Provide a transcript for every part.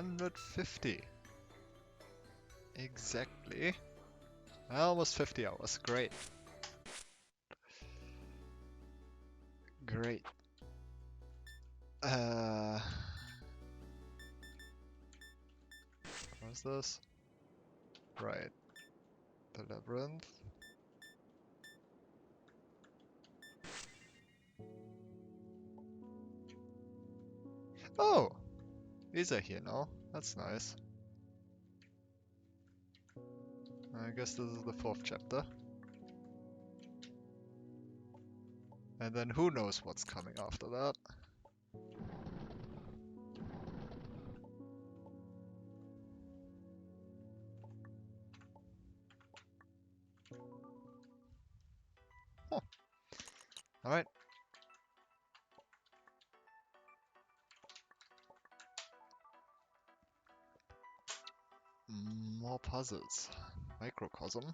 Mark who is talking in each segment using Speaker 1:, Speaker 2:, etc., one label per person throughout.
Speaker 1: 150. Exactly. Almost 50 hours. Great. Great. What's this? Right. The labyrinth. Oh! These are here now. That's nice. I guess this is the 4th chapter. And then who knows what's coming after that. Huh. Alright. More puzzles. Microcosm.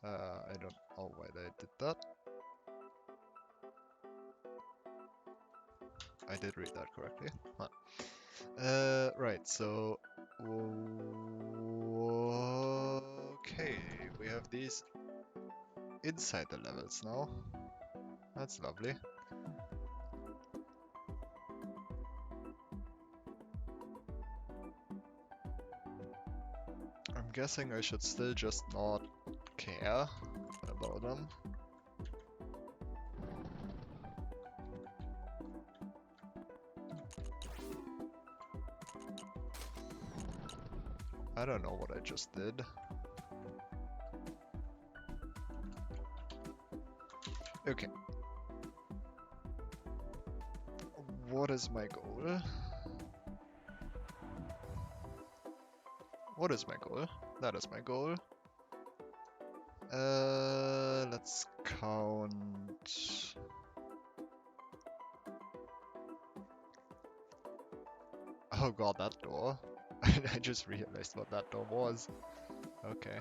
Speaker 1: I don't know why they did that. I did read that correctly. Huh. Right, so... Okay, we have these inside the levels now. That's lovely. I'm guessing I should still just not care about them. I don't know what I just did. Okay. What is my goal? What is my goal? That is my goal. Let's count. Oh god, that door. I just realized what that door was. Okay.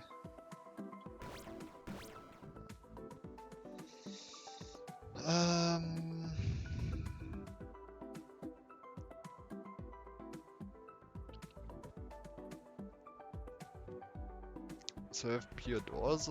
Speaker 1: So I have pure doors.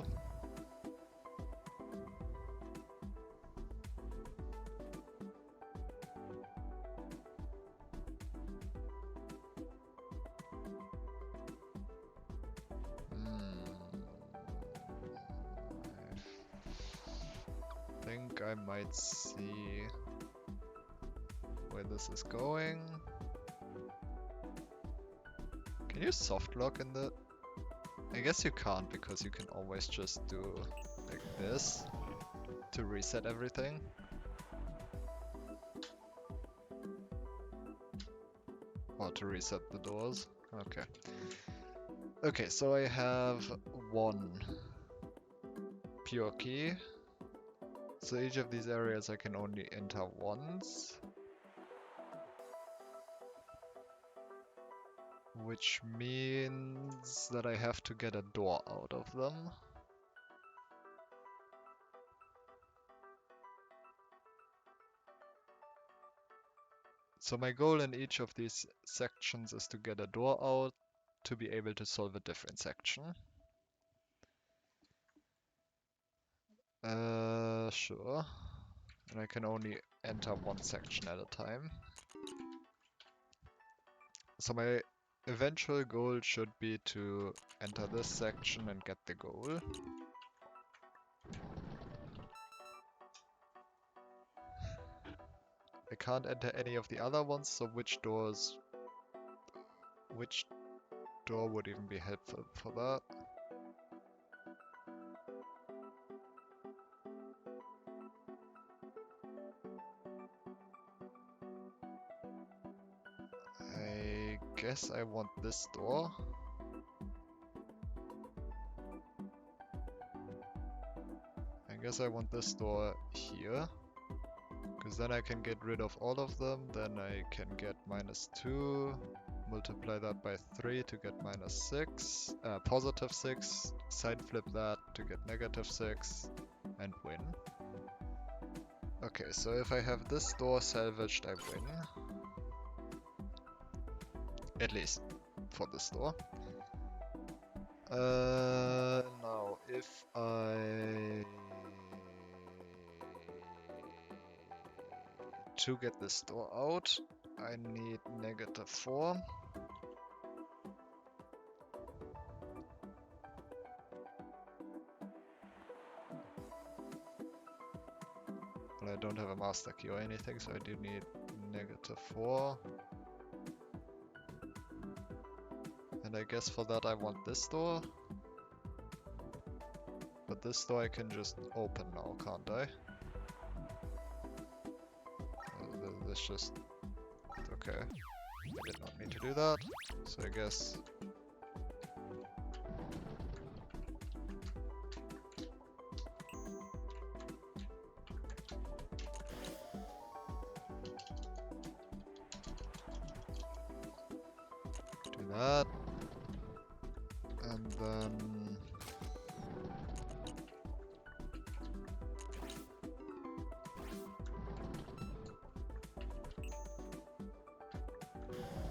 Speaker 1: I think I might see where this is going. Can you soft lock in the... I guess you can't, because you can always just do like this to reset everything. Or to reset the doors. Okay. Okay, so I have one pure key. So each of these areas I can only enter once. Which means that I have to get a door out of them. So my goal in each of these sections is to get a door out to be able to solve a different section. Sure. And I can only enter one section at a time. So my eventual goal should be to enter this section and get the goal. I can't enter any of the other ones, so which door would even be helpful for that? I guess I want this door. I guess I want this door here. Because then I can get rid of all of them, then I can get -2, multiply that by 3 to get -6, +6, side flip that to get -6, and win. Okay, so if I have this door salvaged, I win. At least for this door. Now if to get this door out, I need -4. But I don't have a master key or anything, so I do need -4. And I guess for that I want this door. But this door I can just open now, can't I? This just... okay. I did not mean to do that, so I guess... do that. And then...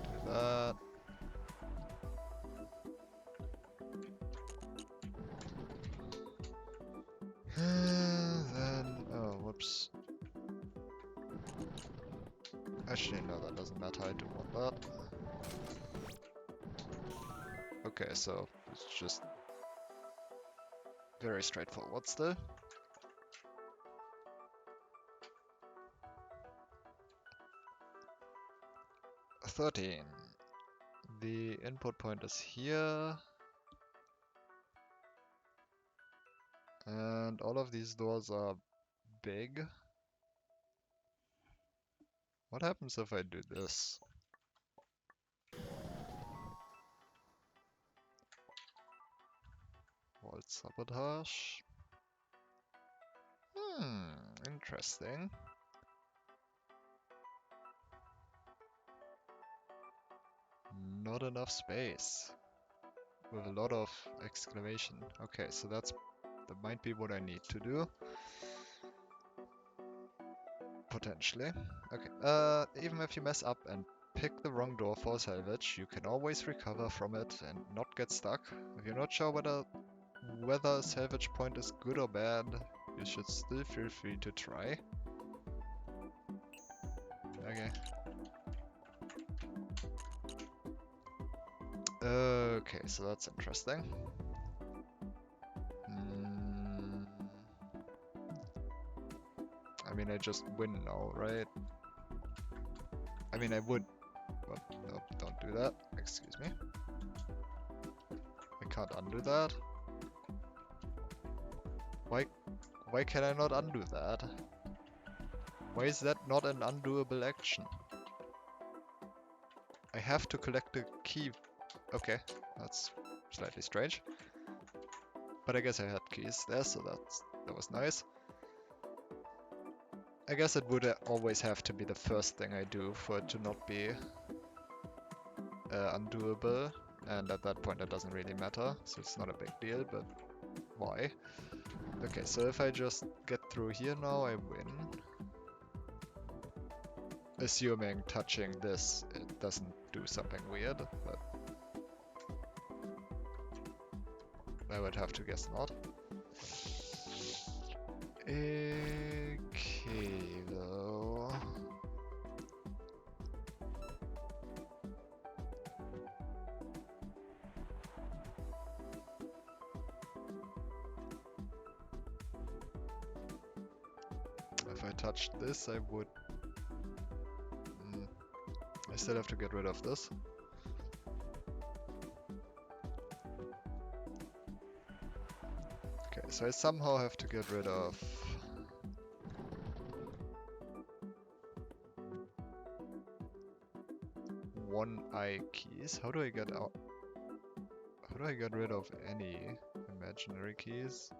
Speaker 1: do that. Then... oh, whoops. Actually, no, that doesn't matter, I do want that. Okay, so it's just very straightforward still. $13. The input point is here. And all of these doors are big. What happens if I do this? Vault sabotage. Interesting. Not enough space. With a lot of exclamation. Okay, so that might be what I need to do. Potentially. Okay, even if you mess up and pick the wrong door for salvage, you can always recover from it and not get stuck. If you're not sure whether a salvage point is good or bad, you should still feel free to try. Okay. Okay, so that's interesting. I mean, I just win now, right? I mean, I would, but no, don't do that. Excuse me. I can't undo that. Why can I not undo that? Why is that not an undoable action? I have to collect the key. Okay, that's slightly strange. But I guess I had keys there, so that was nice. I guess it would always have to be the first thing I do for it to not be undoable. And at that point it doesn't really matter, so it's not a big deal, but why? Okay, so if I just get through here now, I win. Assuming touching this, it doesn't do something weird, but I would have to guess not. Okay, though. If I touched this, I would... I still have to get rid of this. Okay, so I somehow have to get rid of... one-eye keys. How do I get out? How do I get rid of any imaginary keys?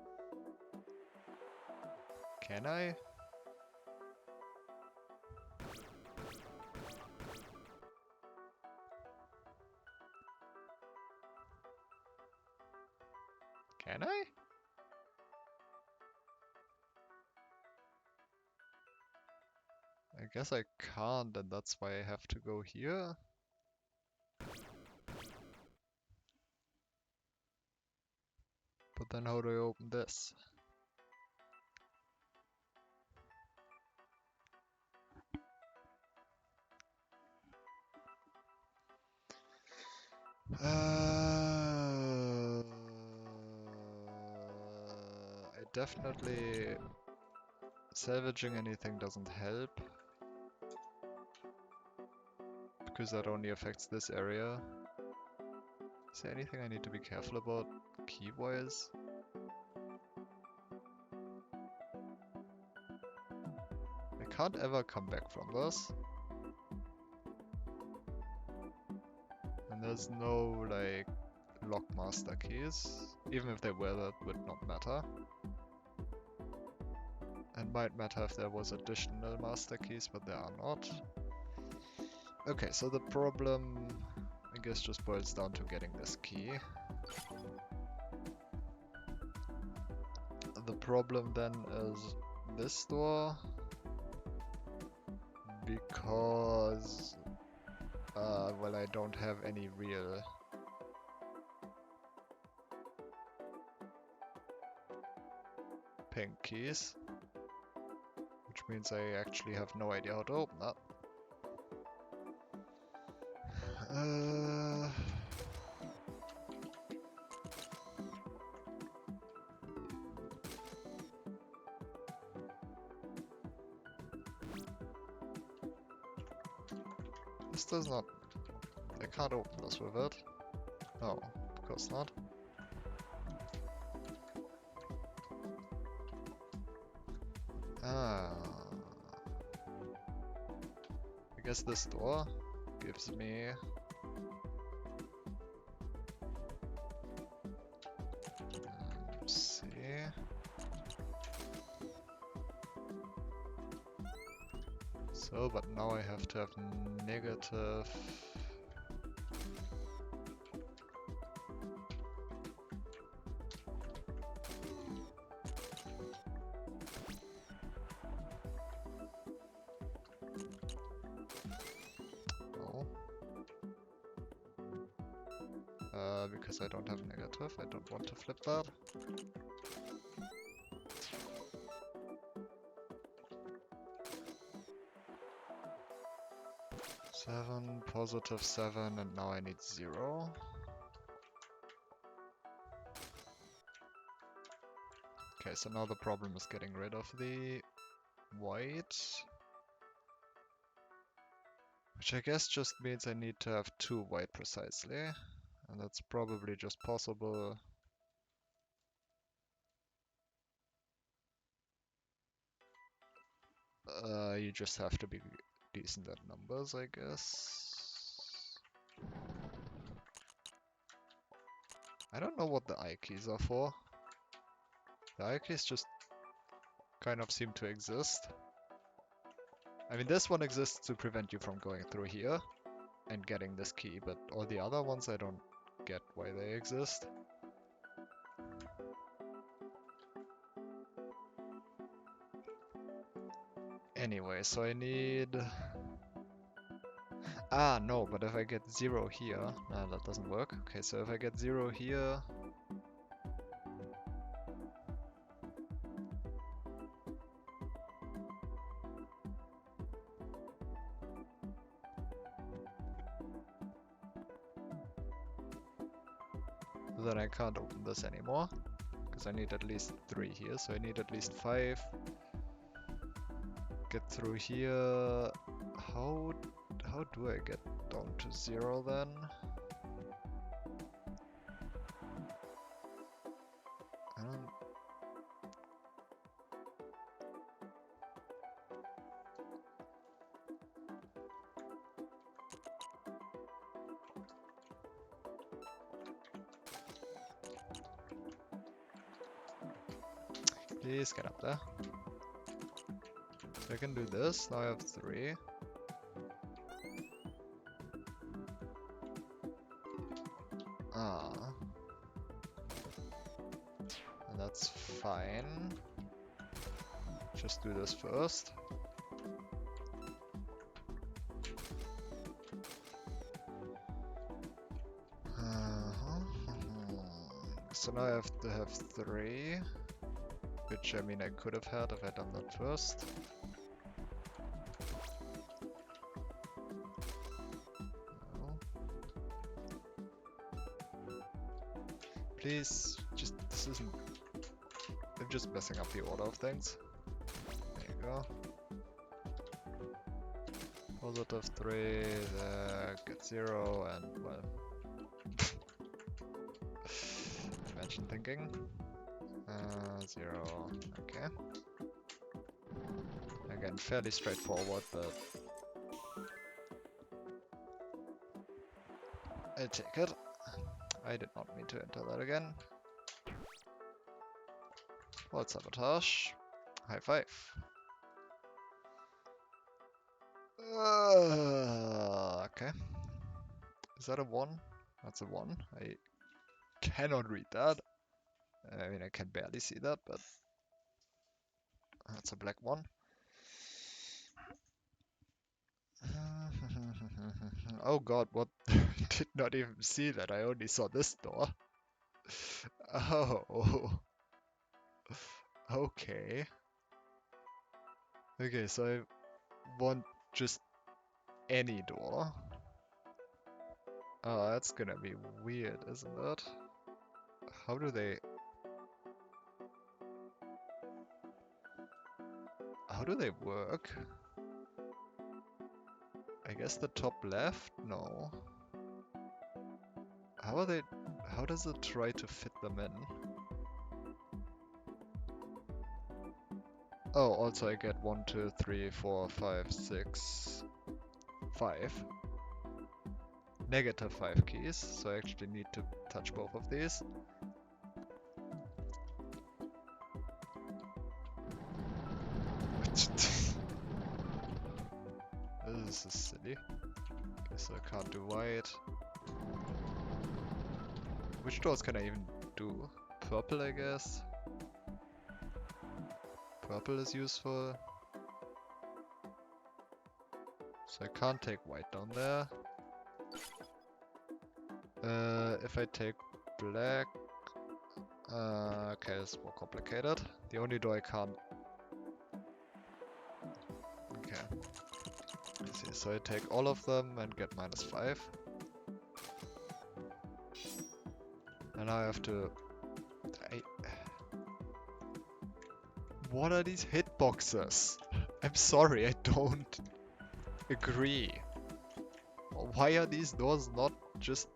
Speaker 1: Can I? Can I? I guess I can't, and that's why I have to go here. then how do I open this? I definitely... Salvaging anything doesn't help. Because that only affects this area. Is there anything I need to be careful about key-wise? I can't ever come back from this. And there's no, like, lock master keys. Even if they were, that would not matter. And might matter if there was additional master keys, but there are not. Okay, so the problem, I guess, just boils down to getting this key. The problem then is this door, because, well, I don't have any real pink keys, which means I actually have no idea how to open that. This does not... I can't open this with it. No, of course not. I guess this door gives me... Let's see... So, but now I have to have negative... because I don't have negative, I don't want to flip that. Seven, positive 7, and now I need 0. Okay, so now the problem is getting rid of the white. Which I guess just means I need to have 2 white precisely. And that's probably just possible. You just have to be decent at numbers, I guess. I don't know what the I keys are for. The I keys just kind of seem to exist. I mean, this one exists to prevent you from going through here and getting this key, but all the other ones I don't get why they exist. Anyway, so I need... Ah, no, but if I get 0 here... Nah, that doesn't work. Okay, so if I get 0 here... then I can't open this anymore. Because I need at least 3 here, so I need at least 5. Get through here... How do I get down to 0 then? Please get up there. So I can do this. Now I have 3. And that's fine. Just do this first. so now I have to have 3. Which, I mean, I could have had if I'd done that first. No. Please, just, this isn't... I'm just messing up the order of things. There you go. Positive 3, there, get 0, and, well... Imagine thinking. 0, okay. Again, fairly straightforward, but... I take it. I did not mean to enter that again. Well, sabotage. High five. Okay. Is that a 1? That's a 1. I cannot read that. I mean, I can barely see that, but that's a black 1. Oh god, what? Did not even see that. I only saw this door. Oh. Okay. Okay, so I want just any door. Oh, that's gonna be weird, isn't it? How do they... How do they work? I guess the top left? No. How are they... How does it try to fit them in? Oh, also I get 1, 2, 3, 4, 5, 6, 5. Negative 5 keys, so I actually need to touch both of these. This is silly. Okay, so I can't do white. Which doors can I even do? Purple, I guess. Purple is useful. So I can't take white down there. If I take black... okay, it's more complicated. The only door I can't... Okay. Let's see, so I take all of them and get -5. And now I have to... What are these hitboxes? I'm sorry, I don't agree. Why are these doors not just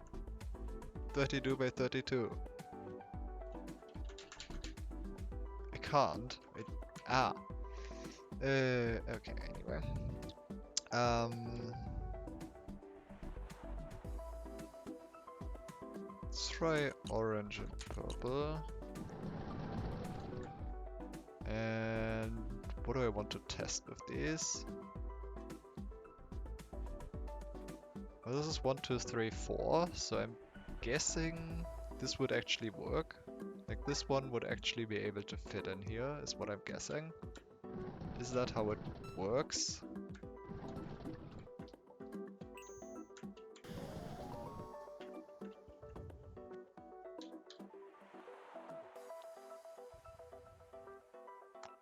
Speaker 1: 32 by 32? I can't. Okay, anyway. Let's try orange and purple. And what do I want to test with these? Well, this is 1, 2, 3, 4, so I'm guessing this would actually work. Like this one would actually be able to fit in here, is what I'm guessing. Is that how it works?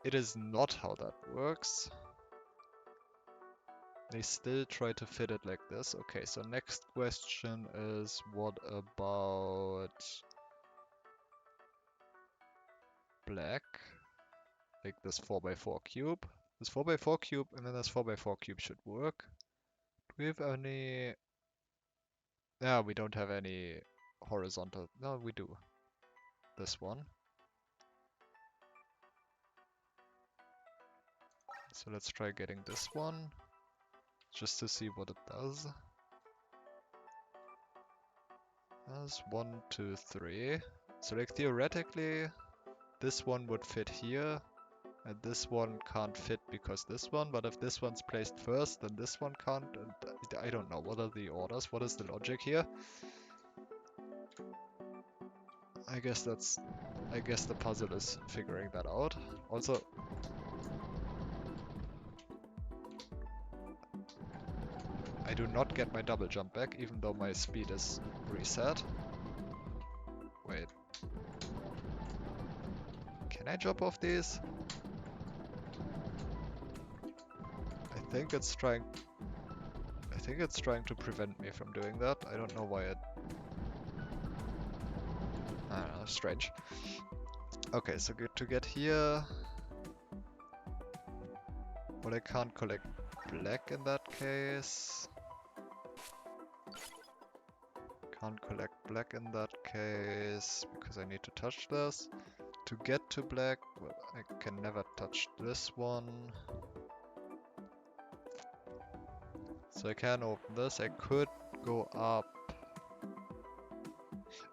Speaker 1: It is not how that works. They still try to fit it like this. Okay, so next question is, what about black? Like this 4x4 cube. This 4x4 cube and then this 4x4 cube should work. Do we have any... Yeah, we don't have any horizontal... No, we do. This one. So let's try getting this one. Just to see what it does. That's 1, 2, 3. So like theoretically, this one would fit here, and this one can't fit because this one, but if this one's placed first, then this one can't, and I don't know, what are the orders? What is the logic here? I guess the puzzle is figuring that out. Also, I do not get my double jump back, even though my speed is reset. Wait. Can I jump off these? I think it's trying to prevent me from doing that. I don't know why it... I don't know, strange. Okay, so good to get here. But I can't collect black in that case. Can't collect black in that case because I need to touch this. To get to black, well, I can never touch this one. So I can open this. I could go up.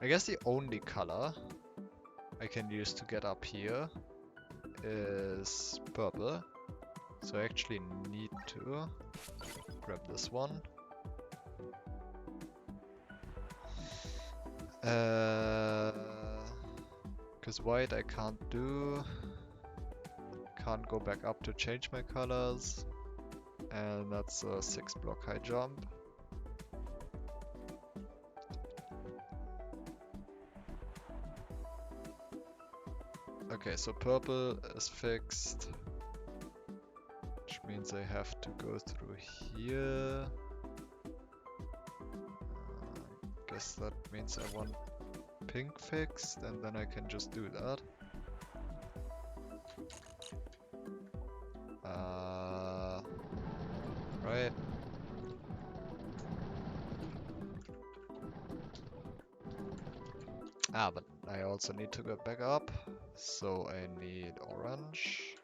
Speaker 1: I guess the only color I can use to get up here is purple. So I actually need to grab this one. Because white I can't do. Can't go back up to change my colors. And that's a 6 block high jump. Okay, so purple is fixed. Which means I have to go through here. Guess that means I want pink fixed, and then I can just do that. Right. But I also need to go back up, so I need orange.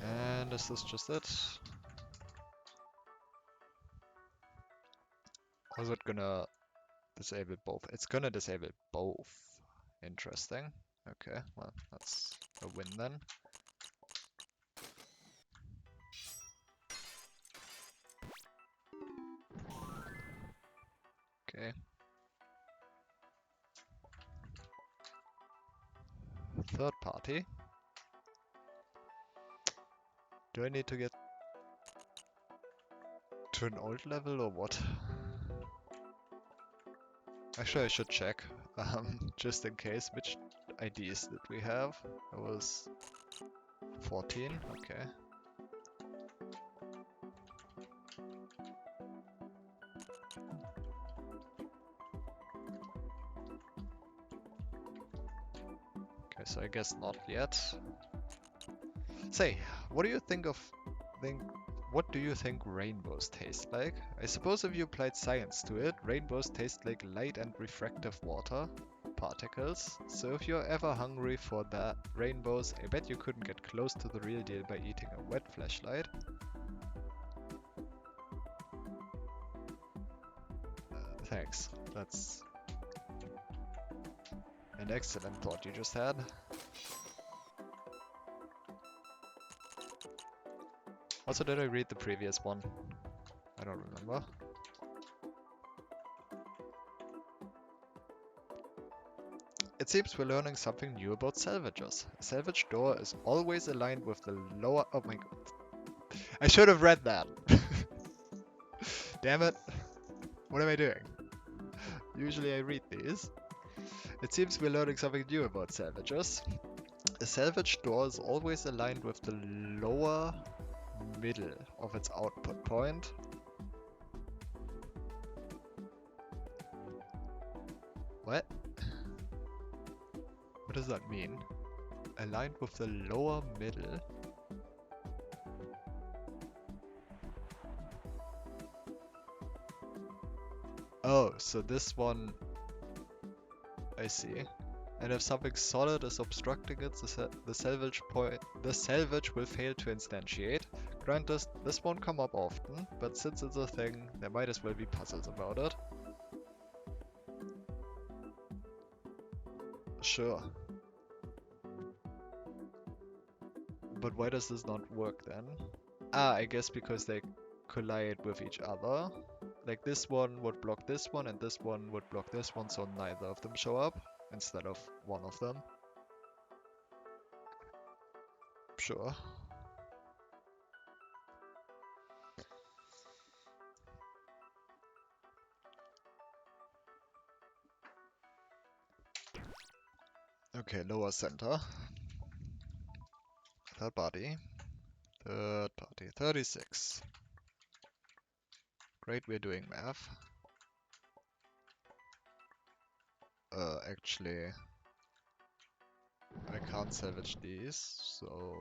Speaker 1: And is this just it? Or is it gonna disable both? It's gonna disable both. Interesting. Okay, well, that's a win then. Okay. Third party. Do I need to get to an old level or what? Actually, I should check, just in case. Which IDs did we have? It was 14, okay. Okay, so I guess not yet. Say, what do you think what do you think rainbows taste like? I suppose if you applied science to it, rainbows taste like light and refractive water particles. So if you're ever hungry for that rainbows, I bet you couldn't get close to the real deal by eating a wet flashlight. Thanks. That's an excellent thought you just had. Also, did I read the previous one? I don't remember. It seems we're learning something new about salvagers. A salvage door is always aligned with the lower... Oh my god. I should have read that. Damn it. What am I doing? Usually I read these. It seems we're learning something new about salvagers. A salvage door is always aligned with the lower middle of its output point. What? What does that mean? Aligned with the lower middle? Oh, so this one... I see. And if something solid is obstructing it, the salvage will fail to instantiate. Granted, this won't come up often, but since it's a thing, there might as well be puzzles about it. Sure. But why does this not work then? I guess because they collide with each other. Like this one would block this one and this one would block this one, so neither of them show up instead of one of them. Sure. Okay, lower center. Third party. Third party. 36. Great, we're doing math. Actually, I can't salvage these, so...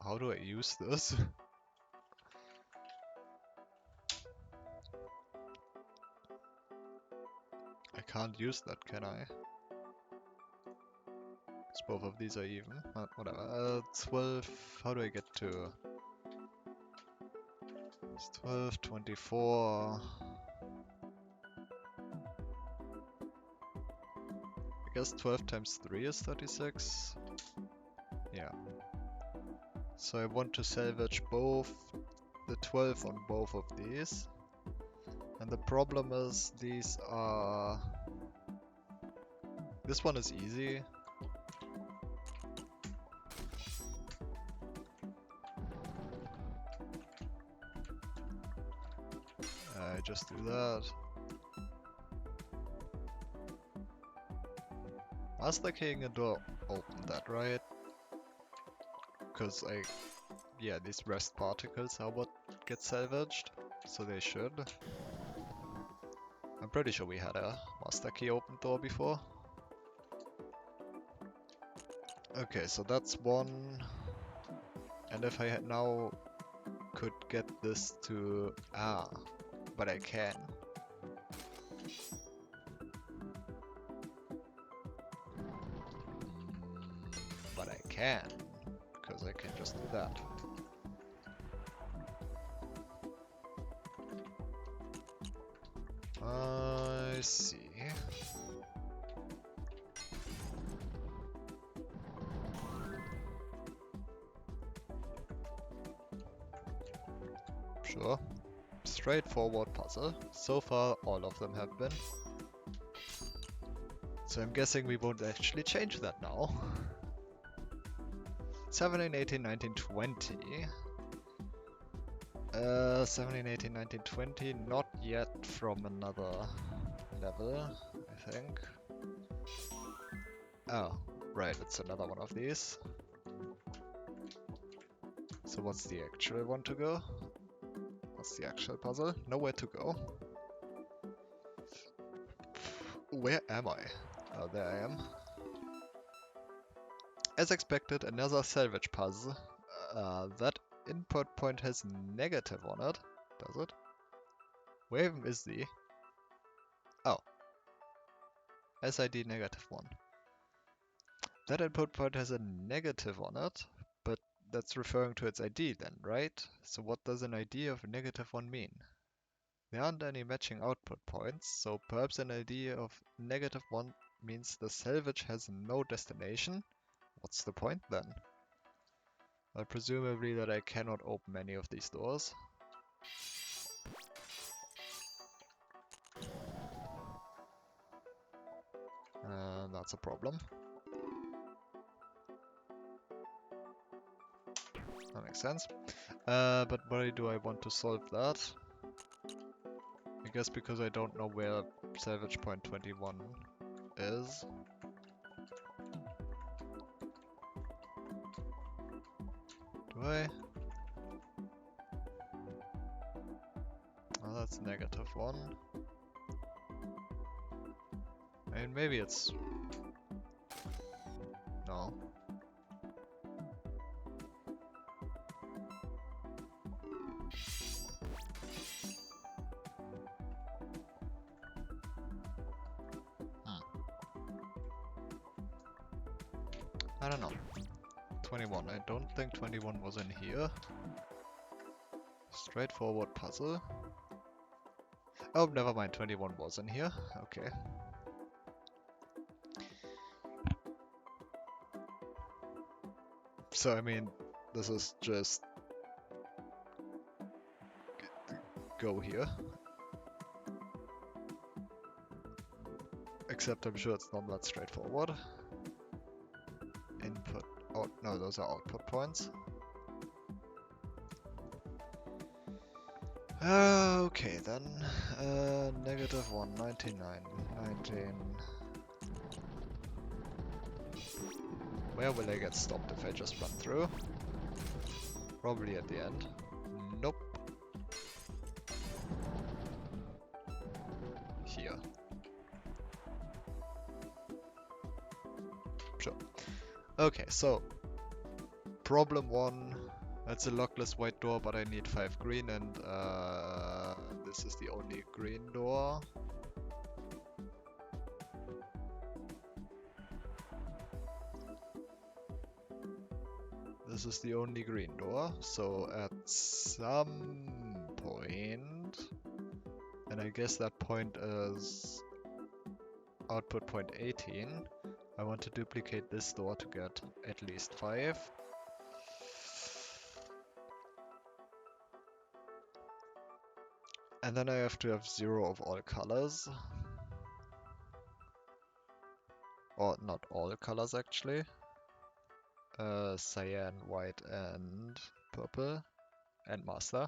Speaker 1: How do I use this? I can't use that, can I? Because both of these are even. Whatever. 12. How do I get to... It's 12, 24... I guess 12 times 3 is 36. Yeah. So I want to salvage both the 12 on both of these. And the problem is these are... This one is easy. I just do that. Master King and door open that, right? Because yeah, these rest particles are what get salvaged, so they should. I'm pretty sure we had a master key open door before. Okay, so that's one. And if I had now could get this to... but I can. But I can, because I can just do that. I see. Sure. Straightforward puzzle. So far, all of them have been. So I'm guessing we won't actually change that now. 17, 18, 19, 20. 17, 18, 19, 20. Not yet from another level, I think. Oh, right, it's another one of these. So what's the actual one to go? What's the actual puzzle? Nowhere to go. Where am I? Oh, there I am. As expected, another salvage puzzle. That input point has negative on it. Does it? Where even is the... Oh. SID -1. That input point has a negative on it, but that's referring to its ID then, right? So what does an ID of -1 mean? There aren't any matching output points, so perhaps an ID of -1 means the salvage has no destination? What's the point then? Well, presumably that I cannot open any of these doors. That's a problem. That makes sense. But why do I want to solve that? I guess because I don't know where salvage point 21 is. Do I? Oh, that's -1. I mean, maybe it's... No. I don't know. 21. I don't think 21 was in here. Straightforward puzzle. Oh, never mind. 21 was in here. Okay. So, I mean, this is just... go here. Except I'm sure it's not that straightforward. Input... Oh, no, those are output points. Okay then. Negative 199. 19. Where will I get stopped if I just run through? Probably at the end. Nope. Here. Sure. Okay, so problem 1. That's a lockless white door, but I need 5 green, and this is the only green door. This is the only green door, so at some point, and I guess that point is output point 18, I want to duplicate this door to get at least 5. And then I have to have 0 of all colors. Or not all colors actually. Cyan, white, and purple, and master.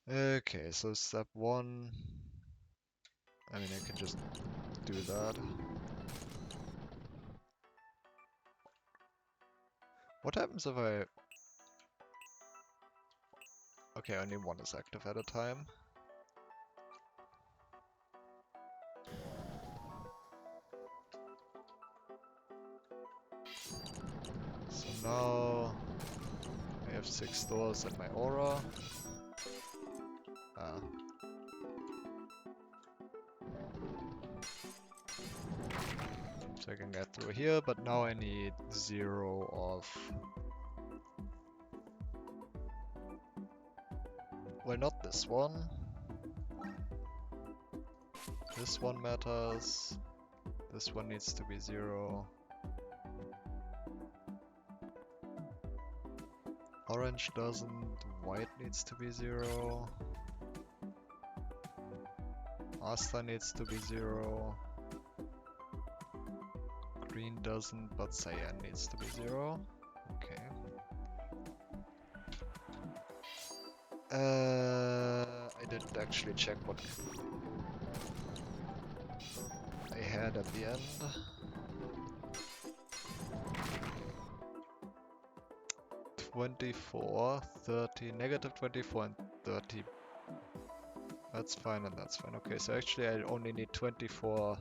Speaker 1: Okay, so step 1. I mean, I can just do that. What happens if I... Okay, only one is active at a time. So now I have 6 doors in my aura. So I can get through here, but now I need 0 of... Well, not this one. This one matters. This one needs to be 0. Orange doesn't. White needs to be 0. Master needs to be 0. Green doesn't, but cyan needs to be 0. Okay. I didn't actually check what I had at the end. -24, 30, -24 and 30. That's fine and that's fine. Okay, so actually I only need 24.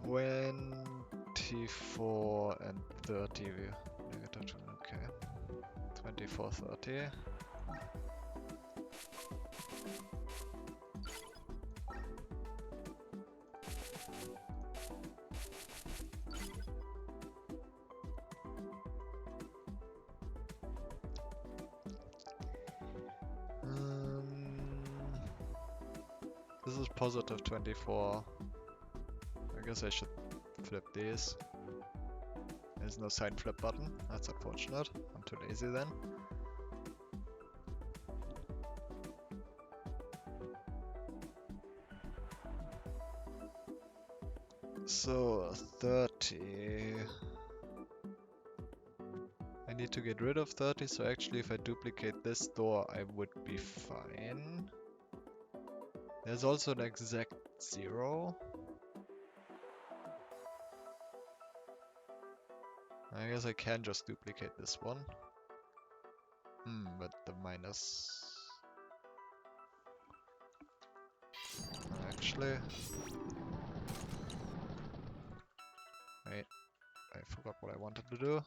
Speaker 1: 24 and 30. Negative, okay. 24, 30. This is positive 24. I guess I should flip these. There's no side flip button. That's unfortunate. I'm too lazy then. So 30. I need to get rid of 30, so actually if I duplicate this door I would be fine. There's also an exact 0. I guess I can just duplicate this one. But the minus... Actually... Wait, I forgot what I wanted to do.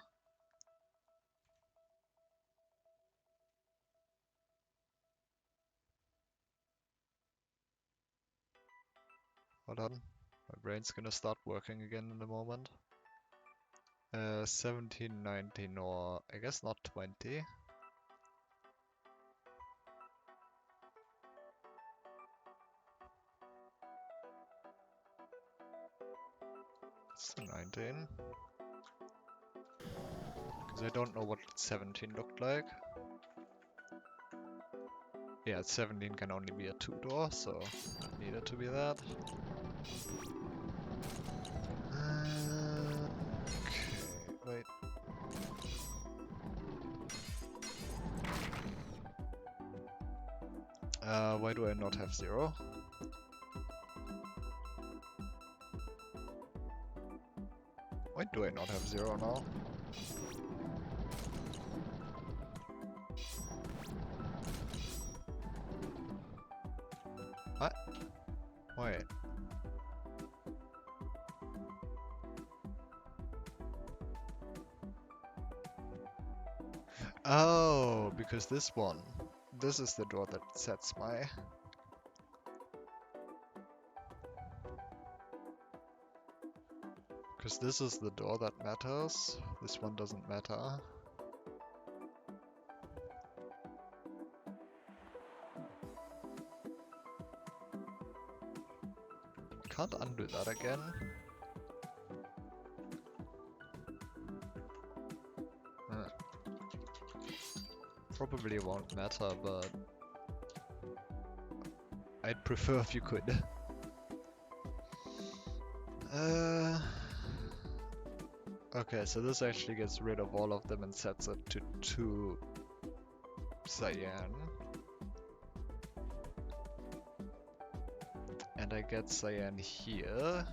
Speaker 1: Hold on, my brain's gonna start working again in a moment. 17, 19, or I guess not 20. It's 19. Because I don't know what 17 looked like. Yeah, 17 can only be a 2-door, so it needed to be that. Why do I not have 0? Why do I not have 0 now? What? Wait. Oh, because this is the door that sets my... Because this is the door that matters. This one doesn't matter. Can't undo that again. Probably won't matter, but I'd prefer if you could. Okay, so this actually gets rid of all of them and sets it to 2 cyan. And I get cyan here.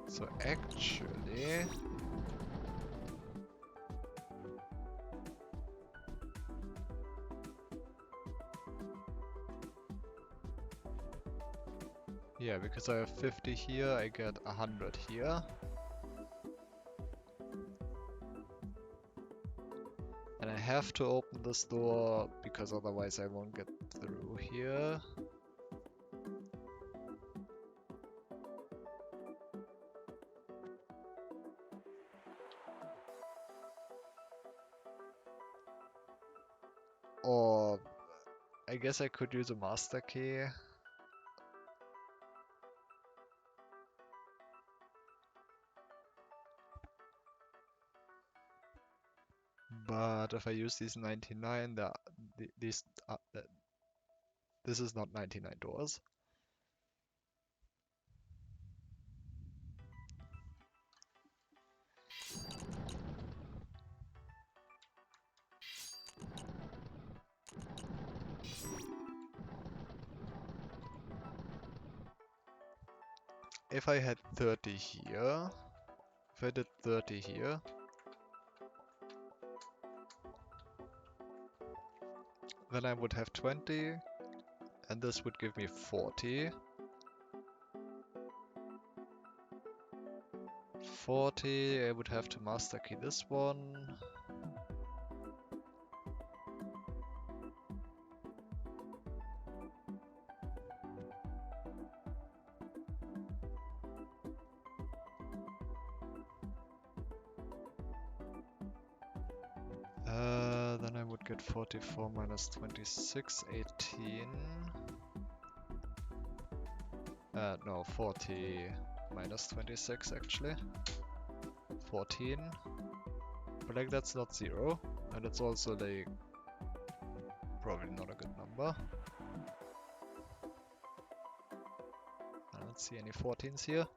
Speaker 1: So actually... Yeah, because I have 50 here, I get 100 here. And I have to open this door, because otherwise I won't get through here. Or I guess I could use a master key. But if I use these 99, this is not 99 doors. If I had 30 here, if I did 30 here, then I would have 20, and this would give me 40. 40, I would have to master key this one. Then I would get 44 minus 26, 18. No, 40 minus 26 actually. 14. But like that's not 0. And it's also like probably not a good number. I don't see any 14s here.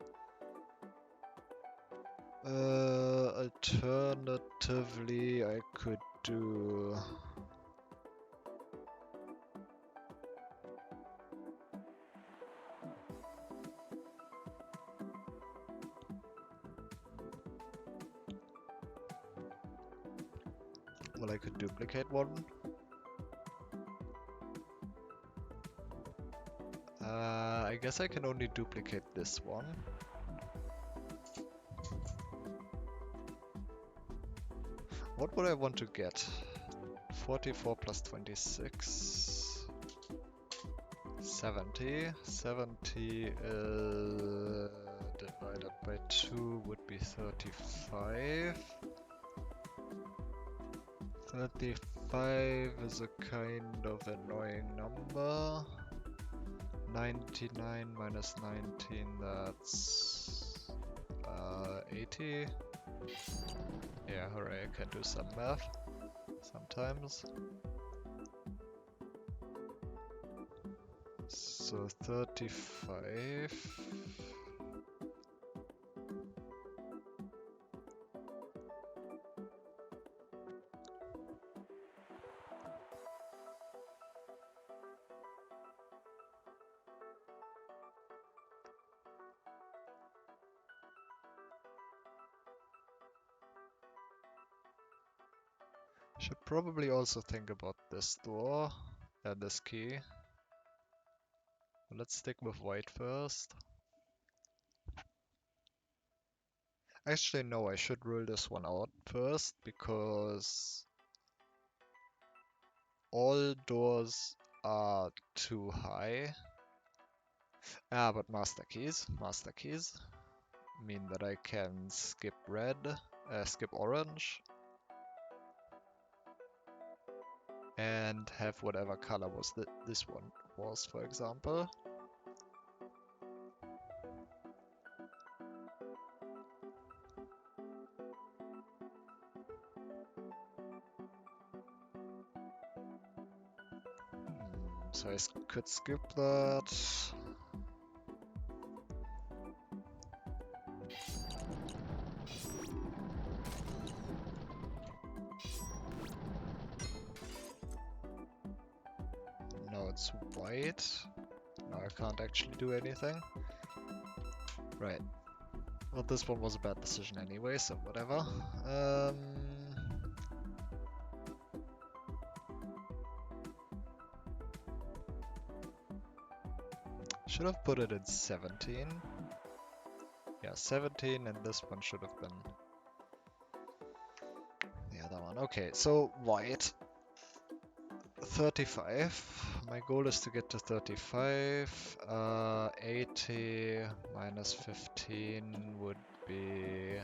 Speaker 1: Alternatively, I could do... Well, I could duplicate one. I guess I can only duplicate this one. What would I want to get? 44 plus 26... 70. 70 divided by 2 would be 35. 35 is a kind of annoying number. 99 minus 19, that's 80. Yeah, hooray, I can do some math sometimes. So 35. Should probably also think about this door and this key. Let's stick with white first. Actually, no, I should rule this one out first because all doors are too high. Ah, but master keys mean that I can skip red, skip orange, and have whatever color was this one was, for example. So I could skip that. Now it's white. Now I can't actually do anything. Right. Well, this one was a bad decision anyway, so whatever. Should have put it in 17. Yeah, 17, and this one should have been the other one. Okay, so white. 35. My goal is to get to 35. 80 minus 15 would be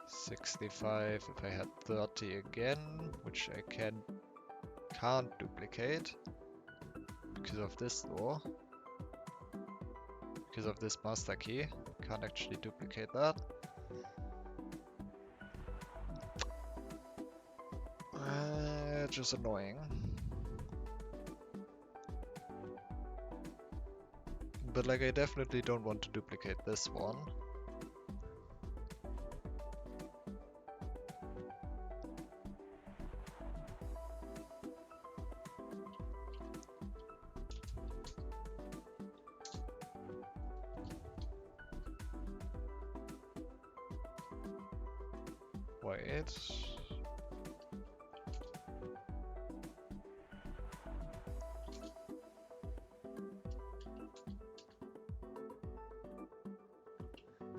Speaker 1: 65 if I had 30 again, which I can't duplicate because of this door. Because of this master key. Can't actually duplicate that. Just annoying. But like, I definitely don't want to duplicate this one. Wait.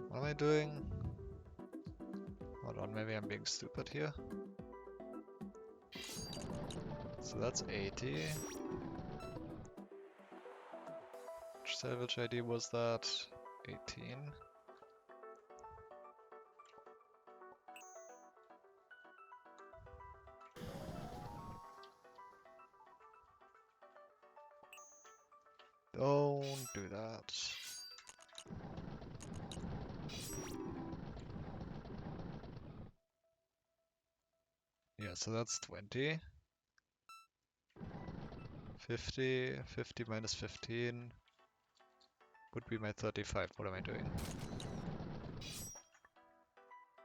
Speaker 1: What am I doing? Hold on, maybe I'm being stupid here. So that's 80. Which salvage ID was that? 18. Don't do that. Yeah, so that's 20. 50 minus 15 would be my 35. What am I doing?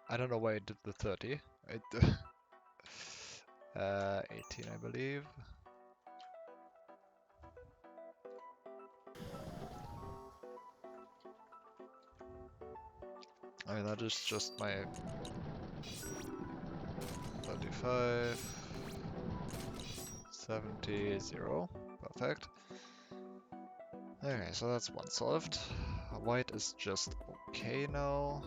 Speaker 1: I don't know why I did the 30. 18, I believe. I mean, that is just my 35, 70, 0. Perfect. Okay, so that's one solved. White is just okay now.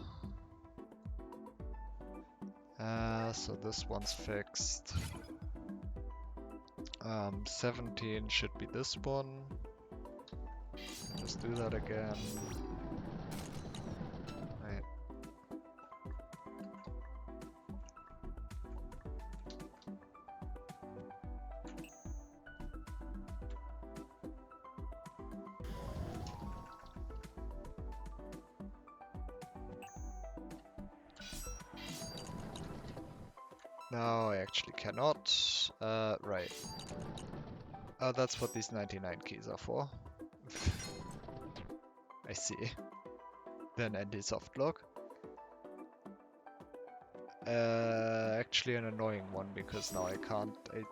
Speaker 1: So this one's fixed. 17 should be this one. Let's do that again. Right. No, I actually cannot. Right. Oh, that's what these 99 keys are for. I see. Then anti-soft lock. Actually an annoying one because now I can't. I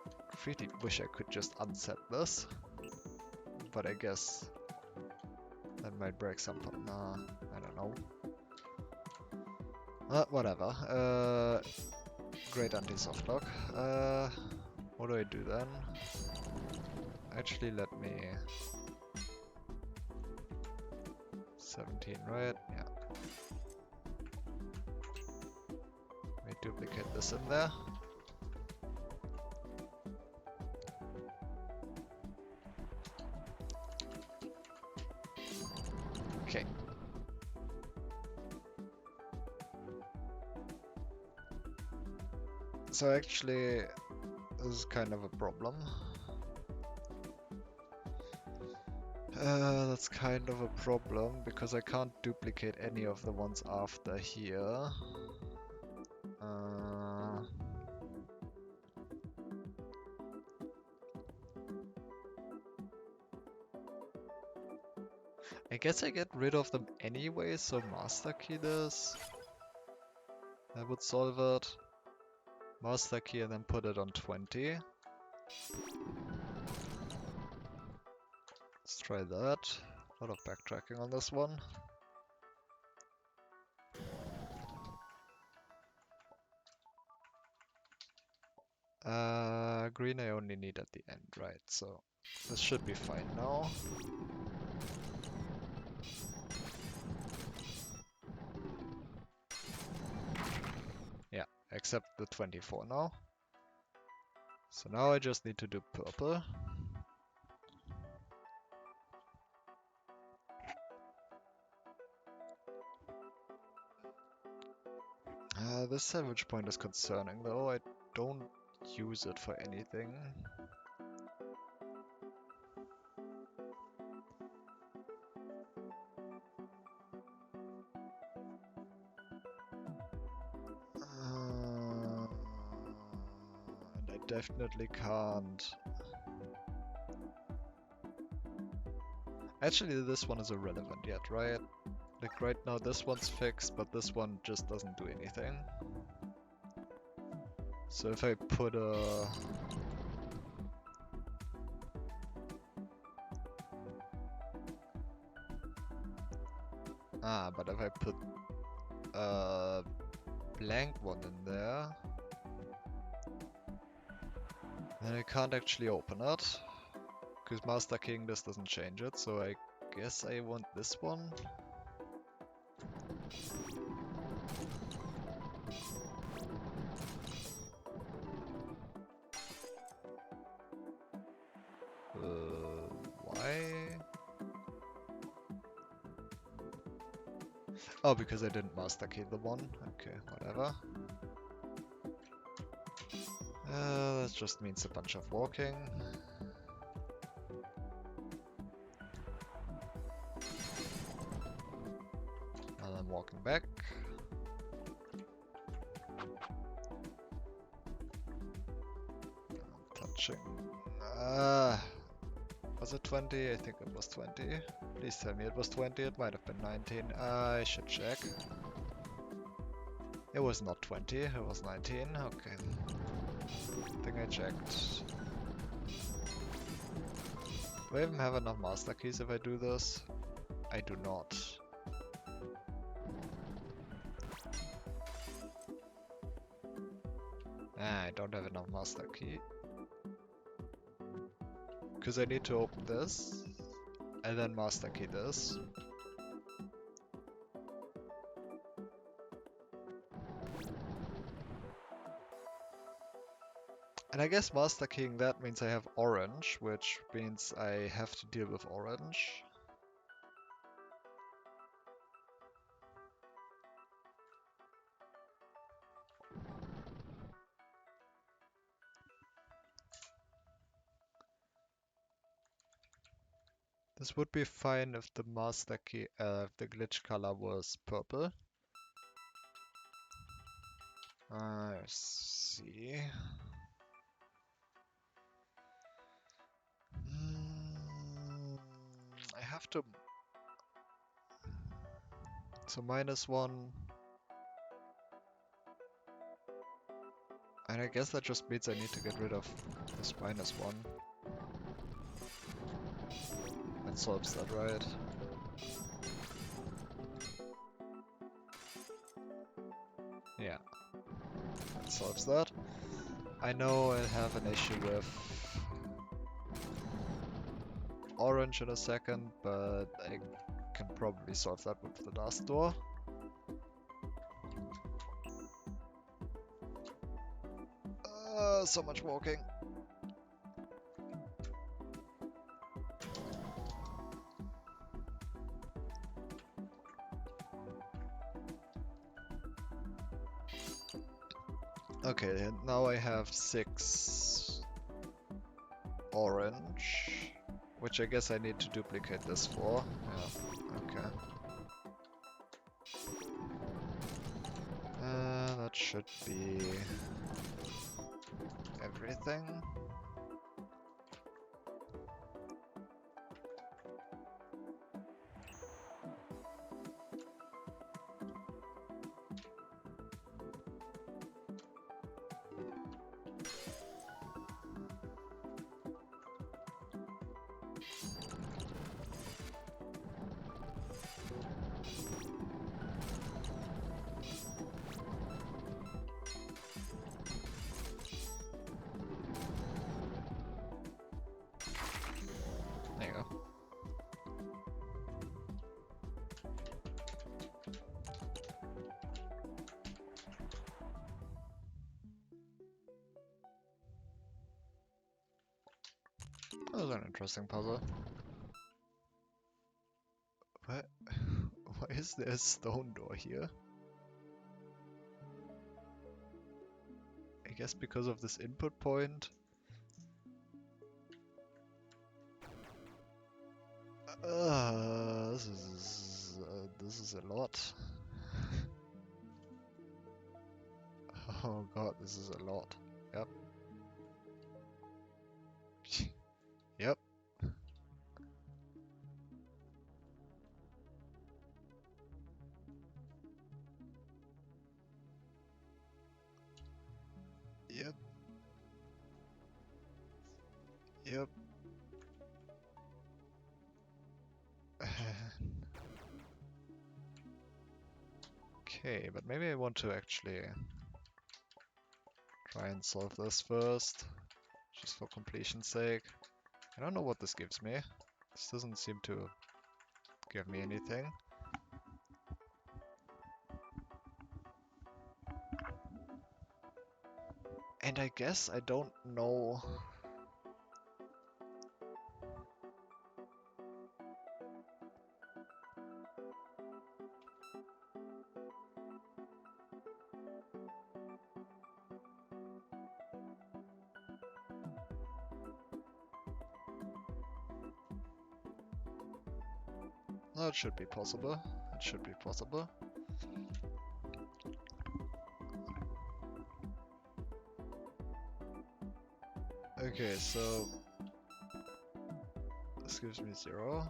Speaker 1: really wish I could just unset this. But I guess that might break something. Nah, I don't know. Whatever. great anti-soft lock. What do I do then? Actually, let me... 17, right? Yeah. Let me duplicate this in there. Okay. So actually, this is kind of a problem. That's kind of a problem because I can't duplicate any of the ones after here. I guess I get rid of them anyway, so master key this. That would solve it. Master key and then put it on 20. Let's try that. A lot of backtracking on this one. Green I only need at the end, right? So this should be fine now. Yeah, except the 24 now. So now I just need to do purple. This salvage point is concerning though. I don't use it for anything. And I definitely can't. Actually, this one is irrelevant yet, right? Like right now this one's fixed, but this one just doesn't do anything. So if I put a... but if I put a blank one in there, then I can't actually open it. Because Master King this doesn't change it, so I guess I want this one. Why? Oh, because I didn't Master Key the one. Okay, whatever. That just means a bunch of walking. And I'm walking back. I'm touching. Was it 20? I think it was 20. Please tell me it was 20. It might have been 19. I should check. It was not 20. It was 19. Okay. I think I checked. Do I even have enough master keys if I do this? I do not. I don't have enough master key. Because I need to open this, and then master key this. And I guess master keying that means I have orange, which means I have to deal with orange. This would be fine if the master key, if the glitch color was purple. I see. I have to. So -1. And I guess that just means I need to get rid of this -1. That solves that, right? Yeah, that solves that. I know I'll have an issue with orange in a second, but I can probably solve that with the last door. So much walking. Okay, and now I have 6 orange, which I guess I need to duplicate this for. Yeah, okay. That should be everything. There you go. That was an interesting puzzle. What? Why is there a stone door here? I guess because of this input point. This is a lot. Oh god, this is a lot. Yep. Yep. Yep. Yep. Okay, but maybe I want to actually try and solve this first, just for completion's sake. I don't know what this gives me. This doesn't seem to give me anything. And I guess I don't know. No, it should be possible. It should be possible. Okay, so this gives me 0.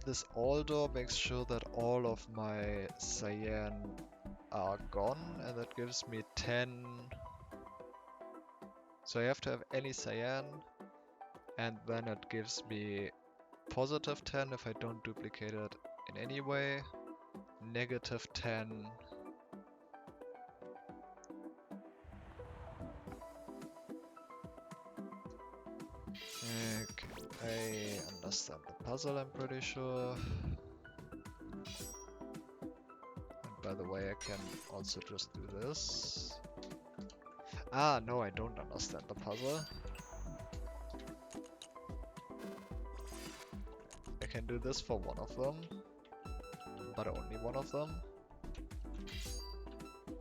Speaker 1: This all door makes sure that all of my cyan are gone, and that gives me 10. So I have to have any cyan, and then it gives me positive 10 if I don't duplicate it in any way, negative 10. Okay, I understand the puzzle, I'm pretty sure. And by the way, I can also just do this. Ah, no, I don't understand the puzzle. I can do this for one of them, but only one of them.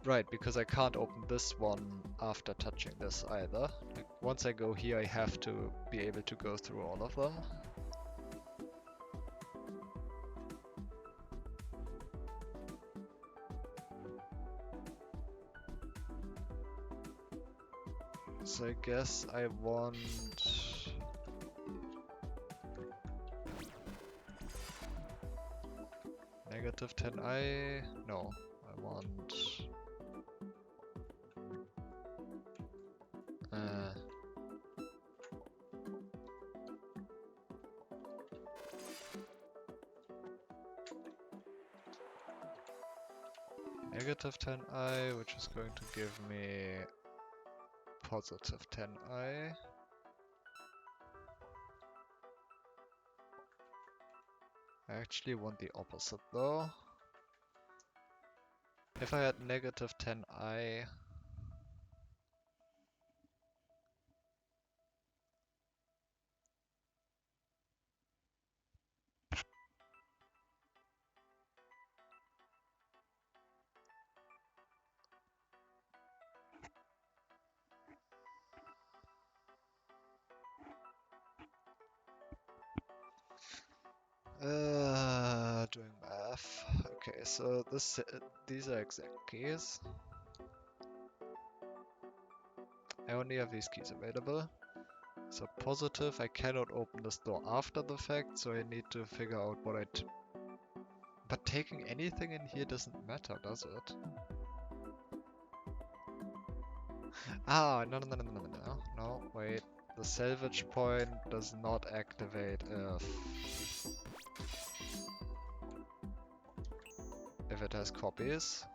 Speaker 1: Right, because I can't open this one after touching this either. Like, once I go here, I have to be able to go through all of them. So I guess I want... negative 10i? No, I want... negative 10i, which is going to give me positive 10i. I actually want the opposite though. If I had negative 10i, doing math. Okay, so these are exact keys. I only have these keys available. So positive, I cannot open this door after the fact, so I need to figure out what but taking anything in here doesn't matter, does it? Ah, no, wait. The salvage point does not activate if it has copies.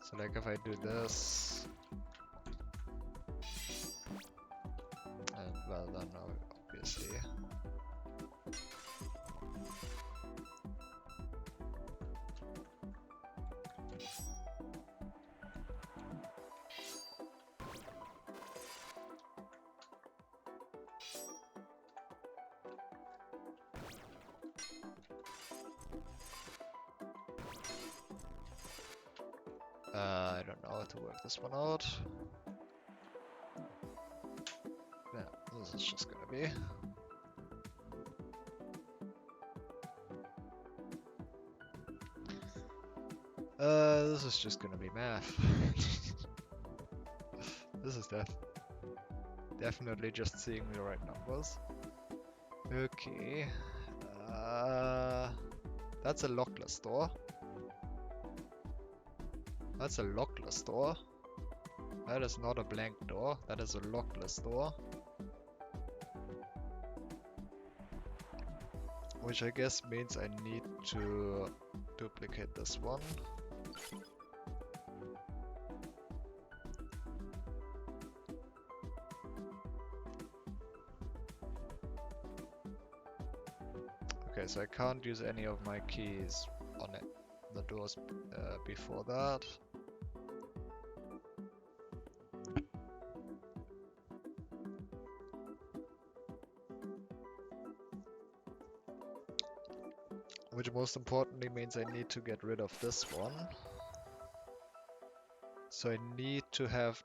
Speaker 1: So like if I do this, and well then obviously. I don't know how to work this one out. Yeah, this is just gonna be. This is just gonna be math. This is definitely just seeing the right numbers. Okay. That's a lockless door. That's a lockless door. That is not a blank door. That is a lockless door. Which I guess means I need to duplicate this one. Okay, so I can't use any of my keys on it, the doors before that. Which most importantly means I need to get rid of this one. So I need to have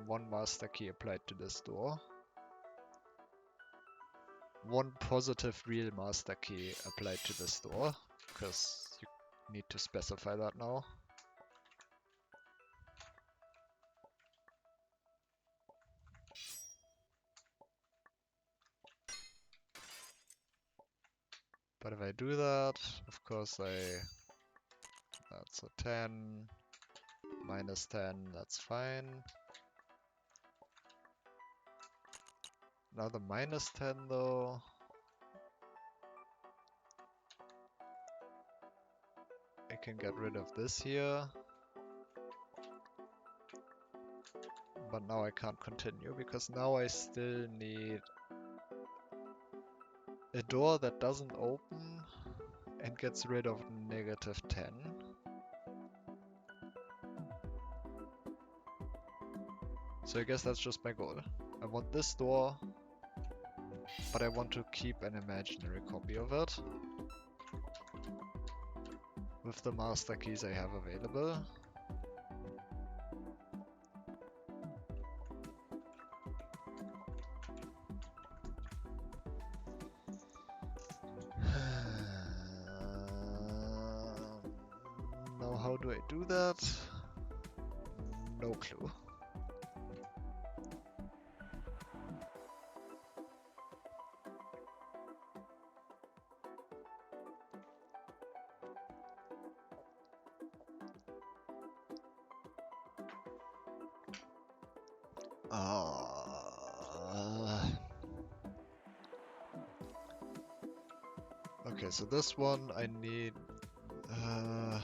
Speaker 1: one master key applied to this door. One positive real master key applied to this door, because you need to specify that now. But if I do that, of course that's a 10, minus 10, that's fine. Now the minus 10 though, I can get rid of this here. But now I can't continue, because now I still need a door that doesn't open and gets rid of negative 10. So I guess that's just my goal. I want this door, but I want to keep an imaginary copy of it with the master keys I have available. Now how do I do that? No clue. Okay, so this one I need... Uh,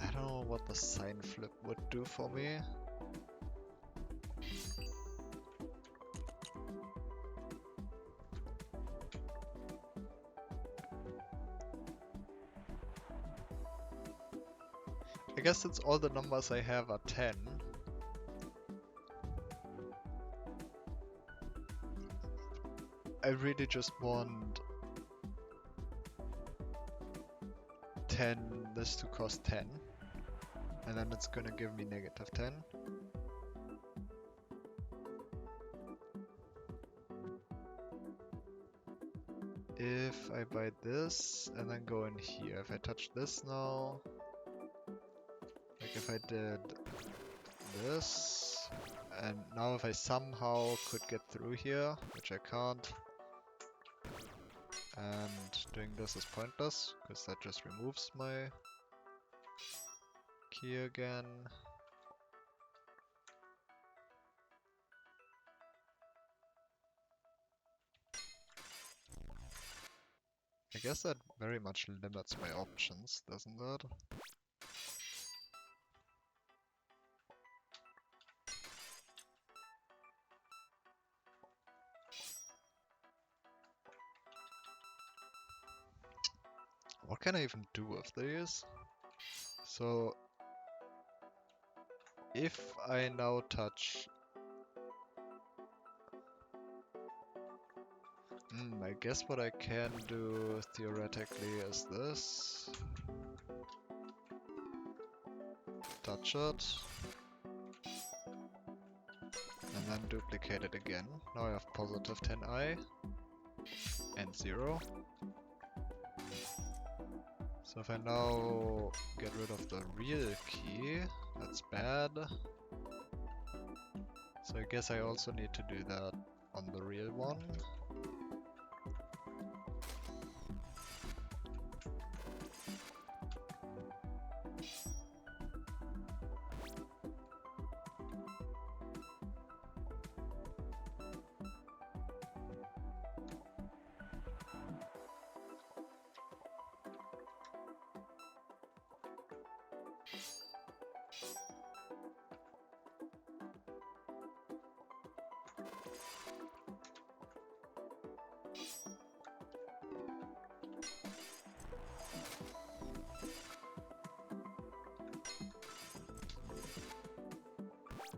Speaker 1: I don't know what the sign flip would do for me. I guess since all the numbers I have are 10, I really just want 10, this to cost 10, and then it's gonna give me negative 10. If I buy this and then go in here, if I touch this now, like if I did this, and now if I somehow could get through here, which I can't, and doing this is pointless, because that just removes my key again. I guess that very much limits my options, doesn't it? What can I even do with these? So, if I now touch... I guess what I can do theoretically is this. Touch it. And then duplicate it again. Now I have positive 10i. And 0. So if I now get rid of the real key, that's bad. So I guess I also need to do that on the real one.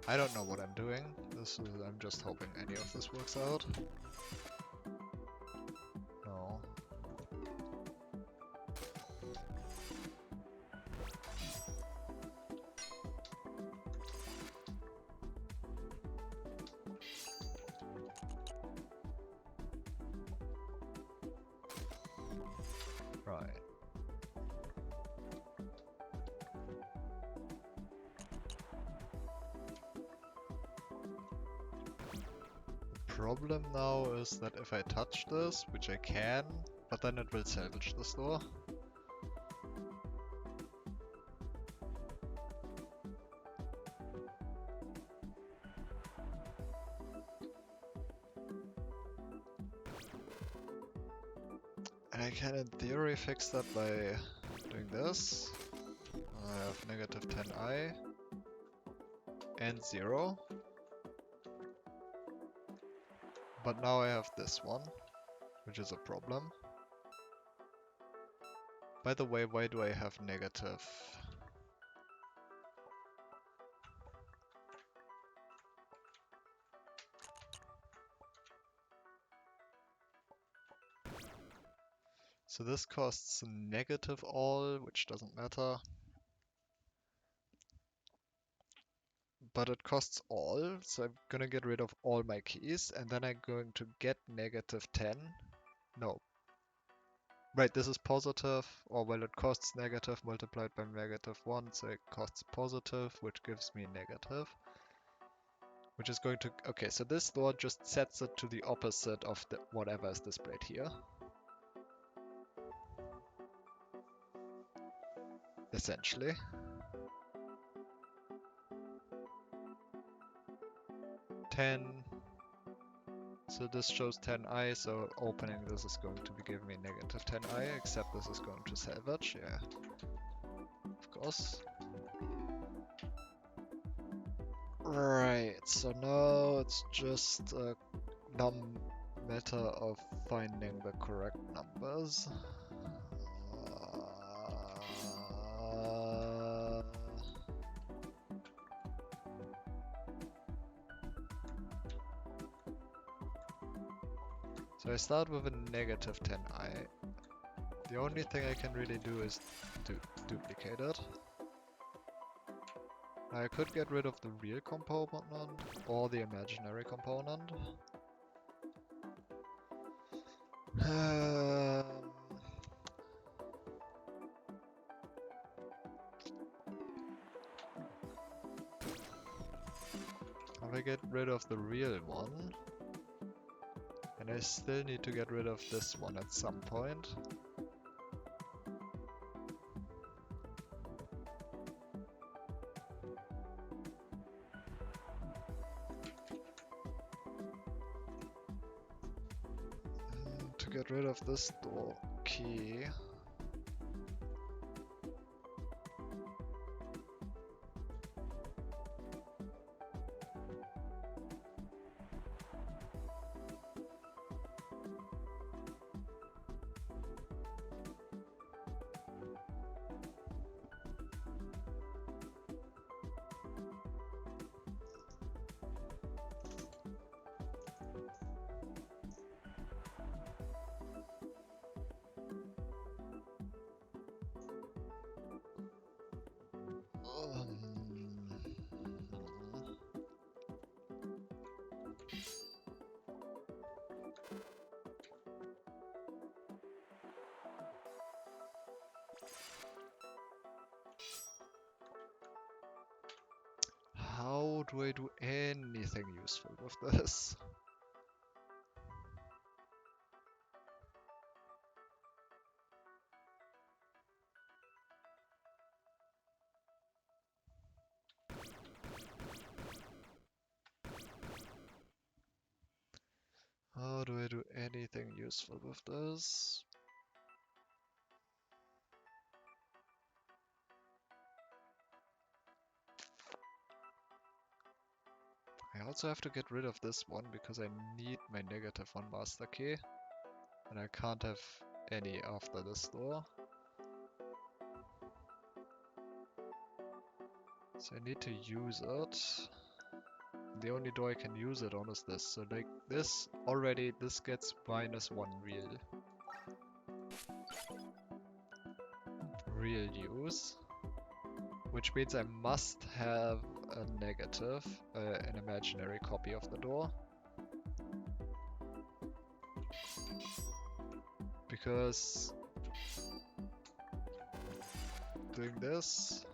Speaker 1: I don't know what I'm doing. I'm just hoping any of this works out. No. Right. Problem now is that if I touch this, which I can, but then it will salvage the store. And I can in theory fix that by doing this. I have negative 10i and 0. But now I have this one, which is a problem. By the way, why do I have negative? So this costs negative all, which doesn't matter. But it costs all, so I'm gonna get rid of all my keys, and then I'm going to get negative 10. No. Right, this is positive, or well, it costs negative multiplied by negative 1, so it costs positive, which gives me negative. Which is going to... Okay, so this door just sets it to the opposite of the whatever is displayed here. essentially. $10. So this shows 10i, so opening this is going to be giving me negative 10i, except this is going to salvage, yeah. Of course. Right, so now it's just a matter of finding the correct numbers. So I start with a negative 10i. The only thing I can really do is to duplicate it. I could get rid of the real component or the imaginary component. If I get rid of the real one, and I still need to get rid of this one at some point. To get rid of this door key. How do I do anything useful with this? How do I do anything useful with this? I also have to get rid of this one because I need my negative 1 master key. And I can't have any after this door. So I need to use it. The only door I can use it on is this. So like this already, this gets -1 real use. Which means I must have a negative, an imaginary copy of the door. Because doing this,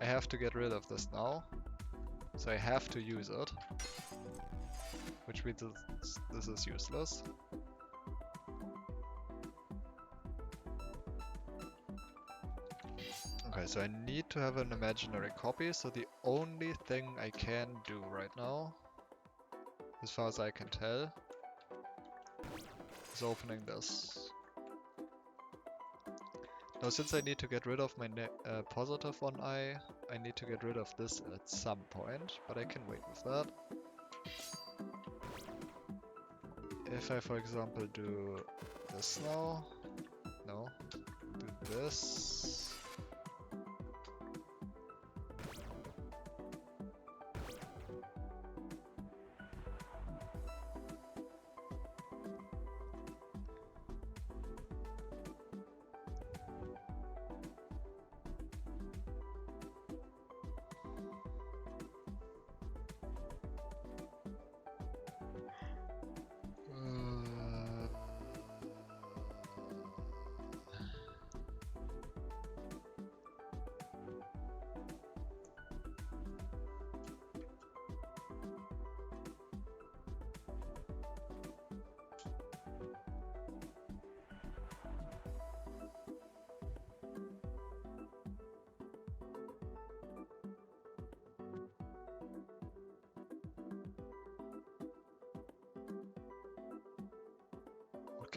Speaker 1: I have to get rid of this now. So I have to use it. Which means this is useless. Okay, so I need to have an imaginary copy, so the only thing I can do right now, as far as I can tell, is opening this. Now since I need to get rid of my positive 1i, I need to get rid of this at some point, but I can wait with that. If I, for example, do this now, no, do this.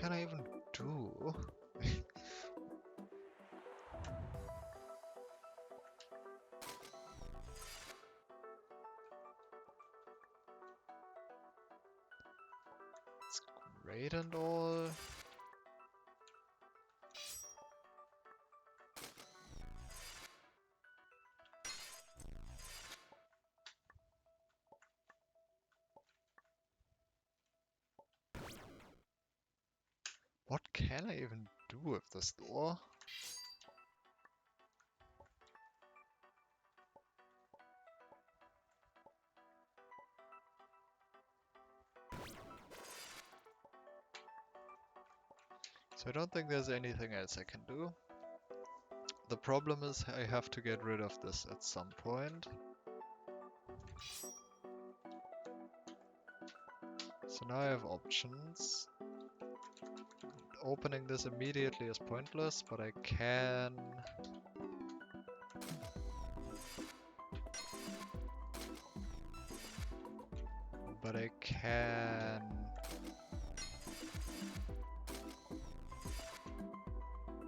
Speaker 1: can I even do? It's great and all. What can I even do with this door? So I don't think there's anything else I can do. The problem is I have to get rid of this at some point. So now I have options. Opening this immediately is pointless, but I can...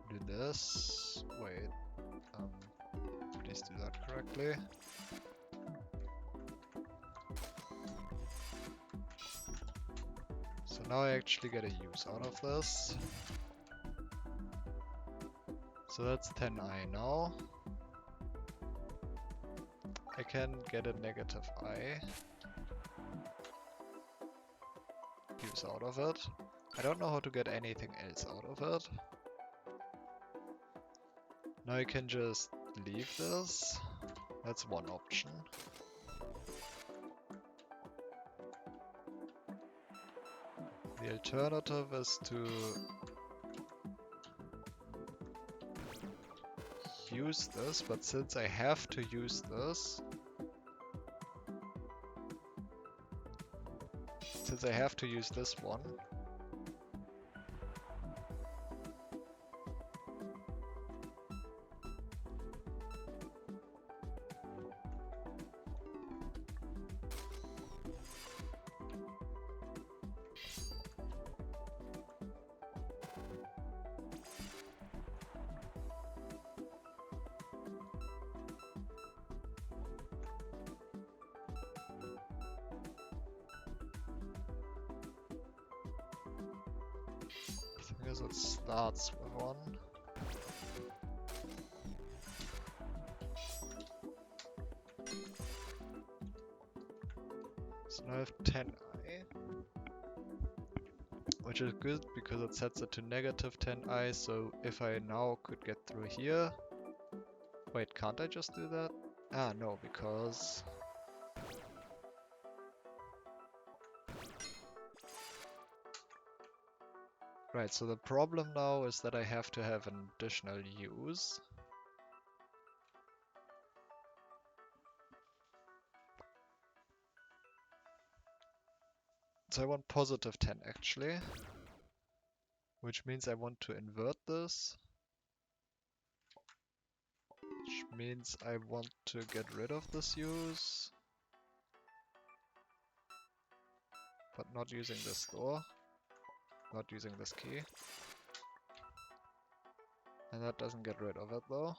Speaker 1: do this. Wait, please do that correctly. So now I actually get a use out of this. So that's 10i now. I can get a negative I. Use out of it. I don't know how to get anything else out of it. Now I can just leave this. That's one option. The alternative is to use this, but since I have to use this, one, I guess it starts with one. So now I have 10i, which is good because it sets it to negative 10i, so if I now could get through here... Wait, can't I just do that? Ah, no, because... Right, so the problem now is that I have to have an additional use. So I want positive 10 actually. Which means I want to invert this. Which means I want to get rid of this use. But not using this door. Not using this key. And that doesn't get rid of it though.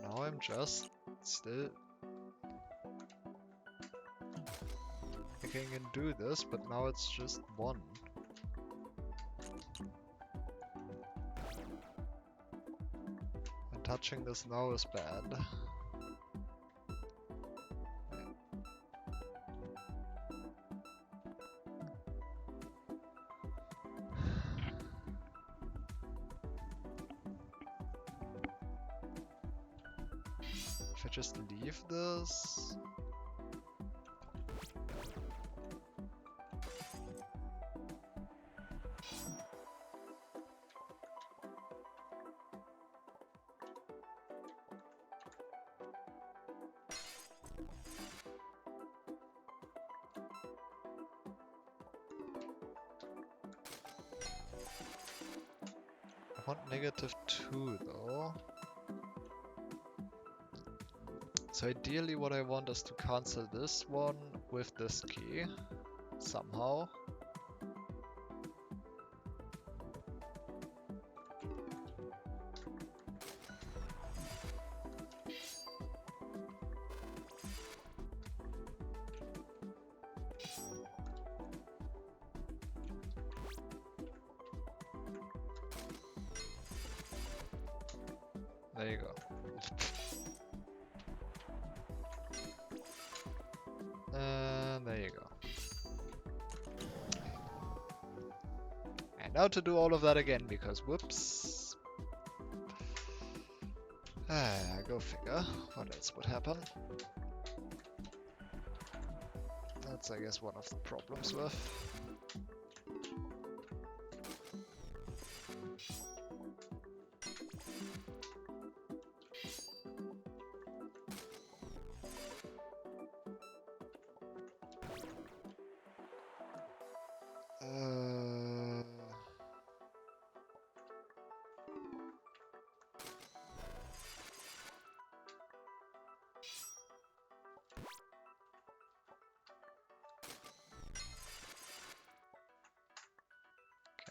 Speaker 1: Now I'm just still... I can do this, but now it's just one. And touching this now is bad. If I just leave this... want -2 though. So ideally what I want is to cancel this one with this key somehow. There you go. And there you go. And now to do all of that again, because whoops. Go figure. What else would happen? That's, I guess, one of the problems with.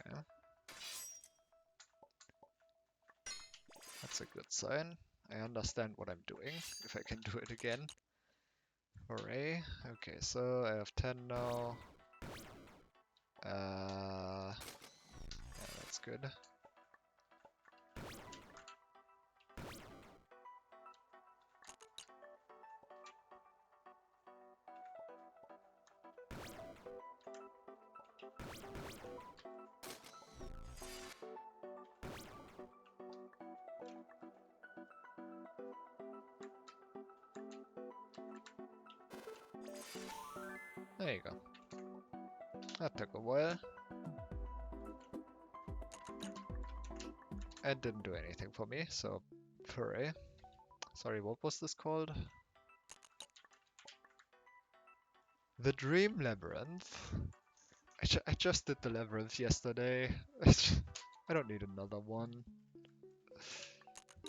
Speaker 1: Okay. That's a good sign. I understand what I'm doing, if I can do it again. Hooray. Okay, so I have 10 now. Yeah, that's good. There you go. That took a while. And didn't do anything for me, so hooray. Sorry, what was this called? The Dream Labyrinth. I just did the labyrinth yesterday. I don't need another one.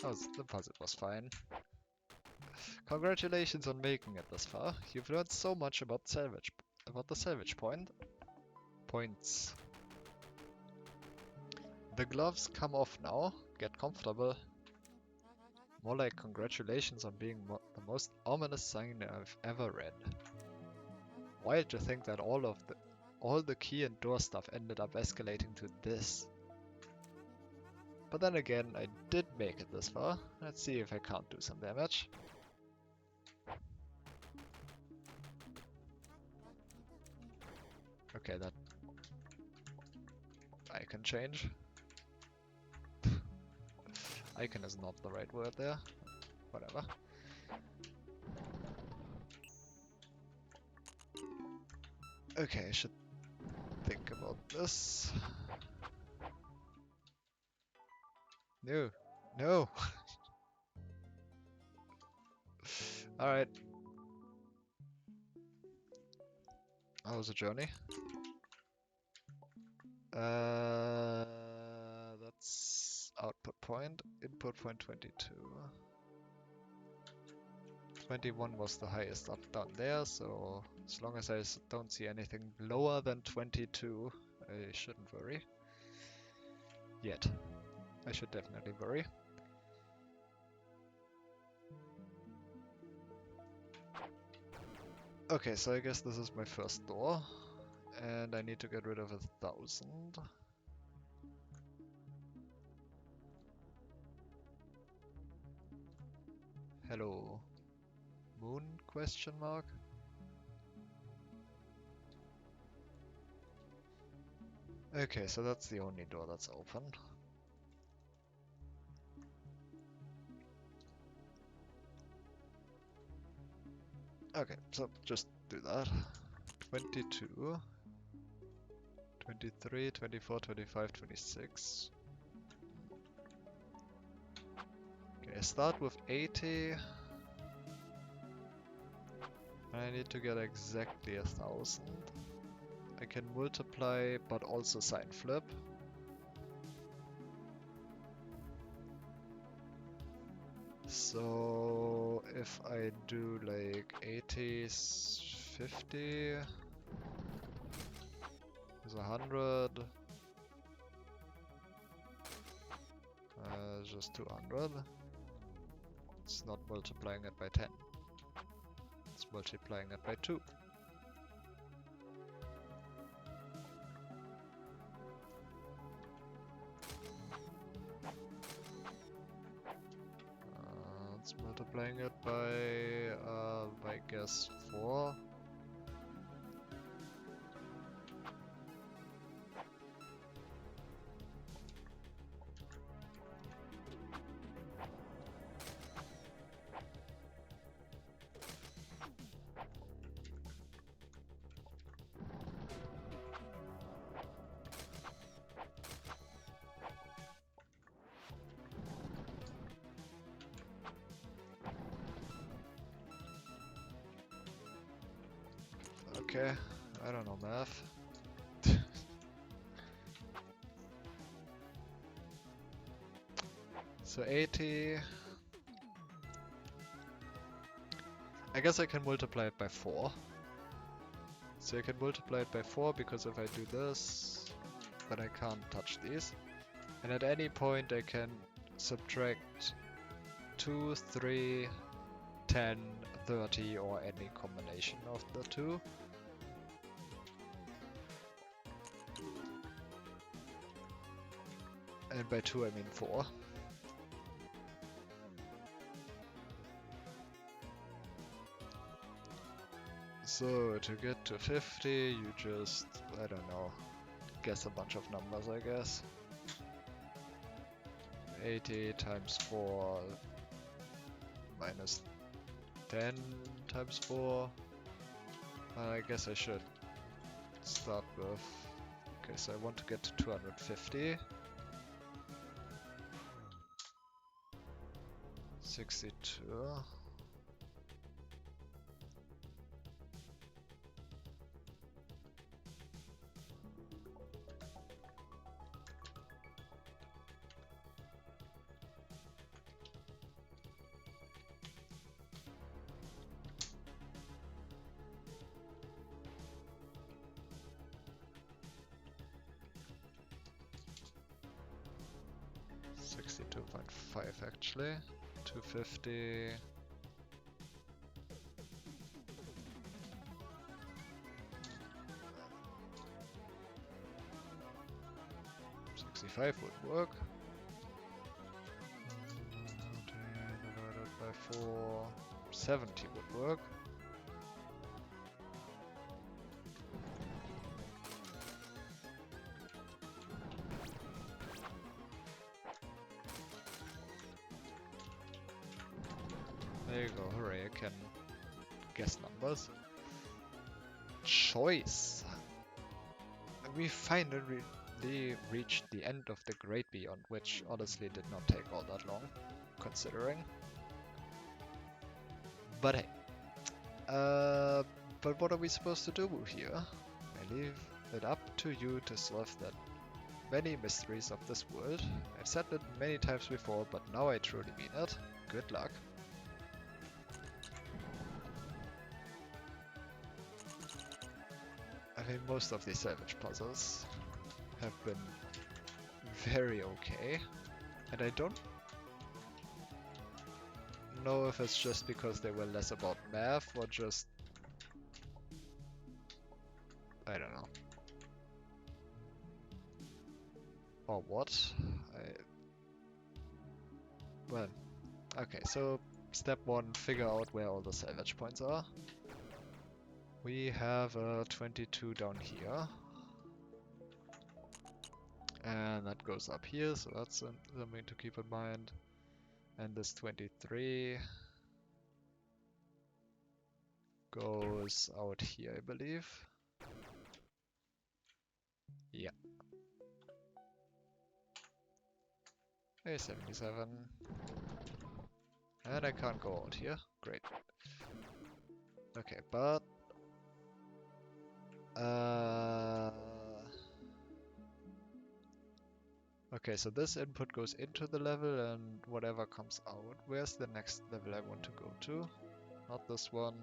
Speaker 1: The puzzle was fine. Congratulations on making it this far. You've learned so much about the salvage points. The gloves come off now. Get comfortable. More like congratulations on being the most ominous sign I've ever read. Wild to think that all the key and door stuff ended up escalating to this. But then again, I did make it this far. Let's see if I can't do some damage. Okay, that I can change. Icon is not the right word there. Whatever. Okay, I should think about this. No. No! Alright. How was the journey? That's output point. Input point 22. 21 was the highest up down there, so as long as I don't see anything lower than 22, I shouldn't worry. Yet. I should definitely worry. Okay, so I guess this is my first door, and I need to get rid of 1,000. Hello. Moon question mark? Okay, so that's the only door that's open. Okay, so just do that. 22, 23, 24, 25, 26. Okay, I start with 80. I need to get exactly 1,000. I can multiply, but also sign flip. So if I do like 80, 50 is 100, just 200. It's not multiplying it by 10. It's multiplying it by 2. It's multiplying it by, I guess 4. Okay, I don't know math. So 80. I guess I can multiply it by 4. So I can multiply it by 4 because if I do this, then I can't touch these. And at any point I can subtract 2, 3, 10, 30 or any combination of the two. And by 2 I mean 4. So to get to 50 you just, I don't know, guess a bunch of numbers I guess. 80 times 4 minus 10 times 4. I guess I should start with, okay, so I want to get to 250. 62. 62.5 actually. 250. 65 would work. Divided by 4. 70 would work. There you go, hooray, I can guess numbers. Choice! We finally reached the end of the Great Beyond, which honestly did not take all that long, considering. But hey. But what are we supposed to do here? I leave it up to you to solve the many mysteries of this world. I've said it many times before, but now I truly mean it. Good luck. I mean, most of these salvage puzzles have been very okay, and I don't know if it's just because they were less about math or just, I don't know. Or what? Well, okay, so step 1, figure out where all the salvage points are. We have a 22 down here. And that goes up here, so that's something to keep in mind. And this 23 goes out here, I believe. Yeah. Hey, 77. And I can't go out here. Great. Okay, but Okay, so this input goes into the level and whatever comes out. Where's the next level I want to go to? Not this one.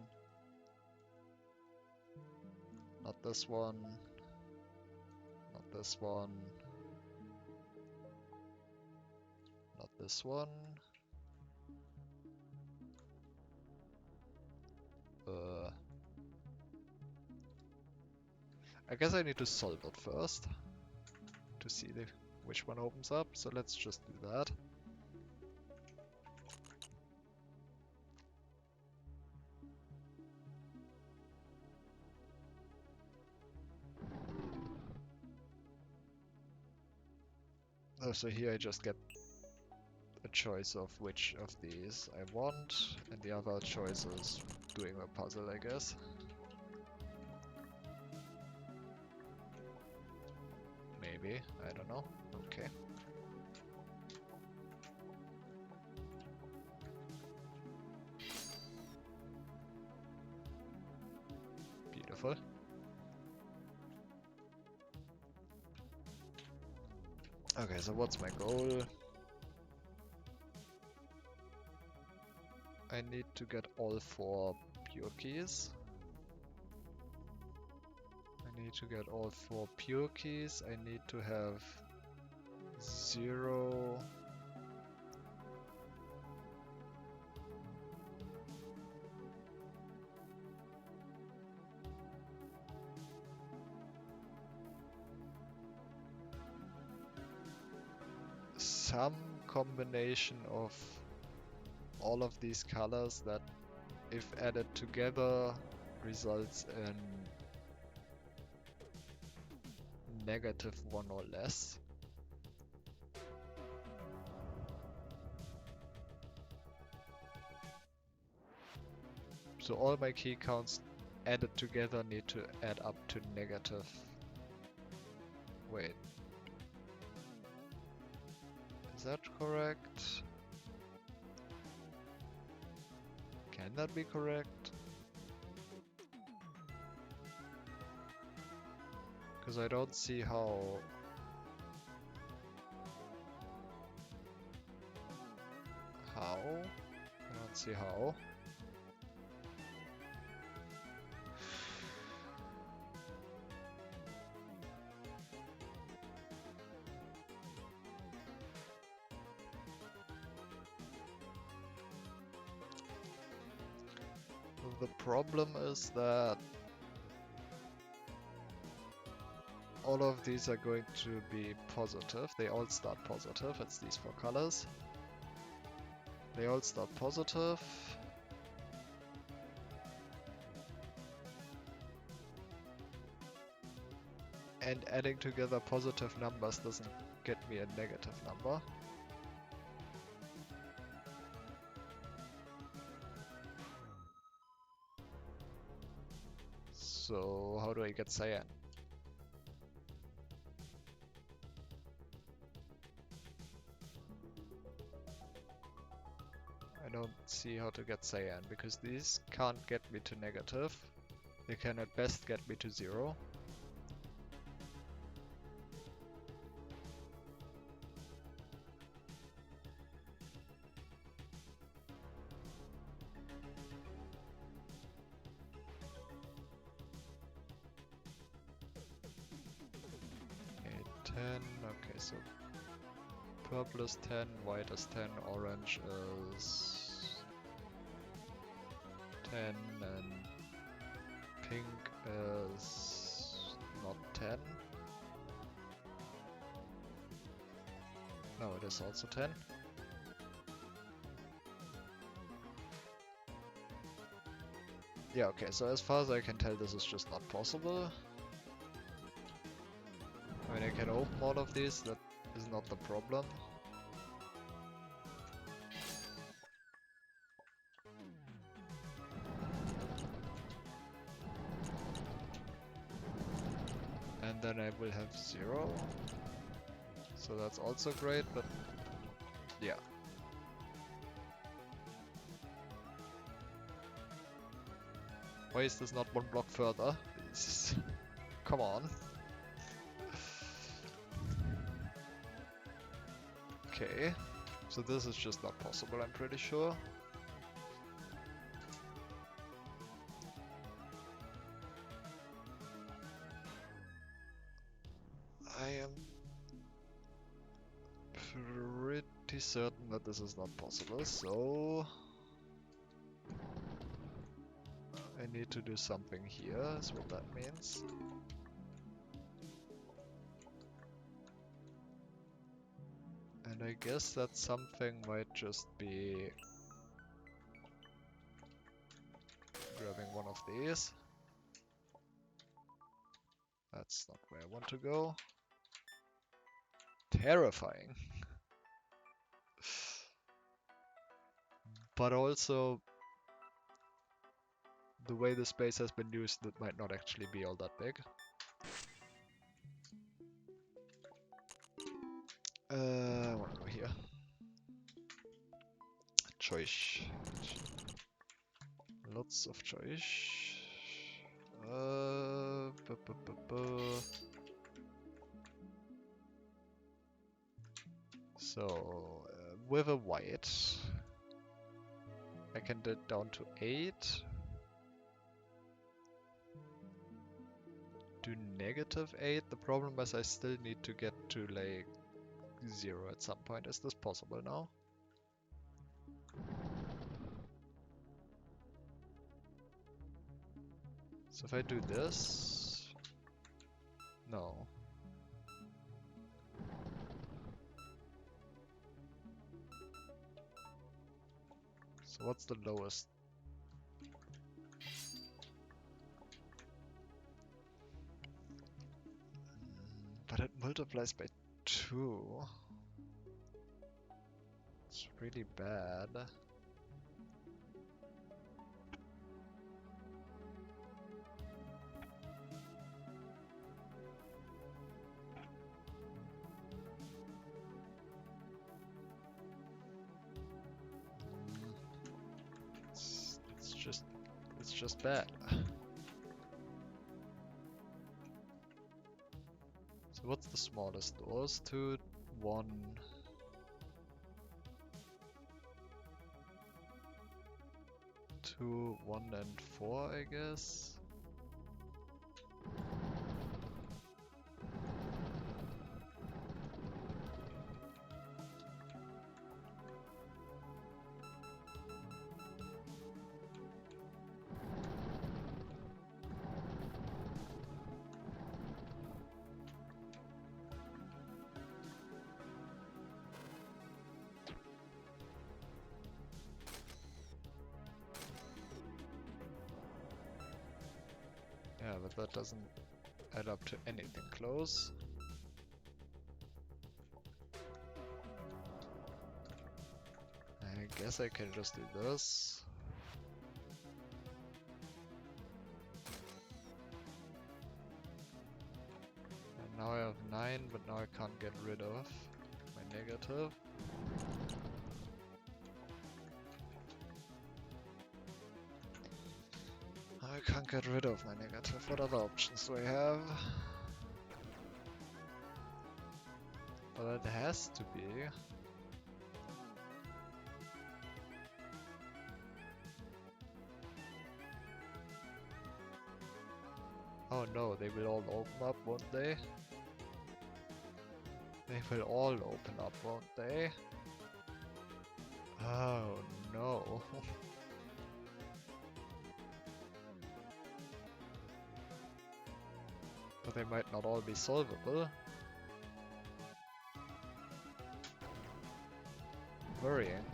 Speaker 1: Not this one. Not this one. Not this one. I guess I need to solve it first to see which one opens up, so let's just do that. Oh, so here I just get a choice of which of these I want, and the other choice is doing a puzzle, I guess. Maybe, I don't know. Okay. Beautiful. Okay, so what's my goal? I need to get all 4 pure keys. I need to get all 4 pure keys. I need to have 0. Some combination of all of these colors that, if added together, results in -1 or less. So all my key counts added together need to add up to negative. Wait. Is that correct? Can that be correct? Because I don't see how... How? I don't see how. The problem is that all of these are going to be positive. They all start positive. It's these 4 colors. They all start positive. And adding together positive numbers doesn't get me a negative number. So how do I get cyan? I don't see how to get cyan, because these can't get me to negative. They can at best get me to 0. Okay, so purple is 10, white is 10, orange is 10, and pink is not 10. No, it is also 10. Yeah, okay, so as far as I can tell, this is just not possible. I mean, I can open all of these, that is not the problem. And then I will have 0. So that's also great, but yeah. Why is this not 1 block further? Come on. Okay, so this is just not possible, I'm pretty sure. I am pretty certain that this is not possible, so I need to do something here, is what that means. And I guess that something might just be grabbing one of these. That's not where I want to go. Terrifying. But also, the way the space has been used, it might not actually be all that big. I wanna go here. Choice. Lots of choice. So, with a white, I can get down to 8. Do -8. The problem is I still need to get to like 0 at some point. Is this possible now? So if I do this... No. So what's the lowest? But it multiplies by 2. It's really bad. It's just bad. So what's the smallest doors? 2, 1. 2, 1 and 4, I guess. Yeah, but that doesn't add up to anything close. I guess I can just do this. And now I have 9, but now I can't get rid of my negative. I can't get rid of my negative. What other options do I have? Well, it has to be. Oh no, they will all open up, won't they? They will all open up, won't they? Oh no. But they might not all be solvable. Worrying.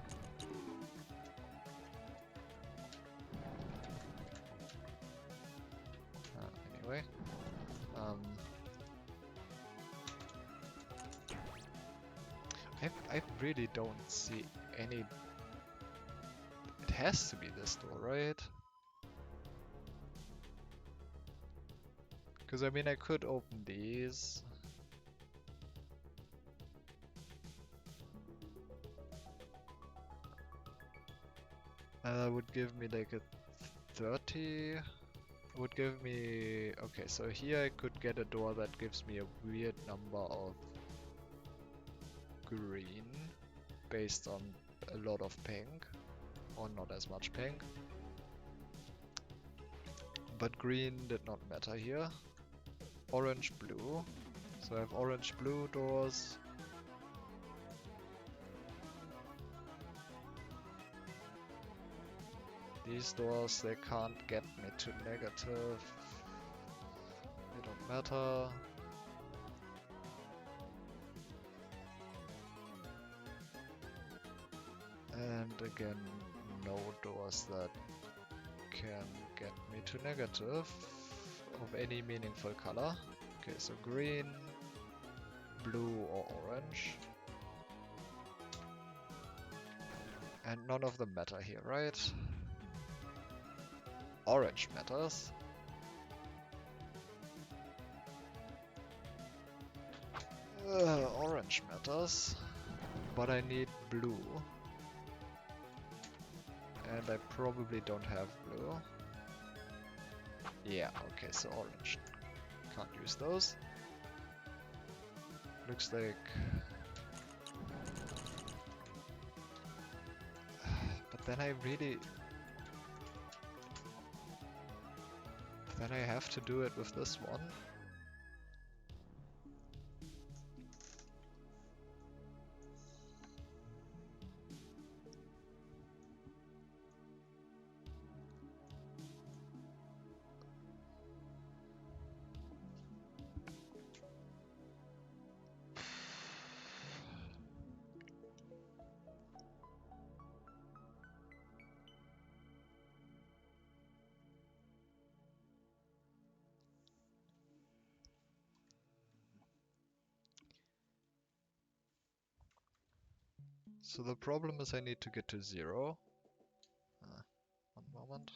Speaker 1: Anyway. I really don't see any... It has to be this door, right? Because I mean I could open these. And that would give me like a 30. Would give me... Okay, so here I could get a door that gives me a weird number of green. based on a lot of pink, or not as much pink. But green did not matter here. Orange, blue. So I have orange, blue doors. These doors, they can't get me to negative. They don't matter. And again, no doors that can get me to negative of any meaningful color. Okay, so green, blue or orange. And none of them matter here, right? Orange matters. Orange matters. But I need blue. And I probably don't have blue. Yeah, okay, so orange. Can't use those. Looks like... But then I really... Then I have to do it with this one. So the problem is I need to get to 0. One moment.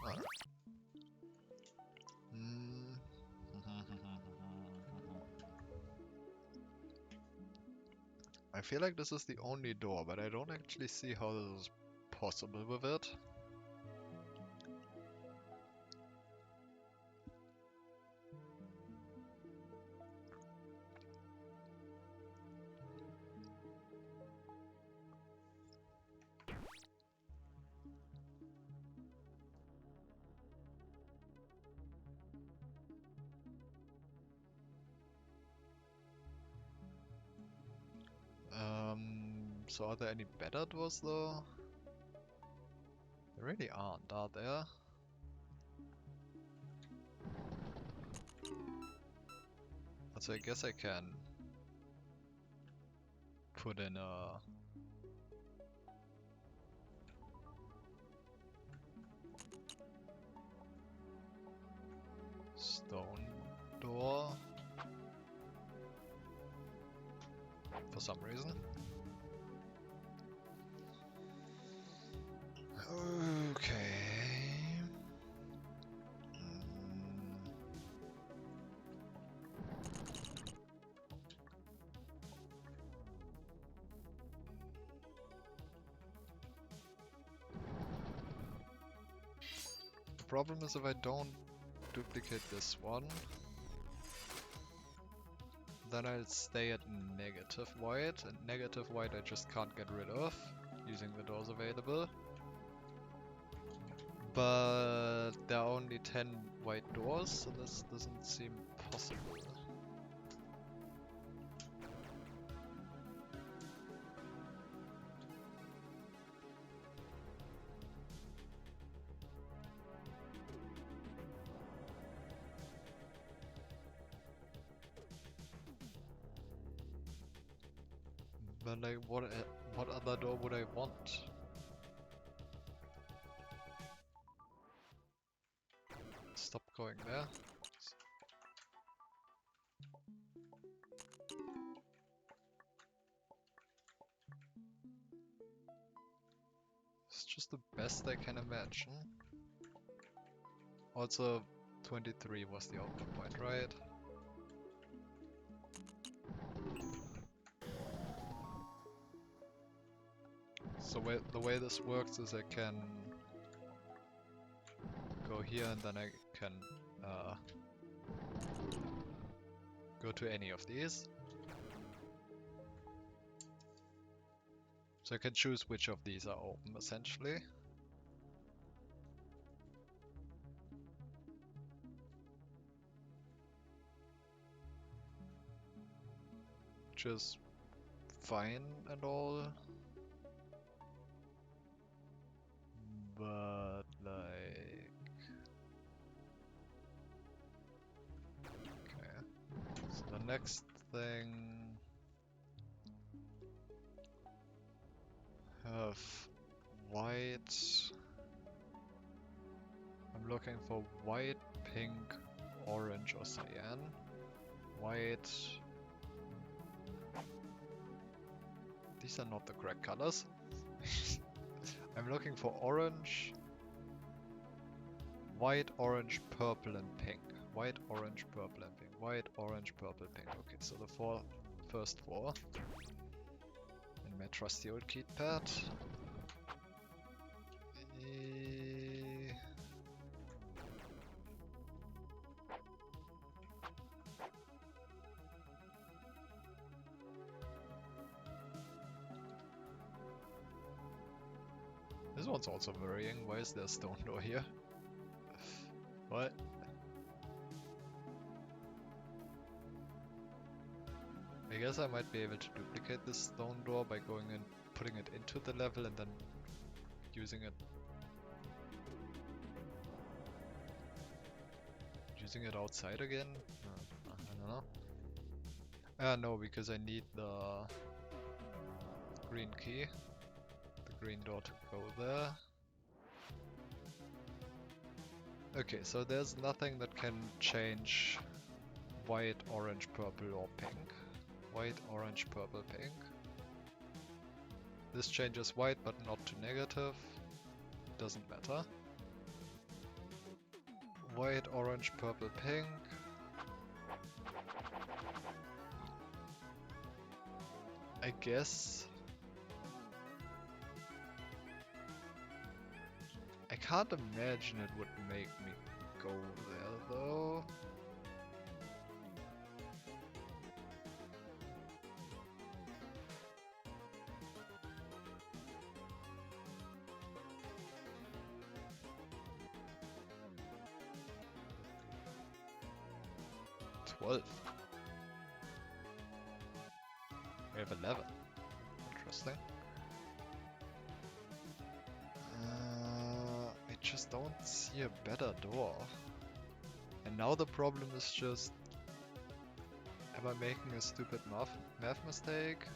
Speaker 1: Alright. I feel like this is the only door, but I don't actually see how this is possible with it. So are there any better doors though? There really aren't, are there? So I guess I can put in a stone door for some reason. Okay. The problem is if I don't duplicate this one, then I'll stay at negative white, and negative white I just can't get rid of using the doors available. But there are only 10 white doors, so this doesn't seem possible. But like, what other door would I want? Stop going there. It's just the best I can imagine. Also, 23 was the output point, right? So the way this works is I can go here and then I can go to any of these. So I can choose which of these are open, essentially. Which is fine and all. But like... Okay. So the next thing... Have white... I'm looking for white, pink, orange or cyan. White... These are not the correct colors. I'm looking for orange, white, orange, purple and pink. White, orange, purple and pink. White, orange, purple, pink. Okay, so the first four. In my trusty old keypad. pad. This one's also worrying. Why is there a stone door here? What? guess I might be able to duplicate this stone door by going and putting it into the level and then using it outside again? I don't know. No, because I need the green key, the green door to go there. Okay, so there's nothing that can change white, orange, purple or pink. White, orange, purple, pink. This changes white but not to negative. Doesn't matter. White, orange, purple, pink. I guess I can't imagine it would make me go there though. We have 11. Interesting. I just don't see a better door. And now the problem is just, am I making a stupid math mistake?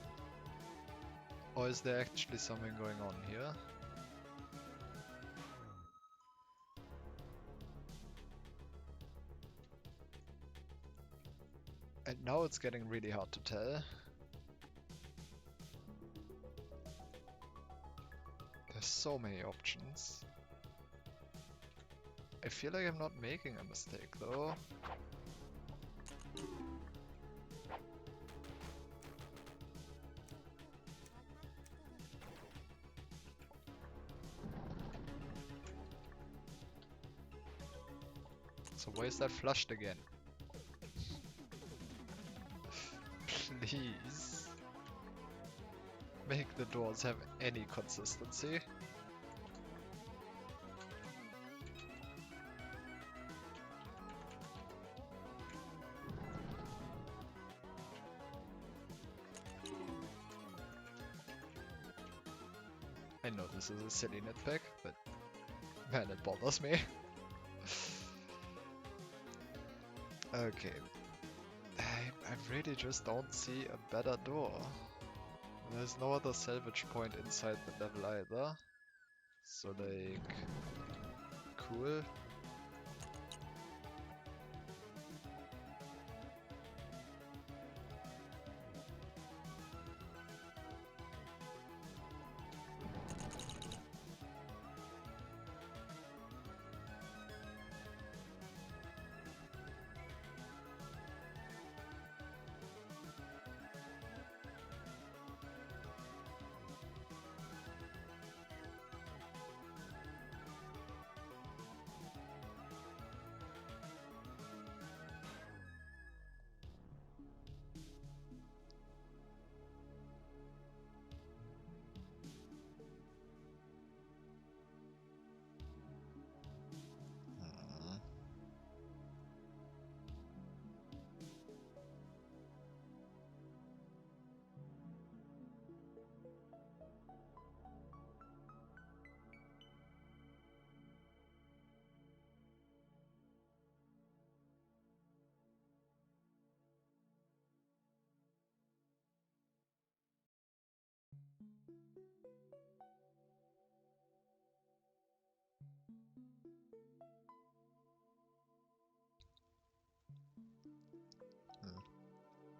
Speaker 1: Or is there actually something going on here? And now it's getting really hard to tell. There's so many options. I feel like I'm not making a mistake though. So why is that flushed again? Please. Make the doors have any consistency. I know this is a silly nitpick, but man, it bothers me. Okay. I really just don't see a better door. There's no other salvage point inside the level either. So like, cool.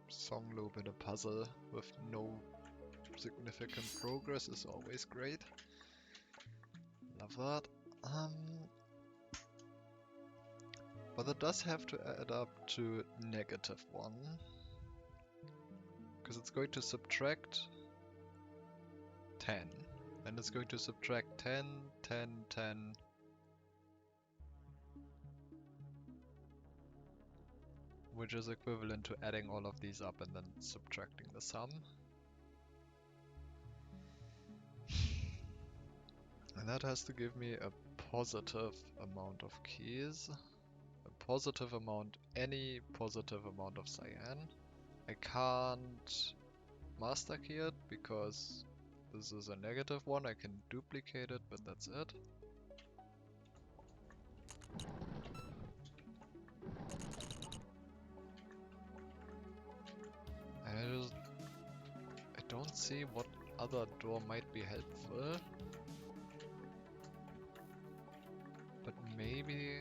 Speaker 1: Song loop in a puzzle with no significant progress is always great. Love that. But it does have to add up to -1. Because it's going to subtract 10. And it's going to subtract 10, 10, 10. Which is equivalent to adding all of these up and then subtracting the sum. And that has to give me a positive amount of keys. A positive amount, any positive amount of cyan. I can't master key it because this is a negative one. I can duplicate it, but that's it. And I don't see what other door might be helpful. But maybe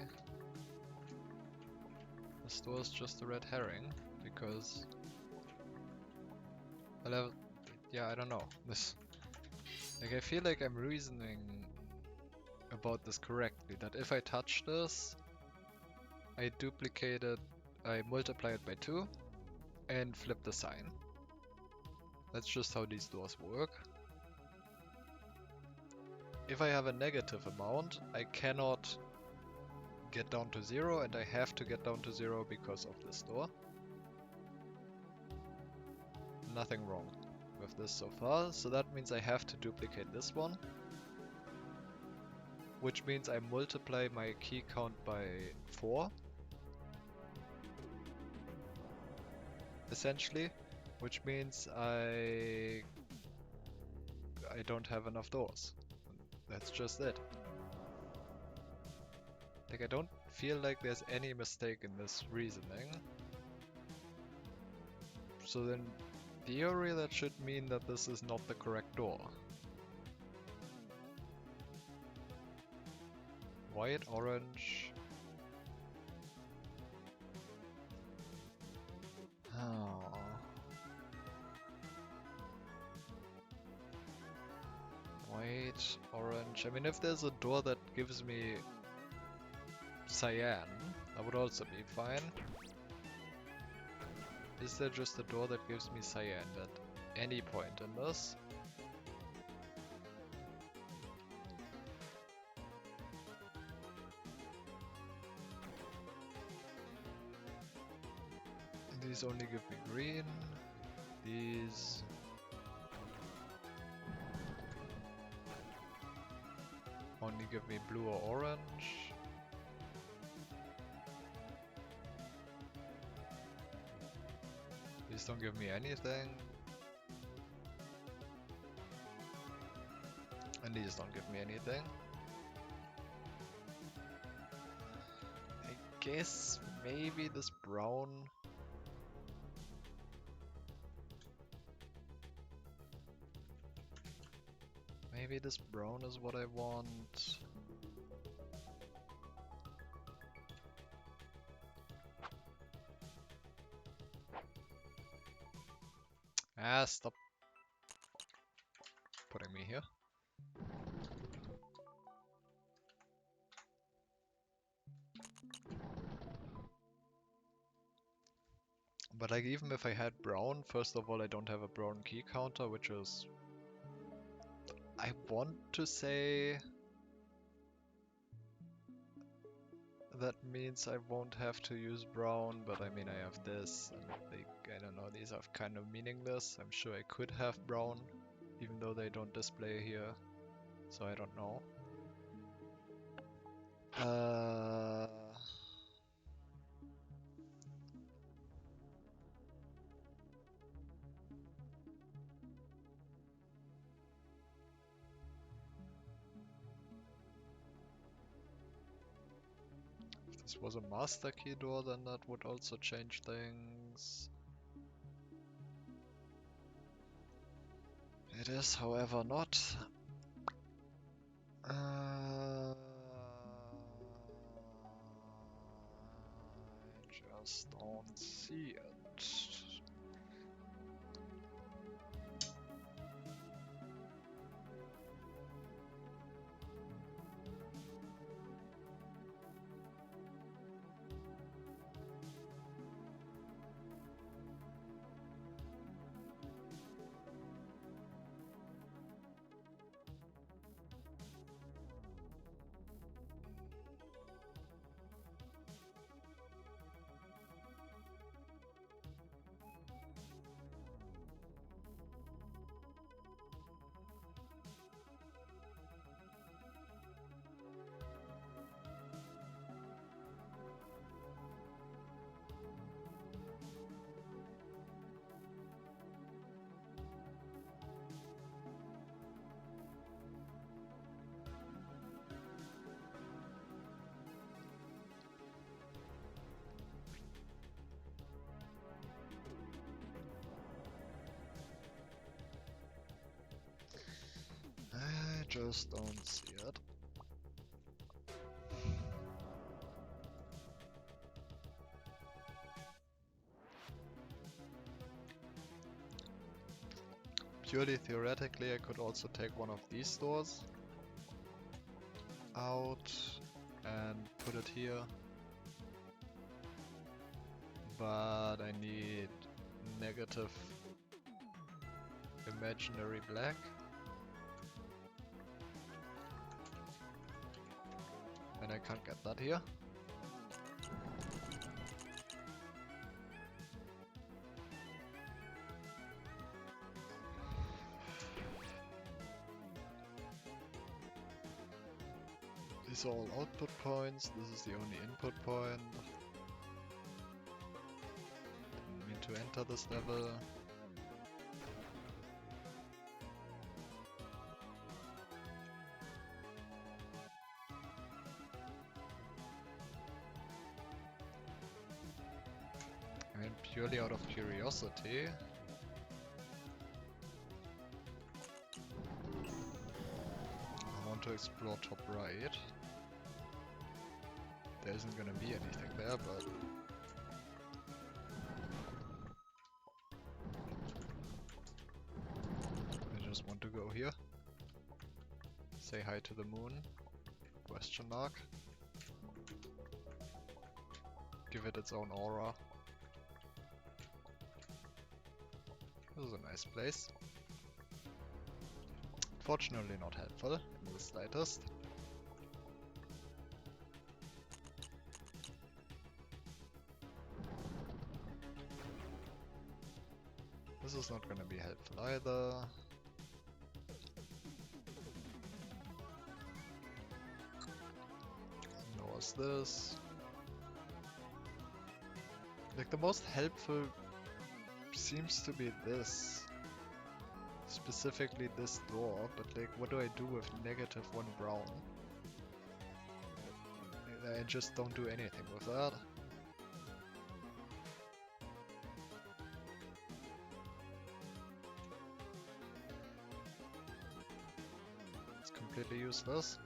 Speaker 1: this door is just a red herring because yeah, I don't know. Like I feel like I'm reasoning about this correctly, that if I touch this, I duplicate it, I multiply it by 2 and flip the sign. That's just how these doors work. If I have a negative amount, I cannot get down to 0, and I have to get down to 0 because of this door. Nothing wrong with this so far, so that means I have to duplicate this one. Which means I multiply my key count by 4. Essentially, which means I don't have enough doors. That's just it. Like I don't feel like there's any mistake in this reasoning. So then, theory, that should mean that this is not the correct door. White, orange. Oh. White, orange. I mean, if there's a door that gives me cyan, that would also be fine. Is there just a door that gives me cyan at any point in this? These only give me green. These... only give me blue or orange. These don't give me anything. And these don't give me anything. I guess maybe this brown... maybe this brown is what I want. Ah, stop putting me here. But like even if I had brown, first of all I don't have a brown key counter, which is... I want to say that means I won't have to use brown, but I mean I have this, and I don't know, these are kind of meaningless. I'm sure I could have brown, even though they don't display here, so I don't know. If this was a master key door, then that would also change things. It is, however, not. I just don't see it. just don't see it. Purely theoretically, I could also take one of these stores out and put it here. But I need negative imaginary black. And I can't get that here. These are all output points, this is the only input point. Didn't mean to enter this level. I mean, purely out of curiosity. I want to explore top right. There isn't gonna be anything there, but I just want to go here. Say hi to the moon. Question mark. Give it its own aura. This is a nice place. Fortunately not helpful in the slightest. This is not gonna be helpful either. Nor is this. Like, the most helpful seems to be this. Specifically this door, but like, what do I do with -1 brown? I just don't do anything with that. It's completely useless.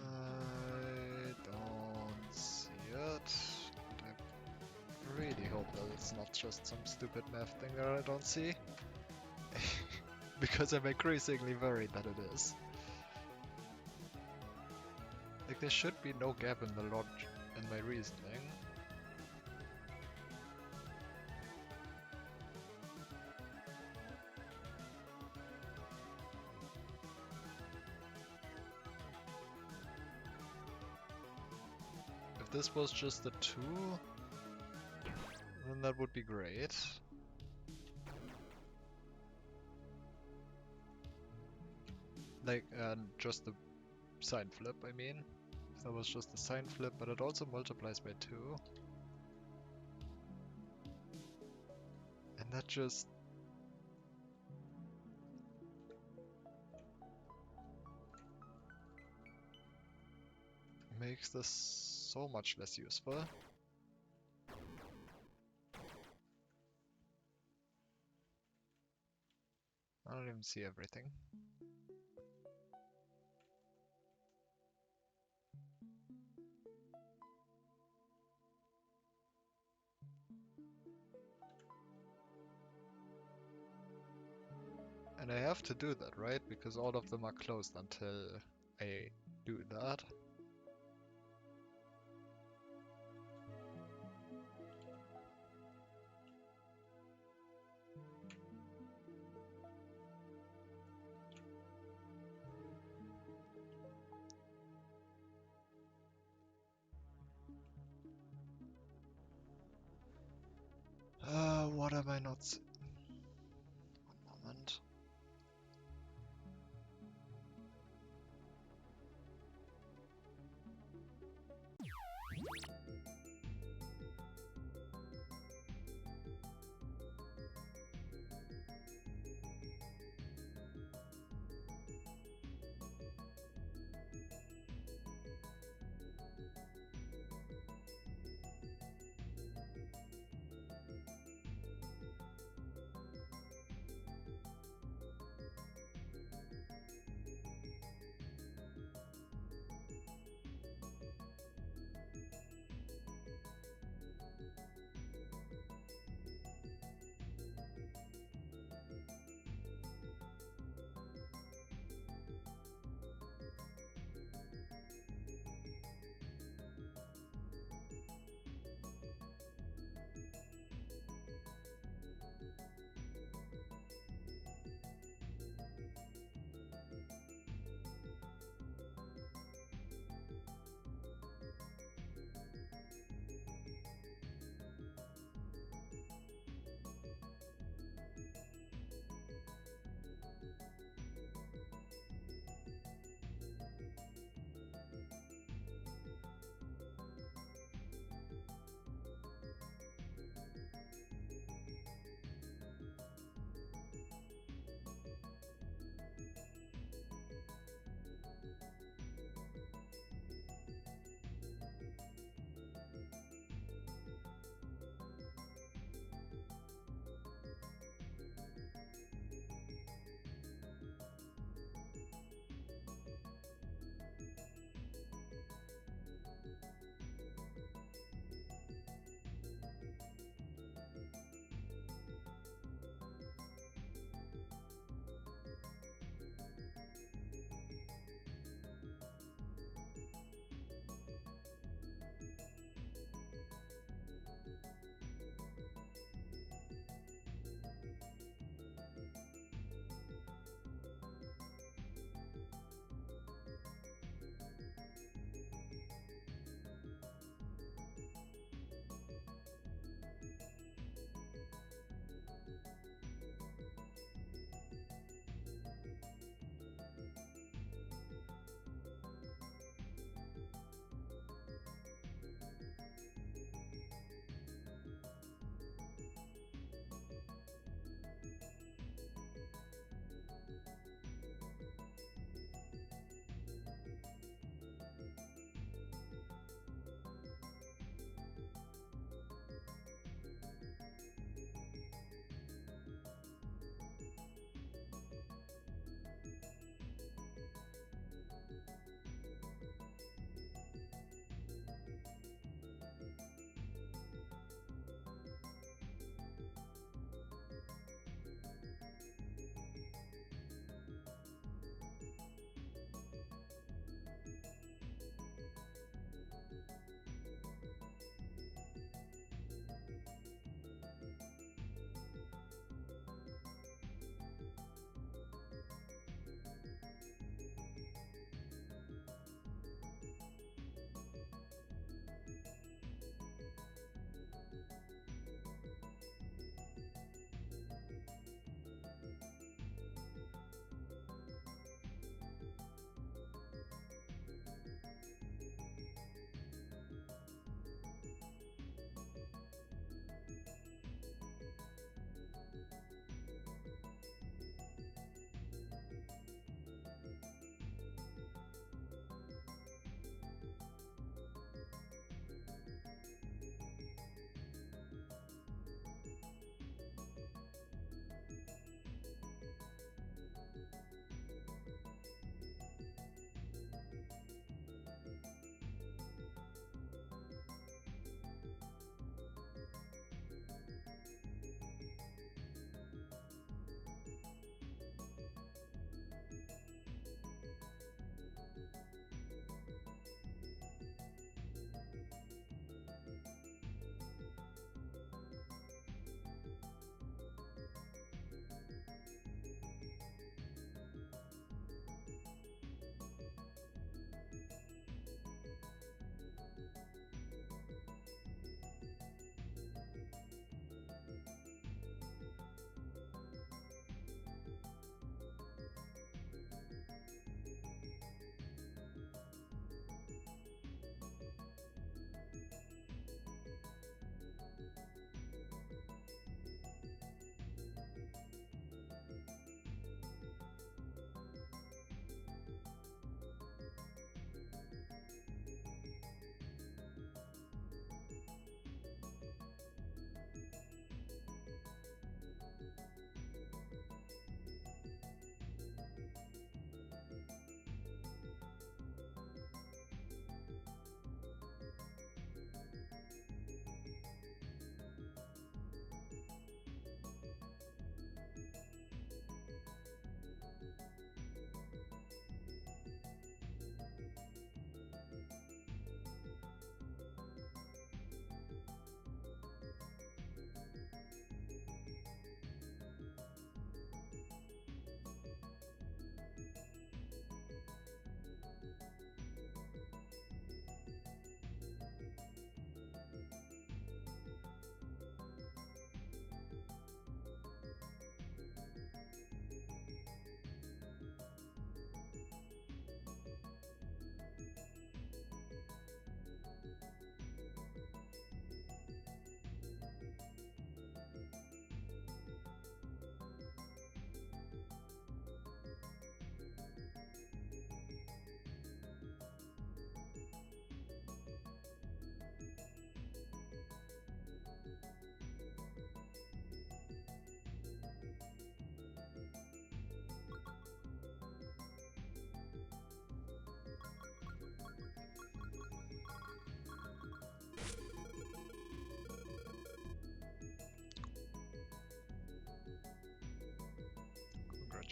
Speaker 1: I don't see it. I really hope that it's not just some stupid math thing that I don't see. Because I'm increasingly worried that it is. Like, there should be no gap in the logic in my reasoning. If this was just a 2, then that would be great. Like, just the sign flip, I mean. If that was just a sign flip, but it also multiplies by 2. And that just... makes this so much less useful. I don't even see everything. And I have to do that, right? Because all of them are closed until I do that. What am I not one moment.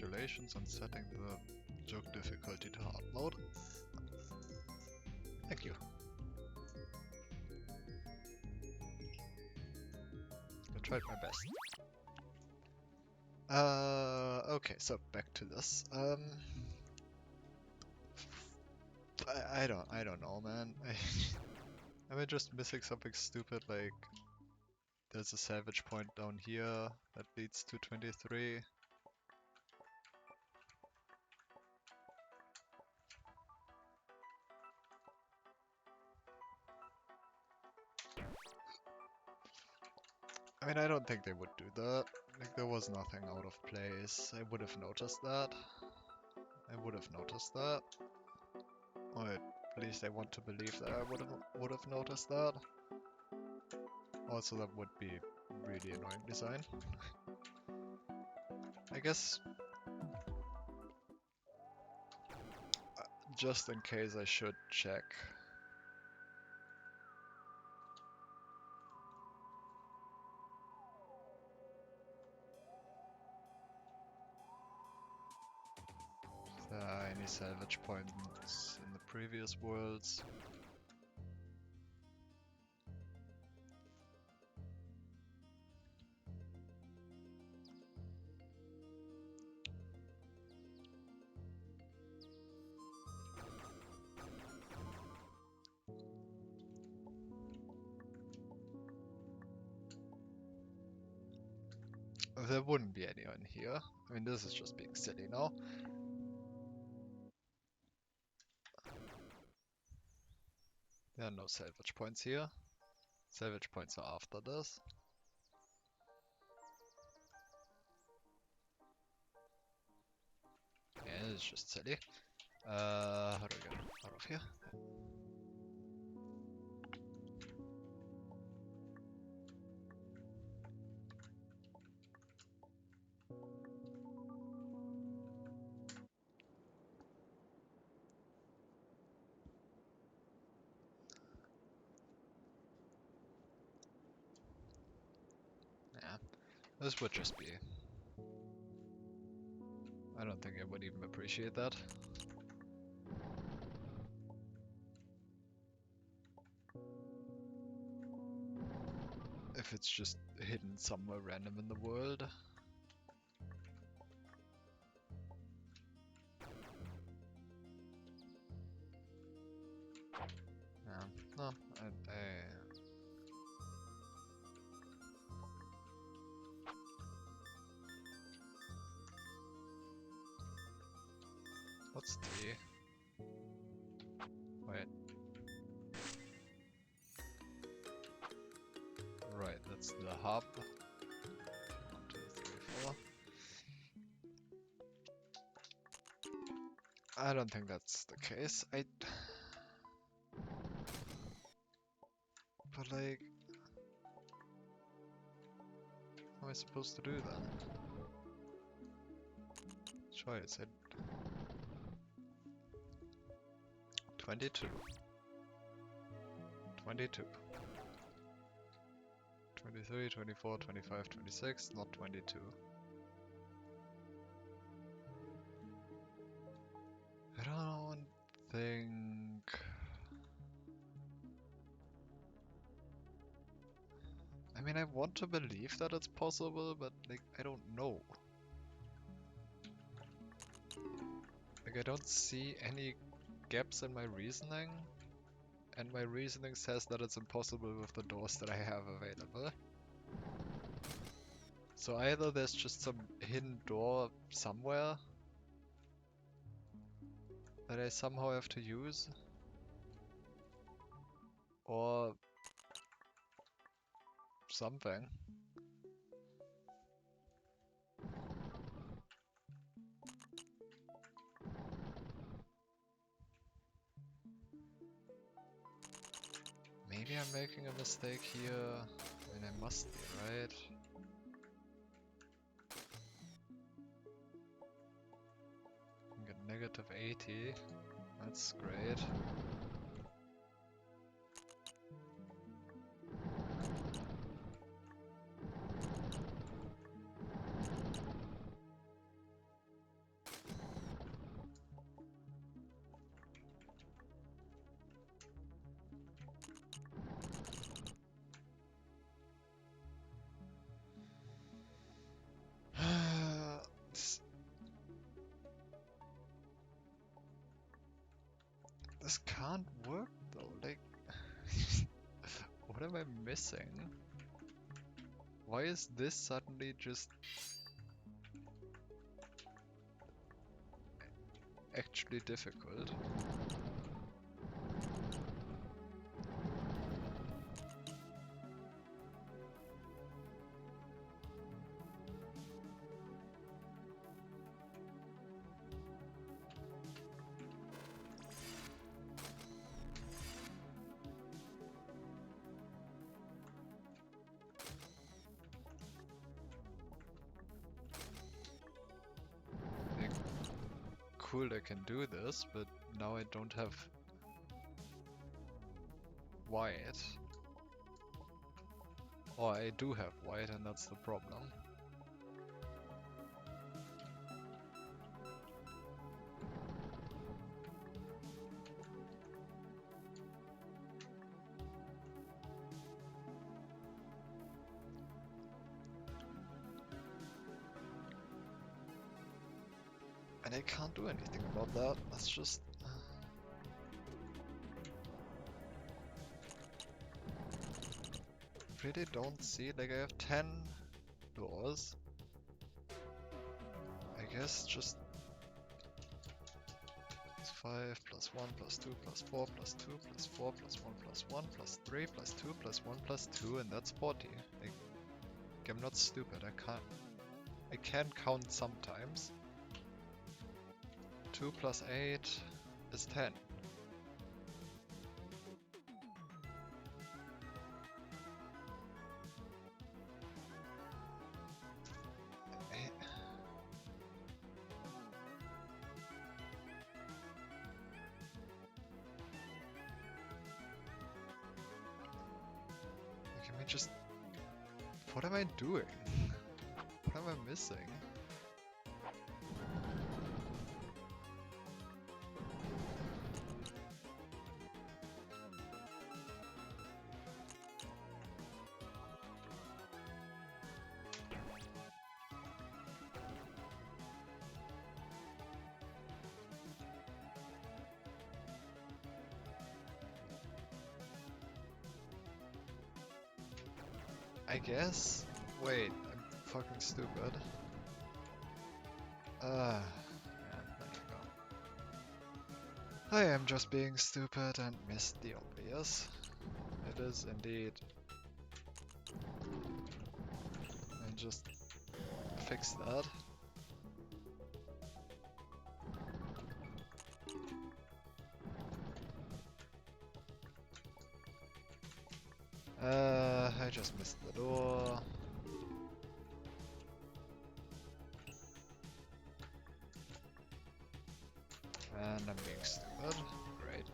Speaker 1: Congratulations on setting the joke difficulty to hard mode. Thank you. I tried my best. Okay, so back to this. I don't know, man. Am I just missing something stupid? Like, there's a salvage point down here that leads to 23. I mean, I don't think they would do that. Like, there was nothing out of place. I would have noticed that. I would have noticed that. Or at least I want to believe that I would have noticed that. Also, that would be really annoying design. I guess just in case I should check. Any salvage points in the previous worlds. There wouldn't be anyone here. I mean, this is just being silly now. There are no salvage points here. Salvage points are after this. Yeah, it's just silly. How do I get out of here? Yeah, this would just be... I don't think I would even appreciate that. If it's just hidden somewhere random in the world. Yeah, no, What's T? Wait. Right, that's the hub. 1, 2, 3, 4. I don't think that's the case. But like... How am I supposed to do that? Choice. 22. 22. 23, 24, 25, 26, not 22. don't think... I mean, I want to believe that it's possible, but like, I don't know. Like, I don't see any gaps in my reasoning, and my reasoning says that it's impossible with the doors that I have available. So either there's just some hidden door somewhere that I somehow have to use, or something. Maybe I'm making a mistake here. I mean, I must be, right? I get negative 80. That's great. This can't work though, like... What am I missing? Why is this suddenly just... actually difficult? Cool, I can do this, but now I don't have white. Or I do have white, and that's the problem. And I can't do anything about that. That's just... really don't see, like I have 10 doors. I guess just 5 plus 1 plus 2 plus 4 plus 2 plus 4 plus 1 plus 1 plus 3 plus 2 plus 1 plus 2, and that's 40. Like, I'm not stupid, I can count sometimes. 2 plus 8 is 10. Can we just... What am I doing? What am I missing? I guess? Wait, I'm fucking stupid. Yeah, there you go. I am just being stupid and missed the obvious. It is indeed. And just fix that. I just missed the door. And I'm being stupid. Great.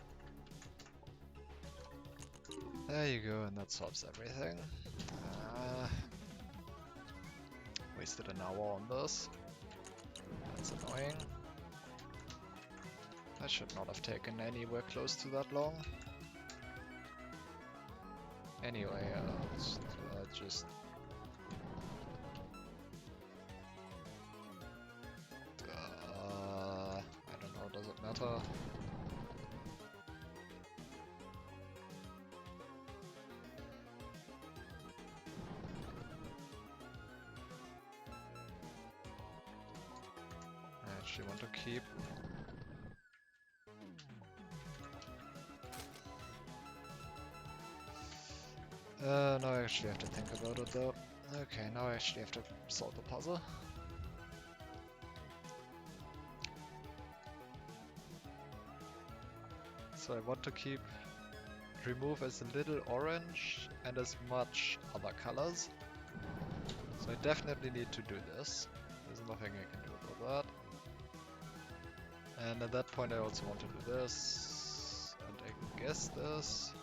Speaker 1: There you go, and that solves everything. Wasted an hour on this. That's annoying. I should not have taken anywhere close to that long. Anyway, just I don't know, does it matter? I actually want to keep. Now I actually have to think about it though. Okay, now I actually have to solve the puzzle. So I want to remove as little orange and as much other colors. So I definitely need to do this. There's nothing I can do about that. And at that point I also want to do this, and I guess this.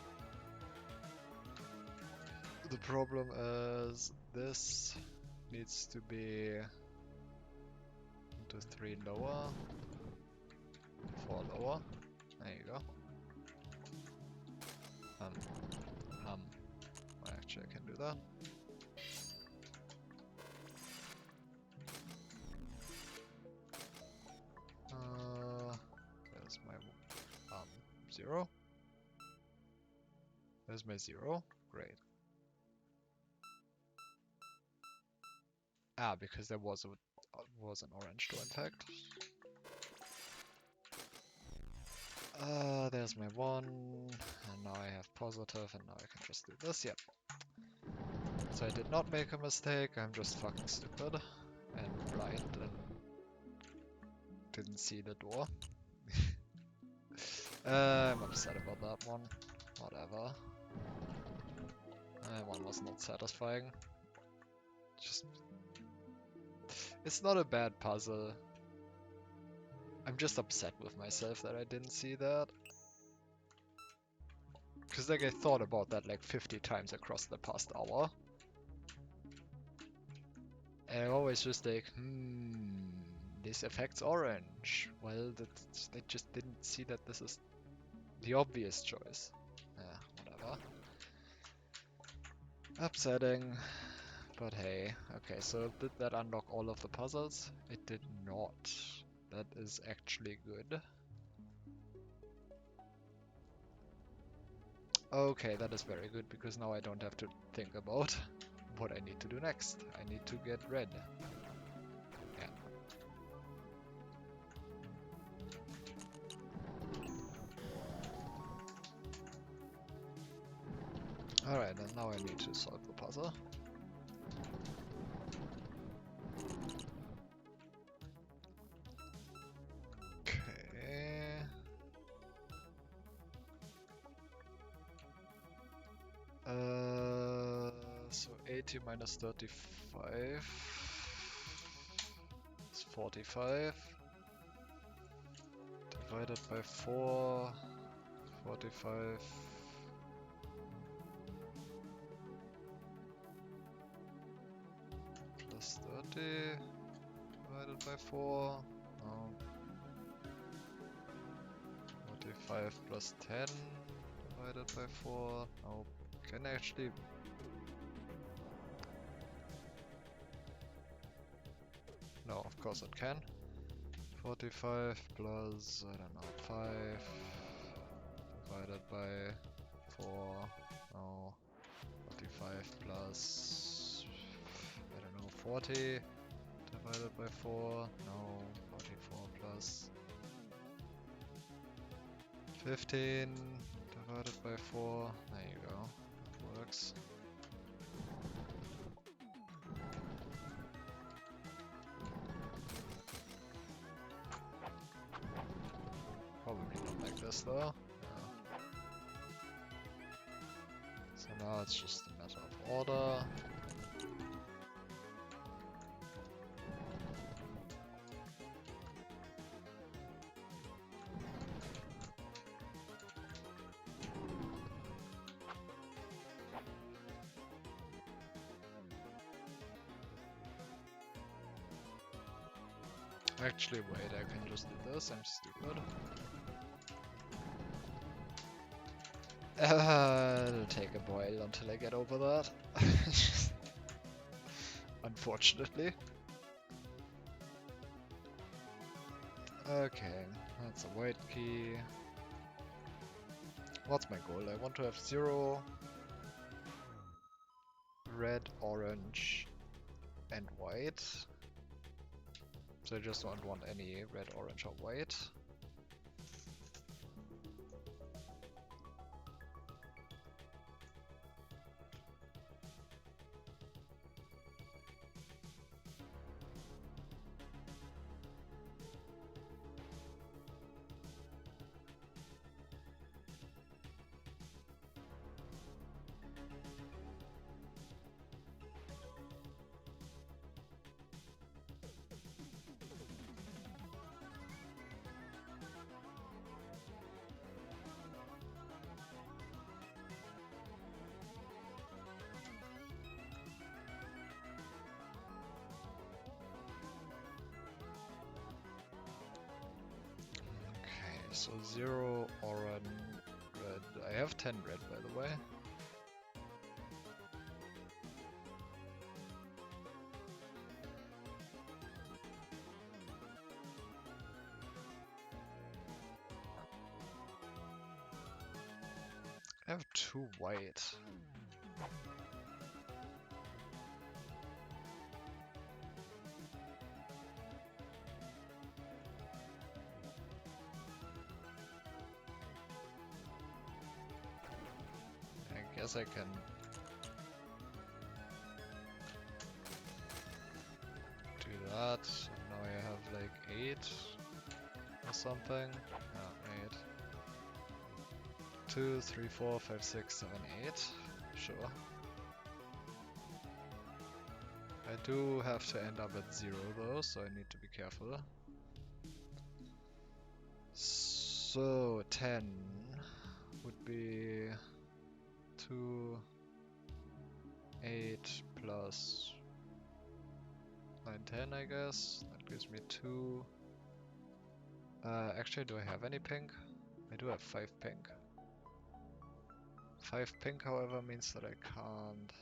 Speaker 1: The problem is this needs to be 1, 2, 3 lower, 4 lower. There you go. Actually I can do that. There's my 0. There's my 0. Great. Ah, because there was an orange door in fact. There's my 1, and now I have positive, and now I can just do this. Yep. So I did not make a mistake. I'm just fucking stupid and blind and didn't see the door. I'm upset about that one. Whatever. That one was not satisfying. Just... It's not a bad puzzle. I'm just upset with myself that I didn't see that. Because like I thought about that like 50 times across the past hour. And I'm always just like, this affects orange. Well, they just didn't see that this is the obvious choice. Whatever. Upsetting. But hey, okay, so did that unlock all of the puzzles? It did not. That is actually good. Okay, that is very good, because now I don't have to think about what I need to do next. I need to get red. Yeah. Alright, and now I need to solve the puzzle. So 80 minus 35 is 45. Divided by 4, 45. Plus 30 divided by 4. No. 45 plus 10 divided by 4. No. Can actually... No, of course it can. 45 plus, I don't know, 5 divided by 4. No. 45 plus, I don't know, 40 divided by 4. No. 44 plus 15 divided by 4. There you go. That works. Probably not like this though. No. So now it's just a matter of order. Actually, wait, I can just do this, I'm stupid. It'll take a while until I get over that. Unfortunately. Okay, that's a white key. What's my goal? I want to have 0 red, orange, and white. So I just don't want any red, orange, or white. So 0 orange, red. I have 10 red, by the way. I have 2 white. I guess I can do that. And now I have like 8 or something. No, 8. 2, 3, 4, 5, 6, 7, 8. Sure. I do have to end up at 0 though, so I need to be careful. So 10 would be 2, 8 plus 9, 10, I guess. That gives me 2. Actually, do I have any pink? I do have 5 pink. 5 pink, however, means that I can't.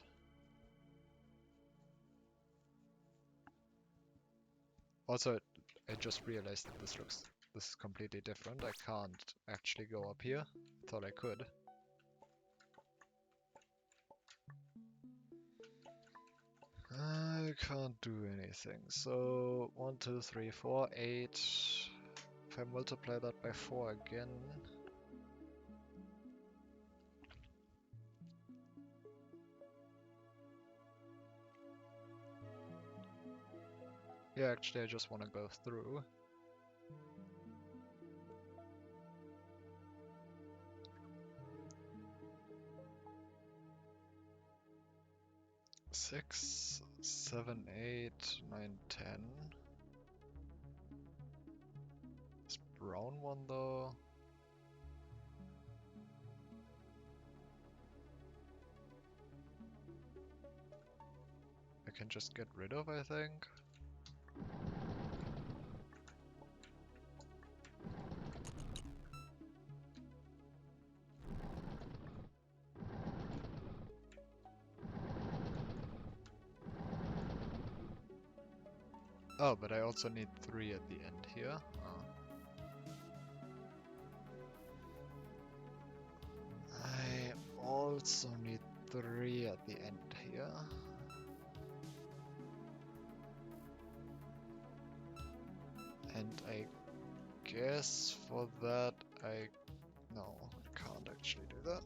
Speaker 1: Also, I just realized that this is completely different. I can't actually go up here. Thought I could. I can't do anything. So 1, 2, 3, 4, 8. If I multiply that by 4 again. Yeah, actually I just want to go through. Six, 7, 8, 9, 10. This brown one though. I can just get rid of, I think. Oh, but I also need 3 at the end here. I also need 3 at the end here. And I guess for that no, I can't actually do that.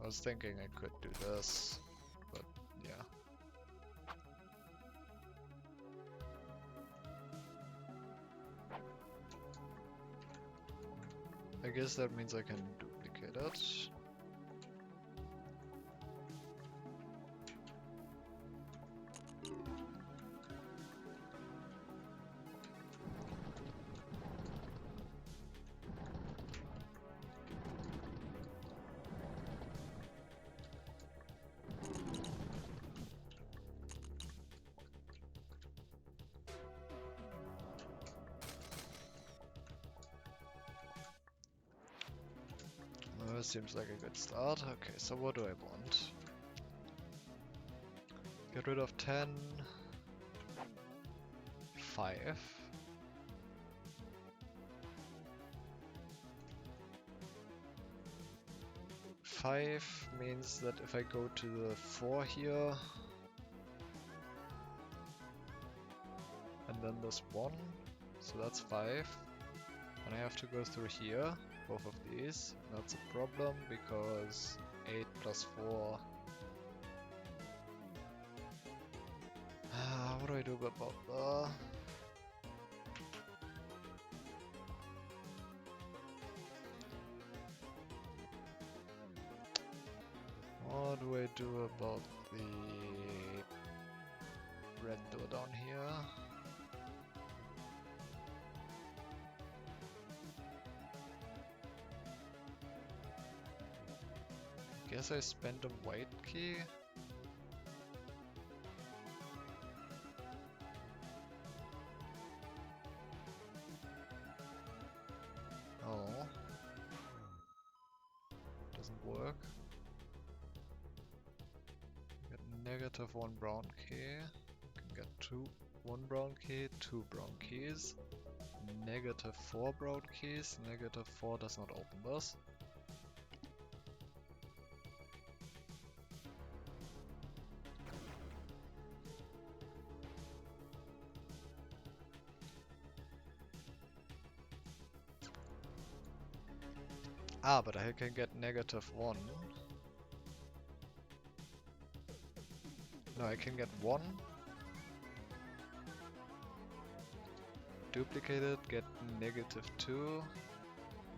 Speaker 1: I was thinking I could do this, but yeah. I guess that means I can duplicate it. Seems like a good start. Okay, so what do I want? Get rid of 10. 5. 5 means that if I go to the 4 here, and then this 1, so that's 5. And I have to go through here, both of these. That's a problem because 8 plus 4. What do I do about that? What do I do about the red door down here? Guess I spent a white key. Oh. Doesn't work. Get -1 brown key. Can get 1 brown key, 2 brown keys. -4 brown keys. -4 does not open this. Ah, but I can get -1. No, I can get 1. Duplicate it, get -2.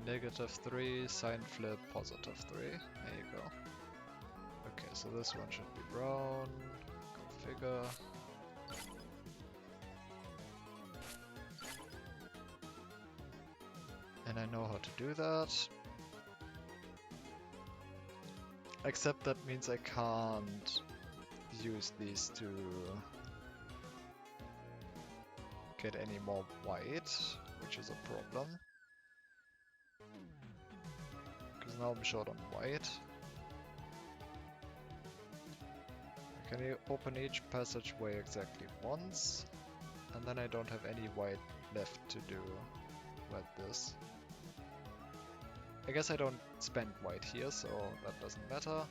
Speaker 1: -3, sign flip, +3. There you go. Okay, so this one should be brown. Configure. And I know how to do that. Except that means I can't use these to get any more white, which is a problem. Because now I'm short on white. I can open each passageway exactly once, and then I don't have any white left to do with this. I guess I don't spend white here, so that doesn't matter.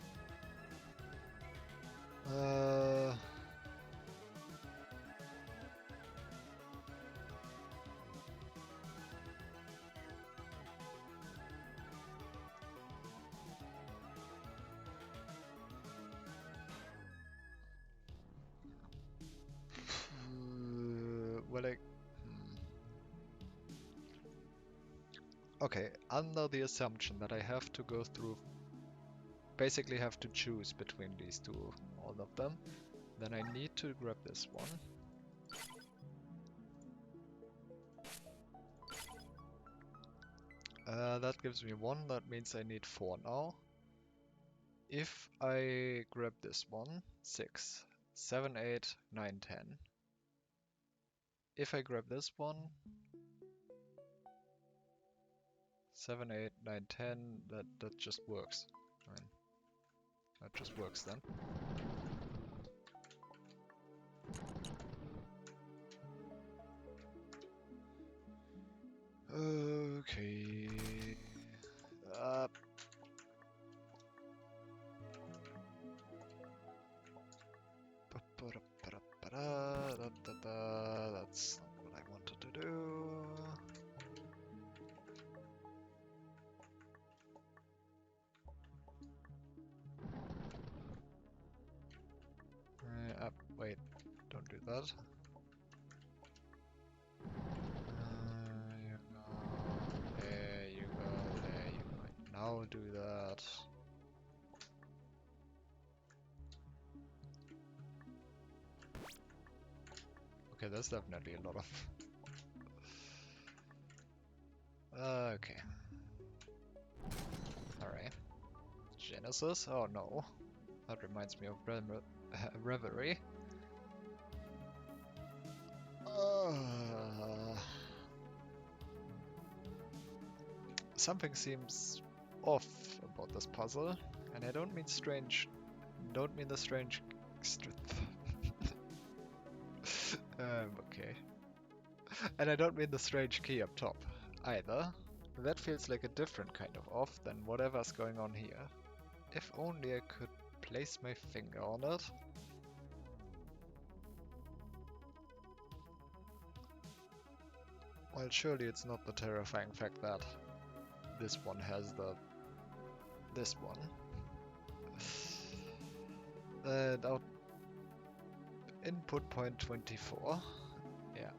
Speaker 1: Well, okay, under the assumption that I have to go through, basically have to choose between these two, all of them, then I need to grab this one. That gives me 1, that means I need 4 now. If I grab this one, 6, 7, 8, 9, 10. If I grab this one, 7, 8, 9, 10, that just works. I mean, that just works then. Okay. That's not what I wanted to do. Wait, don't do that. There you go. Now do that. Okay, that's definitely a lot of... Okay. Alright. Genesis? Oh no. That reminds me of Reverie. Something seems off about this puzzle, and I don't mean strange. Don't mean the strange. Okay. And I don't mean the strange key up top either. That feels like a different kind of off than whatever's going on here. If only I could place my finger on it. Well, surely it's not the terrifying fact that this one has this one. And out input point 24. Yeah.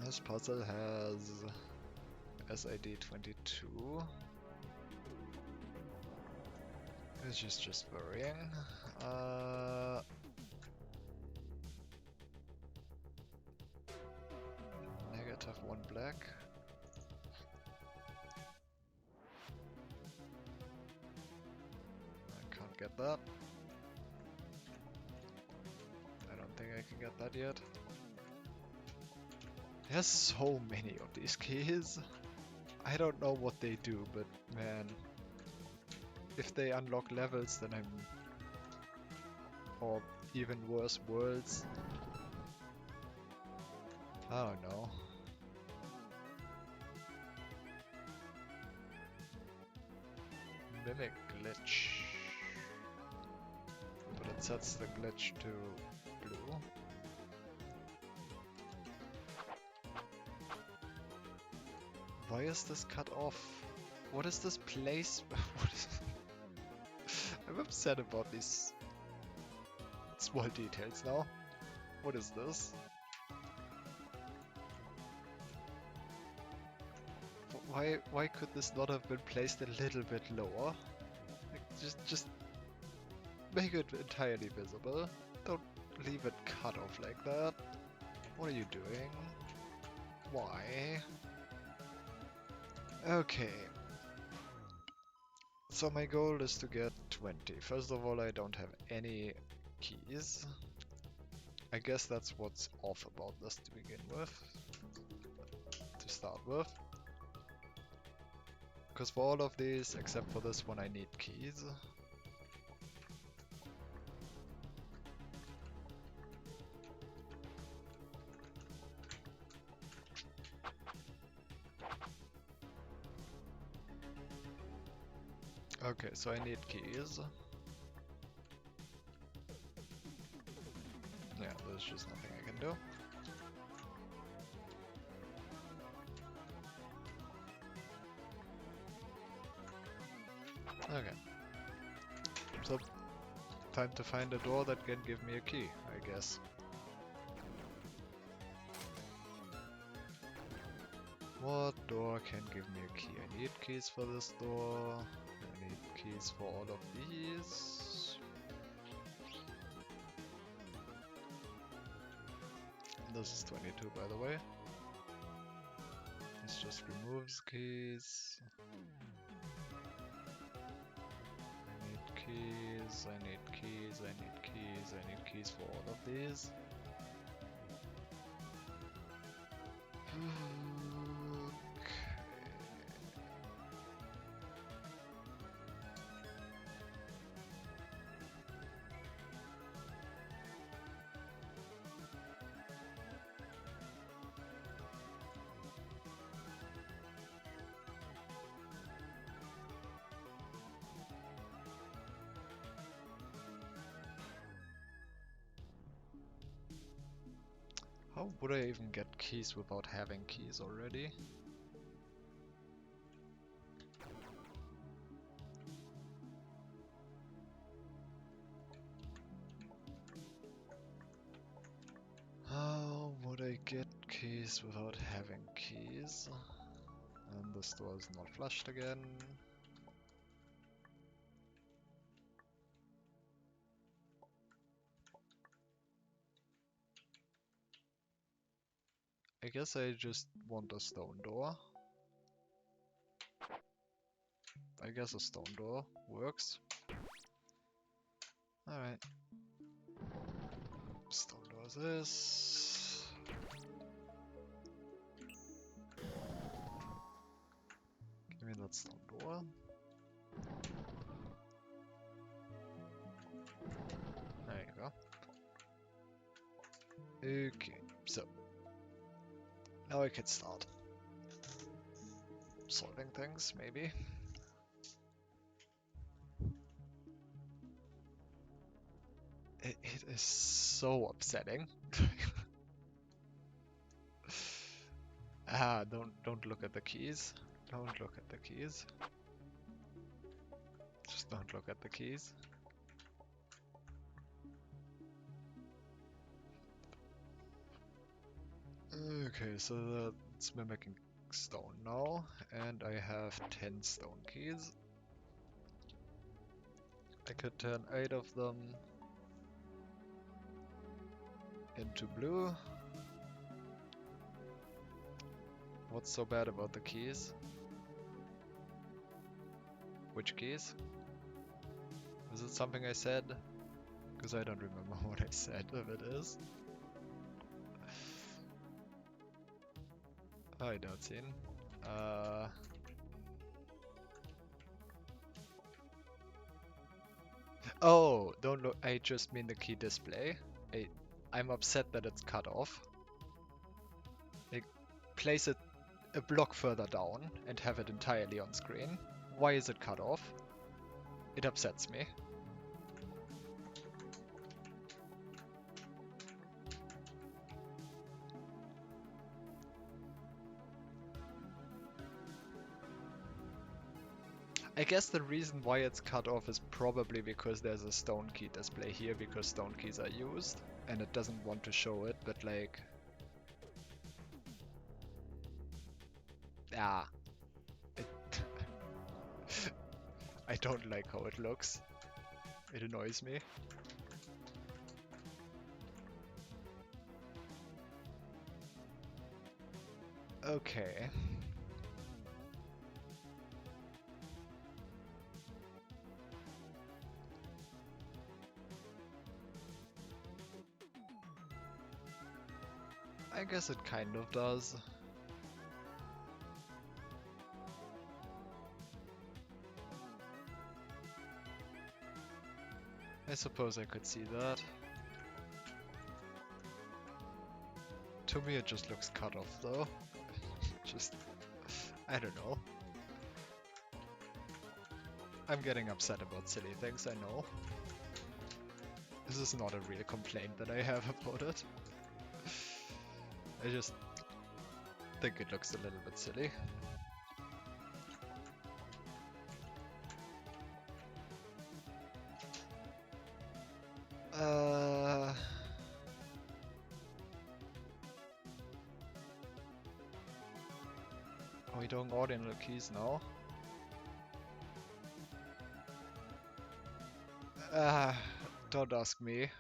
Speaker 1: This puzzle has SID 22. Which is just worrying. Negative 1 black. I can't get that. I don't think I can get that yet. There's so many of these keys. I don't know what they do, but man, if they unlock levels, then or even worse, worlds. I don't know. Mimic glitch. But it sets the glitch to blue. Why is this cut off? What is this place? I'm upset about these small details now. What is this? Why could this not have been placed a little bit lower? Like, just make it entirely visible. Don't leave it cut off like that. What are you doing? Why? Okay. So my goal is to get 20. First of all, I don't have any keys. I guess that's what's off about this to begin with. To start with. Because for all of these, except for this one, I need keys. Okay, so I need keys. Yeah, there's just nothing I can do. Okay. So, time to find a door that can give me a key, I guess. What door can give me a key? I need keys for this door. I need keys for all of these. This is 22, by the way. This just removes keys. I need keys, I need keys, I need keys, I need keys for all of these. How would I even get keys without having keys already? How would I get keys without having keys? And this door is not flushed again. I guess I just want a stone door. I guess a stone door works. Alright. Stone door is this. that stone door. There you go. Okay, so now I can start solving things, maybe. It is so upsetting. Don't look at the keys. Don't look at the keys. Just don't look at the keys. Okay, so that's mimicking stone now, and I have 10 stone keys. I could turn 8 of them into blue. What's so bad about the keys? Which keys? Is it something I said? Because I don't remember what I said, if it is. I don't see. Oh, don't look. I just mean the key display. I'm upset that it's cut off. Like, place it a block further down and have it entirely on screen. Why is it cut off? It upsets me. I guess the reason why it's cut off is probably because there's a stone key display here, because stone keys are used, and it doesn't want to show it, but like... Ah. I don't like how it looks. It annoys me. Okay. I guess it kind of does. I suppose I could see that. To me it just looks cut off though. Just... I don't know. I'm getting upset about silly things, I know. This is not a real complaint that I have about it. I just think it looks a little bit silly. Are we doing ordinal keys now? Don't ask me.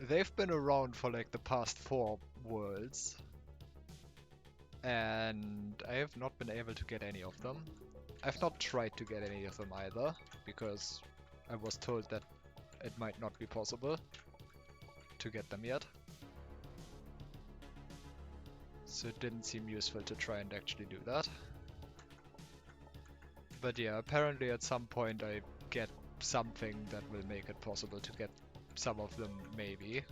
Speaker 1: They've been around for like the past 4 worlds, and I have not been able to get any of them. I've not tried to get any of them either, because I was told that it might not be possible to get them yet. So it didn't seem useful to try and actually do that. But yeah, apparently at some point I get something that will make it possible to get some of them, maybe.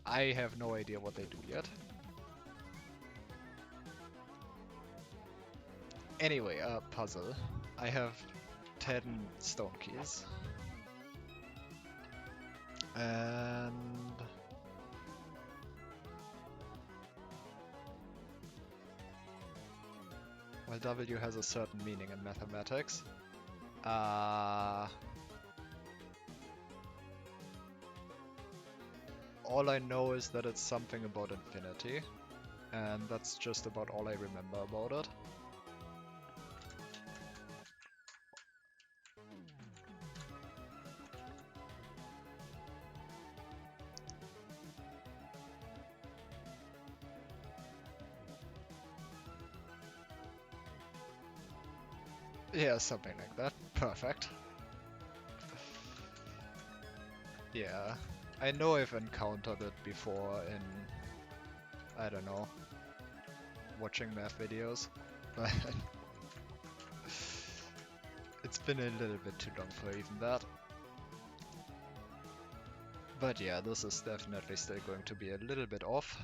Speaker 1: I have no idea what they do yet. Anyway, puzzle. I have 10 stone keys. And... well, W has a certain meaning in mathematics. All I know is that it's something about infinity, and that's just about all I remember about it. Yeah, something like that. Perfect. Yeah, I know I've encountered it before in, I don't know, watching math videos, but it's been a little bit too long for even that. But yeah, this is definitely still going to be a little bit off.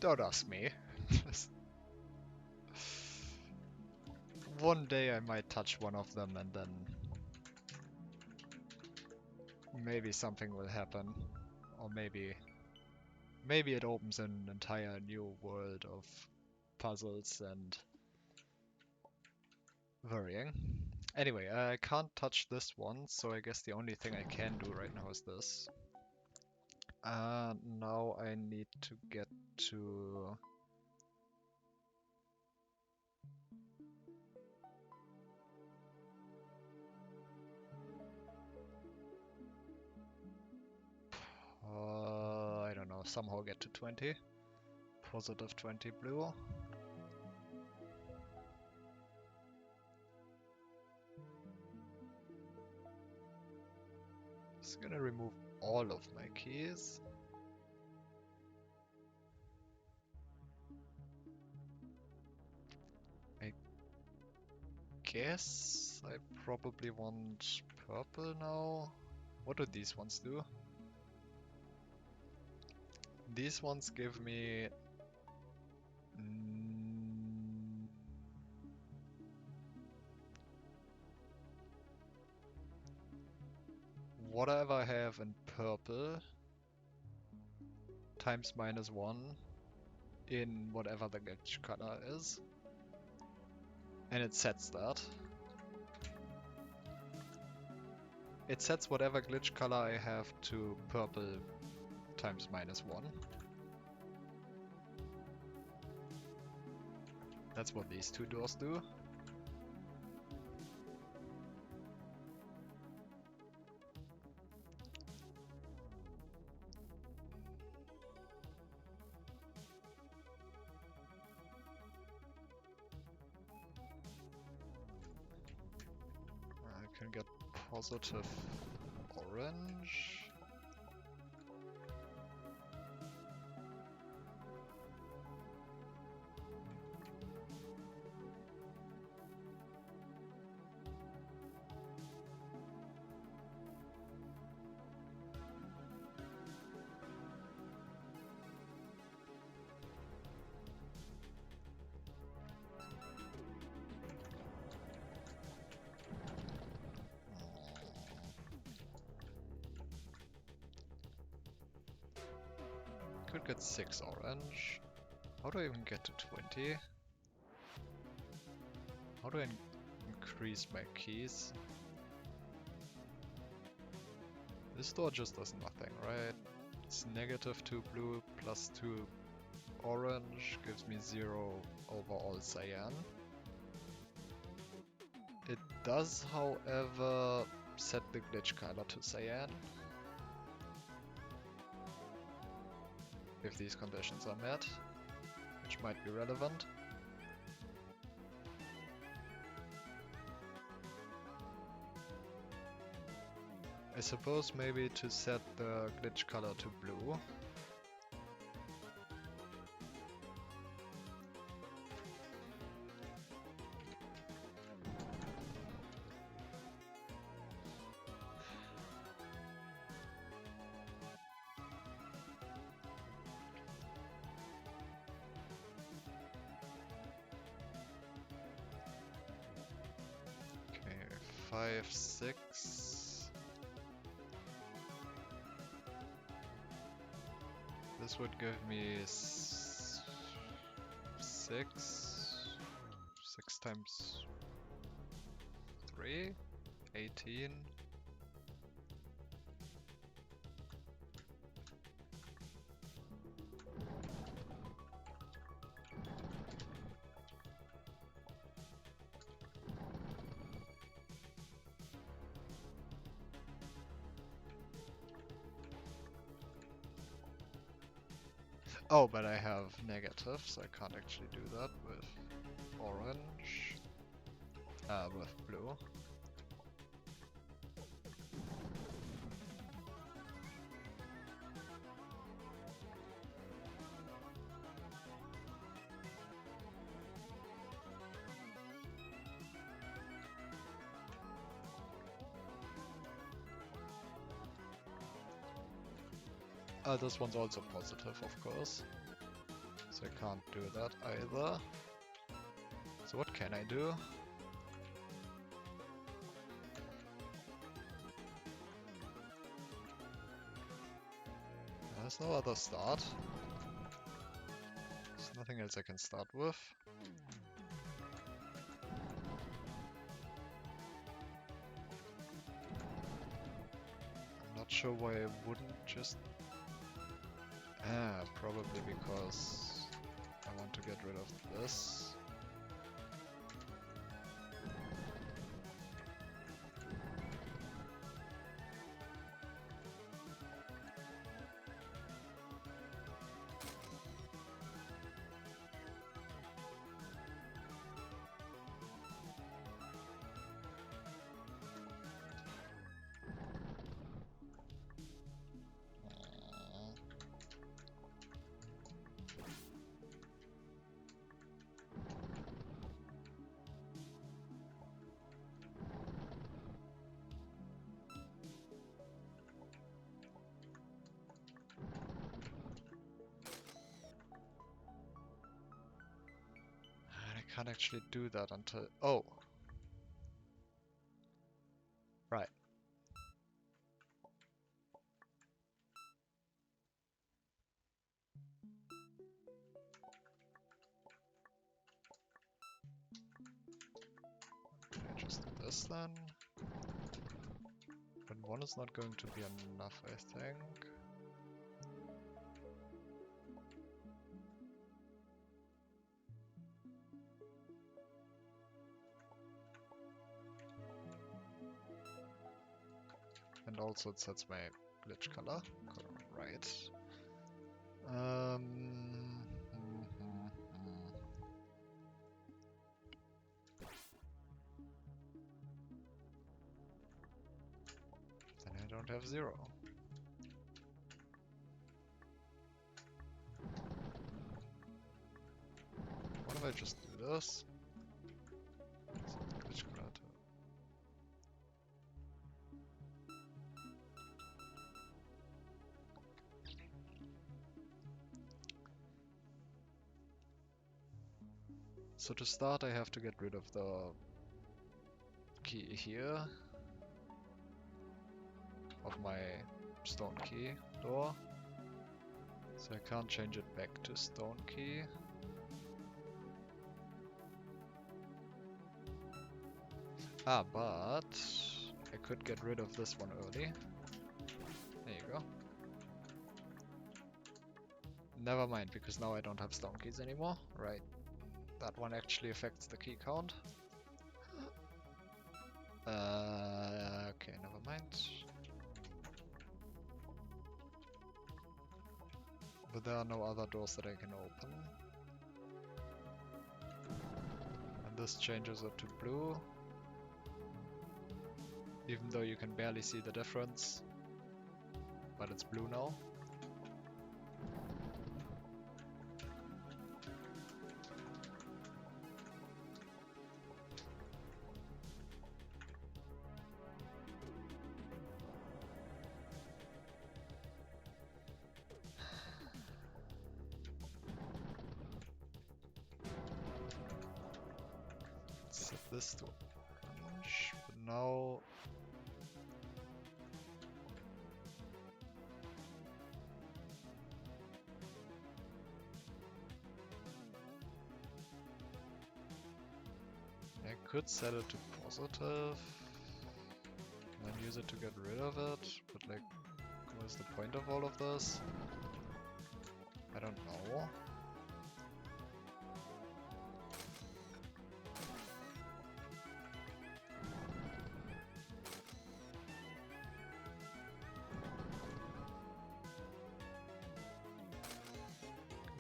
Speaker 1: Don't ask me. One day I might touch one of them and then maybe something will happen. Or maybe it opens an entire new world of puzzles and worrying. Anyway, I can't touch this one, so I guess the only thing I can do right now is this. Now I need to get to... I don't know, somehow get to 20. Positive 20 blue. Just gonna remove all of my keys. I guess I probably want purple now. What do these ones do? These ones give me... whatever I have in purple times -1 in whatever the glitch color is. And it sets that. It sets whatever glitch color I have to purple times -1. That's what these two doors do. I can get positive orange. Could get 6 orange. How do I even get to 20? How do I increase my keys? This door just does nothing, right? It's -2 blue plus 2 orange gives me 0 over all cyan. It does, however, set the glitch color to cyan. If these conditions are met, which might be relevant. I suppose maybe to set the glitch color to blue. Okay, 5, 6. This would give me 6. 6 times 3, 18. Oh, but I have negatives, so I can't actually do that with orange. With blue. This one's also positive, of course. So I can't do that either. So what can I do? There's no other start. There's nothing else I can start with. I'm not sure why I wouldn't just... probably because I want to get rid of this. Can't actually do that until... Oh! Right. Can I just do this then? But one is not going to be enough, I think. And also it sets my glitch color. Right. Then I don't have 0. What if I just do this? Glitch color to... So to start I have to get rid of the key here of my stone key door. So I can't change it back to stone key. But I could get rid of this one early. There you go. Never mind, because now I don't have stone keys anymore. Right. That one actually affects the key count. Okay, never mind. But there are no other doors that I can open. And this changes it to blue. Even though you can barely see the difference. But it's blue now. Set this to orange, but now I could set it to positive and then use it to get rid of it, but like, what's the point of all of this? I don't know.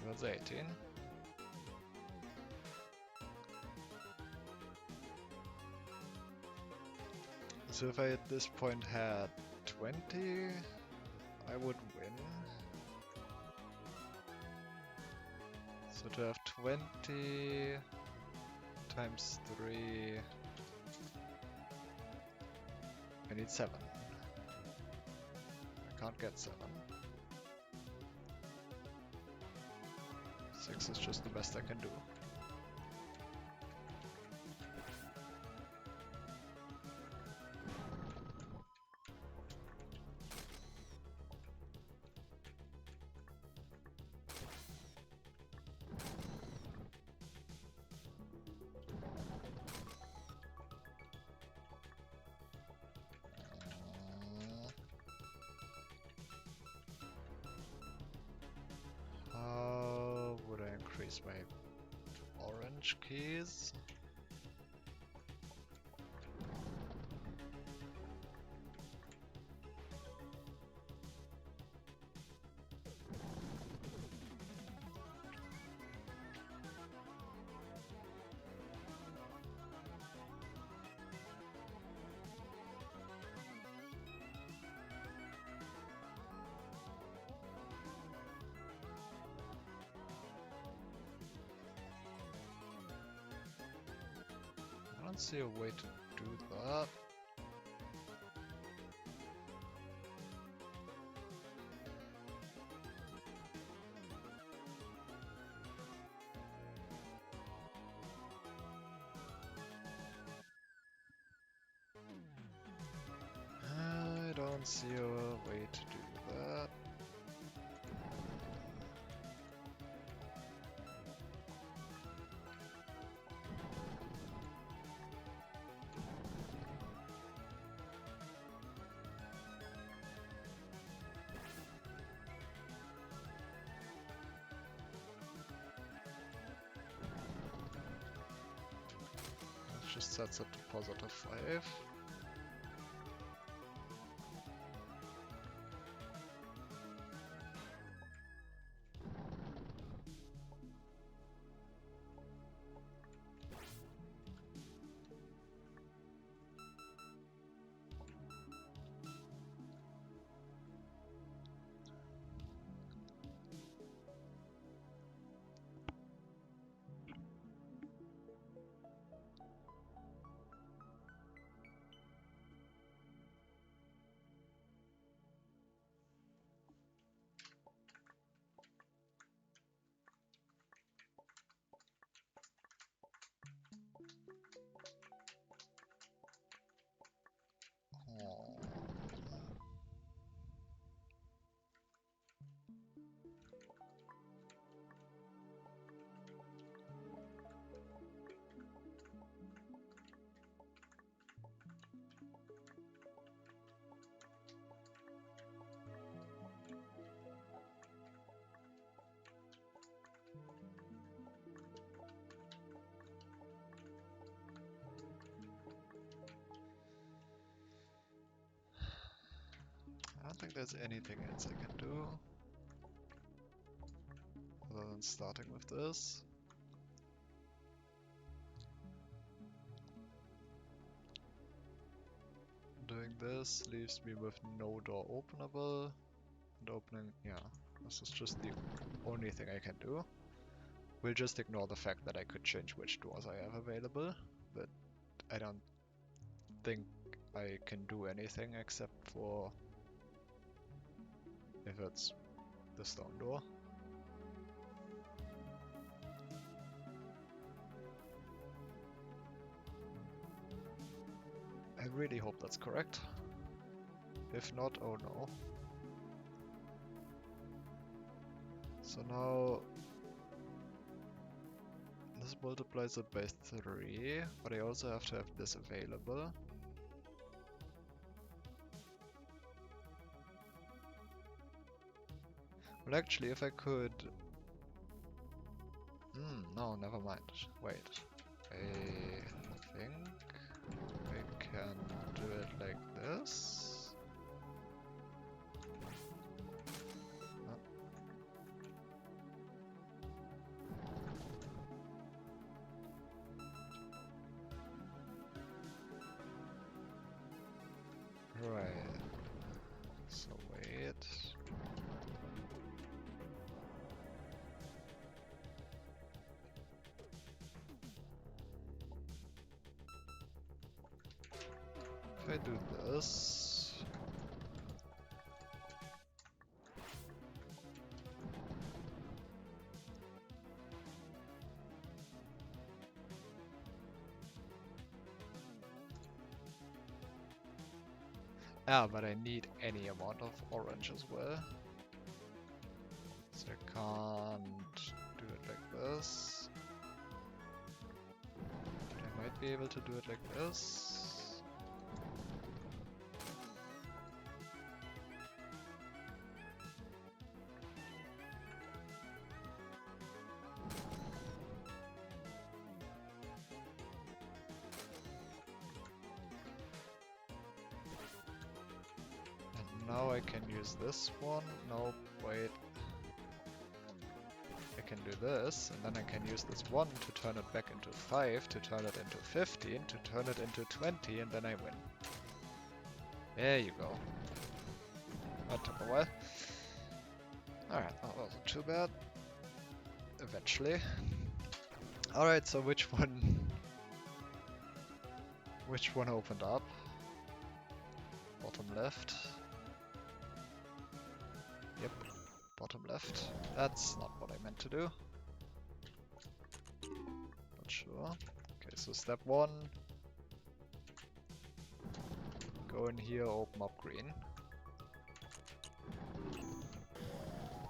Speaker 1: That's 18. So if I at this point had 20, I would win. So to have 20 times 3, I need 7. I can't get 7. 6 is just the best I can do. How would I increase my orange keys? I don't see a way to do that. I don't see a way to do that. It just sets it to +5. I don't think there's anything else I can do other than starting with this. Doing this leaves me with no door openable, and opening, yeah, this is just the only thing I can do. We'll just ignore the fact that I could change which doors I have available, but I don't think I can do anything except for if it's the stone door. I really hope that's correct. If not, oh no. So now this multiplies it by 3, but I also have to have this available. Well, actually, if I could... no, never mind. Wait. I think I can do it like this. No. Right. So wait. If I do this, Ah, but I need any amount of orange as well. So I can't do it like this. But I might be able to do it like this. Now I can use this one. No, wait. I can do this, and then I can use this 1 to turn it back into 5, to turn it into 15, to turn it into 20, and then I win. There you go. That took a while. Alright, that wasn't too bad. Eventually. Alright, so which one opened up? Bottom left. Yep, bottom left. That's not what I meant to do. Not sure. Okay, so step 1. Go in here, open up green.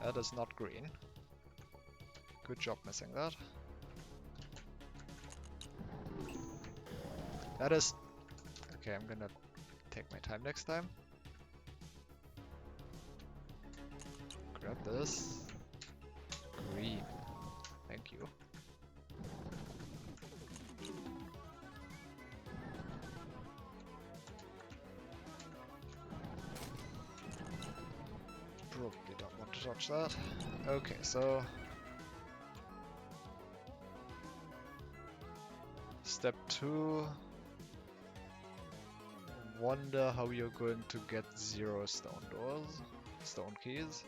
Speaker 1: That is not green. Good job missing that. That is... Okay, I'm gonna take my time next time. Grab this. Green. Thank you. Probably don't want to touch that. Okay, so... Step 2. Wonder how you're going to get 0 stone doors. Stone keys.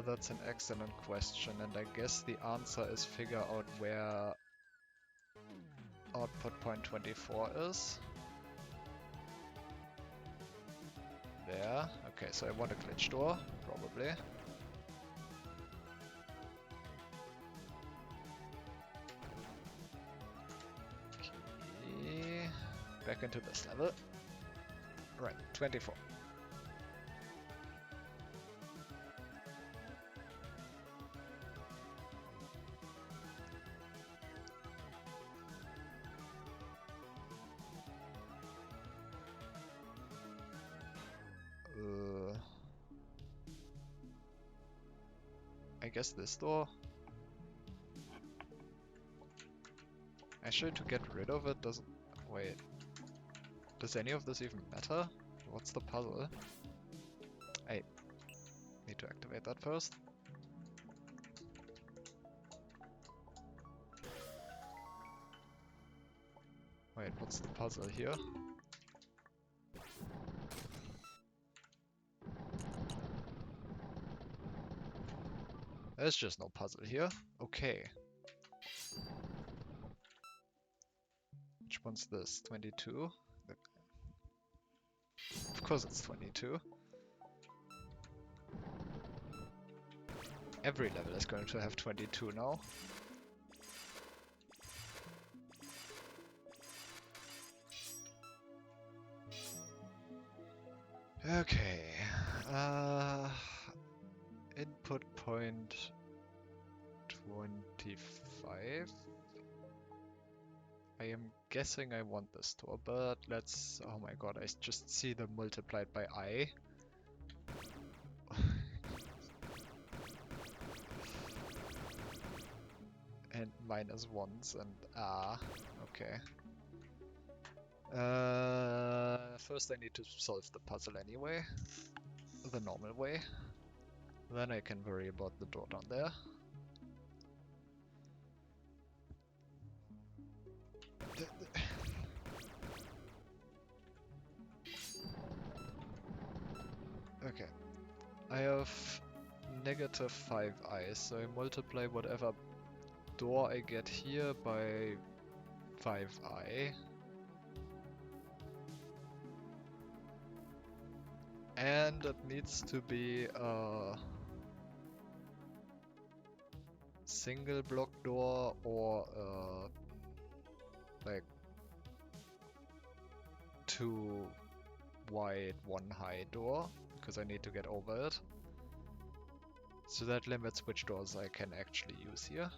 Speaker 1: That's an excellent question, and I guess the answer is figure out where output point 24 is. There. Okay, so I want a glitch door, probably. Okay. Back into this level. Right, 24. I guess this door. Actually, to get rid of it doesn't... Wait. Does any of this even matter? What's the puzzle? I need to activate that first. Wait, what's the puzzle here? There's just no puzzle here. Okay. Which one's this? 22? Of course it's 22. Every level is going to have 22 now. Okay. Input point 25. I am guessing I want this door, but let's... Oh my god, I just see them multiplied by I. And minus ones and okay. First I need to solve the puzzle anyway. The normal way. Then I can worry about the door down there. Okay. I have negative 5i, so I multiply whatever door I get here by 5i. And it needs to be single block door or like 2 wide, 1 high door, because I need to get over it. So that limits which doors I can actually use here.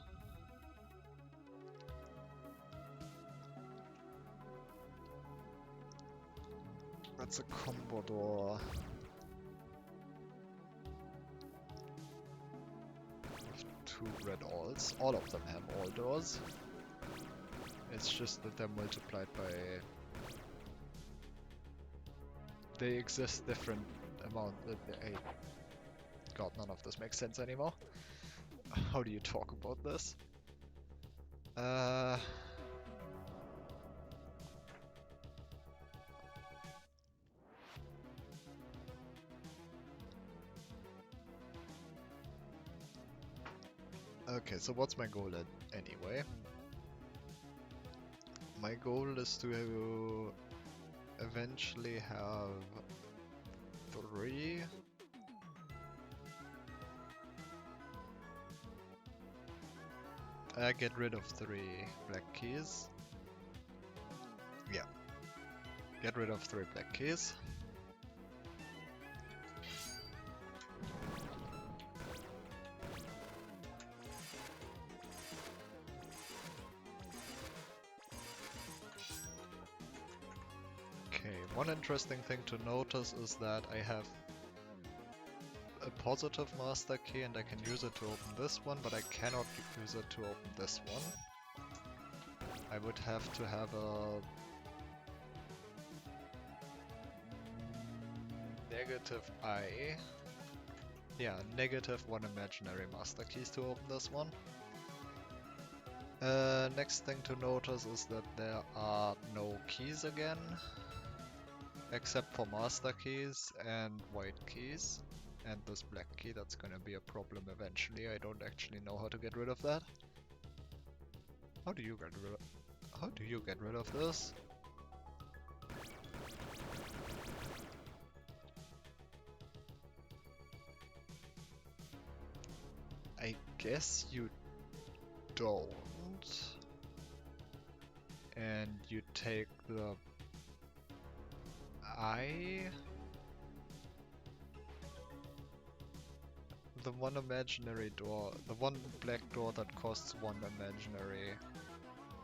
Speaker 1: That's a combo door. With 2 red alls. All of them have all doors. It's just that they're multiplied by... They exist different amount. God, none of this makes sense anymore. How do you talk about this? Okay, so what's my goal anyway? My goal is to eventually have 3 get rid of 3 black keys. Yeah. Get rid of 3 black keys. Okay, one interesting thing to notice is that I have a positive master key and I can use it to open this one, but I cannot use it to open this one. I would have to have a negative I. Yeah, negative 1 imaginary master keys to open this one. Next thing to notice is that there are no keys again, except for master keys and white keys. And this black key, that's gonna be a problem eventually. I don't actually know how to get rid of that. How do you get rid of this? I guess you don't. And you take the I. The one imaginary door, the one black door that costs 1 imaginary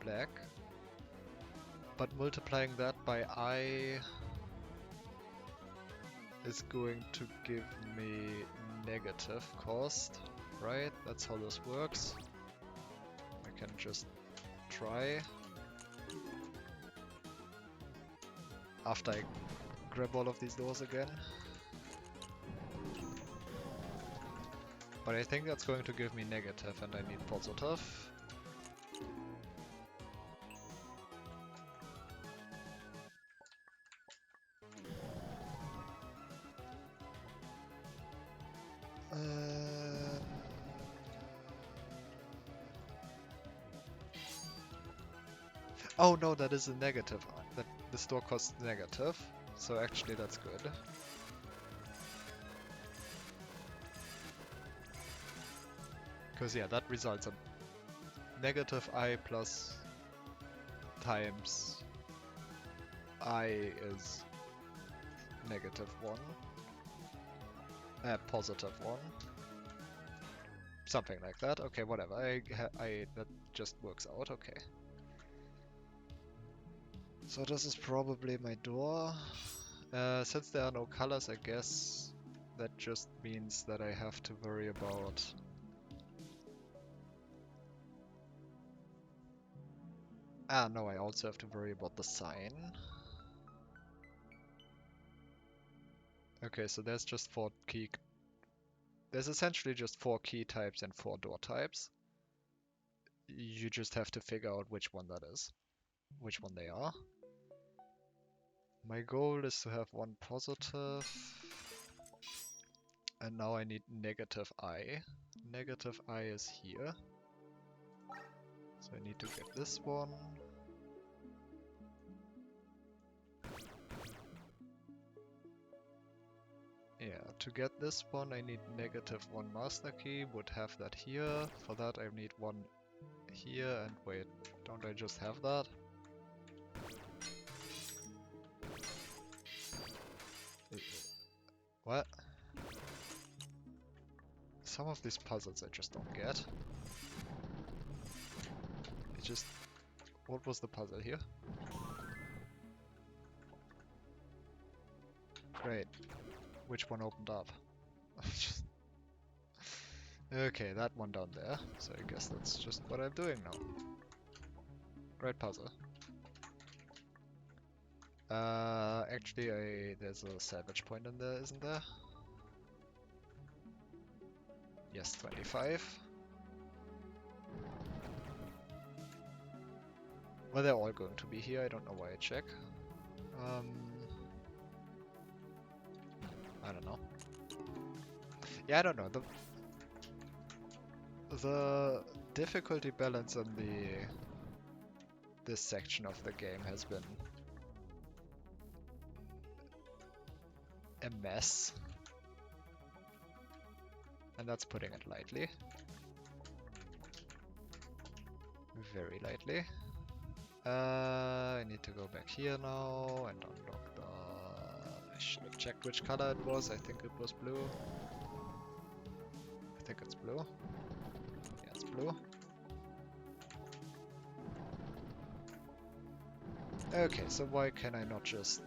Speaker 1: black. But multiplying that by I is going to give me negative cost, right? That's how this works. I can just try. After I grab all of these doors again. But I think that's going to give me negative and I need positive. Oh no, that is a negative. That the store costs negative, so actually that's good. Because yeah, that results in negative I plus times I is negative 1. Positive 1. Something like that. Okay, whatever. That just works out. Okay. So this is probably my door. Since there are no colors, I guess that just means that I have to worry about no, I also have to worry about the sign. Okay, so there's just 4 key... There's essentially just 4 key types and 4 door types. You just have to figure out which one that is. Which one they are. My goal is to have 1 positive. And now I need negative I. Negative I is here. So I need to get this one. Yeah, to get this one I need -1 master key, would have that here. For that I need one here, and wait, don't I just have that? What? Some of these puzzles I just don't get. It just... What was the puzzle here? Great. Which one opened up? Okay, that one down there. So I guess that's just what I'm doing now. Great puzzle. Actually, there's a salvage point in there, isn't there? Yes, 25. Well, they're all going to be here. I don't know why I check. I don't know. Yeah, I don't know. The difficulty balance on this section of the game has been a mess. And that's putting it lightly. Very lightly. I need to go back here now and unlock the... I should have checked which color it was. I think it was blue. I think it's blue. Yeah, it's blue. Okay, so why can I not just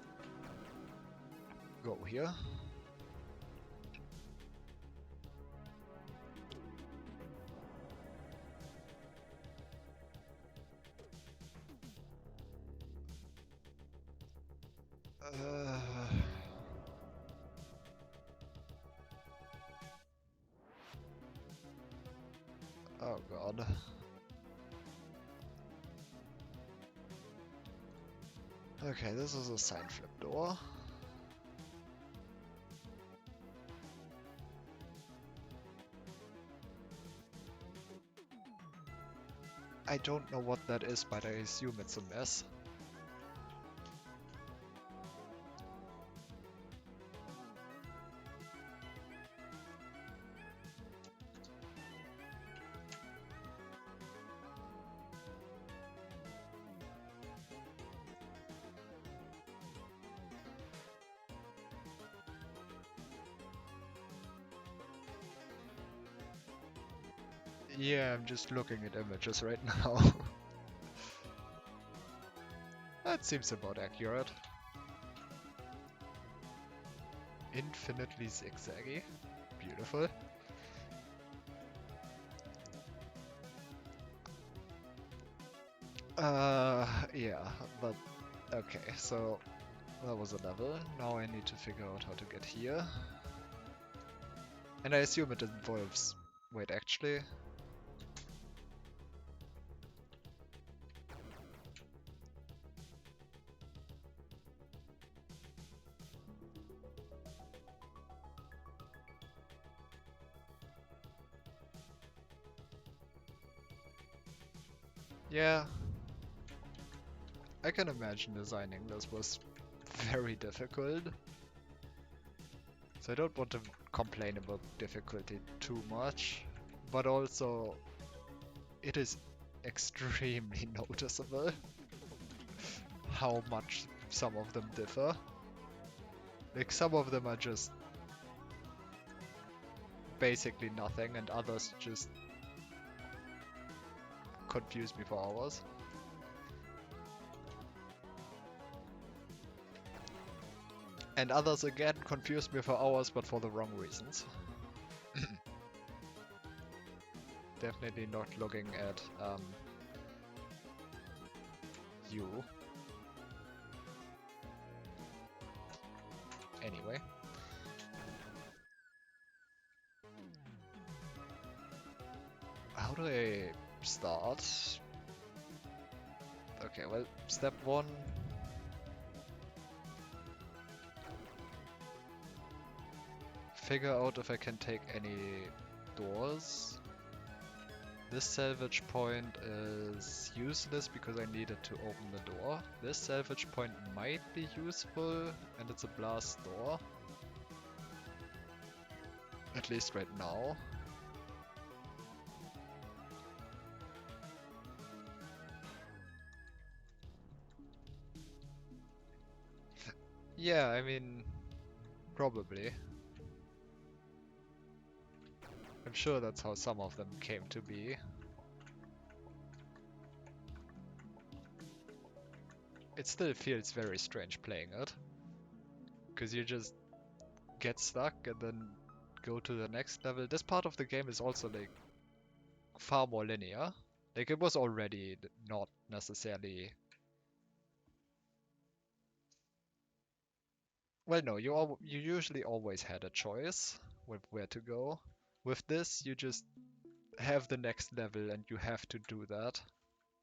Speaker 1: go here? Oh god. Okay, this is a sign flip door. I don't know what that is, but I assume it's a mess. Yeah, I'm just looking at images right now. That seems about accurate. Infinitely zigzaggy. Beautiful. Yeah, but okay, so that was a level. Now I need to figure out how to get here. And I assume it involves... Wait, actually... Yeah, I can imagine designing this was very difficult. So I don't want to complain about difficulty too much, but also it is extremely noticeable how much some of them differ. Like some of them are just basically nothing and others just confuse me for hours. And others again confuse me for hours, but for the wrong reasons. Definitely not looking at you. Anyway. How do I start? Okay, well, step 1. Figure out if I can take any doors. This salvage point is useless because I needed to open the door. This salvage point might be useful, and it's a blast door. At least right now. Yeah, I mean, probably. I'm sure that's how some of them came to be. It still feels very strange playing it. Because you just get stuck and then go to the next level. This part of the game is also like far more linear. Like it was already not necessarily. Well, no, you usually always had a choice with where to go. With this, you just have the next level and you have to do that.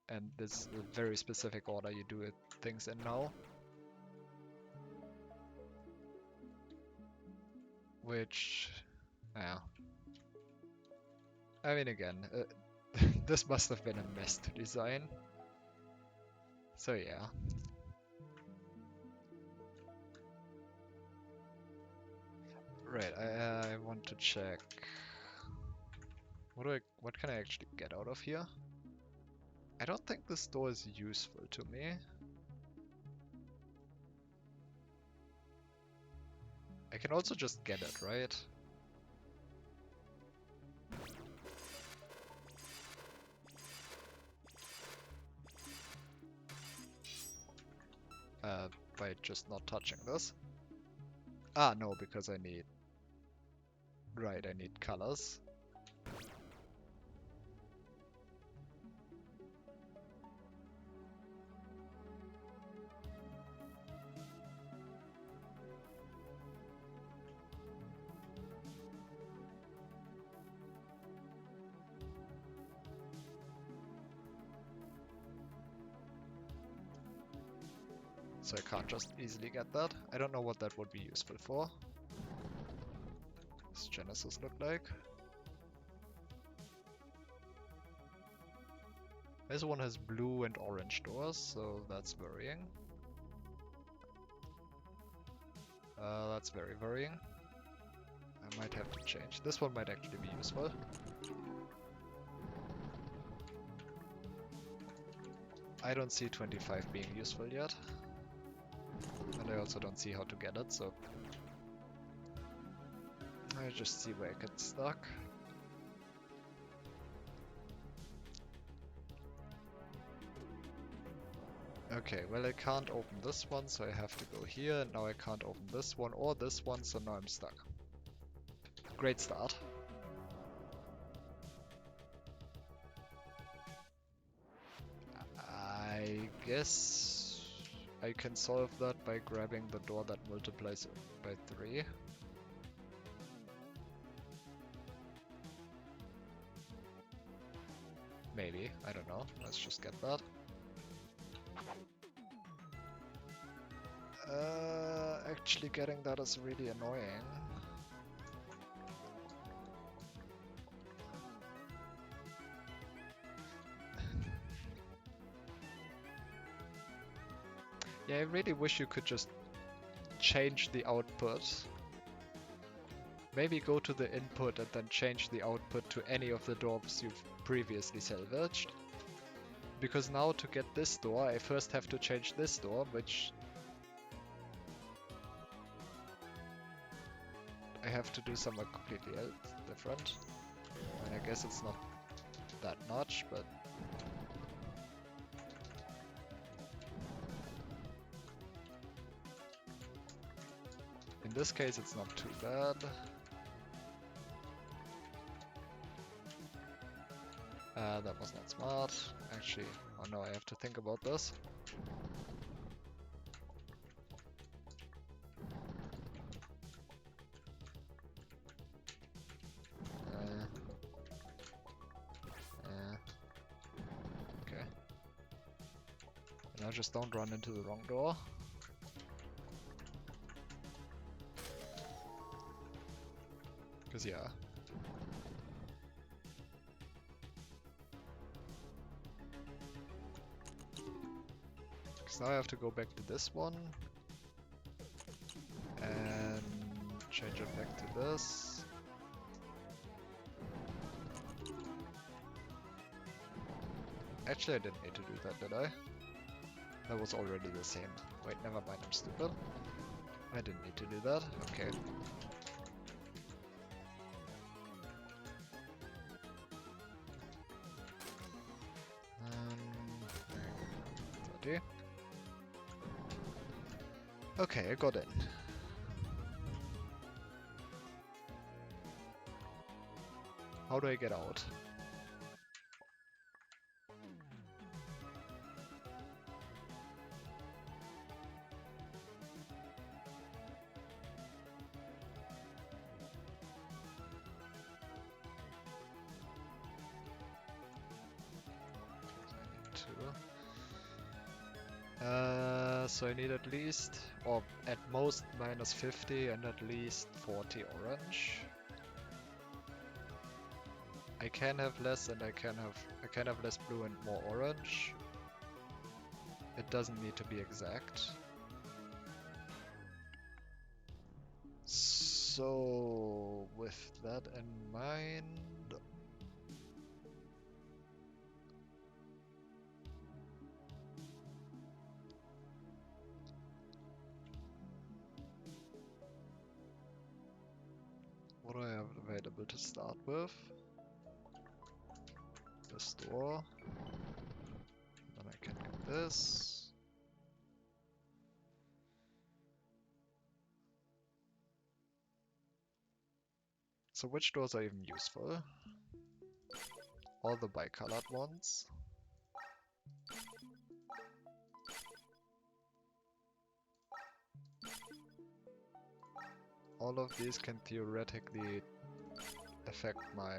Speaker 1: And this is a very specific order you do things in now. Which, yeah. I mean, again, this must have been a mess to design. So yeah. Right, I want to check. What can I actually get out of here? I don't think this door is useful to me. I can also just get it, right? By just not touching this. Ah, no, because I need... Right, I need colors. So I can't just easily get that. I don't know what that would be useful for. Does Genesis look like? This one has blue and orange doors, so that's worrying. That's very worrying. I might have to change. This one might actually be useful. I don't see 25 being useful yet. And I also don't see how to get it, so... I just see where I get stuck. Okay, well I can't open this one, so I have to go here, and now I can't open this one or this one, so now I'm stuck. Great start. I guess I can solve that by grabbing the door that multiplies by 3. Maybe, I don't know. Let's just get that. Actually getting that is really annoying. Yeah, I really wish you could just change the output. Maybe go to the input and then change the output to any of the doors you've previously salvaged. Because now to get this door, I first have to change this door, which I have to do something completely else, different. And I guess it's not that much, but... In this case, it's not too bad. That was not smart. Actually, oh no, I have to think about this. Okay. Now just don't run into the wrong door. Because yeah. Because now I have to go back to this one. And change it back to this. Actually, I didn't need to do that, did I? That was already the same. Wait, never mind, I'm stupid. I didn't need to do that. Okay. Um, 30. Okay, I got in. How do I get out? So I need at least, or at most minus 50 and at least 40 orange. I can have less and I can have less blue and more orange. It doesn't need to be exact. So with that in mind, what do I have available to start with? The store. Then I can get this. So which doors are even useful? All the bicolored ones. All of these can theoretically affect my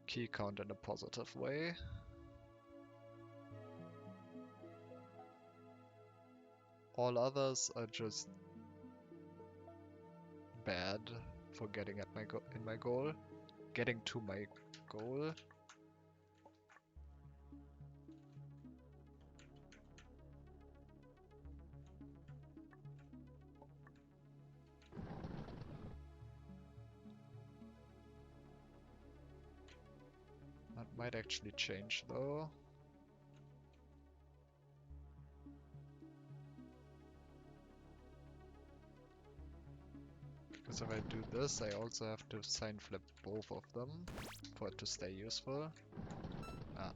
Speaker 1: key count in a positive way. All others are just bad for getting at my goal, getting to my goal. That might actually change though. Because if I do this, I also have to sign flip both of them for it to stay useful. Ah.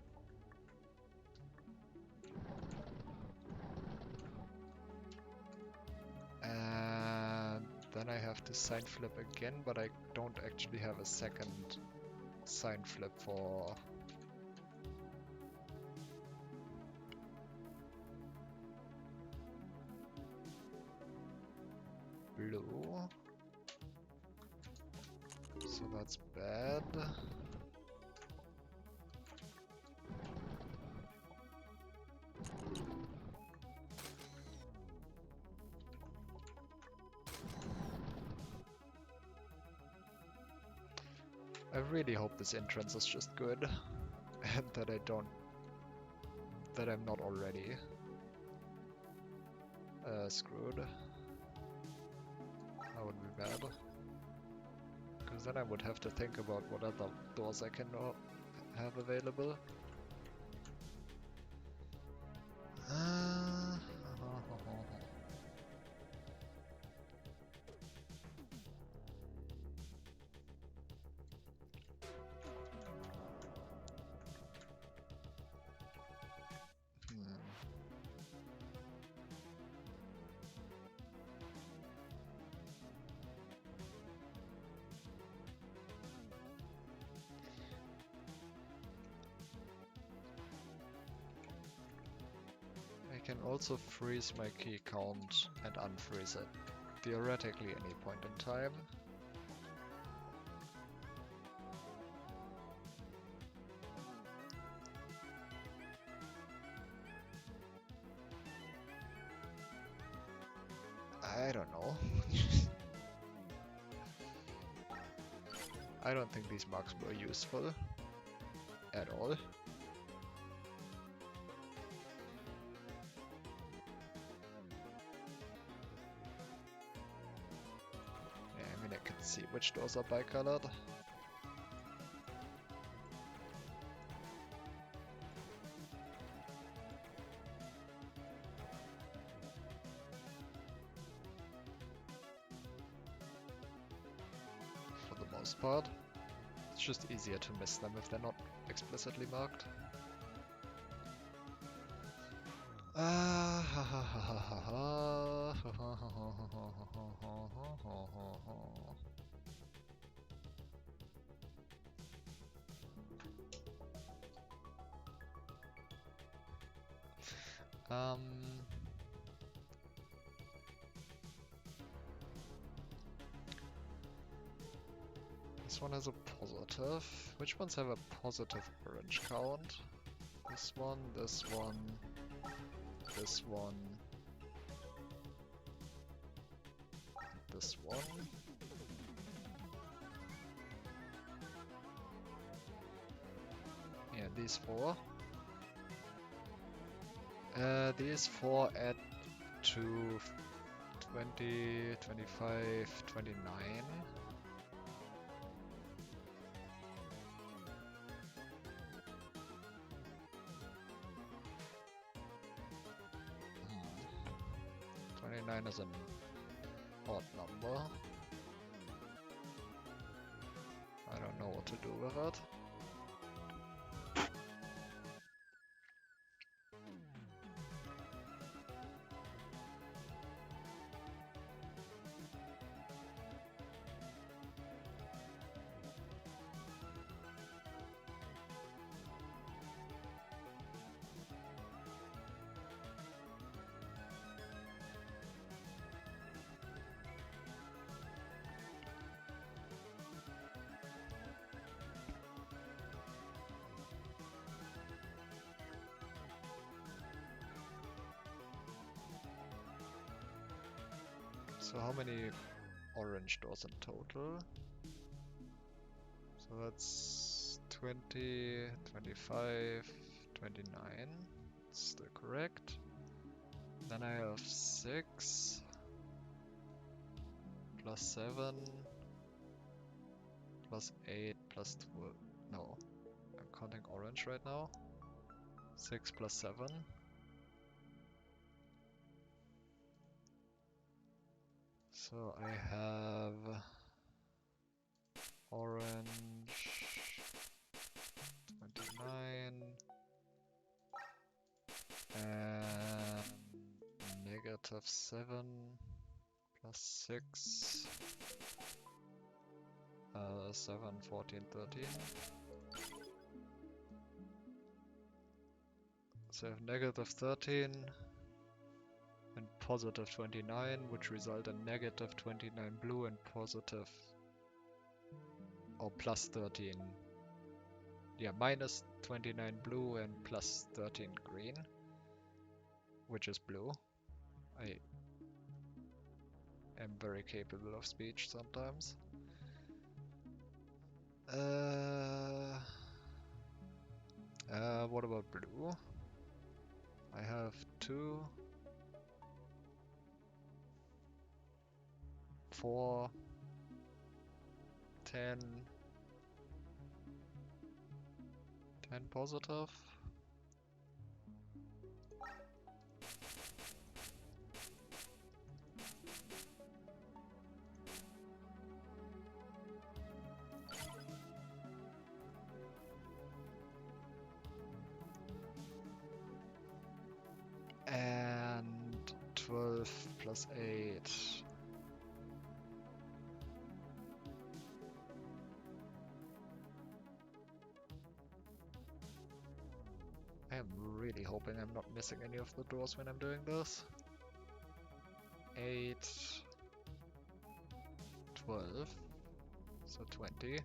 Speaker 1: And then I have to sign flip again, but I don't actually have a second sign flip for blue. So that's bad. I really hope this entrance is just good and that I'm not already screwed. That would be bad. Because then I would have to think about what other doors I can have available. I can also freeze my key count and unfreeze it, theoretically any point in time. I don't know. I don't think these marks were useful at all. See which doors are bicolored. most part. It's just easier to miss them if they're not explicitly marked. This one has a positive. Which ones have a positive orange count? This one, this one, this one, this one. Yeah, these four. These four add to 20, 25, 29. Hmm. 29 is an odd number. I don't know what to do with it. So how many orange doors in total? So that's 20, 25, 29. That's still correct. Then I have 6 plus 7 plus 8 plus 12. No, I'm counting orange right now. 6 plus 7. So I have orange 29 and negative 7 plus 6 7, 14, 13. So I have negative 13 and positive 29, which result in negative 29 blue and positive, or plus 13. Yeah, minus 29 blue and plus 13 green, which is blue. I am very capable of speech sometimes. What about blue? I have 2, 4, 10, 10 positive. And 12 plus 8. I am really hoping I'm not missing any of the doors when I'm doing this. 8, 12, so 20.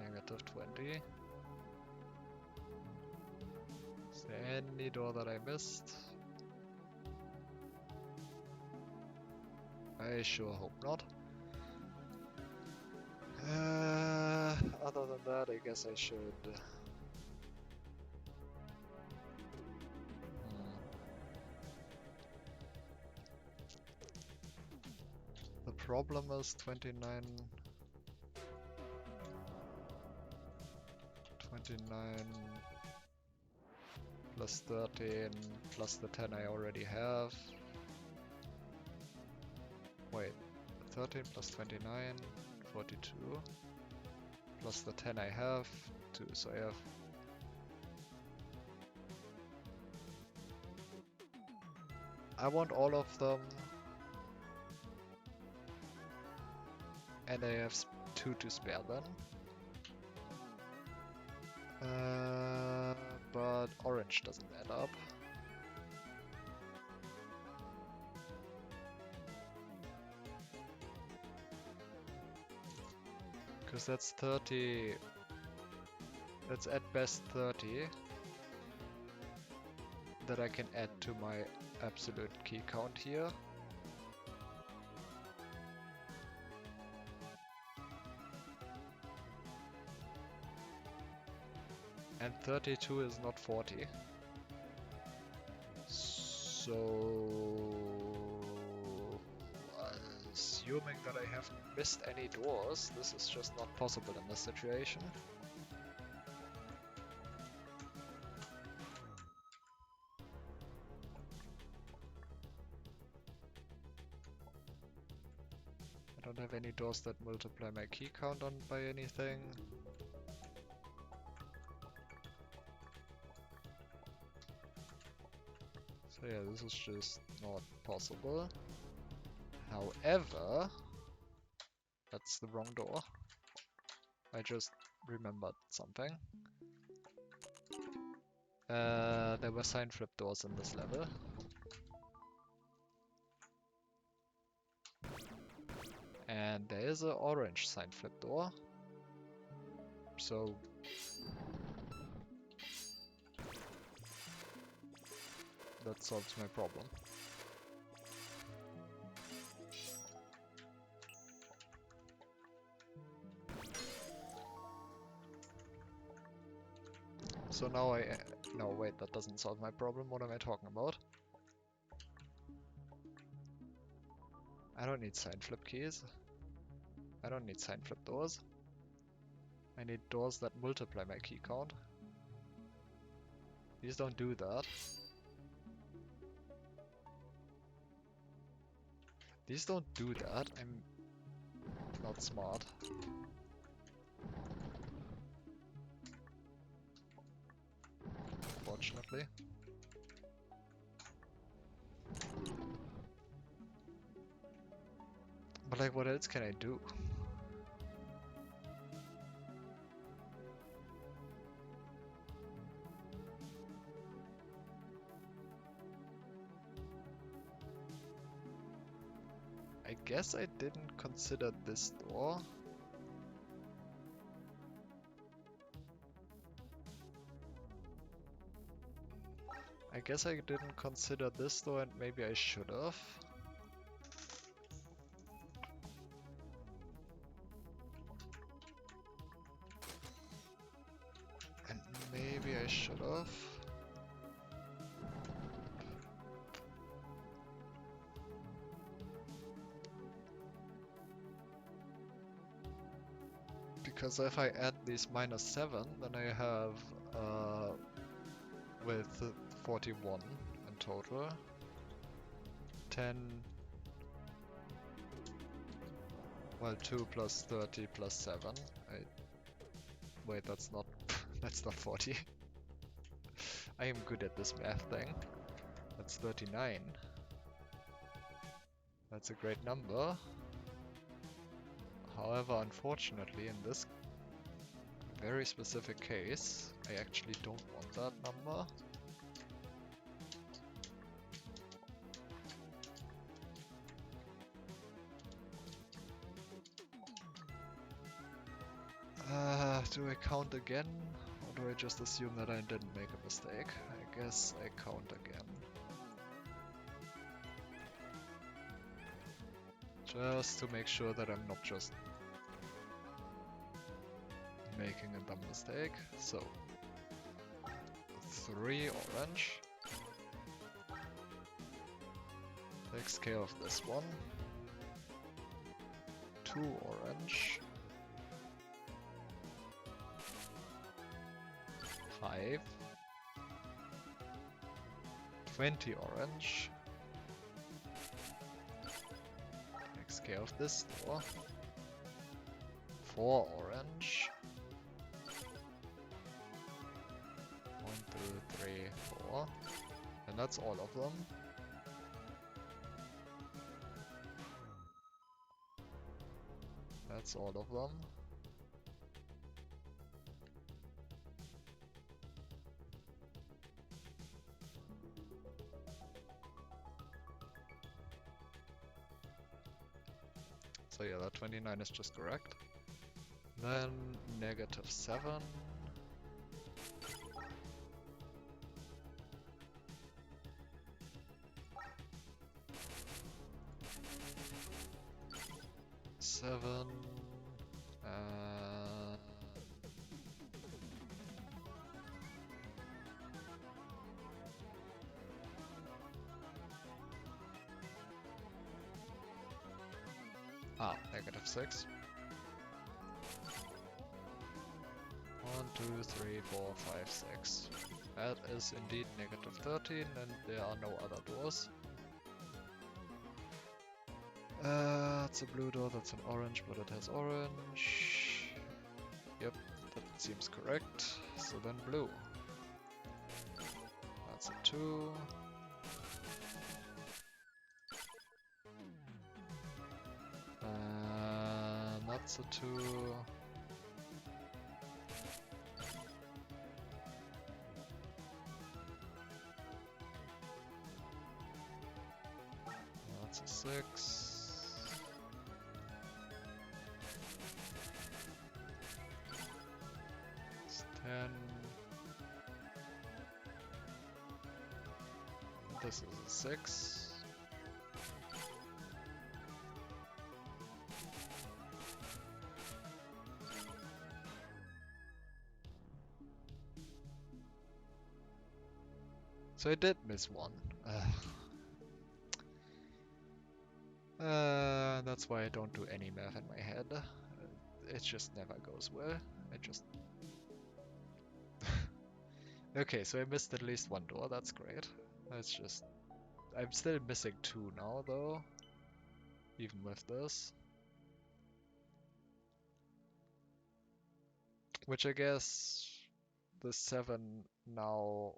Speaker 1: Negative 20. Is there any door that I missed? I sure hope not. Other than that, I guess I should... The problem is 29 plus 13 plus the 10 I already have. Wait, 13 plus 29, 42. Plus the 10 I have, 2, so I have... I want all of them. And I have 2 to spare then. But orange doesn't add up. Because that's 30. That's at best 30 that I can add to my absolute key count here. And 32 is not 40. So, assuming that I haven't missed any doors, this is just not possible in this situation. I don't have any doors that multiply my key count on by anything. So yeah, this is just not possible. However, that's the wrong door. I just remembered something. There were sign flip doors in this level. And there is an orange sign flip door. So that solves my problem. So now no, wait, that doesn't solve my problem. What am I talking about? I don't need sign flip keys. I don't need sign flip doors. I need doors that multiply my key count. These don't do that. These don't do that. I'm not smart. Unfortunately. But like, what else can I do? I guess I didn't consider this door. I guess I didn't consider this door, and maybe I should have. And maybe I should have. Because if I add these -7, then I have with 41 in total. 10, well, 2 plus 30 plus 7. Wait, that's not that's not 40. I am good at this math thing. That's 39. That's a great number. However, unfortunately, in this very specific case, I actually don't want that number. Do I count again? Or do I just assume that I didn't make a mistake? I guess I count again. Just to make sure that I'm not just making a dumb mistake. So, 3 orange. Takes care of this one. 2 orange. 5. 20 orange. care of this door. 4 orange. 1, 2, 3, 4. And that's all of them. That's all of them. So yeah, that 29 is just correct. Then -7. Seven. -6. 1, 2, 3, 4, 5, 6. That is indeed -13, and there are no other doors. That's a blue door, that's an orange, but it has orange. Yep, that seems correct. So then blue. That's a 2. That's a 2. That's a 6. It's 10. This is a 6. So I did miss one. That's why I don't do any math in my head. It just never goes well. I just... Okay, so I missed at least one door, that's great. That's just... I'm still missing 2 now, though. Even with this. Which I guess... the 7 now...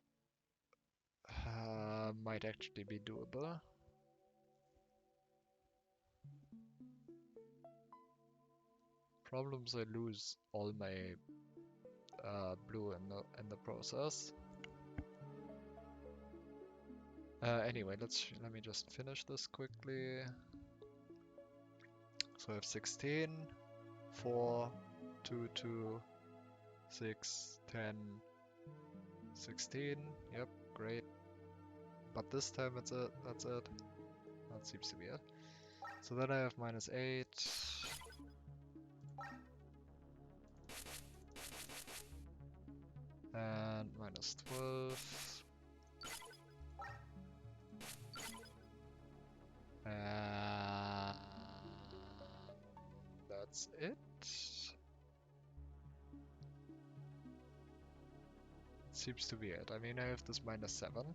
Speaker 1: might actually be doable. Problems, I lose all my blue in the process. Anyway, let me just finish this quickly. So I have 16, 4, 2, 2, 6, 10, 16. Yep, great. But this time that's it. That seems to be it. So then I have -8. And -12. And that's it. Seems to be it. I mean, I have this -7.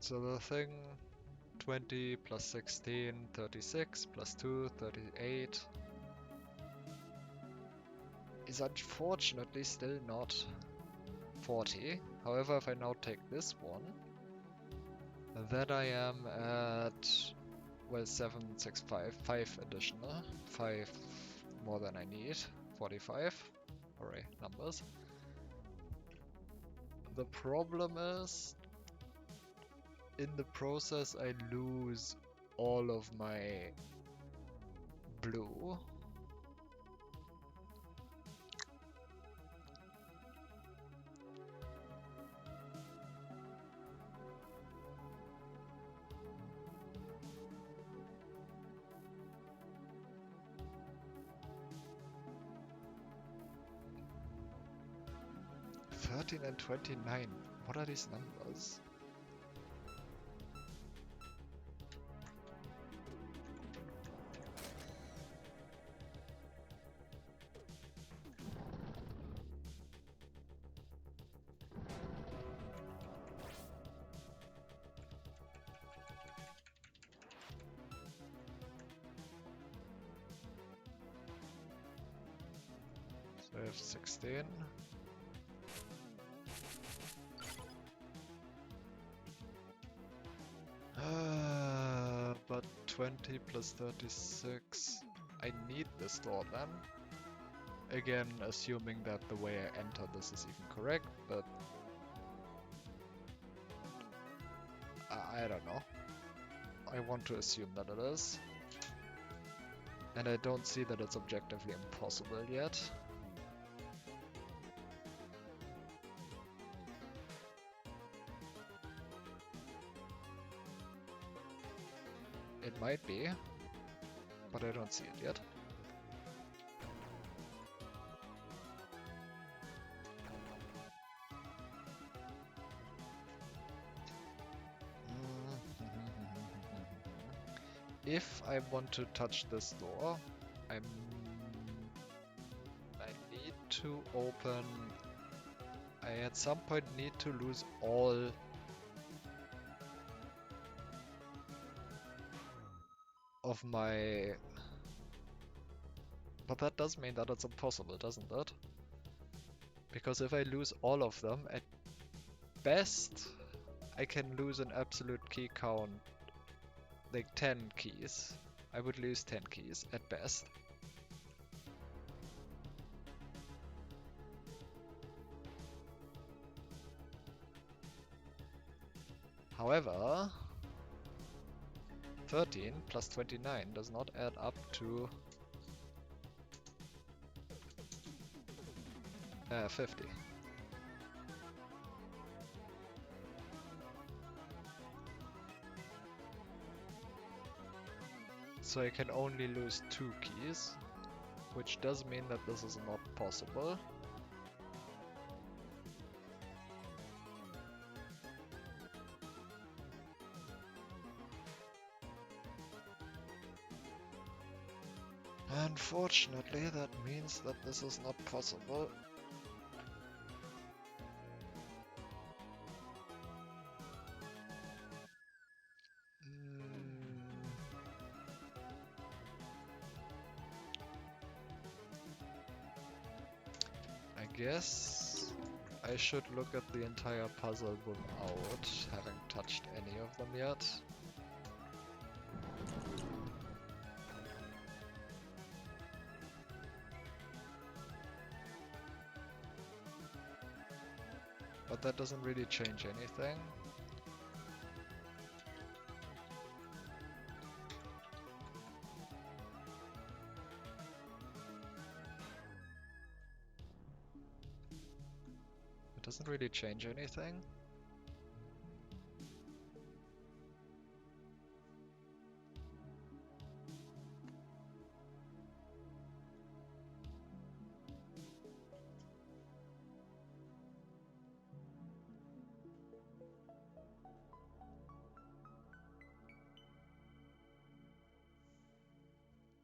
Speaker 1: So the thing, 20 plus 16, 36, plus 2, 38, is unfortunately still not 40. However, if I now take this one, then I am at, well, 7, 6, 5, 5 additional, 5 more than I need, 45. Hooray, numbers. The problem is, in the process I lose all of my blue. And 29. What are these numbers? I have 16. But 20 plus 36. I need this door then. Again, assuming that the way I enter this is even correct, but I don't know. I want to assume that it is. And I don't see that it's objectively impossible yet. It might be, but I don't see it yet. If I want to touch this door, I need to open... I at some point need to lose all of my... But that does mean that it's impossible, doesn't it? Because if I lose all of them, at best I can lose an absolute key count, like 10 keys. I would lose 10 keys at best. However, 13 plus 29 does not add up to 50. So I can only lose 2 keys, which does mean that this is not possible. Unfortunately, that means that this is not possible. I guess I should look at the entire puzzle without having touched any of them yet. But that doesn't really change anything. It doesn't really change anything.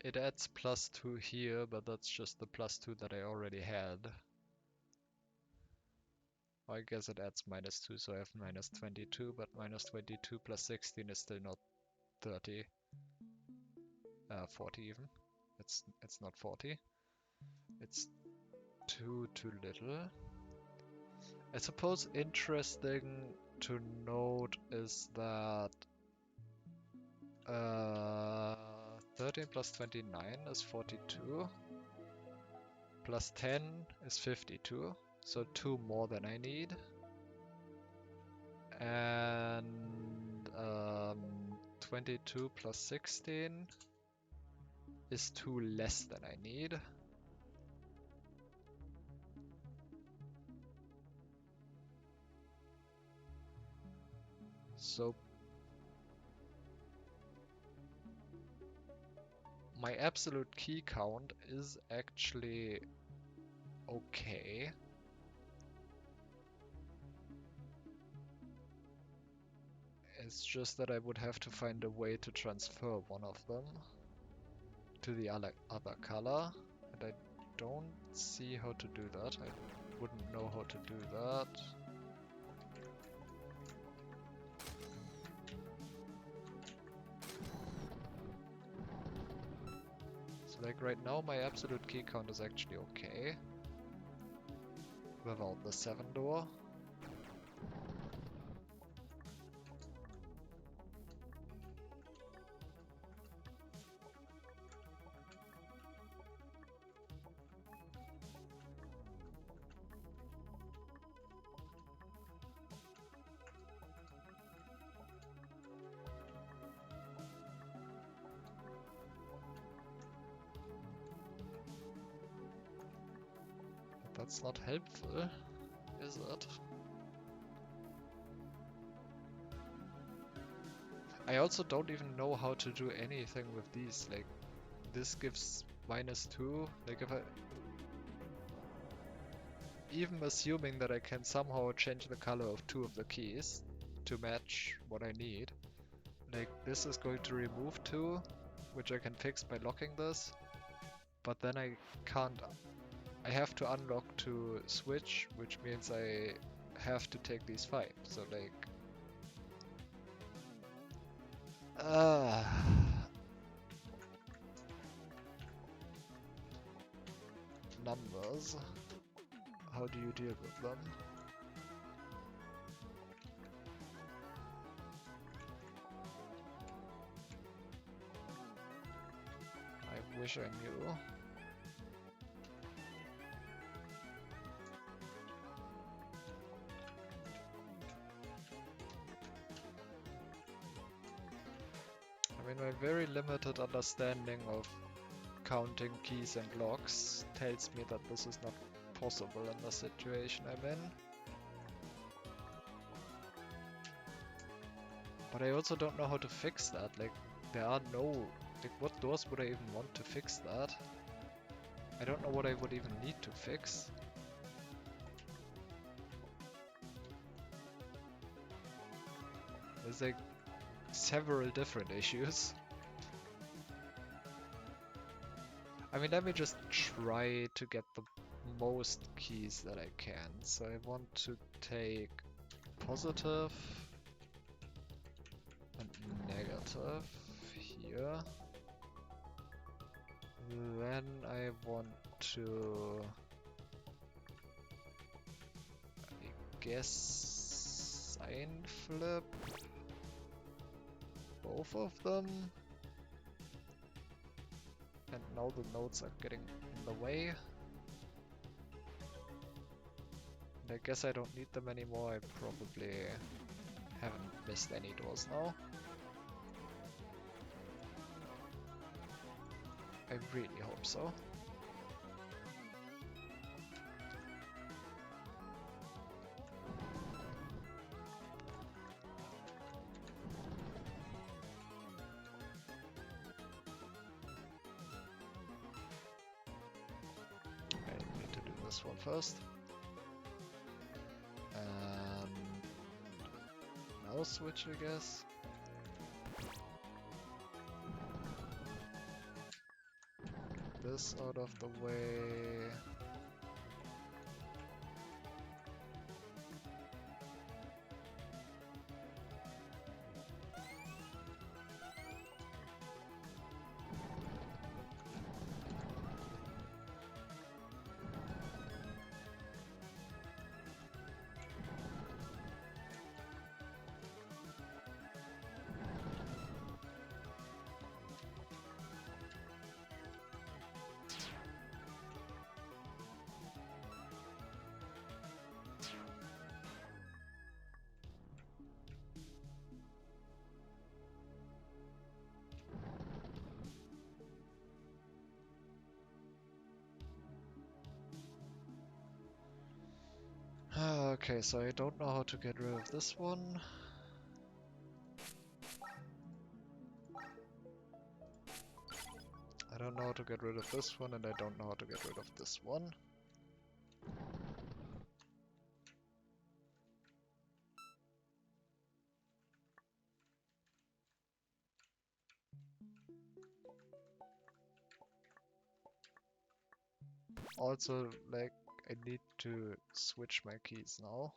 Speaker 1: It adds +2 here, but that's just the +2 that I already had. I guess it adds -2, so I have -22, but -22 plus 16 is still not 30. 40 even. It's not 40. It's too little. I suppose interesting to note is that 13 plus 29 is 42. Plus 10 is 52. So 2 more than I need. And 22 plus 16 is 2 less than I need. So my absolute key count is actually okay. It's just that I would have to find a way to transfer one of them to the other color, and I don't see how to do that. I wouldn't know how to do that. So like right now my absolute key count is actually okay. without the 7 door. That's not helpful, is it? I also don't even know how to do anything with these. Like, this gives -2. Like, if I... Even assuming that I can somehow change the color of 2 of the keys to match what I need. Like, this is going to remove 2, which I can fix by locking this. But then I can't... I have to unlock to switch, which means I have to take these 5. So, like... numbers. How do you deal with them? I wish I knew. I mean, my very limited understanding of counting keys and locks tells me that this is not possible in the situation I'm in. But I also don't know how to fix that. Like, there are no... Like, what doors would I even want to fix that? I don't know what I would even need to fix. There's like several different issues. I mean, let me just try to get the most keys that I can. So I want to take positive and negative here. Then I want to, I guess, sign flip both of them. And now the nodes are getting in the way. And I guess I don't need them anymore. I probably haven't missed any doors now. I really hope so. I need to do this one first. Mouse switch, I guess. This out of the way. Okay, so I don't know how to get rid of this one. I don't know how to get rid of this one, and I don't know how to get rid of this one. Also, like, I need to switch my keys now.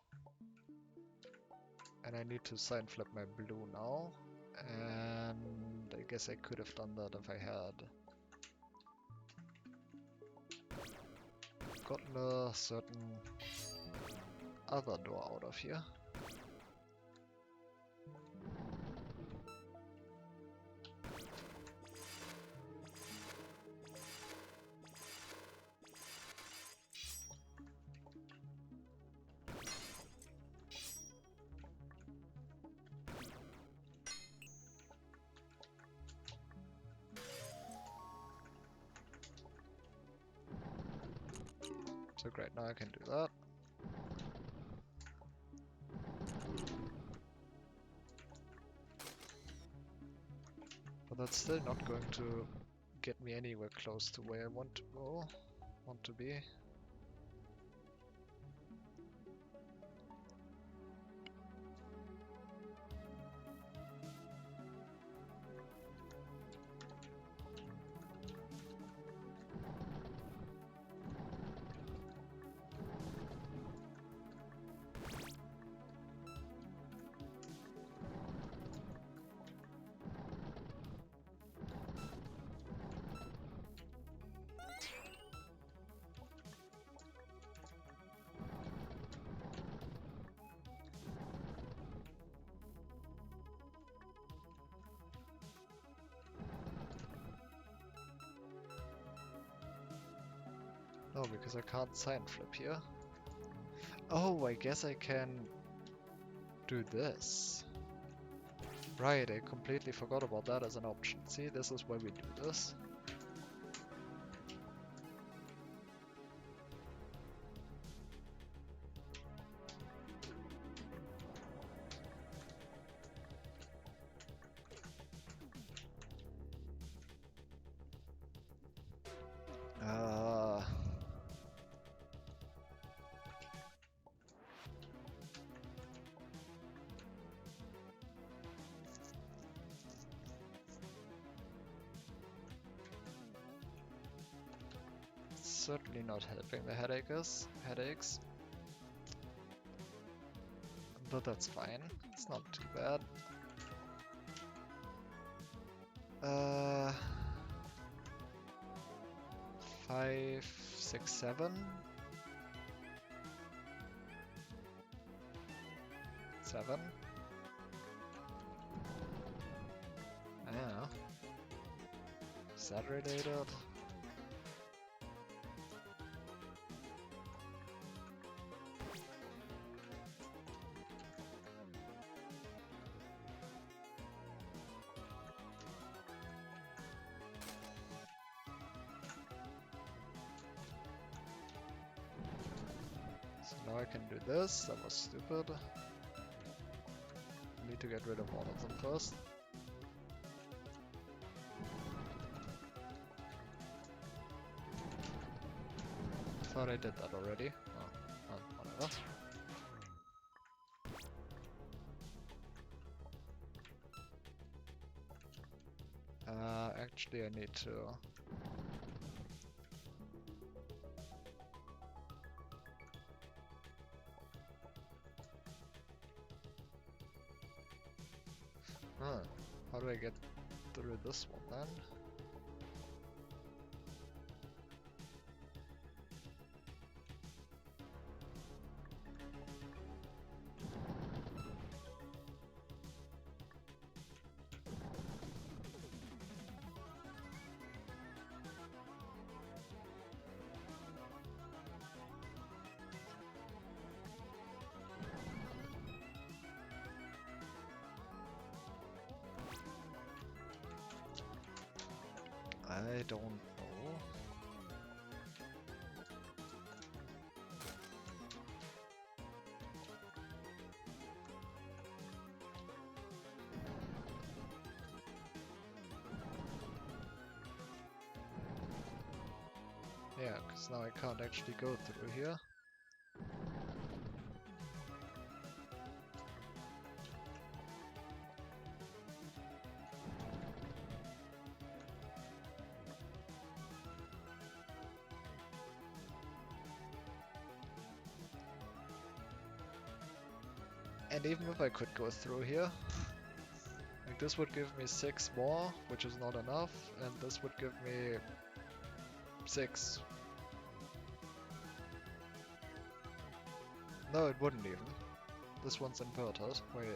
Speaker 1: And I need to sign flip my blue now. And I guess I could have done that if I had gotten a certain other door out of here? So great, now I can do that. But that's still not going to get me anywhere close to where I want to go, want to be. No, because I can't sign flip here. Oh, I guess I can do this. Right, I completely forgot about that as an option. See, this is why we do this. Certainly not helping the headaches. But that's fine. It's not too bad. 5, 6, 7. 7. I don't know. Is that related? So now I can do this. That was stupid. Need to get rid of one of them first. Thought I did that already. Oh, whatever. Actually I need to... How do I get through this one then? I don't know. Yeah, because now I can't actually go through here. And even if I could go through here, like this would give me 6 more, which is not enough, and this would give me 6. No, it wouldn't even. This one's inverted. Wait.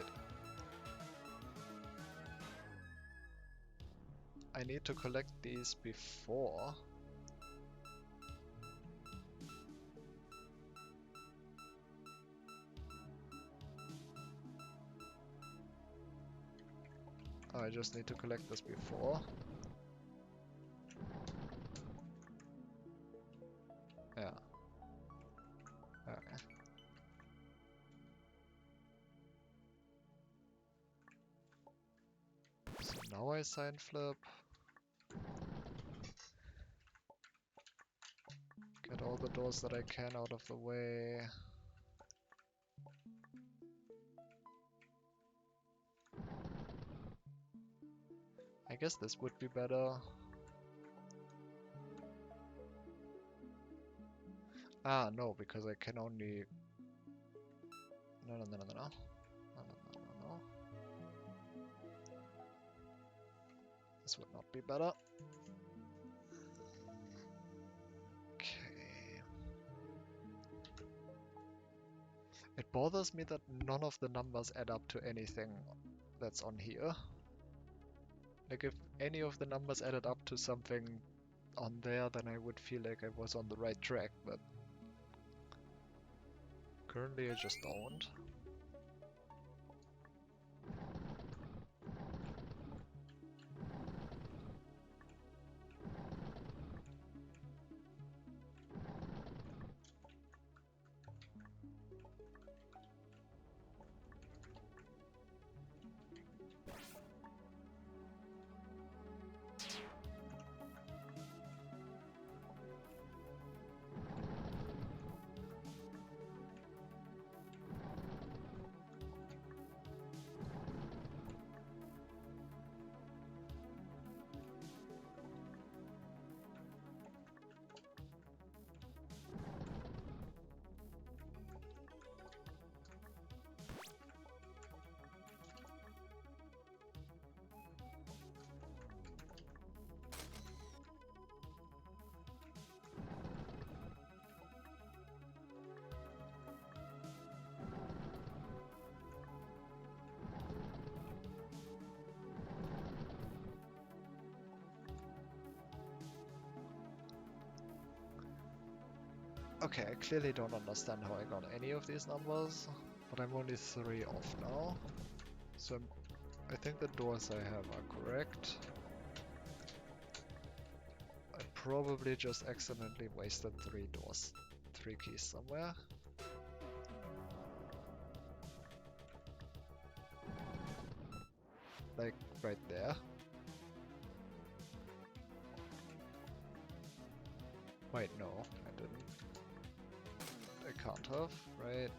Speaker 1: I need to collect these before. I just need to collect this before. Yeah. Okay. So now I sign flip. Get all the doors that I can out of the way. I guess this would be better. Ah, no, because I can only... No, no, no, no, no, no. No, no, no, no, no. This would not be better. Okay. It bothers me that none of the numbers add up to anything that's on here. Like, if any of the numbers added up to something on there, then I would feel like I was on the right track, but currently I just don't. Okay, I clearly don't understand how I got any of these numbers, but I'm only 3 off now. So I think the doors I have are correct. I probably just accidentally wasted 3 doors, 3 keys somewhere. Like, right there. Wait, no, I didn't. I can't have, right?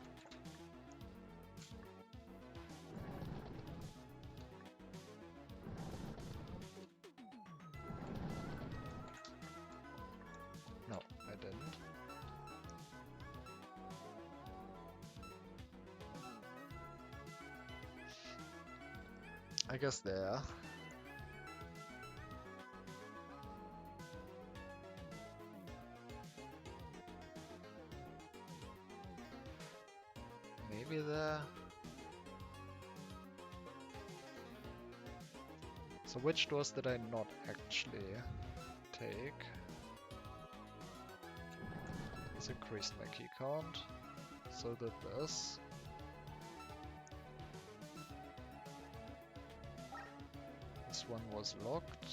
Speaker 1: No, I didn't. I guess there. Maybe there. So which doors did I not actually take? This increased my key count. So did this. This one was locked.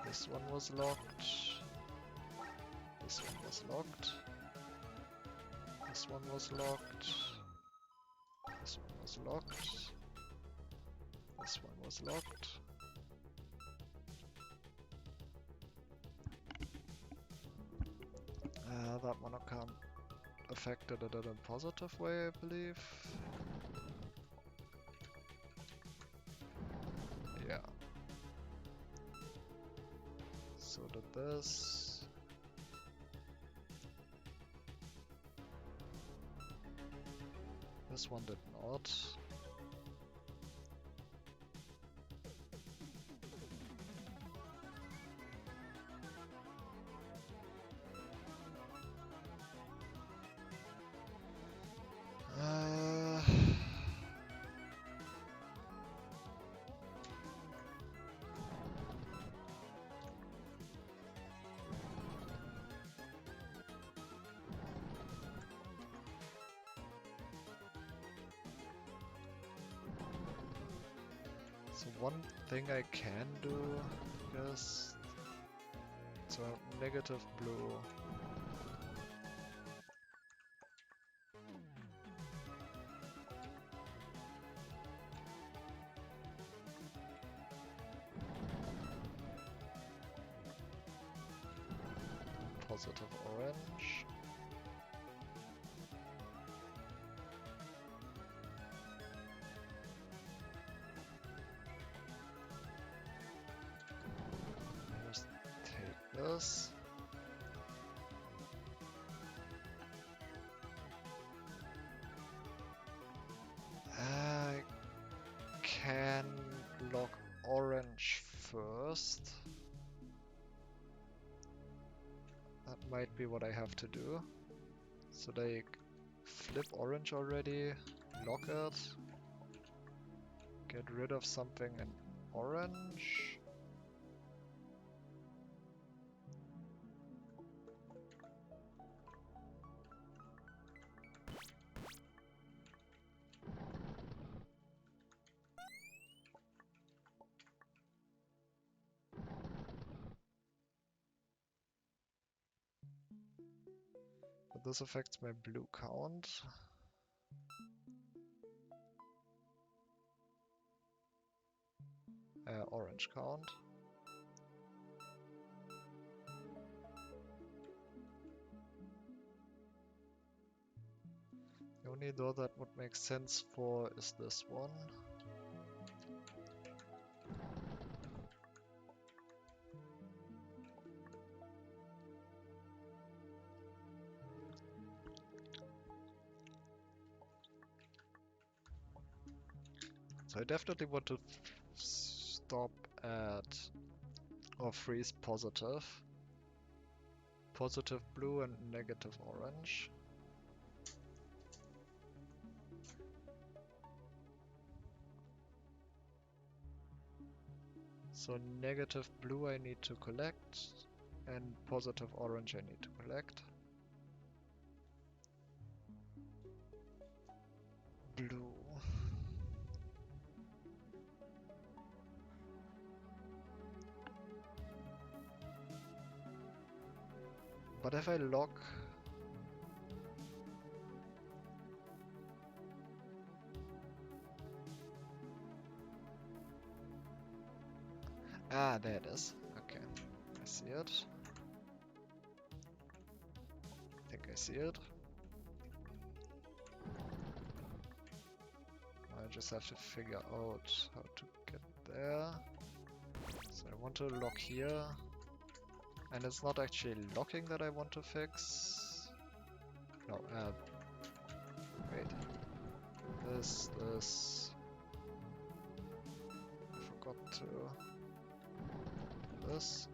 Speaker 1: This one was locked. This one was locked. This one was locked. This one was locked. This one was locked. That one I can't affect it in a positive way, I believe. Yeah. So did this. This one did not. one thing I can do, yes. So negative blue. Positive orange. Just take this. I can lock orange first. That might be what I have to do. So they flip orange already, lock it, get rid of something in orange. But this affects my blue count. Orange count. The only door that would make sense for is this one. So I definitely want to stop at or freeze positive. Positive blue and negative orange. So negative blue I need to collect, and positive orange I need to collect. Blue. But if I lock... Ah, there it is. Okay, I see it. I think I see it. I just have to figure out how to get there. So I want to lock here. And it's not actually locking that I want to fix. No, wait. This. I forgot to... This.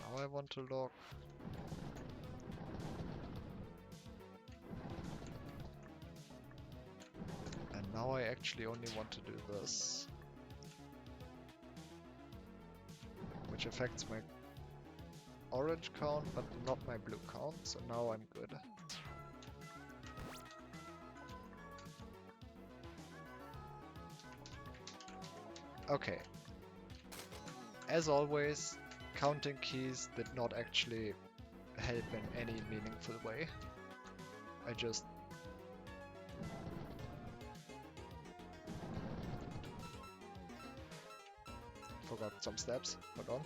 Speaker 1: And now I want to lock. And now I actually only want to do this. Which affects my orange count, but not my blue count, so now I'm good. Okay. As always, counting keys did not actually help in any meaningful way. I just forgot some steps. Hold on.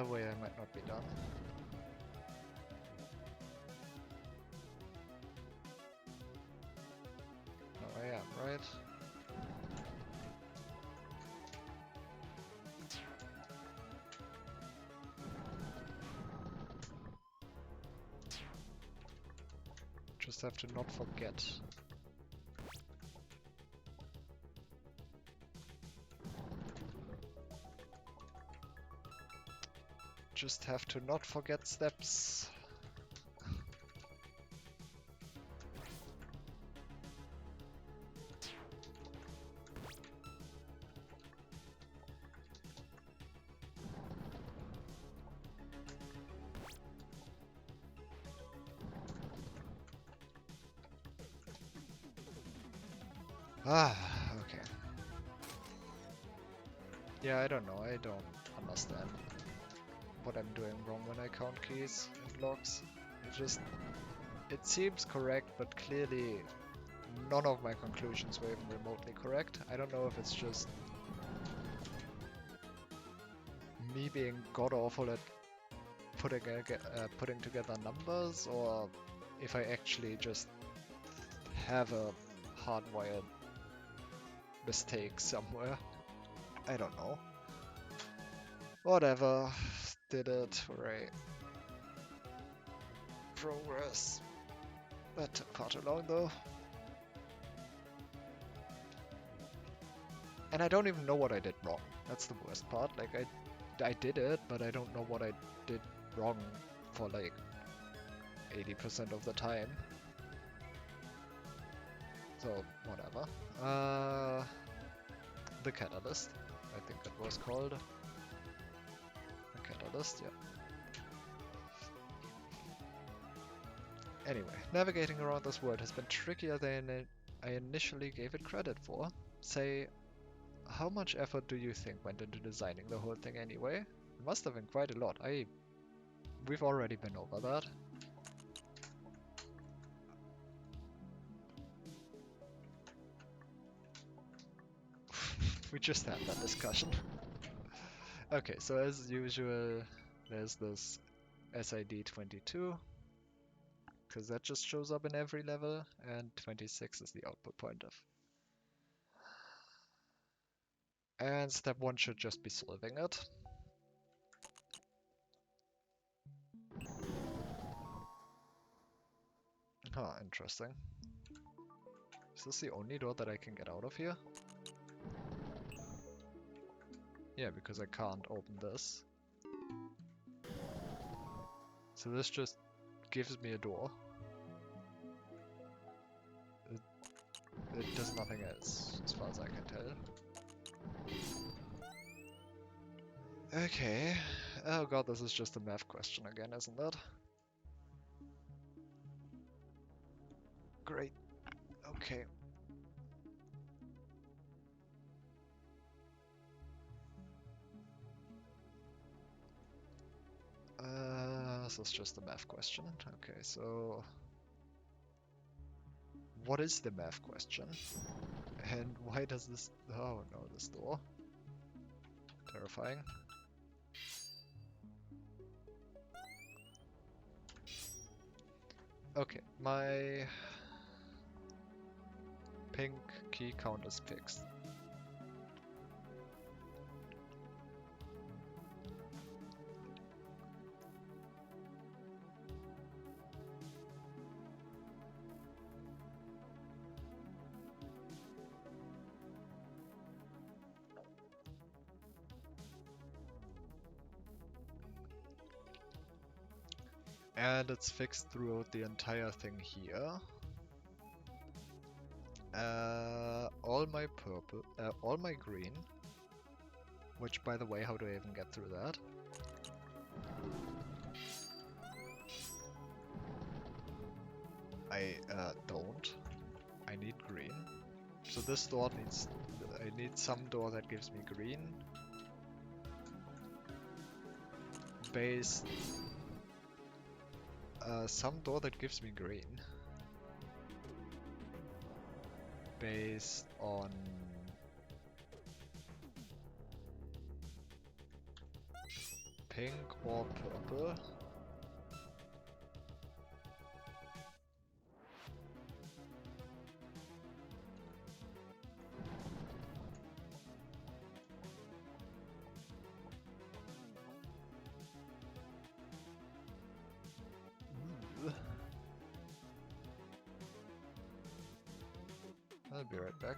Speaker 1: Wait, I might not be done. No, I am, right? Just have to not forget. Just have to not forget steps. Ah, okay. Yeah, I don't know. I don't understand what I'm doing wrong when I count keys and blocks. It seems correct, but clearly none of my conclusions were even remotely correct. I don't know if it's just me being god-awful at putting together numbers, or if I actually just have a hardwired mistake somewhere. I don't know. Whatever. Did it. Hooray. Progress. That took far too long though. And I don't even know what I did wrong. That's the worst part. Like, I did it, but I don't know what I did wrong for like 80% of the time. So, whatever. The catalyst, I think it was called. The catalyst, yeah. Anyway, navigating around this world has been trickier than I initially gave it credit for. Say, how much effort do you think went into designing the whole thing anyway? It must have been quite a lot. We've already been over that. We just had that discussion. Okay, so as usual, there's this SID 22, because that just shows up in every level, and 26 is the output pointer. And step 1 should just be solving it. Huh, interesting. Is this the only door that I can get out of here? Yeah, because I can't open this. So this just gives me a door. It does nothing else, as far as I can tell. Okay. Oh god, this is just a math question again, isn't it? Great. Okay. This is just a math question. Okay, so... What is the math question? And why does this... Oh no, this door. Terrifying. Okay, my pink key count is fixed. And it's fixed throughout the entire thing here. All my purple, all my green. Which, by the way, how do I even get through that? I don't. I need green. So this door needs... I need some door that gives me green. Based... some door that gives me green. Based on... pink or purple. I'll be right back.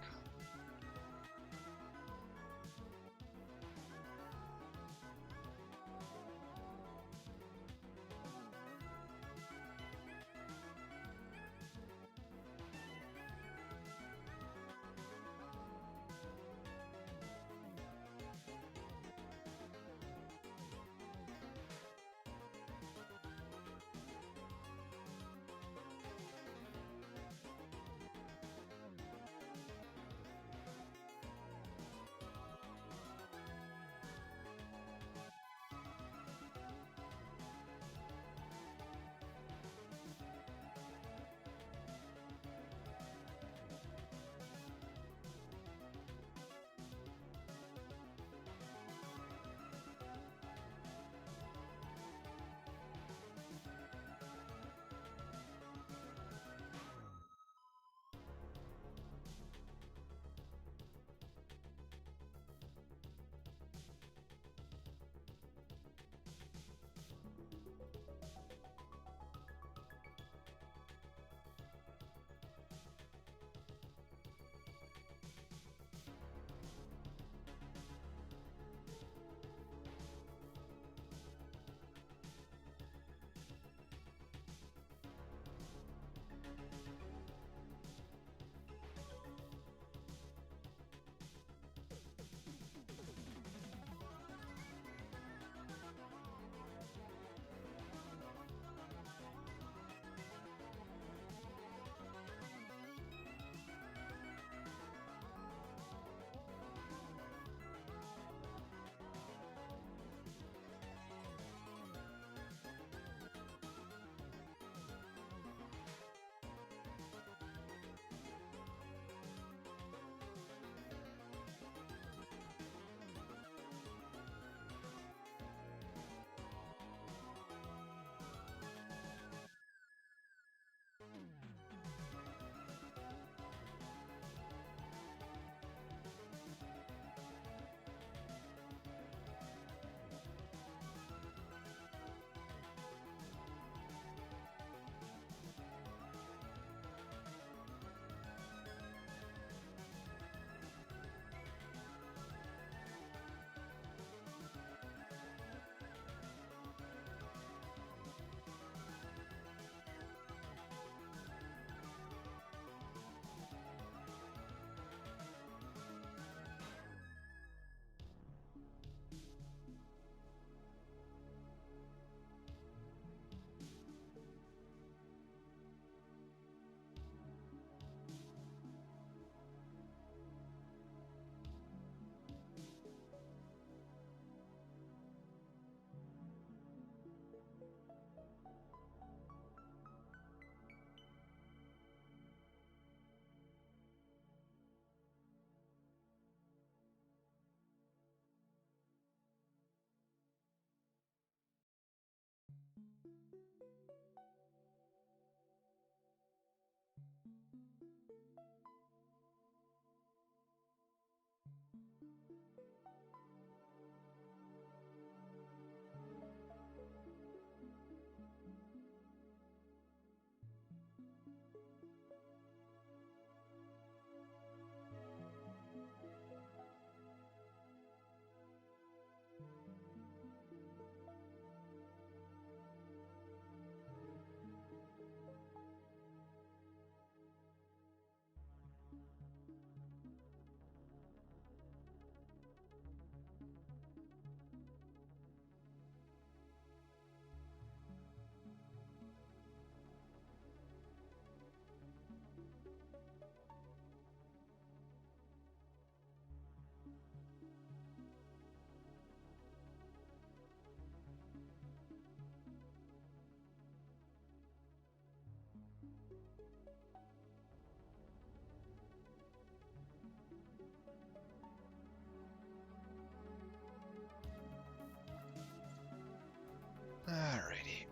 Speaker 2: Alrighty.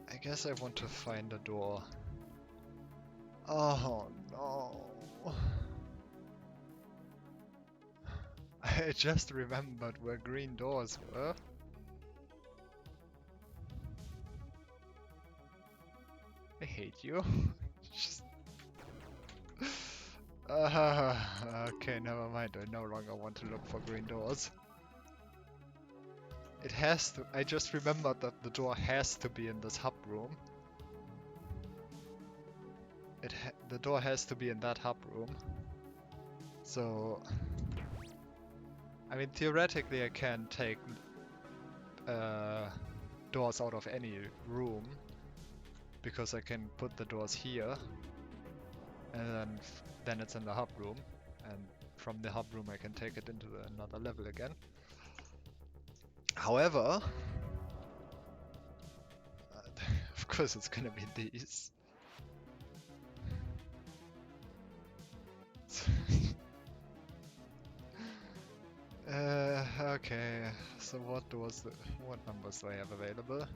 Speaker 1: I guess I want to find a door. Oh no. I just remembered where green doors were. I hate you. Just... okay, never mind. I no longer want to look for green doors. It has to. I just remembered that the door has to be in this hub room. The door has to be in that hub room. So, I mean, theoretically, I can take doors out of any room because I can put the doors here, and then it's in the hub room, and from the hub room I can take it into another level again. However, of course it's gonna be these. Okay, so what numbers do I have available?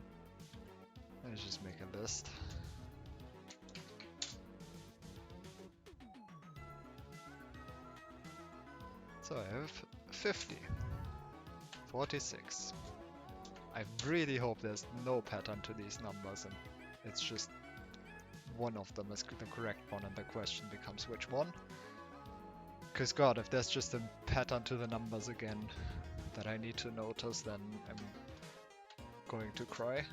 Speaker 1: Let's just make a list. So I have 50, 46. I really hope there's no pattern to these numbers and it's just one of them is the correct one and the question becomes which one. Because god, if there's just a pattern to the numbers again that I need to notice, then I'm going to cry.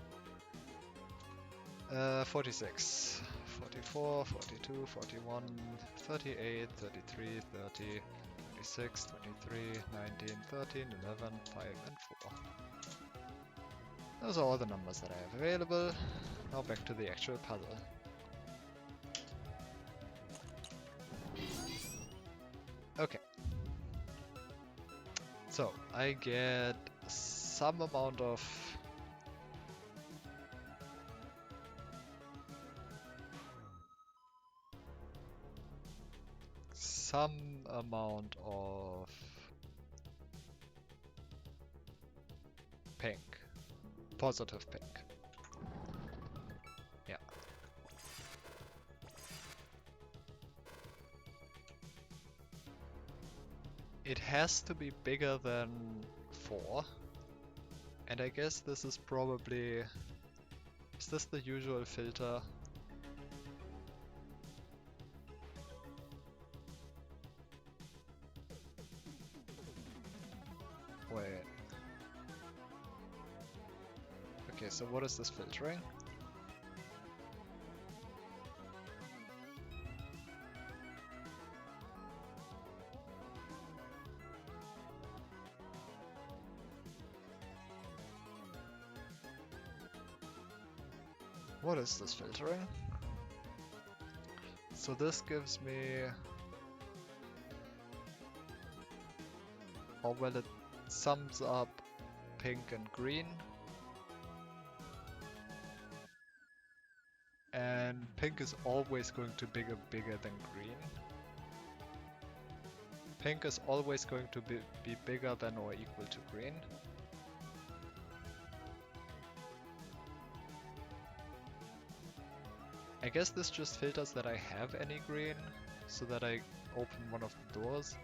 Speaker 1: 46, 44, 42, 41, 38, 33, 30, 26, 23, 19, 13, 11, 5 and 4. Those are all the numbers that I have available. Now back to the actual puzzle. Okay. So, I get some amount of pink. Positive pink. Yeah. It has to be bigger than 4. And I guess this is probably... Is this the usual filter? Wait. Okay, so what is this filtering? What is this filtering? So this gives me... Oh well, it sums up pink and green. And pink is always going to be bigger than green. Pink is always going to be bigger than or equal to green. I guess this just filters that I have any green, so that I open one of the doors.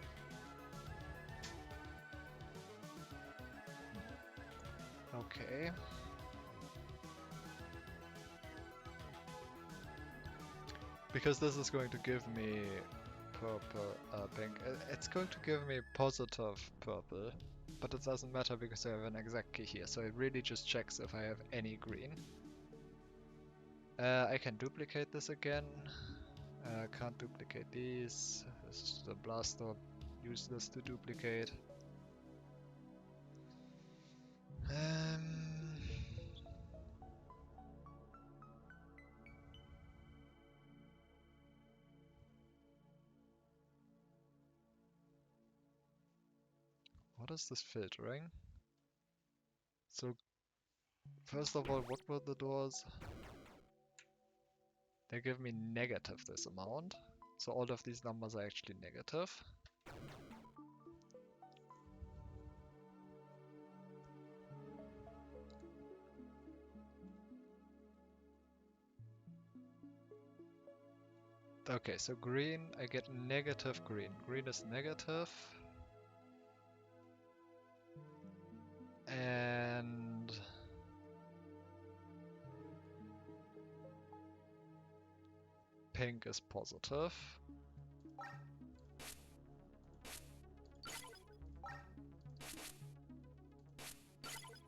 Speaker 1: Okay. Because this is going to give me purple, pink. It's going to give me positive purple, but it doesn't matter because I have an exact key here, so it really just checks if I have any green. I can duplicate this again. Can't duplicate these. This is the blaster. Use this to duplicate. What is this filtering? So, first of all, what were the doors? They give me negative this amount. So all of these numbers are actually negative. Okay, so green, I get negative green. Green is negative. And pink is positive.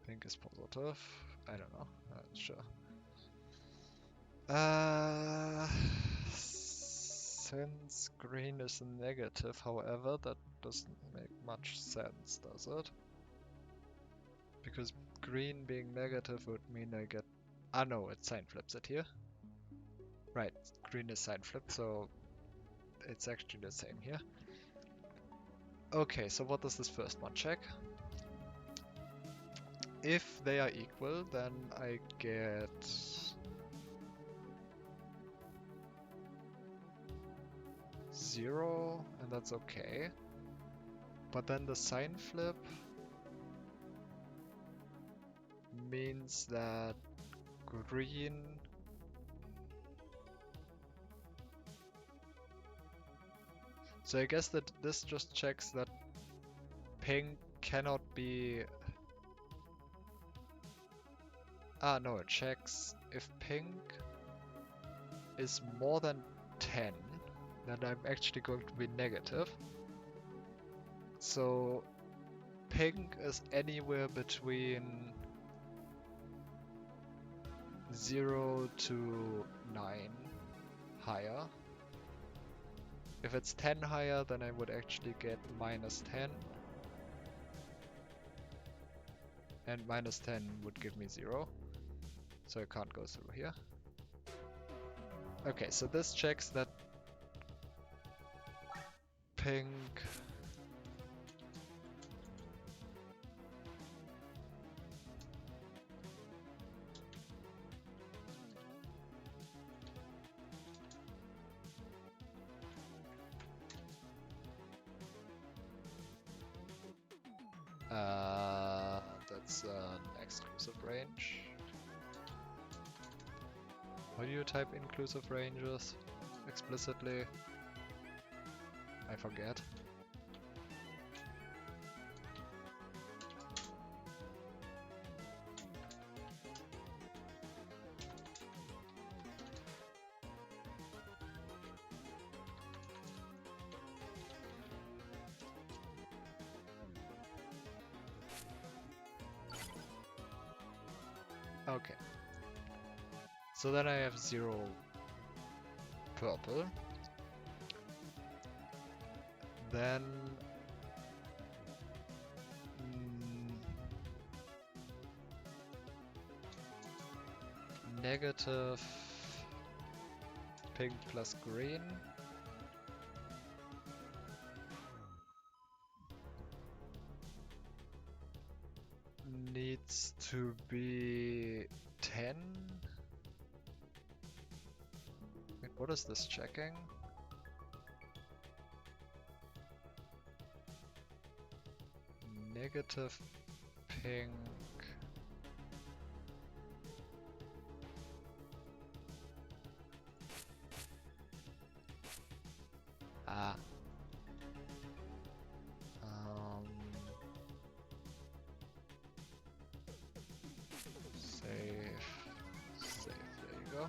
Speaker 1: Pink is positive. I don't know. Not sure. Since green is negative, however, that doesn't make much sense, does it? Because green being negative would mean I get... Ah no, it sign flips it here. Right, green is sign flipped, so it's actually the same here. Okay, so what does this first one check? If they are equal, then I get... 0, and that's okay. But then the sign flip means that green so I guess that this just checks that pink cannot be... Ah no, it checks if pink is more than 10, then I'm actually going to be negative. So pink is anywhere between 0 to 9 higher. If it's 10 higher, then I would actually get minus 10. And minus 10 would give me 0. So I can't go through here. Okay, so this checks that pink that's an exclusive range. How do you type inclusive ranges explicitly? I forget. Okay. So then I have 0 purple. Then negative pink plus green. Needs to be 10. Wait, what is this checking? Negative pink. Ah. Save, there you go.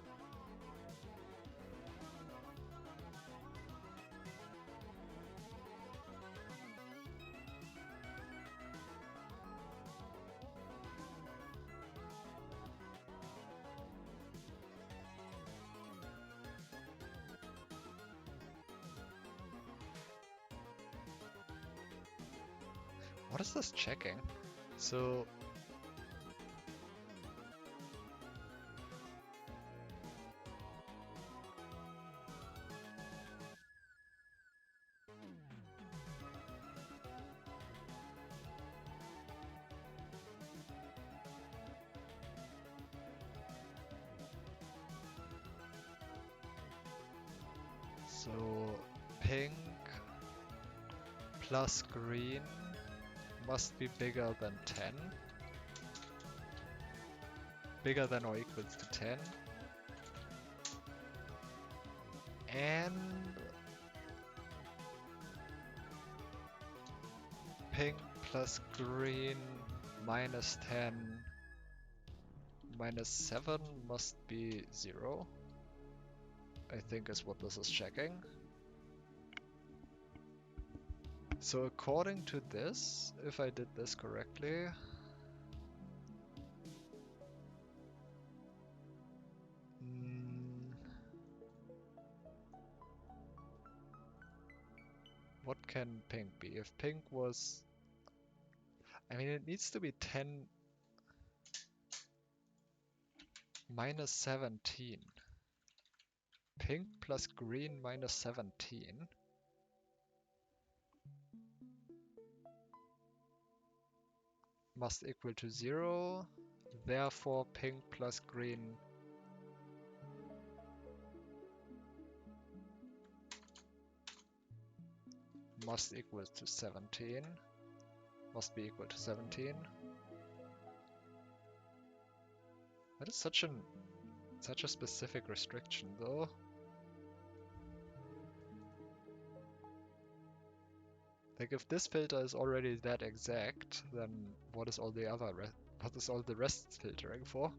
Speaker 1: What is this checking? So pink plus green must be bigger than 10. Bigger than or equals to 10. And pink plus green minus 10 minus 7 must be 0. I think is what this is checking. So according to this, if I did this correctly, what can pink be? If pink was... I mean, it needs to be 10 minus 17. Pink plus green minus 17. Must equal to 0. Therefore, pink plus green must equal to 17. Must be equal to 17. That is such a specific restriction, though. Like, if this filter is already that exact, then what is all the rest filtering for?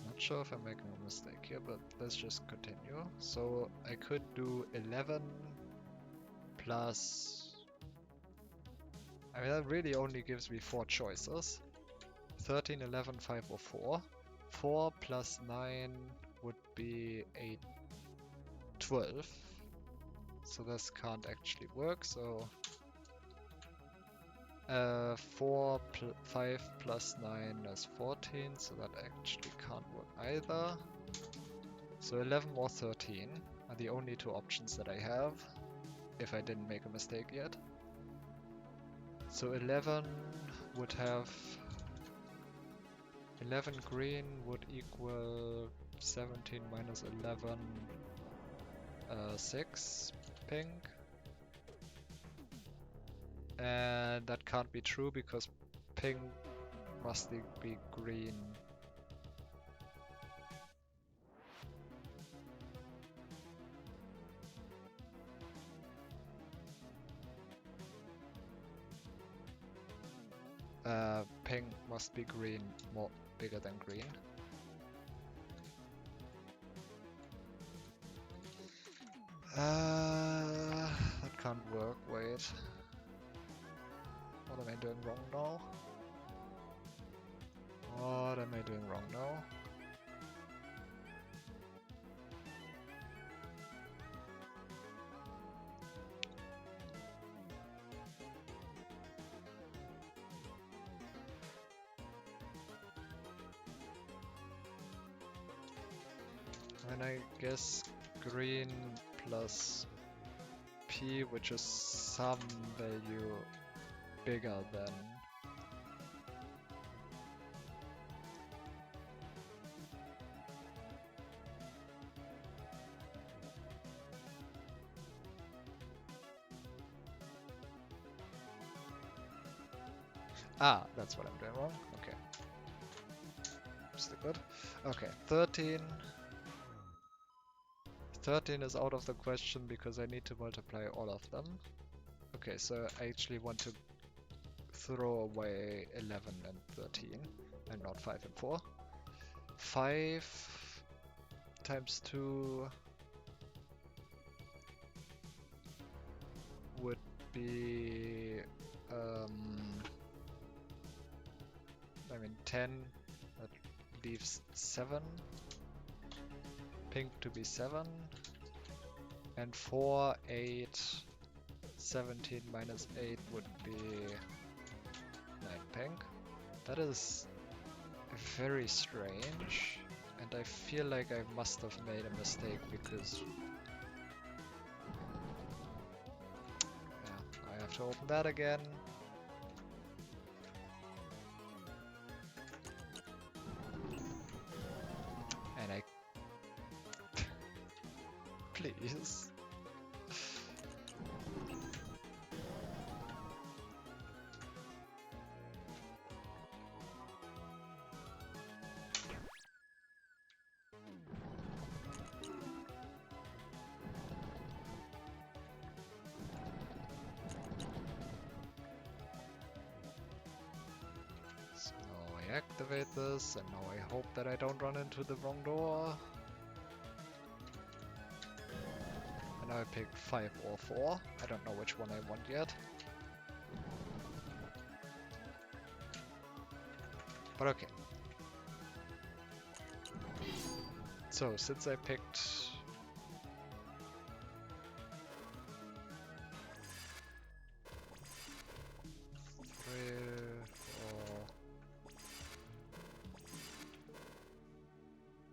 Speaker 1: Not sure if I'm making a mistake here, but let's just continue. So I could do 11 plus... I mean, that really only gives me 4 choices. 13, 11, 5, or 4. 4 plus 9 would be 8, 12. So this can't actually work, so... 5 plus 9 is 14, so that actually can't work either. So 11 or 13 are the only 2 options that I have, if I didn't make a mistake yet. So 11 would have... 11 green would equal 17 minus 11, 6 pink. And that can't be true because pink must be green. Pink must be green, more bigger than green. That can't work, wait. What am I doing wrong now? What am I doing wrong now? And I guess green plus P, which is some value bigger than... Ah, that's what I'm doing wrong. Okay. Still good. Okay, 13. 13 is out of the question because I need to multiply all of them. Okay, so I actually want to throw away 11 and 13 and not 5 and 4. 5 times 2 would be I mean 10, that leaves 7. Pink to be 7, and 4, 8, 17 minus 8 would be 9 pink. That is very strange, and I feel like I must have made a mistake because... Yeah, I have have to open that again. And I... Please. So now I activate this, and now I hope that I don't run into the wrong door. And now I picked 5 or 4. I don't know which one I want yet. But okay. So, since I picked... 3,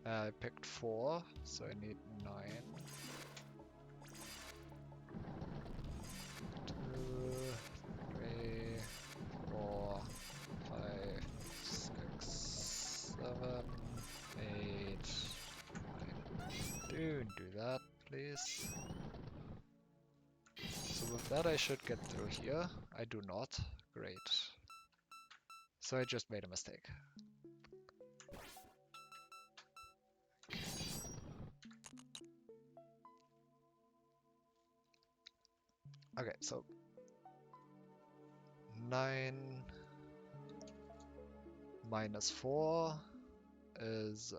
Speaker 1: 4... I picked 4, so I need 9. 2, 3, 4, 5, 6, 7, 8, 9. Don't do that, please. So with that I should get through here. I do not. Great. So I just made a mistake. Okay, so 9 minus 4 is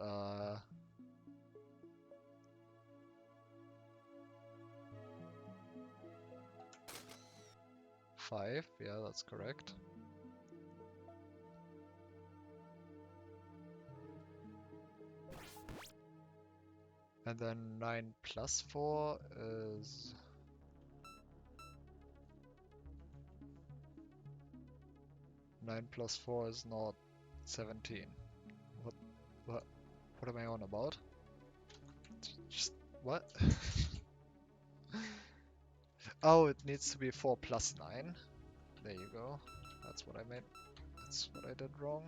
Speaker 1: 5. Yeah, that's correct. And then 9 plus 4 is 9 plus 4 is not 17. What am I on about? Just what? Oh, it needs to be 4 plus 9. There you go. That's what I meant. That's what I did wrong.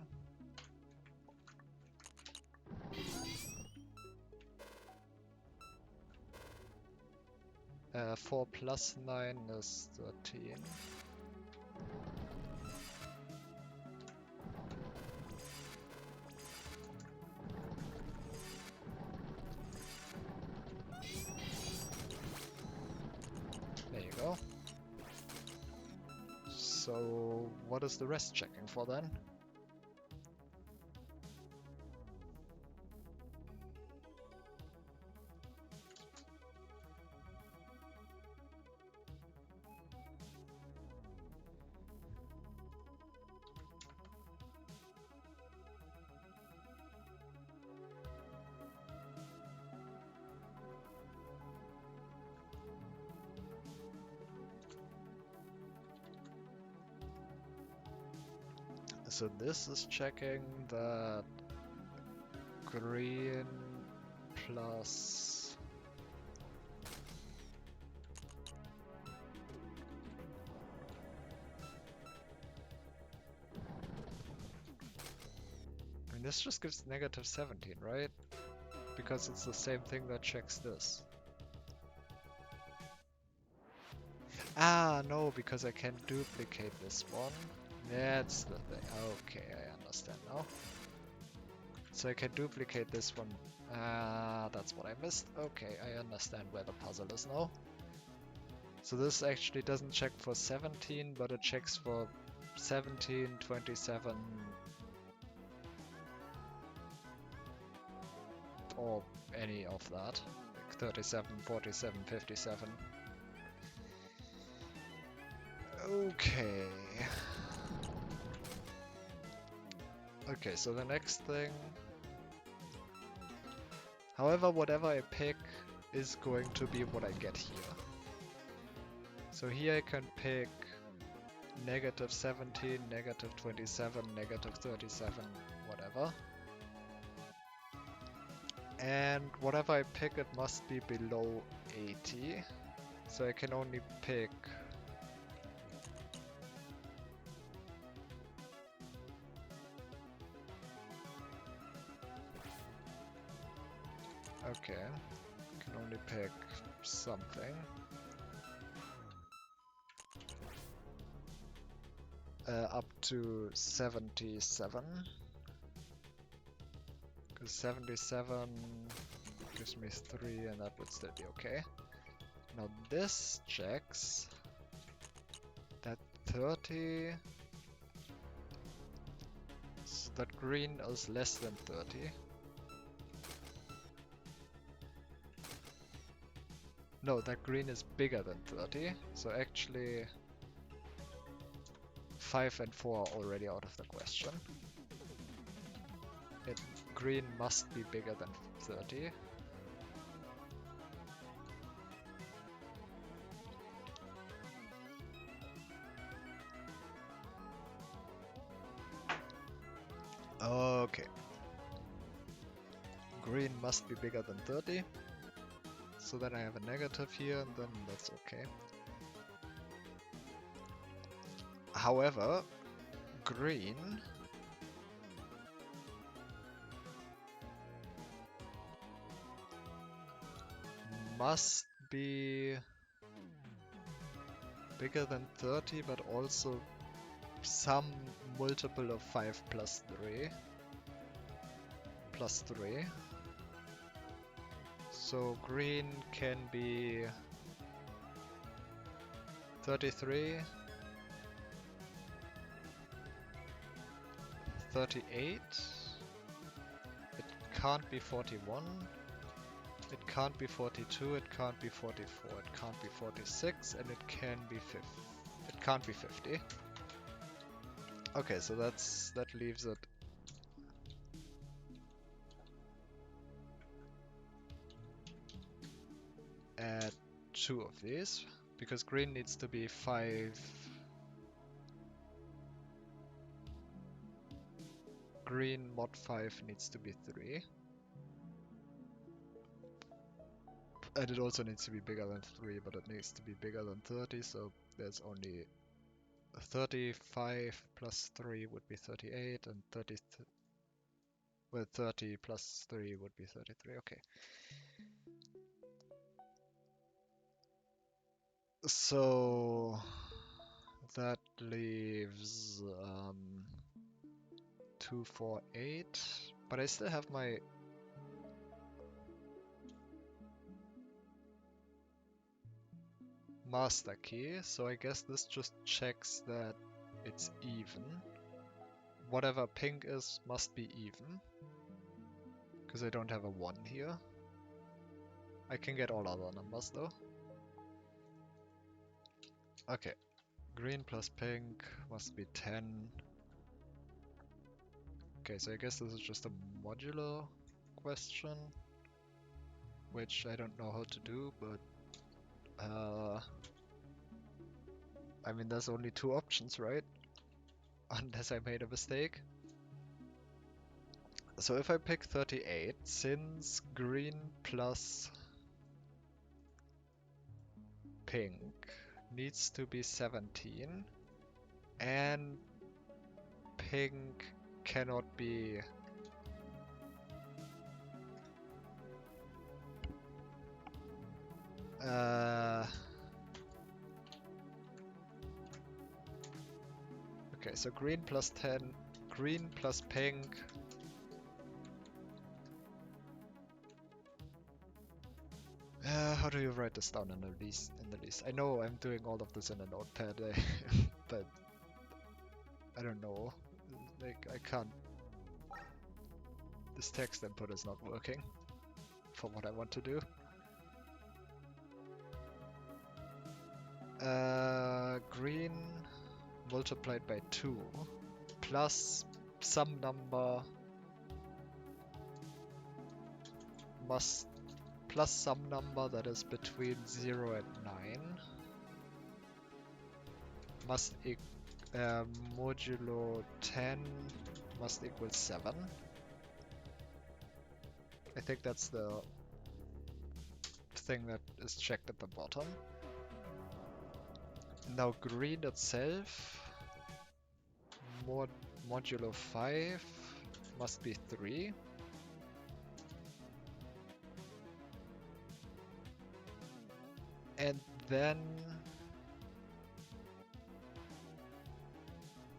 Speaker 1: Uh, 4 plus 9 is 13. There you go. So, what is the rest checking for then? So this is checking that green plus I mean this just gives negative 17, right? Because it's the same thing that checks this. Ah, no, because I can duplicate this one. That's the thing. Okay, I understand now. So I can duplicate this one. Ah, that's what I missed. Okay, I understand where the puzzle is now. So this actually doesn't check for 17, but it checks for 17, 27, or any of that. Like 37, 47, 57. Okay. Okay, so the next thing... However, whatever I pick is going to be what I get here. So here I can pick negative 17, negative 27, negative 37, whatever. And whatever I pick, it must be below 80. So I can only pick Okay, can only pick something. Up to 77. Because 77 gives me 3 and that would still be okay. Now this checks that 30. So that green is less than 30. No, that green is bigger than 30. So actually 5 and 4 are already out of the question. Green must be bigger than 30. Okay. Green must be bigger than 30. So then I have a negative here, and then that's okay. However, green must be bigger than 30, but also some multiple of 5 plus 3. Plus 3. So green can be 33, 38. It can't be 41. It can't be 42, it can't be 44, it can't be 46, and it can be 50. It can't be 50. Okay, so that leaves it at 2 of these, because green needs to be 5. Green mod 5 needs to be 3. And it also needs to be bigger than 3, but it needs to be bigger than 30, so there's only 35 plus 3 would be 38, and 30 plus 3 would be 33, okay. So that leaves 2, 4, 8, but I still have my master key, so I guess this just checks that it's even. Whatever pink is must be even, because I don't have a 1 here. I can get all other numbers though. Okay, green plus pink must be 10. Okay, so I guess this is just a modular question, which I don't know how to do, but I mean, there's only 2 options, right? Unless I made a mistake. So if I pick 38, since green plus pink needs to be 17, and pink cannot be okay, so green plus 10, green plus pink. How do you write this down in the list? I know I'm doing all of this in a notepad, but I don't know. Like, I can't. This text input is not working for what I want to do. Green multiplied by 2 plus some number must plus some number that is between 0 and 9 must modulo 10 must equal 7. I think that's the thing that is checked at the bottom. Now green itself, modulo 5 must be 3. And then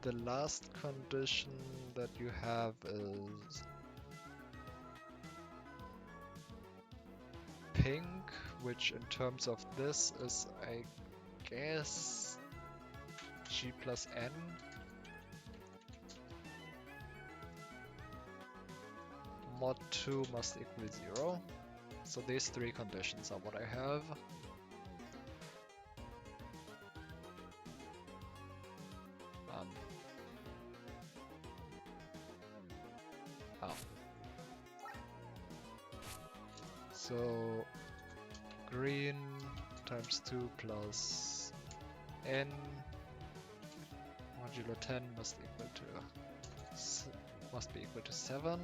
Speaker 1: the last condition that you have is pink, which in terms of this is, I guess, G plus N. Mod 2 must equal 0. So these three conditions are what I have. So green times 2 plus n modulo 10 must be equal to 7.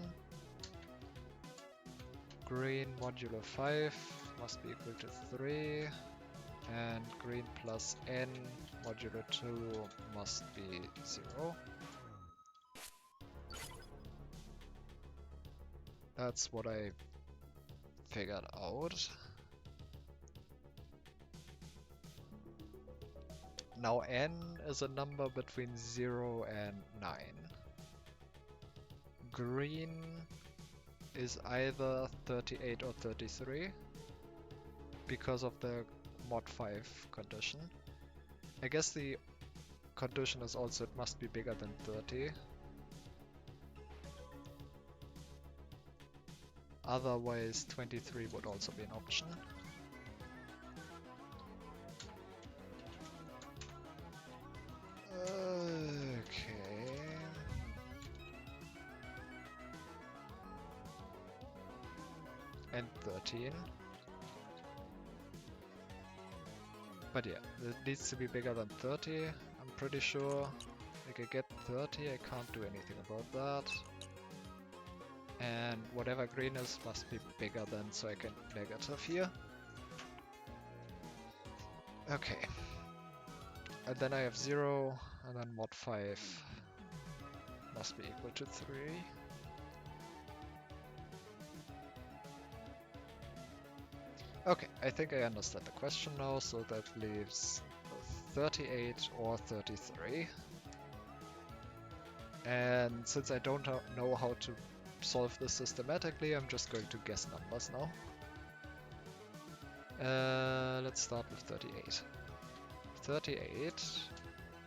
Speaker 1: Green modulo 5 must be equal to 3. And green plus n modulo 2 must be 0. That's what I figured out. Now n is a number between 0 and 9. Green is either 38 or 33 because of the mod 5 condition. I guess the condition is also it must be bigger than 30. Otherwise 23 would also be an option. Okay. And 13. But yeah, it needs to be bigger than 30. I'm pretty sure I can get 30, I can't do anything about that. And whatever green is must be bigger than, so I can negative here. Okay. And then I have 0, and then mod 5 must be equal to 3. Okay, I think I understand the question now, so that leaves 38 or 33. And since I don't know how to solve this systematically, I'm just going to guess numbers now. Let's start with 38. 38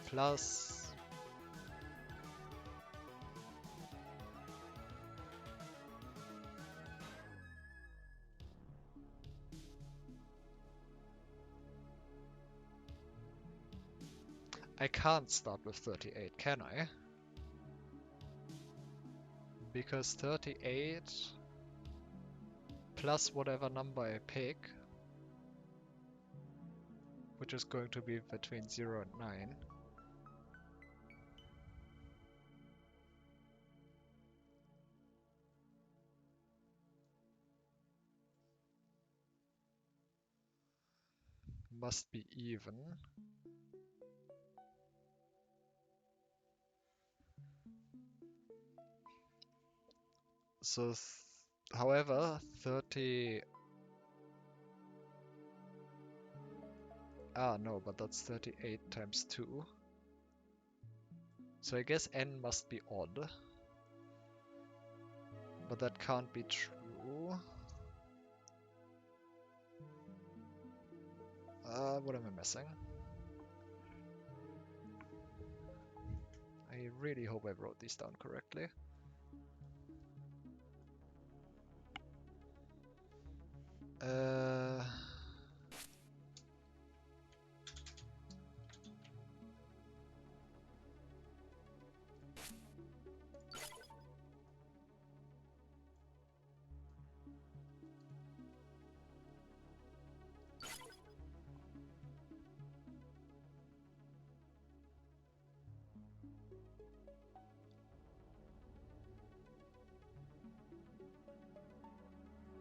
Speaker 1: plus I can't start with 38, can I? Because 38 plus whatever number I pick, which is going to be between 0 and 9. Must be even. So, however, 30... Ah, no, but that's 38 times 2. So I guess n must be odd. But that can't be true. What am I missing? I really hope I wrote these down correctly.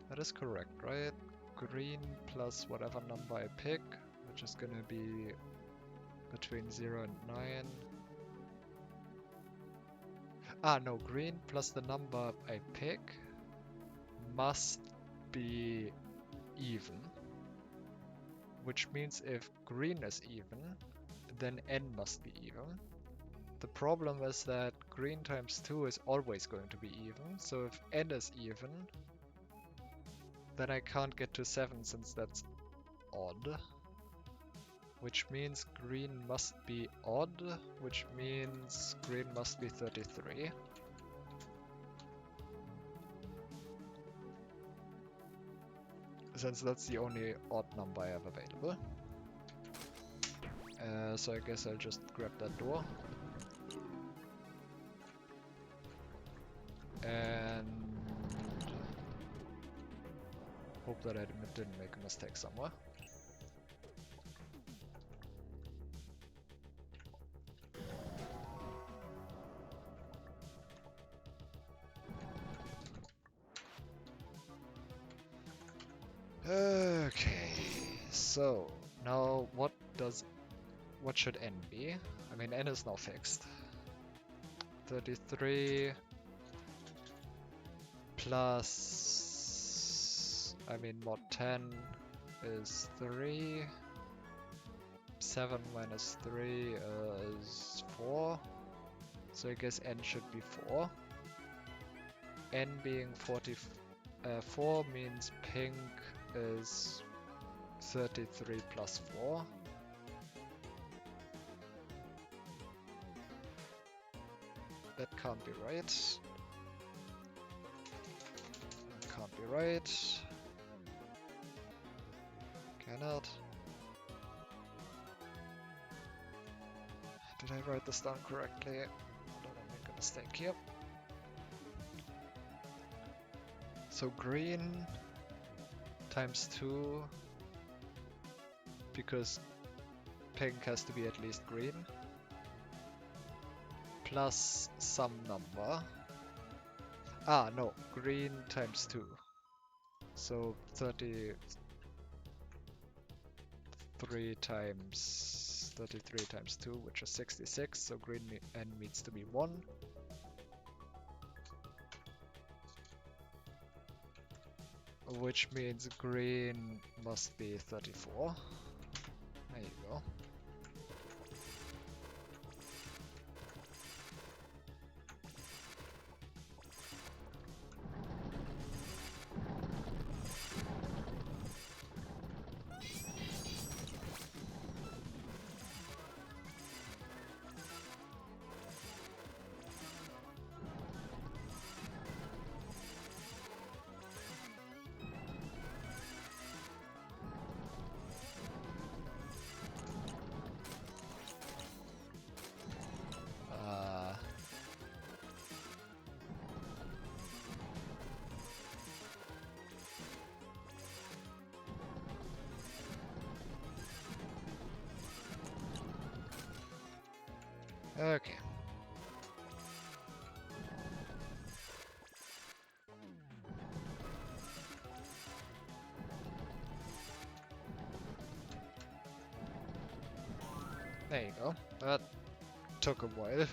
Speaker 1: That is correct, right? Green plus whatever number I pick, which is gonna be between 0 and 9. Ah, no, green plus the number I pick must be even. which means if green is even, then n must be even. The problem is that green times 2 is always going to be even, so if n is even, then I can't get to 7 since that's odd. Which means green must be odd, which means green must be 33. Since that's the only odd number I have available. So I guess I'll just grab that door. And hope that I didn't make a mistake somewhere. Okay, so now what should n be? I mean, n is now fixed. 33 plus, I mean, mod 10 is 3. 7 minus 3 is 4. So I guess n should be 4. N being 4 means pink is 33 plus 4. That can't be right. That can't be right. Cannot. Did I write this down correctly? Did I make a mistake here? So green times 2, because pink has to be at least green, plus some number. Ah, no, green times 2. So 33 times 2, which is 66, so green n needs to be 1. Which means green must be 34. There you go. Okay. There you go. That took a while.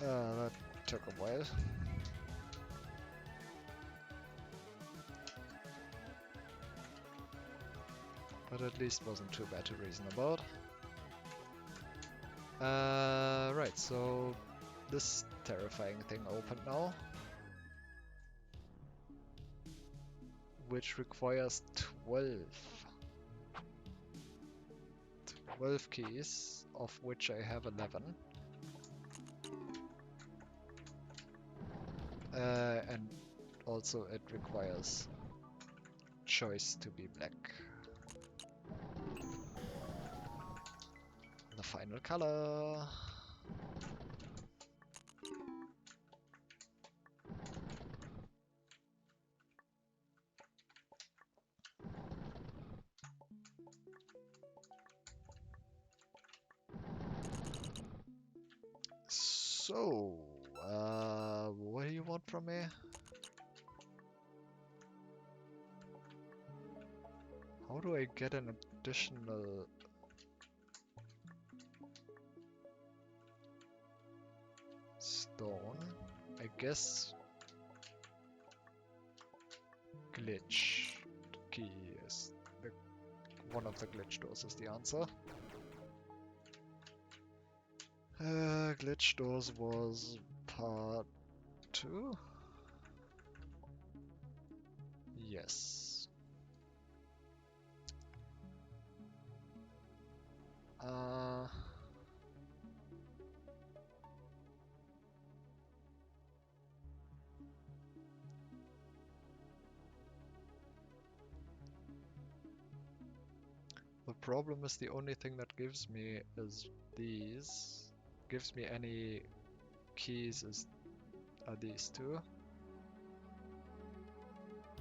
Speaker 1: That took a while. But at least wasn't too bad to reason about. Right, so this terrifying thing opened now. Which requires 12 keys, of which I have 11. And also it requires choice to be black. The final color. So, what do you want from me? How do I get an additional stone? I guess glitch key is the, one of the glitch doors is the answer. Glitch doors was part 2? Yes. The problem is the only thing that gives me is these. Gives me any keys are these two.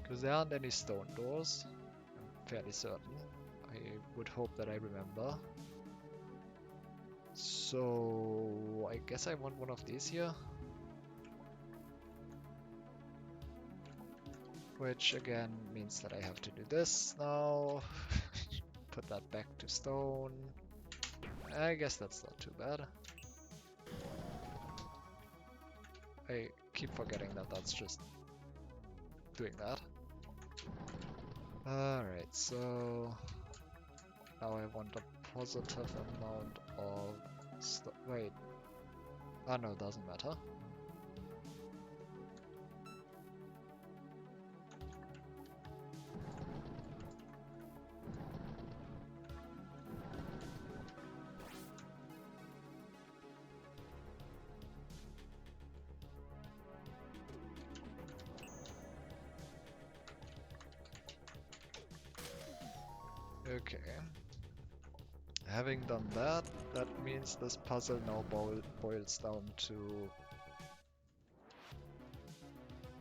Speaker 1: Because there aren't any stone doors. I'm fairly certain. I would hope that I remember. So I guess I want one of these here. Which again means that I have to do this now. Put that back to stone. I guess that's not too bad. I keep forgetting that that's just doing that. Alright, so now I want a positive amount of wait. Oh no, it doesn't matter. Okay. Having done that, that means this puzzle now boils down to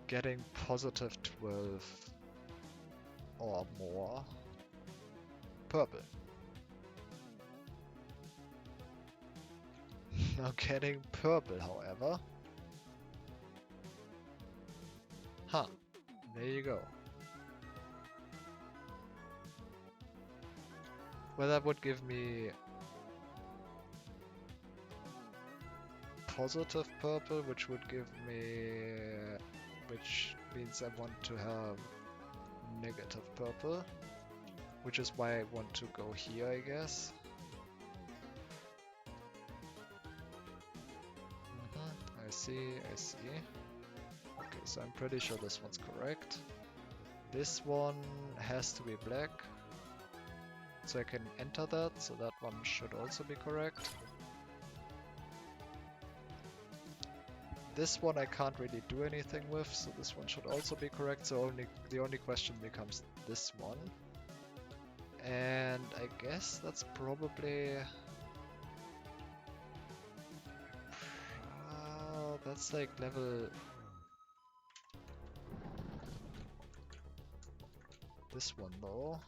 Speaker 1: getting positive 12 or more purple. Now getting purple, however. Huh, there you go. Well, that would give me positive purple, which would give me... which means I want to have negative purple, which is why I want to go here, I guess. I see, I see. Okay, so I'm pretty sure this one's correct. This one has to be black. So I can enter that, so that one should also be correct. This one I can't really do anything with, so this one should also be correct. So the only question becomes this one. And I guess that's probably... that's like level... This one though.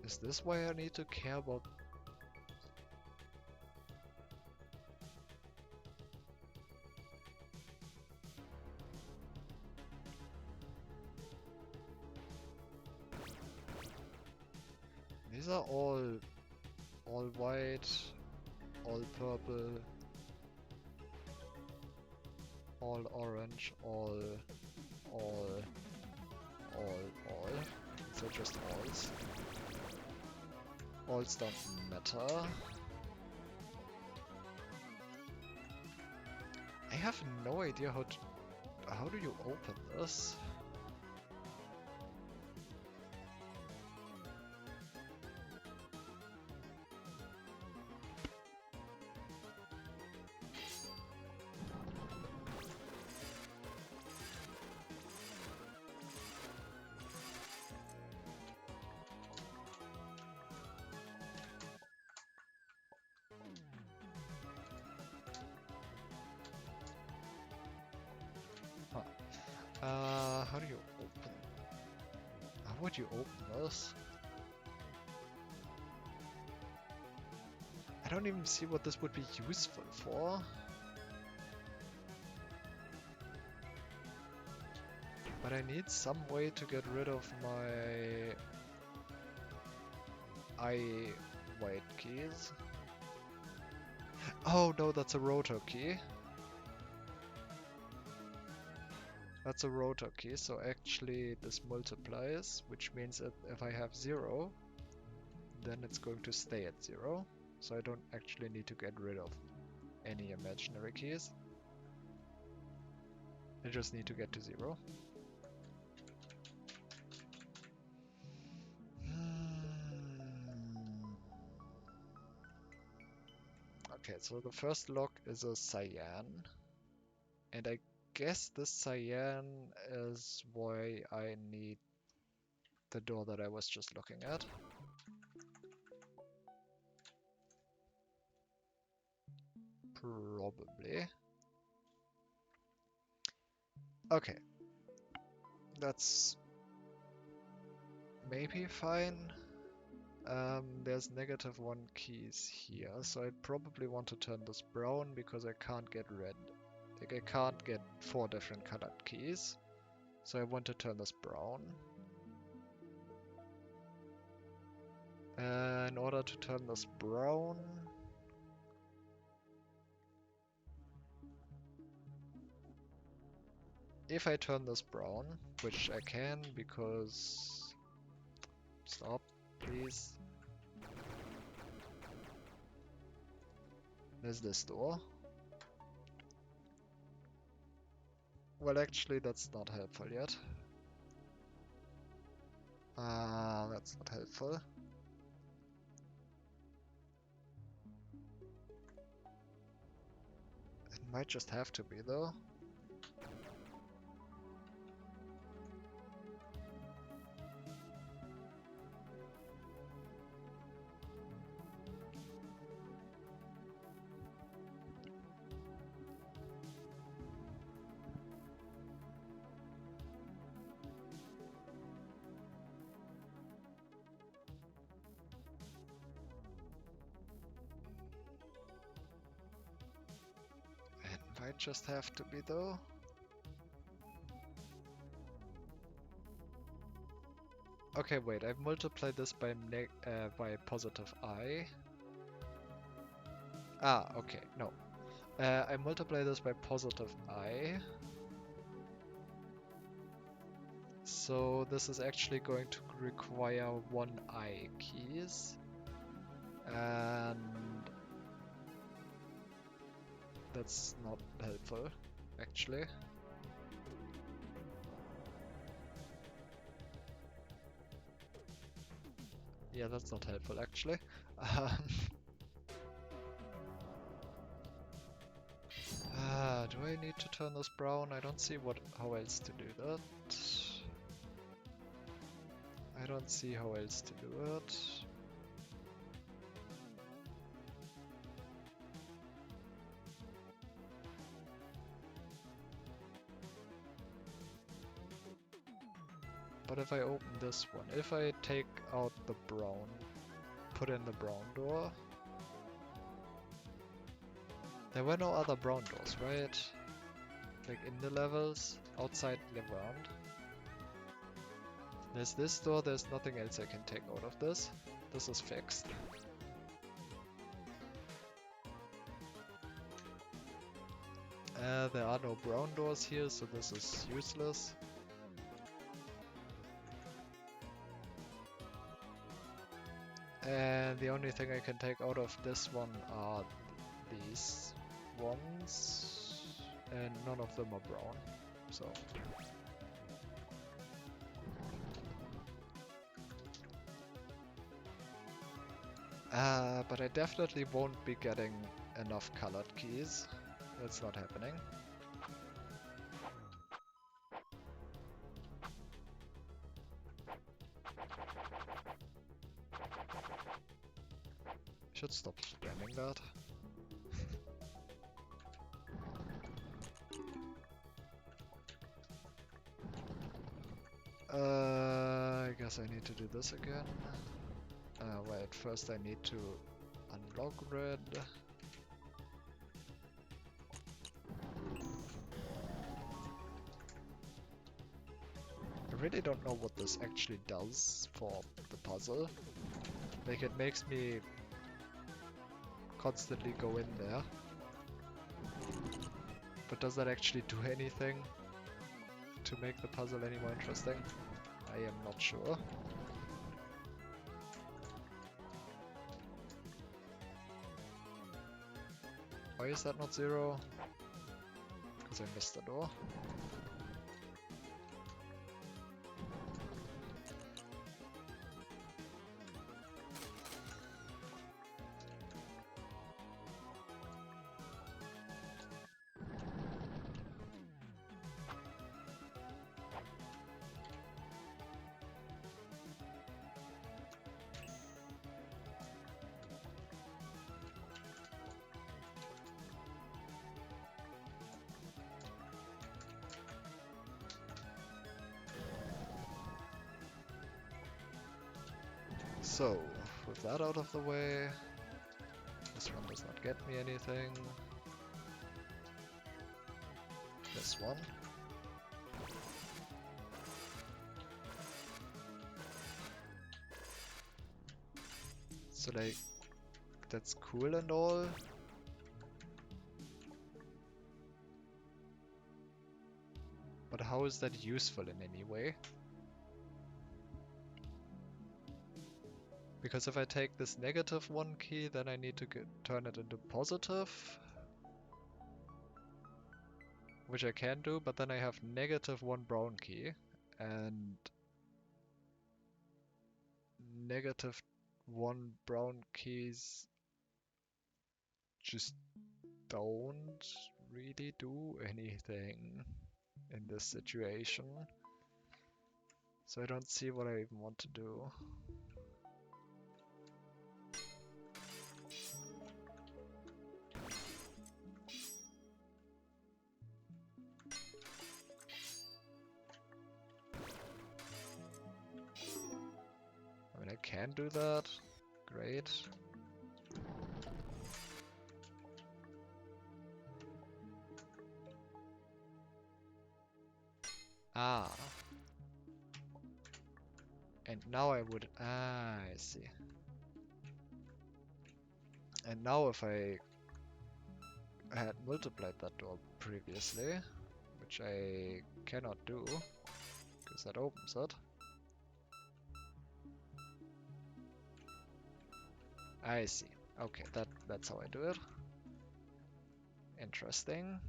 Speaker 1: Is this why I need to care about... These are all white, all purple, all orange, all. These are just alls. Alls don't matter. I have no idea how do you open this? How do you open? How would you open this? I don't even see what this would be useful for. But I need some way to get rid of my white keys. Oh no, that's a rotor key. That's a rotor key, so actually this multiplies, which means that if I have 0, then it's going to stay at 0. So I don't actually need to get rid of any imaginary keys. I just need to get to 0. Okay, so the first lock is a cyan. And I guess this cyan is why I need the door that I was just looking at. Probably. Okay. That's maybe fine. There's -1 keys here, so I probably want to turn this brown because I can't get red. Like I can't get 4 different colored keys. So I want to turn this brown. In order to turn this brown, if I turn this brown, which I can because... Stop, please. There's this door. Well, actually, that's not helpful yet. That's not helpful. It might just have to be, though. Might just have to be though. Okay, wait, I've multiplied this by positive I. Okay, no. I multiply this by positive I. So this is actually going to require 1 I keys. And that's not helpful, actually. Yeah, that's not helpful, actually. Do I need to turn this brown? I don't see how else to do that. I don't see how else to do it. But if I open this one, if I take out the brown, put in the brown door, there were no other brown doors, right? Like in the levels, outside the ground. There's this door, there's nothing else I can take out of this. This is fixed. There are no brown doors here, so this is useless. And the only thing I can take out of this one are these ones, and none of them are brown, so... but I definitely won't be getting enough colored keys. That's not happening. Should stop spamming that. I guess I need to do this again. Wait, first I need to unlock red. I really don't know what this actually does for the puzzle. Like, it makes me constantly go in there. But does that actually do anything to make the puzzle any more interesting? I am not sure. Why is that not 0? Because I missed the door. So, with that out of the way, this one does not get me anything. This one. So like, that's cool and all. But how is that useful in any way? Because if I take this negative 1 key, then I need to turn it into positive. Which I can do, but then I have negative 1 brown key. And negative 1 brown keys just don't really do anything in this situation. So I don't see what I even want to do. I mean, I can do that. Great. Ah. And now I would... Ah, I see. And now if I had multiplied that door previously, which I cannot do, because that opens it. I see. Okay, that's how I do it. Interesting.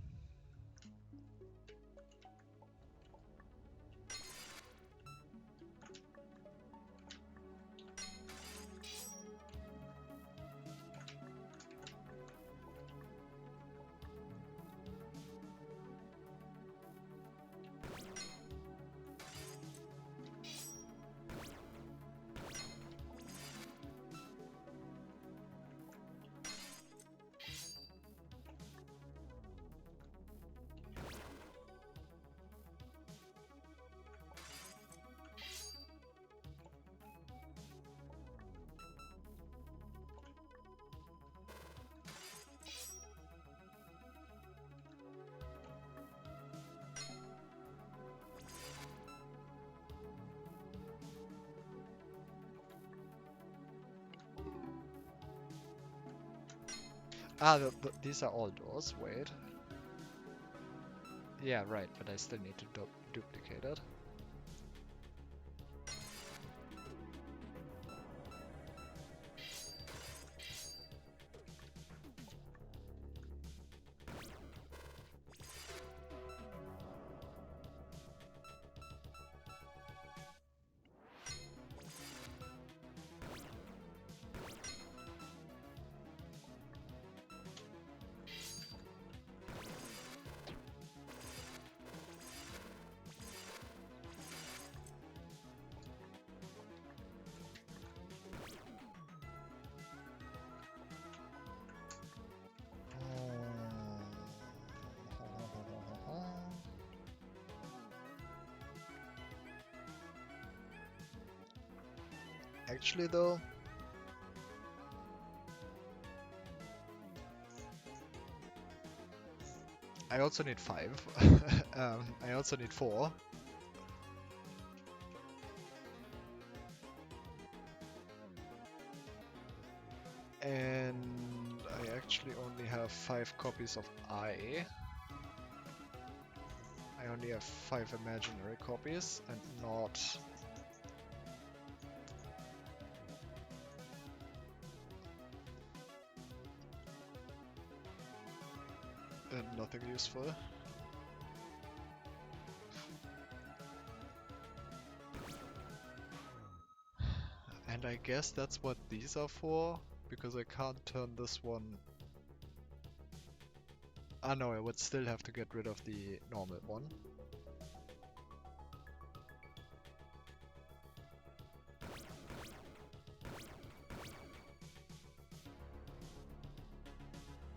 Speaker 1: Ah, these are all doors, wait. Yeah, right, but I still need to duplicate it. Actually though, I also need 5. I also need 4. And I actually only have 5 copies of I. I only have 5 imaginary copies and not... and nothing useful. And I guess that's what these are for, because I can't turn this one... Ah no, I would still have to get rid of the normal one.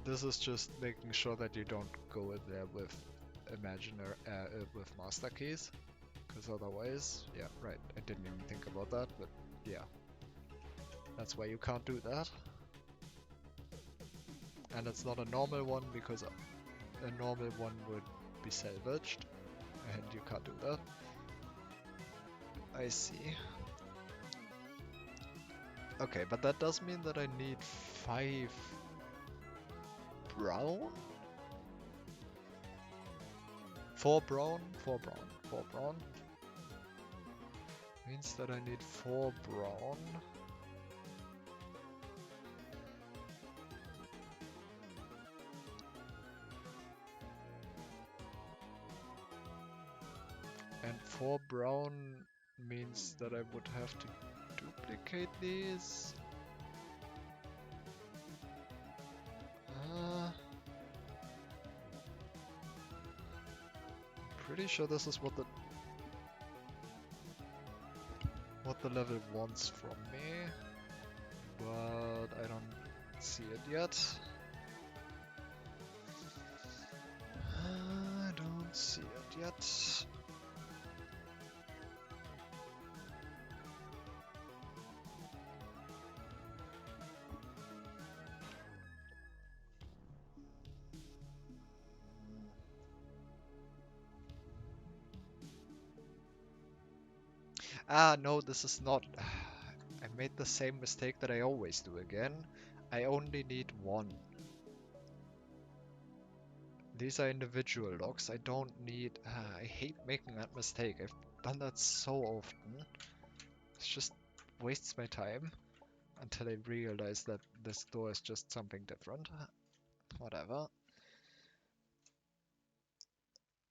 Speaker 1: This is just making sure that you don't go in there with imaginary, with master keys. Because otherwise, yeah, right, I didn't even think about that, but yeah. That's why you can't do that. And it's not a normal one, because a normal one would be salvaged, and you can't do that. I see. Okay, but that does mean that I need 5 brown? 4 brown? 4 brown. 4 brown. Means that I need 4 brown. And 4 brown means that I would have to duplicate these. Pretty sure this is what the level wants from me, but I don't see it yet. I don't see it yet. Ah, no, this is not. I made the same mistake that I always do again. I only need 1. These are individual locks. I don't need... I hate making that mistake. I've done that so often. It just wastes my time until I realize that this door is just something different. Whatever.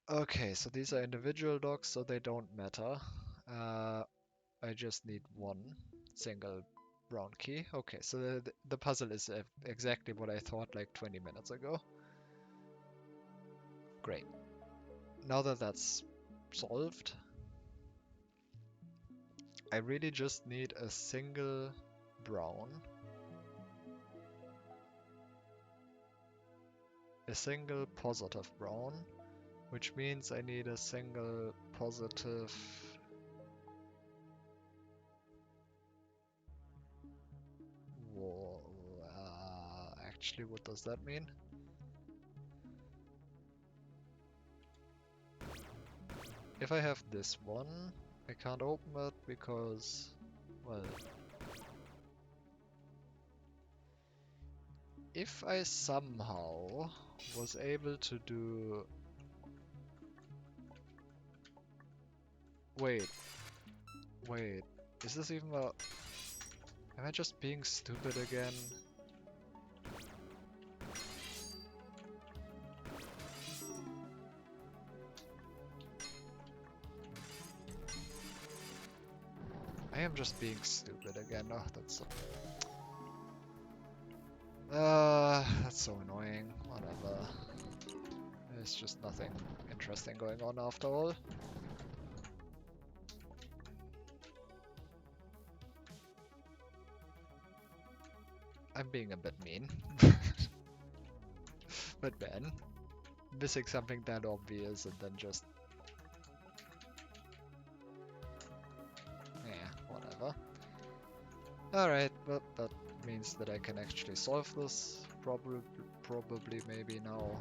Speaker 1: Okay, so these are individual locks, so they don't matter. I just need 1 single brown key. Okay, so the puzzle is exactly what I thought like 20 minutes ago. Great. Now that that's solved, I really just need a single brown, a single positive brown, which means I need a single positive actually, what does that mean? If I have this one, I can't open it because, well, if I somehow was able to do... Wait, is this even a... Am I just being stupid again? I am just being stupid again. Oh, that's so annoying. Whatever. There's just nothing interesting going on after all. I'm being a bit mean. But man, missing something that obvious and then just... Yeah, whatever. Alright, but that means that I can actually solve this. Probably maybe now.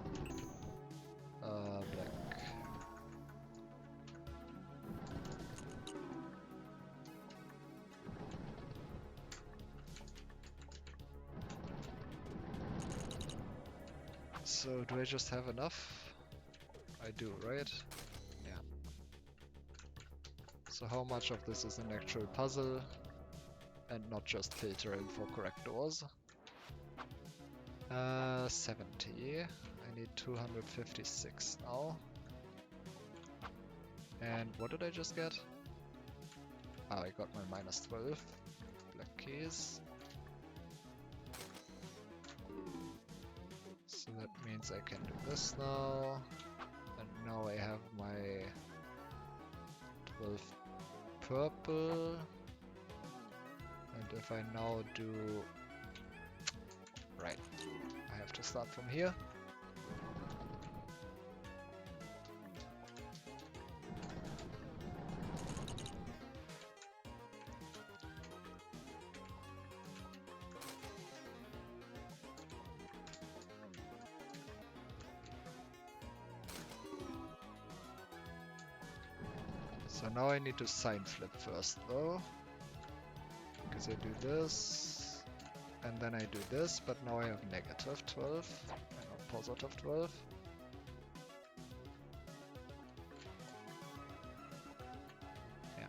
Speaker 1: Black. So do I just have enough? I do, right? So how much of this is an actual puzzle and not just filtering for correct doors? 70. I need 256 now. And what did I just get? Oh, I got my minus 12. Black keys. So that means I can do this now. And now I have my 12 purple. And if I now do... Right. I have to start from here. So now I need to sign flip first though, because I do this, and then I do this, but now I have negative 12 and not positive 12. Yeah.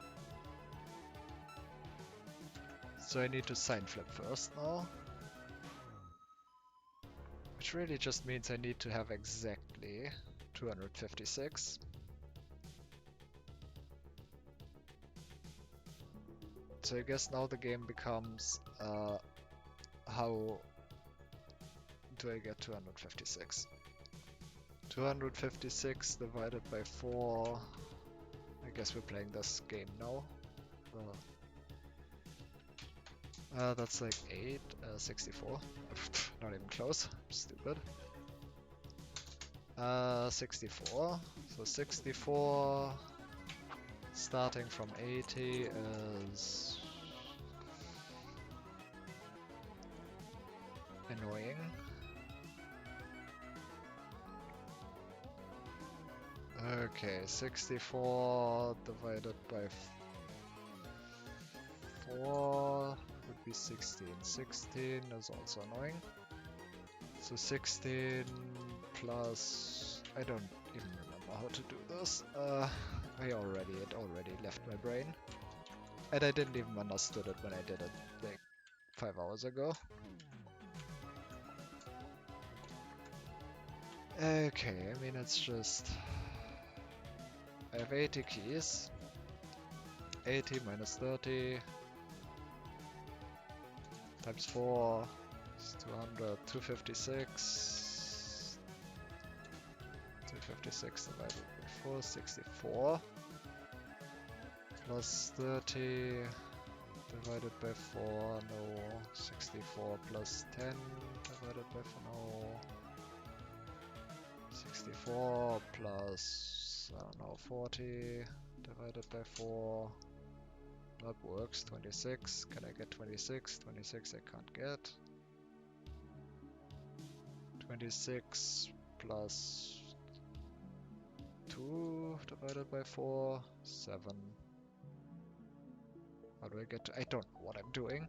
Speaker 1: So I need to sign flip first now, which really just means I need to have exactly 256. So I guess now the game becomes, how do I get 256? 256 divided by 4, I guess we're playing this game now. That's like 8, 64, not even close, stupid. 64, so 64 starting from 80 is annoying. Okay, 64 divided by 4 would be 16. 16 is also annoying. So 16 plus... I don't even remember how to do this. It already left my brain. And I didn't even understood it when I did it like 5 hours ago. Okay, I mean it's just... I have 80 keys. 80 minus 30 times 4 is 200, 256. 256 divided by 4, 64. Plus 30 divided by 4, no. 64 plus 10 divided by 4, no. 64 plus, I don't know, 40 divided by 4. That works. 26. Can I get 26? 26 I can't get. 26 plus 2 divided by 4. 7. How do I get to... I don't know what I'm doing.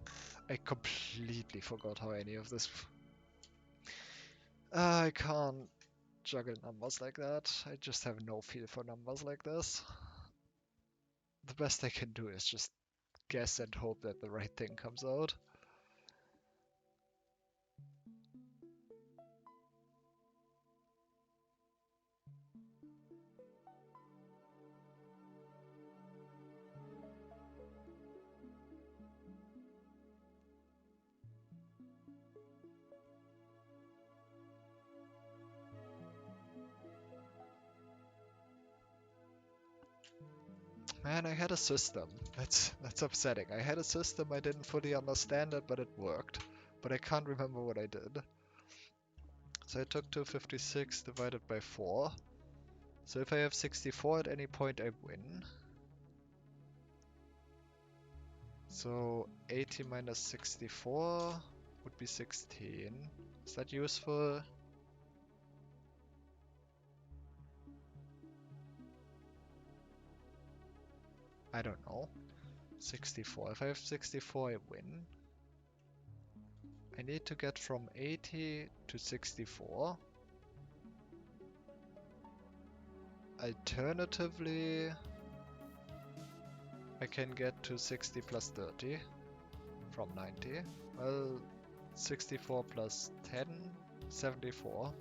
Speaker 1: I completely forgot how any of this... I can't juggle numbers like that. I just have no feel for numbers like this. The best I can do is just guess and hope that the right thing comes out. Man, I had a system. That's upsetting. I had a system, I didn't fully understand it, but it worked. But I can't remember what I did. So I took 256 divided by 4. So if I have 64 at any point, I win. So 80 minus 64 would be 16. Is that useful? I don't know. 64. If I have 64, I win. I need to get from 80 to 64. Alternatively, I can get to 60 plus 30 from 90. Well, 64 plus 10, 74.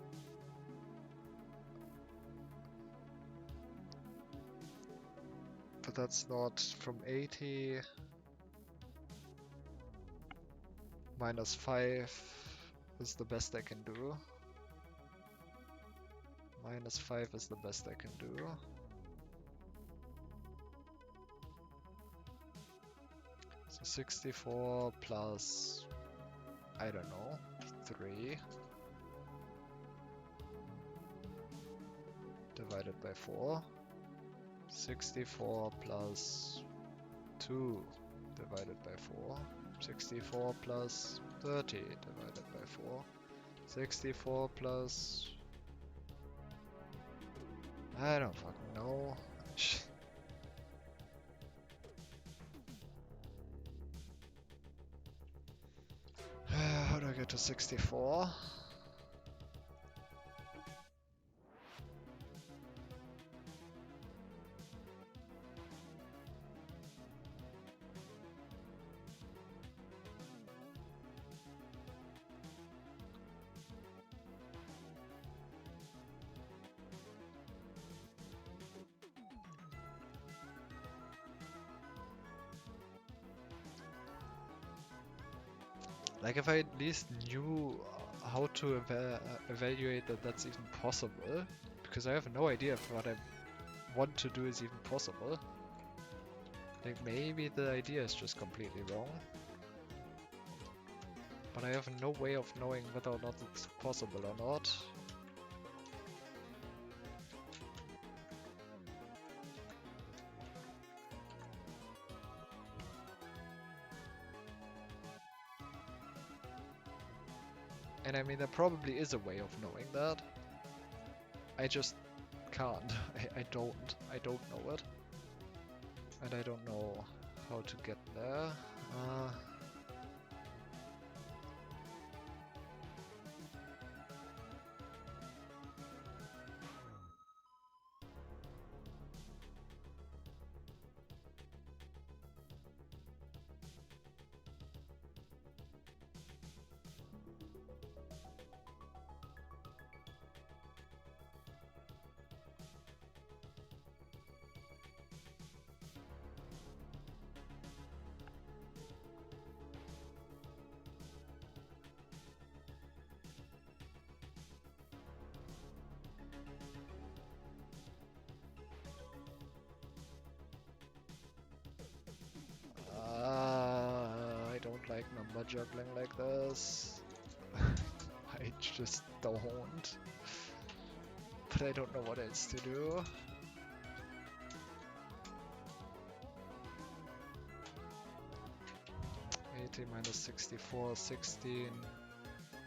Speaker 1: But that's not from 80. Minus 5 is the best I can do. Minus 5 is the best I can do. So 64 plus, I don't know, 3 divided by 4. 64 plus 2 divided by 4. 64 plus 30 divided by 4. 64 plus... I don't fucking know. How do I get to 64? Like if I at least knew how to evaluate that that's even possible, because I have no idea if what I want to do is even possible. Like maybe the idea is just completely wrong, but I have no way of knowing whether or not it's possible or not. And I mean, there probably is a way of knowing that. I just can't. I don't know it. And I don't know how to get there. I don't like number juggling like this. I just don't. But I don't know what else to do. Minus 64, 16.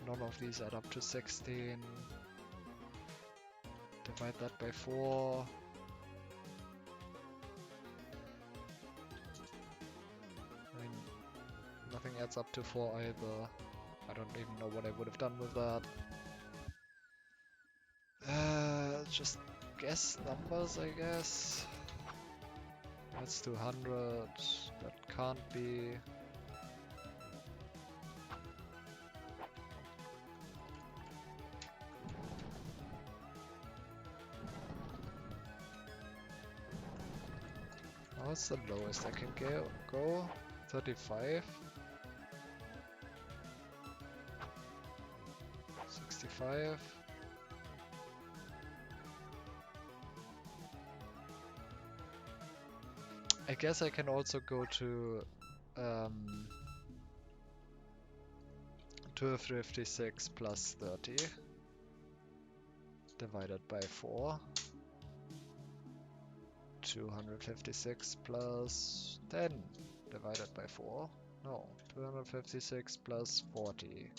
Speaker 1: None of these add up to 16. Divide that by 4. I mean, nothing adds up to 4 either. I don't even know what I would have done with that. Just guess numbers, I guess. That's 200. That can't be. What's the lowest I can go? 35? 65? I guess I can also go to 256 plus 30 divided by 4. 256 plus 10 divided by 4. No, 256 plus 40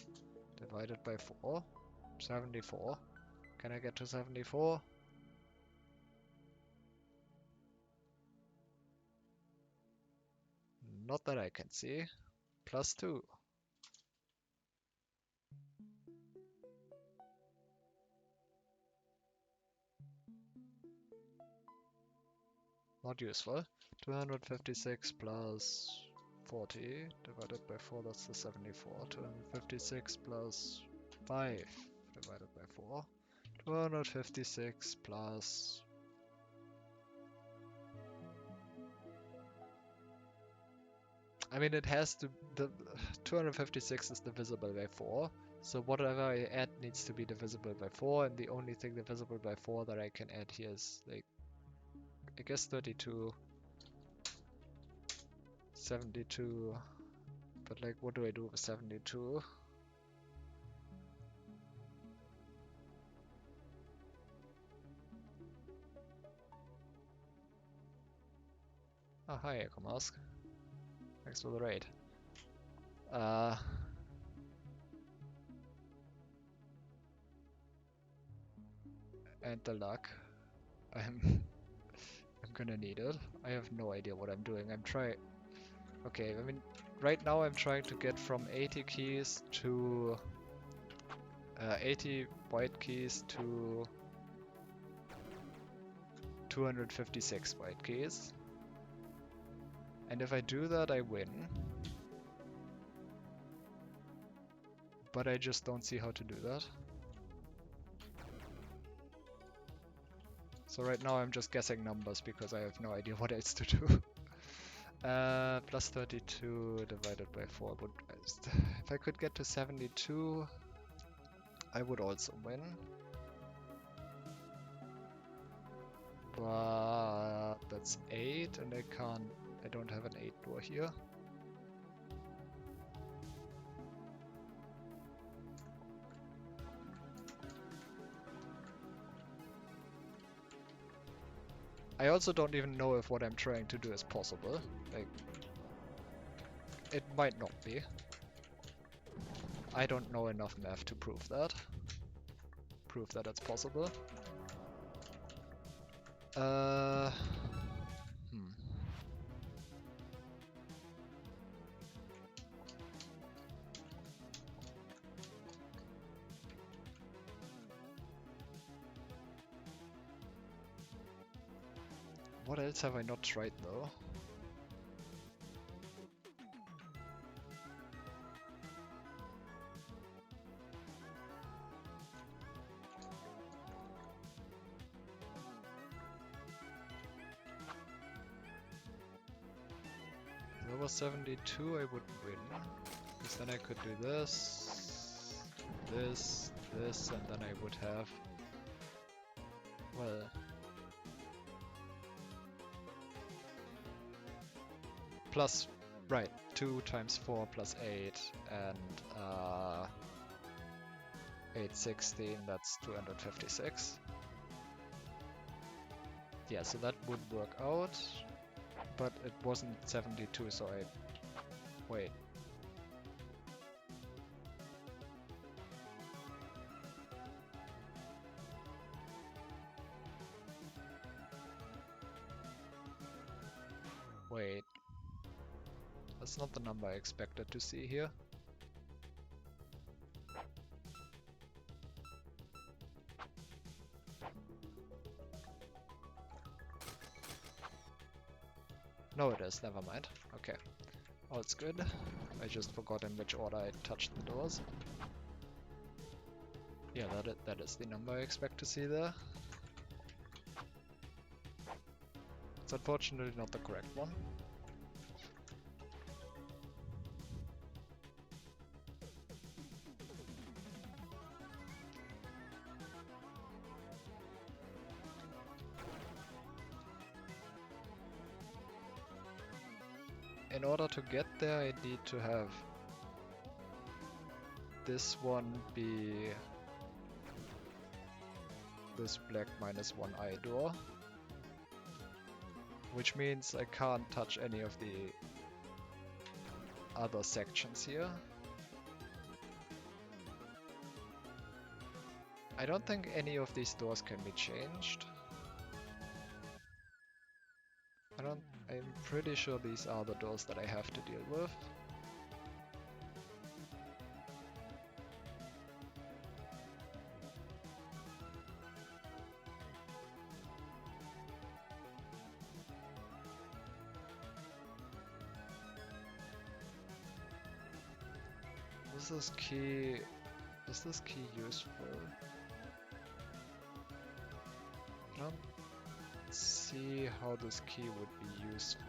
Speaker 1: divided by 4. 74. Can I get to 74? Not that I can see. Plus 2. not useful. 256 plus 40 divided by 4, that's the 74. 256 plus 5 divided by 4. 256 plus... I mean, it has to... The 256 is divisible by 4. So whatever I add needs to be divisible by 4, and the only thing divisible by 4 that I can add here is, like, I guess 32, 72, but like, what do I do with 72? Oh, hi, Echo Mask. Thanks for the raid. And the luck. I'm gonna need it. I have no idea what I'm doing. I'm trying... Okay, I mean, right now I'm trying to get from 80 keys to... 80 white keys to 256 white keys. And if I do that, I win. But I just don't see how to do that. So right now I'm just guessing numbers because I have no idea what else to do. Plus 32 divided by 4 would... If I could get to 72, I would also win. But that's 8 and I don't have an 8 door here. I also don't even know if what I'm trying to do is possible. Like, it might not be. I don't know enough math to prove that. Prove that it's possible. What else have I not tried though? If there was 72, I would win. Because then I could do this, this, this, and then I would have... Well... Plus, right, 2 times 4 plus 8, and 8, 16, that's 256. Yeah, so that would work out, but it wasn't 72, so I... Wait. Wait. That's not the number I expected to see here. No, it is. Never mind. Okay. Oh, it's good. I just forgot in which order I touched the doors. Yeah, that is the number I expect to see there. It's unfortunately not the correct one. In order to get there, I need to have this one be this black -1 eye door, which means I can't touch any of the other sections here. I don't think any of these doors can be changed. I'm pretty sure these are the doors that I have to deal with. Is this key useful? I don't see how this key would be useful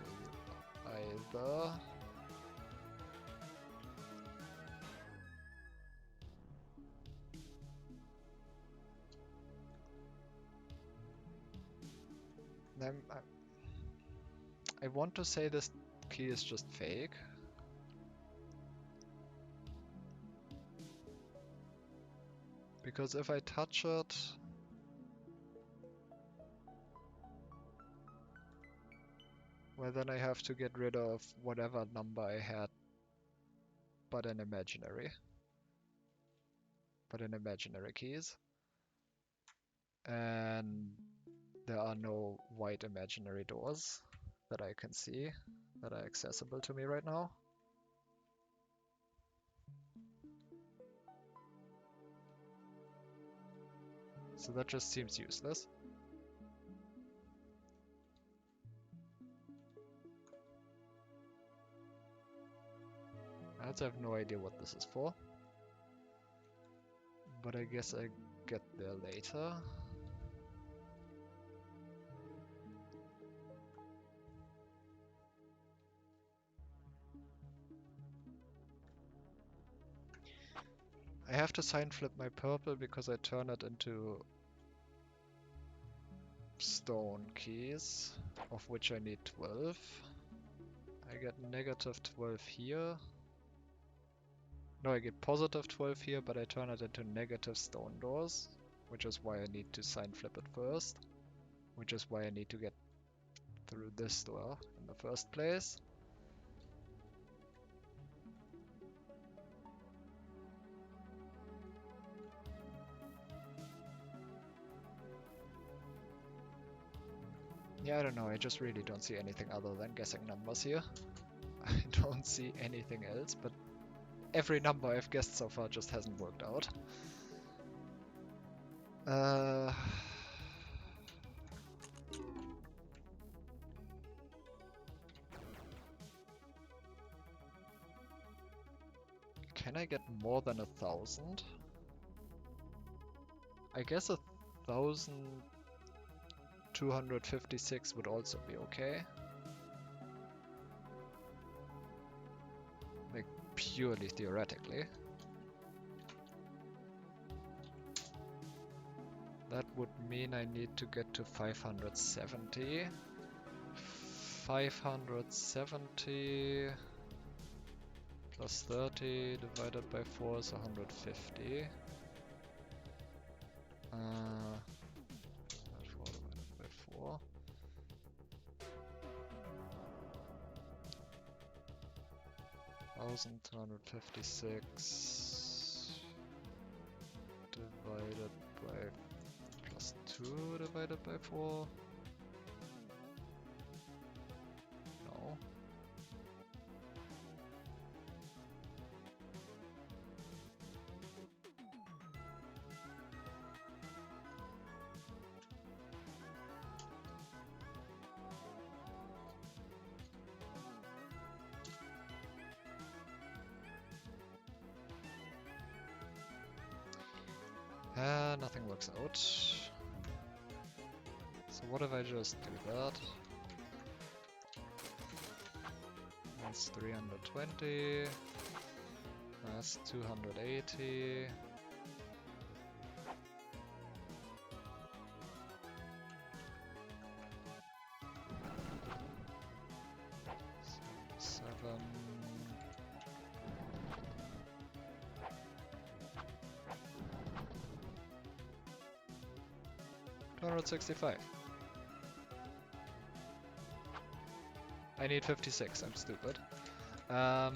Speaker 1: either. I want to say this key is just fake. Because if I touch it, well then I have to get rid of whatever number I had, but in imaginary keys. And there are no white imaginary doors that I can see that are accessible to me right now. So that just seems useless. I also have no idea what this is for. But I guess I get there later. I have to sign flip my purple because I turn it into stone keys, of which I need 12. I get negative 12 here. No, I get positive 12 here, but I turn it into negative stone doors, which is why I need to sign flip it first, which is why I need to get through this door in the first place. Yeah, I don't know, I just really don't see anything other than guessing numbers here. I don't see anything else, but every number I've guessed so far just hasn't worked out. Can I get more than 1,000? I guess 1,256 would also be okay. Like, purely theoretically. That would mean I need to get to 570. 570 plus 30 divided by 4 is 150. 4 divided by 4. $1,256 divided by plus 2 divided by 4. No. Nothing works out. So what if I just do that? That's 320. That's 280. $265. I need 56, I'm stupid. Nope,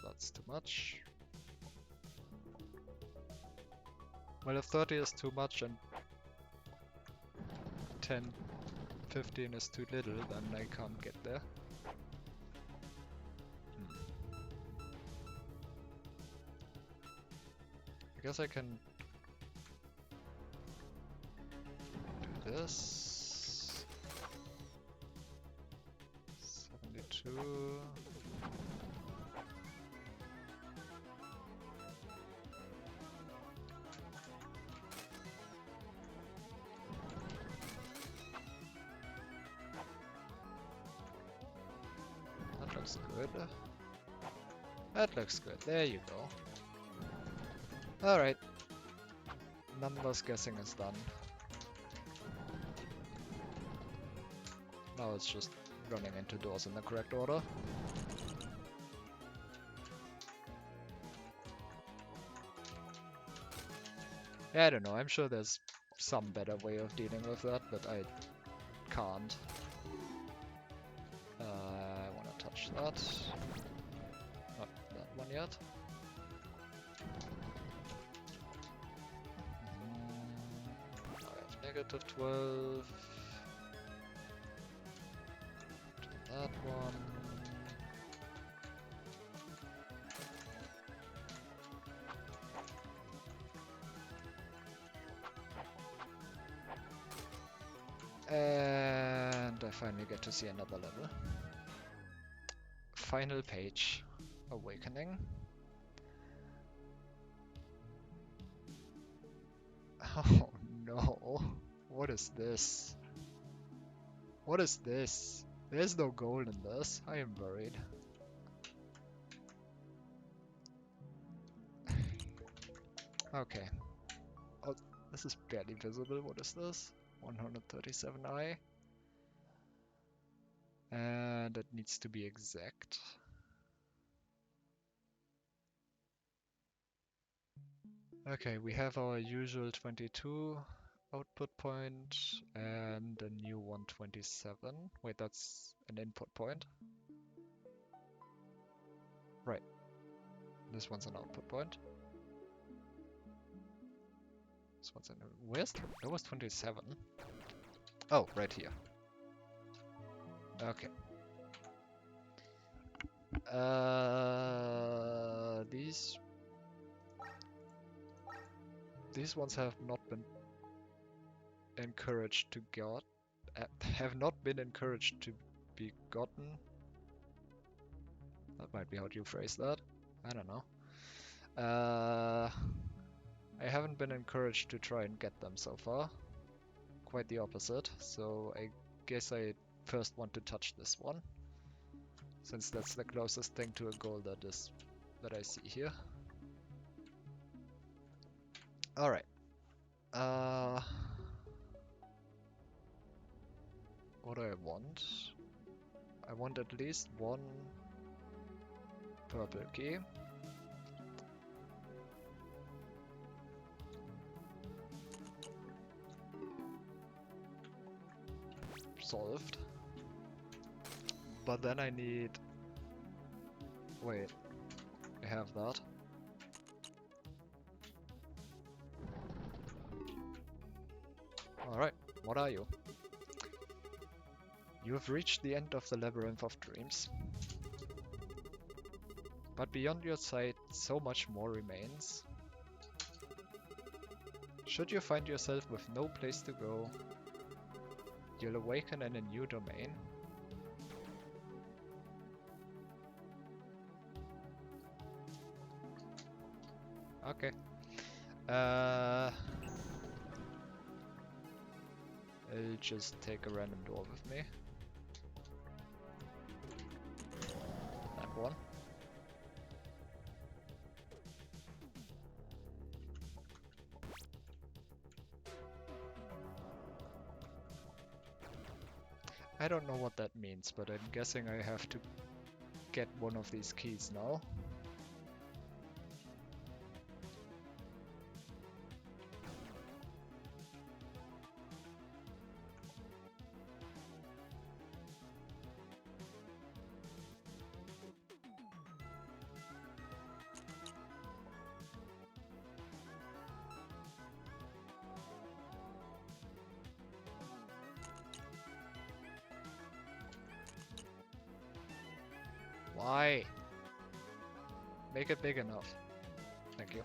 Speaker 1: that's too much. Well, if 30 is too much and 10, 15 is too little, then I can't get there. I guess I can do this. 72. That looks good. That looks good. There you go. Alright. Numbers guessing is done. Now it's just running into doors in the correct order. Yeah, I don't know. I'm sure there's some better way of dealing with that, but I can't. I want to touch that. Not that one yet. I have -12. That one. And I finally get to see another level. Final page. Awakening. Oh no. What is this? What is this? There's no gold in this. I am worried. Okay. Oh, this is barely visible. What is this? 137i. And it needs to be exact. Okay, we have our usual 22 output point and a new 127. Wait, that's an input point. Right. This one's an output point. This one's an... Where's... There was 27. Oh, right here. Okay. These ones have not been encouraged to have not been encouraged to be gotten. That might be how you phrase that. I don't know. I haven't been encouraged to try and get them so far. Quite the opposite. So I guess I first want to touch this one, since that's the closest thing to a goal that I see here. Alright. What do I want? I want at least one purple key. Solved. But then I need... Wait. I have that. Alright, what are you? You have reached the end of the Labyrinth of Dreams. But beyond your sight, so much more remains. Should you find yourself with no place to go, you'll awaken in a new domain. Okay. I'll just take a random door with me. That one. I don't know what that means, but I'm guessing I have to get one of these keys now. Why? Make it big enough. Thank you.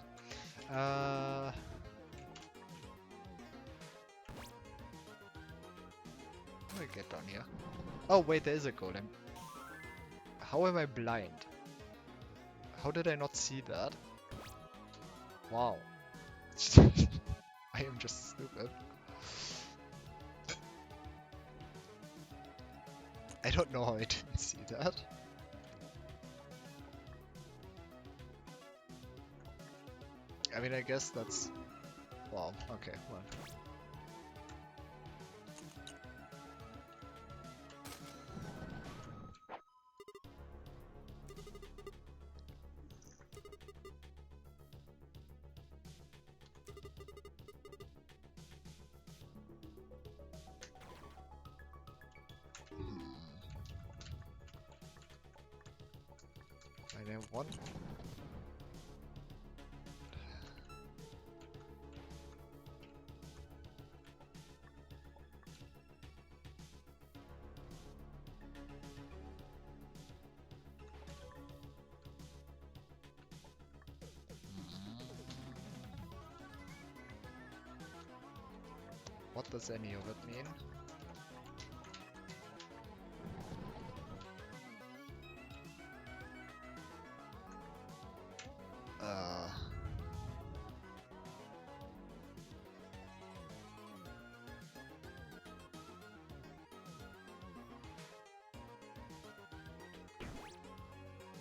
Speaker 1: do I get down here? Oh wait, there is a golem. How am I blind? How did I not see that? Wow. I am just stupid. I don't know how I didn't see that. I mean, I guess that's... Wow, okay, well. I have one. What does any of it mean?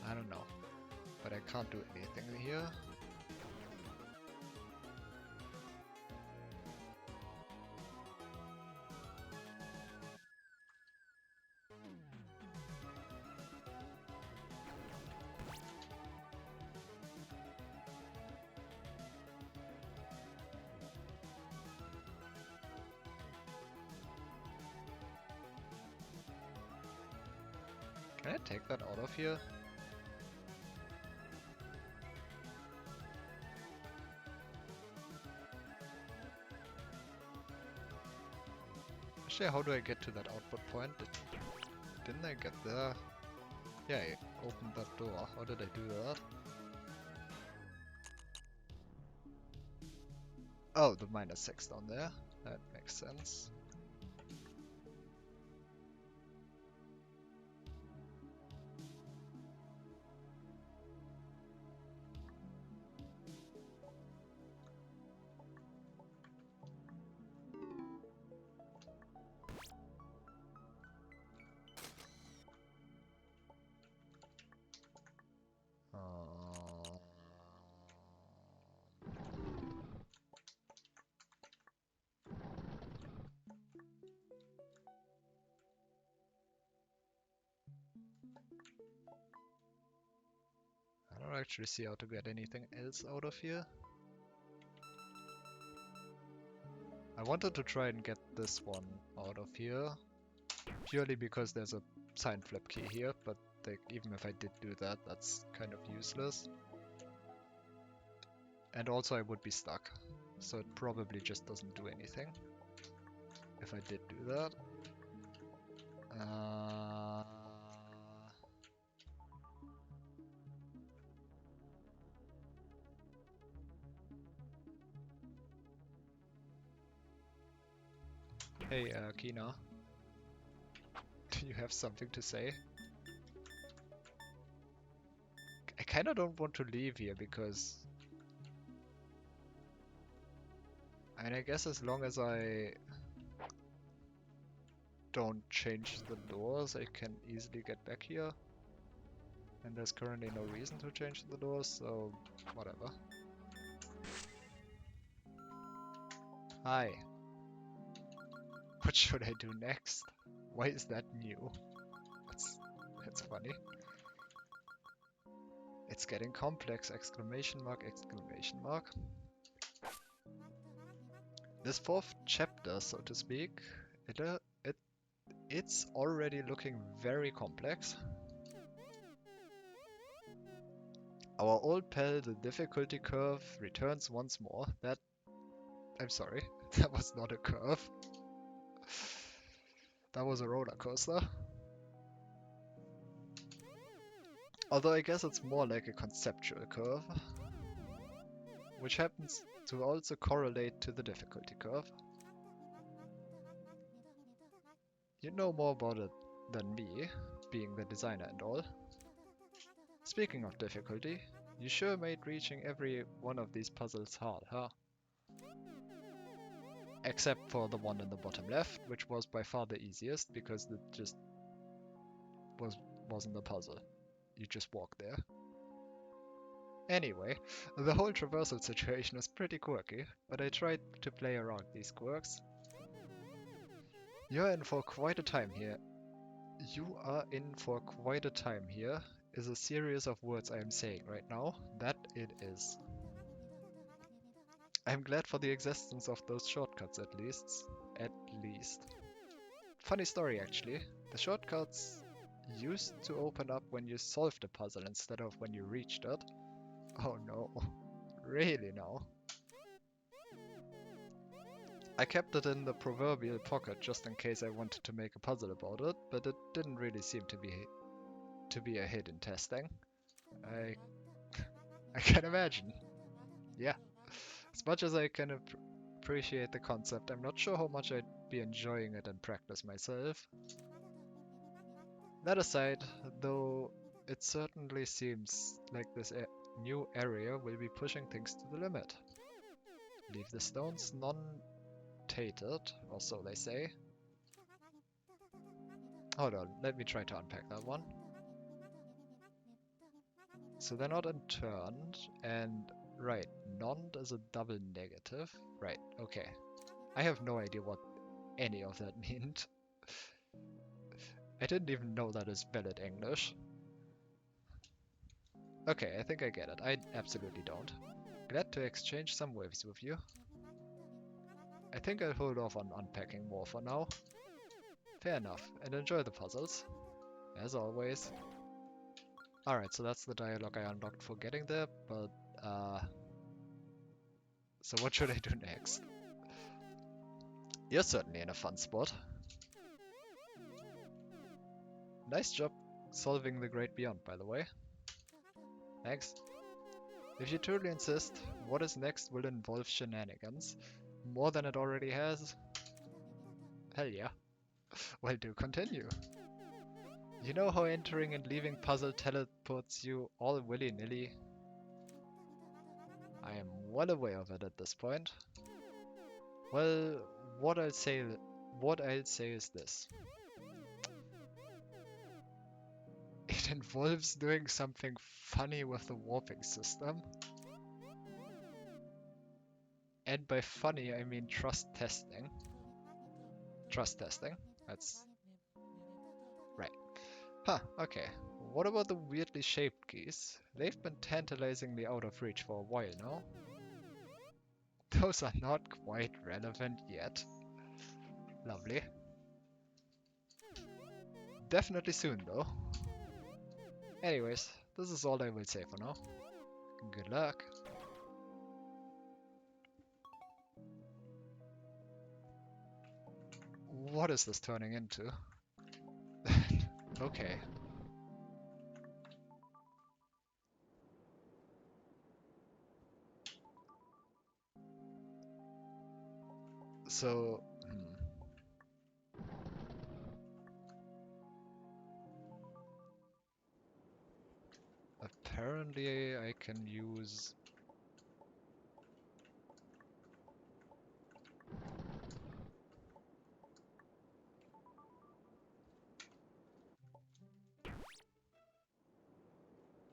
Speaker 1: I don't know, but I can't do anything here. Can I take that out of here? Actually, how do I get to that output point? Didn't I get there? Yeah, I opened that door. How did I do that? Oh, the -6 down there. That makes sense. I don't actually see how to get anything else out of here. I wanted to try and get this one out of here, purely because there's a sign flip key here, but even if I did do that, that's kind of useless. And also I would be stuck, so it probably just doesn't do anything if I did do that. Hey, Kina. Do you have something to say? I kinda don't want to leave here because... I mean, I guess as long as I don't change the doors, I can easily get back here. And there's currently no reason to change the doors, so whatever. Hi. What should I do next? Why is that new? That's funny. It's getting complex! Exclamation mark, exclamation mark. This fourth chapter, so to speak, it's already looking very complex. Our old pal, the difficulty curve, returns once more. I'm sorry, that was not a curve. That was a roller coaster. Although I guess it's more like a conceptual curve, which happens to also correlate to the difficulty curve. You know more about it than me, being the designer and all. Speaking of difficulty, you sure made reaching every one of these puzzles hard, huh? Except for the one in the bottom left, which was by far the easiest because it just wasn't a puzzle. You just walk there. Anyway, the whole traversal situation is pretty quirky, but I tried to play around these quirks. You're in for quite a time here. You are in for quite a time here is a series of words I am saying right now. That it is. I'm glad for the existence of those shortcuts at least. At least. Funny story actually. The shortcuts used to open up when you solved the puzzle instead of when you reached it. Oh no. Really now? I kept it in the proverbial pocket just in case I wanted to make a puzzle about it, but it didn't really seem to be a hit in testing. I can imagine. Yeah. As much as I can appreciate the concept, I'm not sure how much I'd be enjoying it in practice myself. That aside, though, it certainly seems like this new area will be pushing things to the limit. Leave the stones non-tainted, or so they say. Hold on, let me try to unpack that one. So they're not unturned, and right, nond is a double negative. Right, okay. I have no idea what any of that meant. I didn't even know that is valid English. Okay, I think I get it. I absolutely don't. Glad to exchange some waves with you. I think I'll hold off on unpacking more for now. Fair enough, and enjoy the puzzles. As always. Alright, so that's the dialogue I unlocked for getting there, but so what should I do next? You're certainly in a fun spot. Nice job solving the Great Beyond, by the way. Thanks. If you truly insist, what is next will involve shenanigans. More than it already has. Hell yeah. Well, do continue. You know how entering and leaving puzzle teleports you all willy-nilly? I am well aware of it at this point. Well, what I'll say is this. It involves doing something funny with the warping system. And by funny, I mean trust testing. Trust testing. That's right. Huh, okay. What about the weirdly shaped keys? They've been tantalizingly out of reach for a while now. Those are not quite relevant yet. Lovely. Definitely soon though. Anyways, this is all I will say for now. Good luck. What is this turning into? Okay. So, apparently I can use...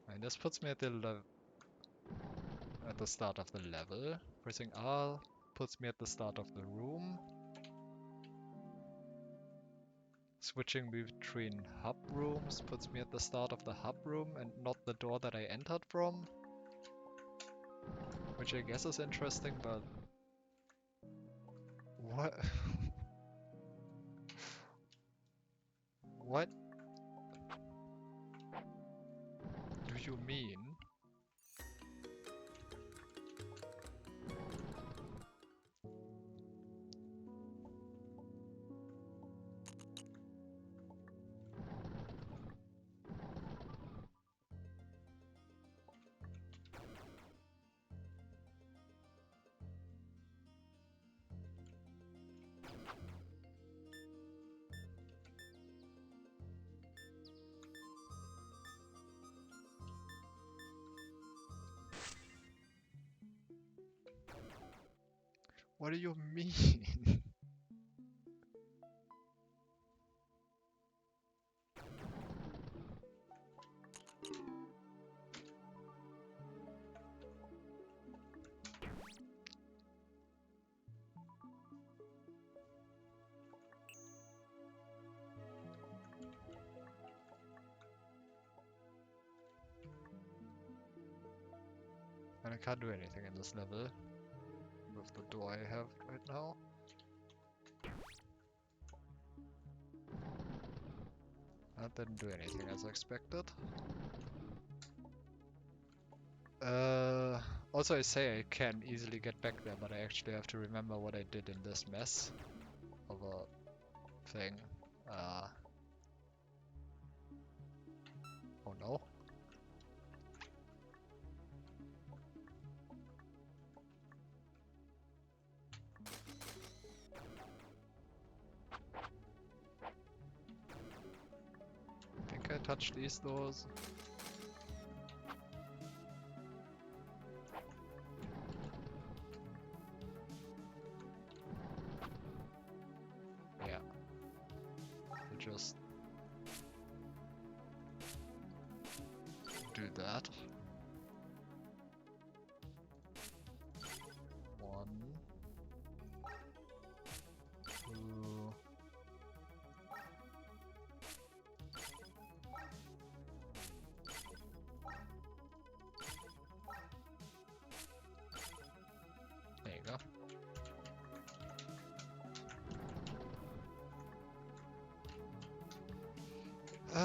Speaker 1: And this puts me at the start of the level. Pressing R puts me at the start of the room. Switching between hub rooms puts me at the start of the hub room and not the door that I entered from. Which I guess is interesting, but... What? What do you mean? What do you mean? And I can't do anything in this level with the door I have right now. That didn't do anything as expected. Also I say I can easily get back there, but I actually have to remember what I did in this mess of a thing. Oh no. I think I touched these doors. Yeah. You just do that. One, two. There you go. I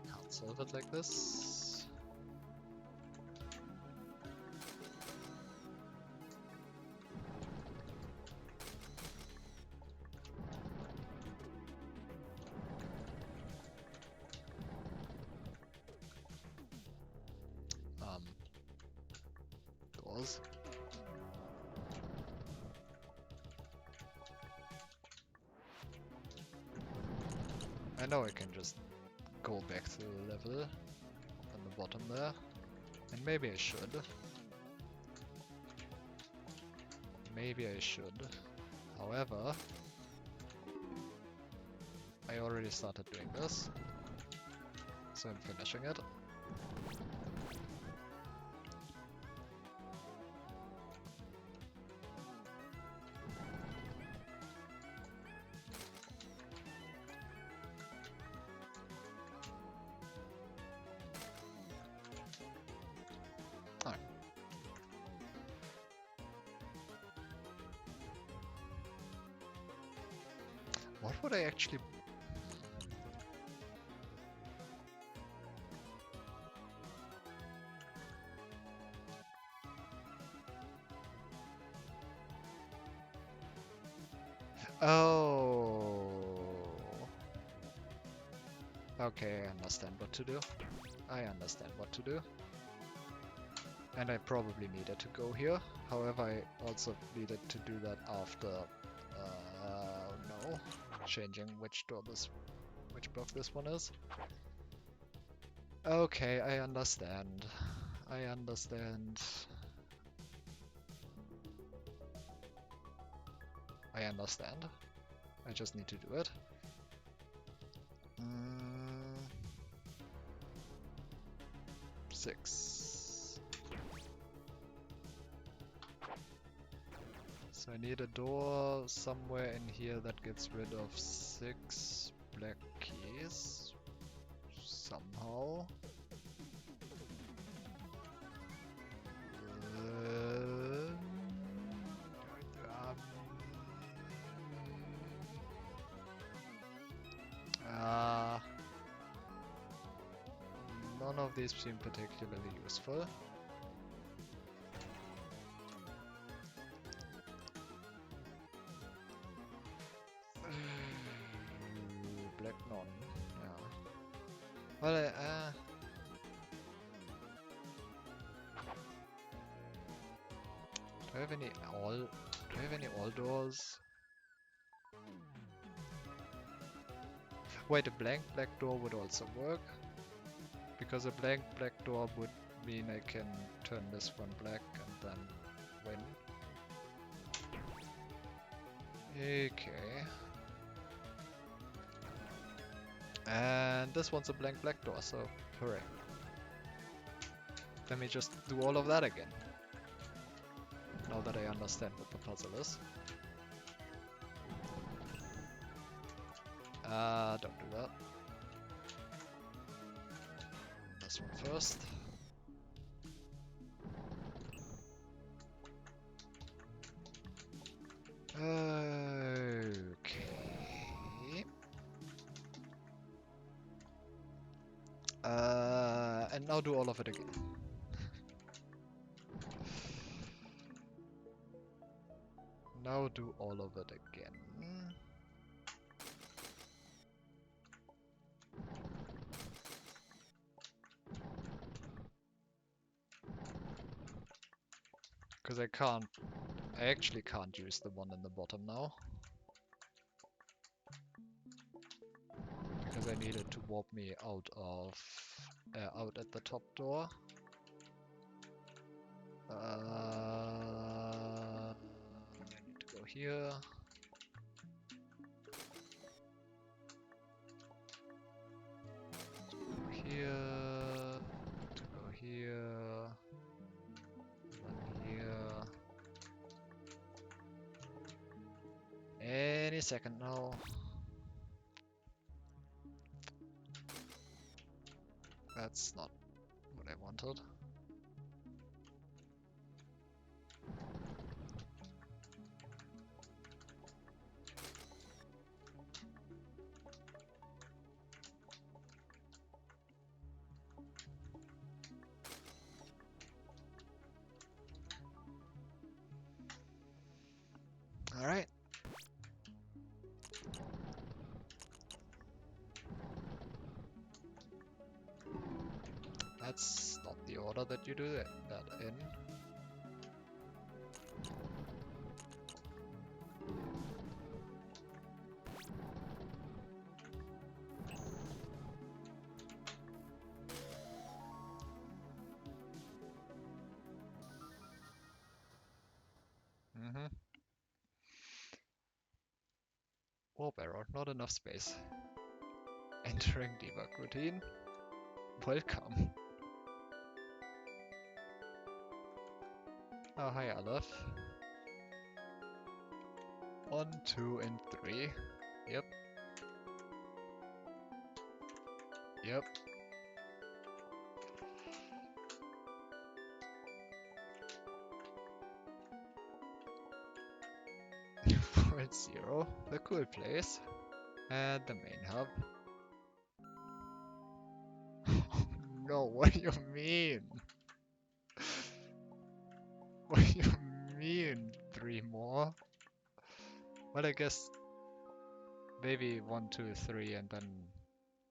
Speaker 1: can't solve it like this. Doors. I know I can just go back to the level on the bottom there. And maybe I should. Maybe I should. However, I already started doing this, so I'm finishing it. Alright. What would I actually... Oh. Okay, I understand what to do. I understand what to do. And I probably needed to go here. However, I also needed to do that after, no, changing which block this one is. Okay, I understand. I understand. I understand. I just need to do it. Six. So I need a door somewhere in here that gets rid of 6 black keys. Somehow. None of these seem particularly useful. Black none, yeah. Well, do I have any all doors? Wait, a blank black door would also work. Because a blank black door would mean I can turn this one black and then win. Okay. And this one's a blank black door, so hooray. Let me just do all of that again. Now that I understand what the puzzle is. Don't do that. This one first. Okay. And now do all of it again. Now do all of it again. Because I actually can't use the one in the bottom now. Because I needed to warp me out at the top door. I need to go here. To go here. To go here. Then here. Any second now. That's not what I wanted. Alright. That's not the order that you do that in. Warp error, not enough space. Entering debug routine. Welcome. Oh, hi, Aleph. 1, 2, and 3. Yep. Yep. Port 0, the cool place. And the main hub. No, what do you mean? What do you mean 3 more? Well, I guess maybe 1, 2, 3, and then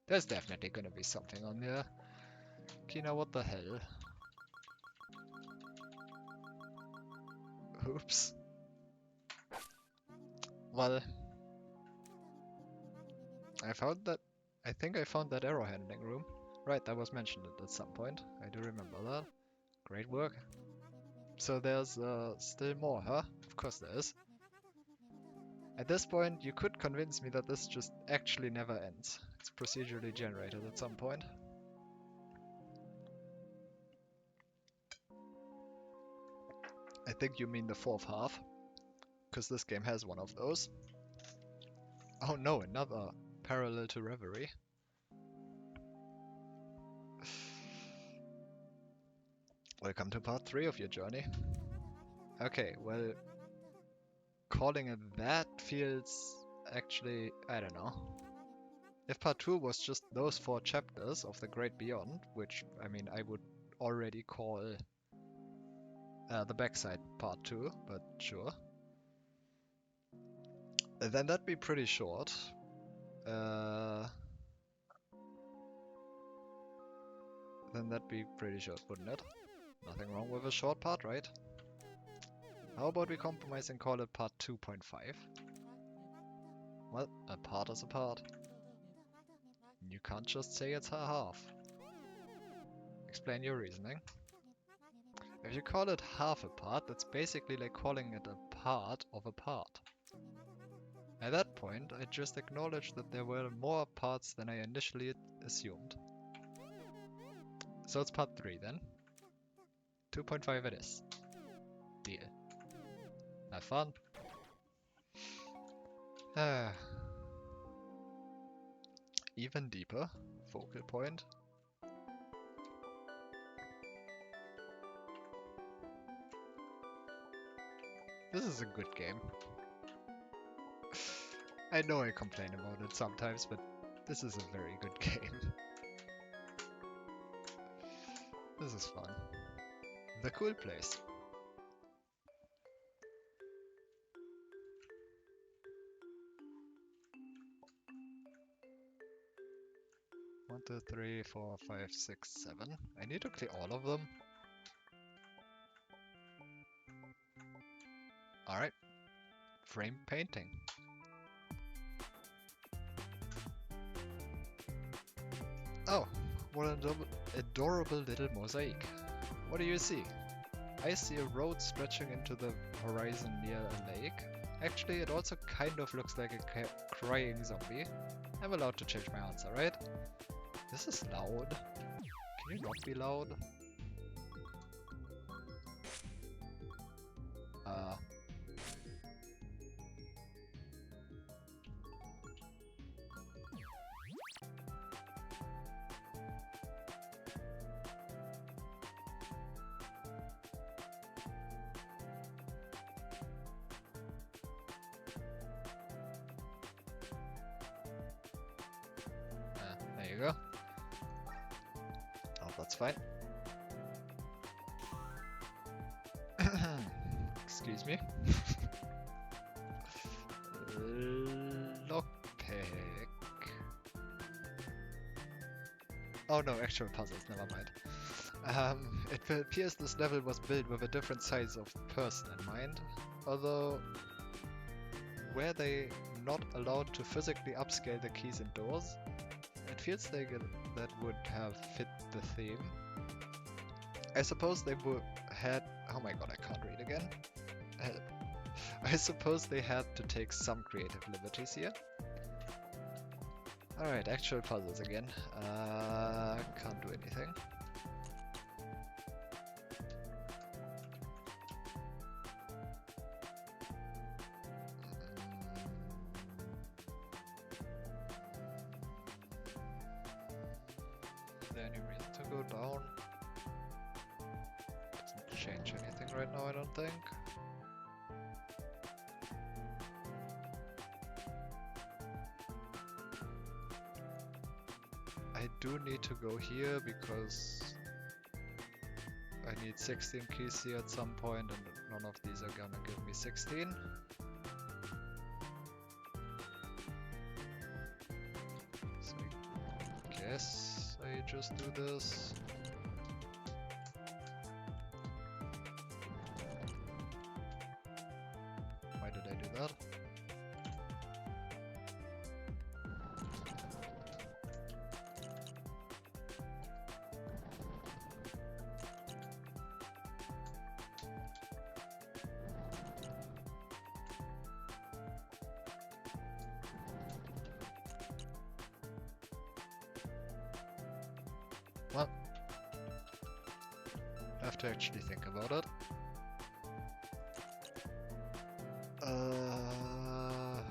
Speaker 1: there's definitely gonna be something on here. Kina, what the hell? Oops. Well, I think I found that arrow handling room. Right, that was mentioned at some point. I do remember that. Great work. So there's still more, huh? Of course there is. At this point, you could convince me that this just actually never ends. It's procedurally generated at some point. I think you mean the 4th half, because this game has one of those. Oh no, another parallel to Reverie. Welcome to part 3 of your journey. Okay, well, calling it that feels actually, I don't know. If part 2 was just those 4 chapters of the Great Beyond, which, I mean, I would already call the backside part 2, but sure. Then that'd be pretty short. Then that'd be pretty short, wouldn't it? Nothing wrong with a short part, right? How about we compromise and call it part 2.5? Well, a part is a part. You can't just say it's a half. Explain your reasoning. If you call it half a part, that's basically like calling it a part of a part. At that point, I just acknowledged that there were more parts than I initially assumed. So it's part 3 then. 2.5 it is. Deal. Have fun. Even deeper. Focal point. This is a good game. I know I complain about it sometimes, but this is a very good game. This is fun. The cool place. One, two, three, four, five, six, 7. I need to clear all of them. Alright. Frame painting. Oh, what an adorable little mosaic. What do you see? I see a road stretching into the horizon near a lake. Actually, it also kind of looks like a crying zombie. I'm allowed to change my answer, right? This is loud. Can you not be loud? There you go. Oh, that's fine. Excuse me. Lockpick. Oh no, actual puzzles, never mind. It appears this level was built with a different size of person in mind, although were they not allowed to physically upscale the keys and doors? It feels like that would have fit the theme. I suppose they had... Oh my god, I can't read again. I suppose they had to take some creative liberties here. Alright, actual puzzles again. Can't do anything. Is there any reason to go down? Doesn't change anything right now, I don't think. I do need to go here because I need 16 keys here at some point, and none of these are gonna give me 16. So I guess I just do this. Why did I do that? Well, I have to actually think about it.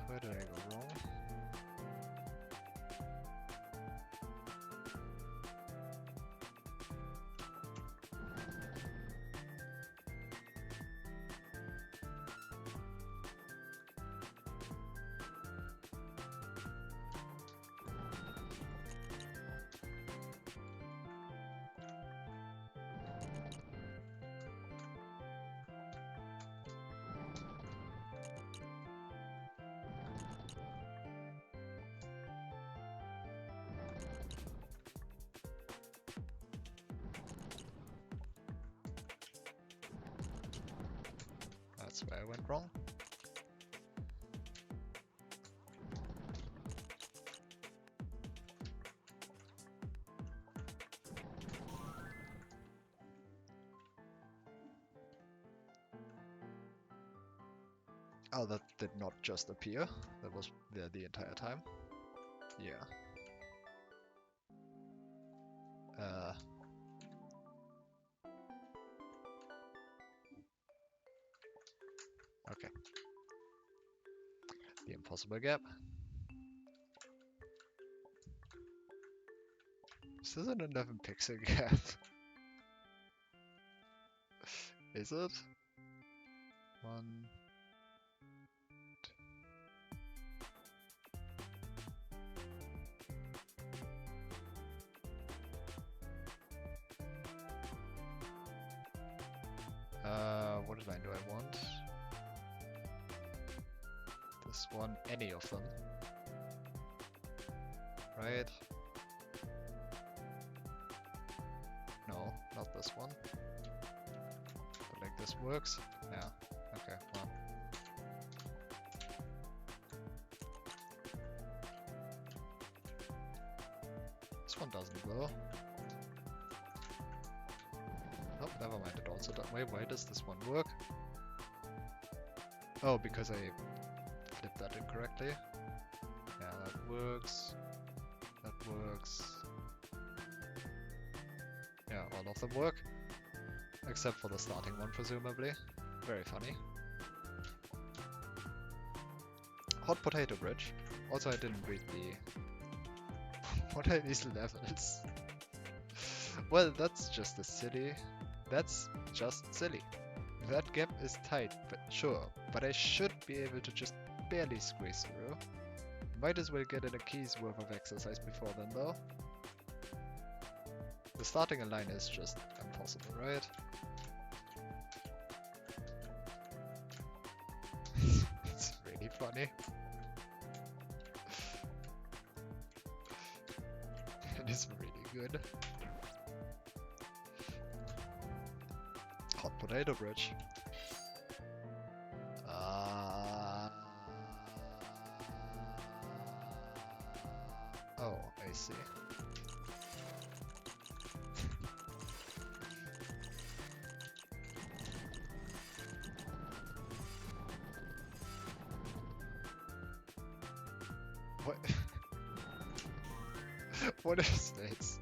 Speaker 1: Where did I go wrong? That's where I went wrong. Oh, that did not just appear. That was there the entire time. Yeah. Okay. The impossible gap. This is an 11 pixel gap. Is it? One. What line do I want? This one, any of them. Right? No, not this one. But like this works? Yeah. Okay, well. This one doesn't go. Oh, never mind, it also does. Wait, why does this one work? Oh, because I flipped that incorrectly. Yeah, that works. That works. Yeah, all of them work. Except for the starting one, presumably. Very funny. Hot potato bridge. Also, I didn't read the... What are these levels? Well, that's just a silly... That's just silly. That gap is tight, but sure. But I should be able to just barely squeeze through. Might as well get in a key's worth of exercise before then, though. The starting a line is just impossible, right? It's really funny. It is really good. Hot potato bridge. Oh, I see. What? What is this?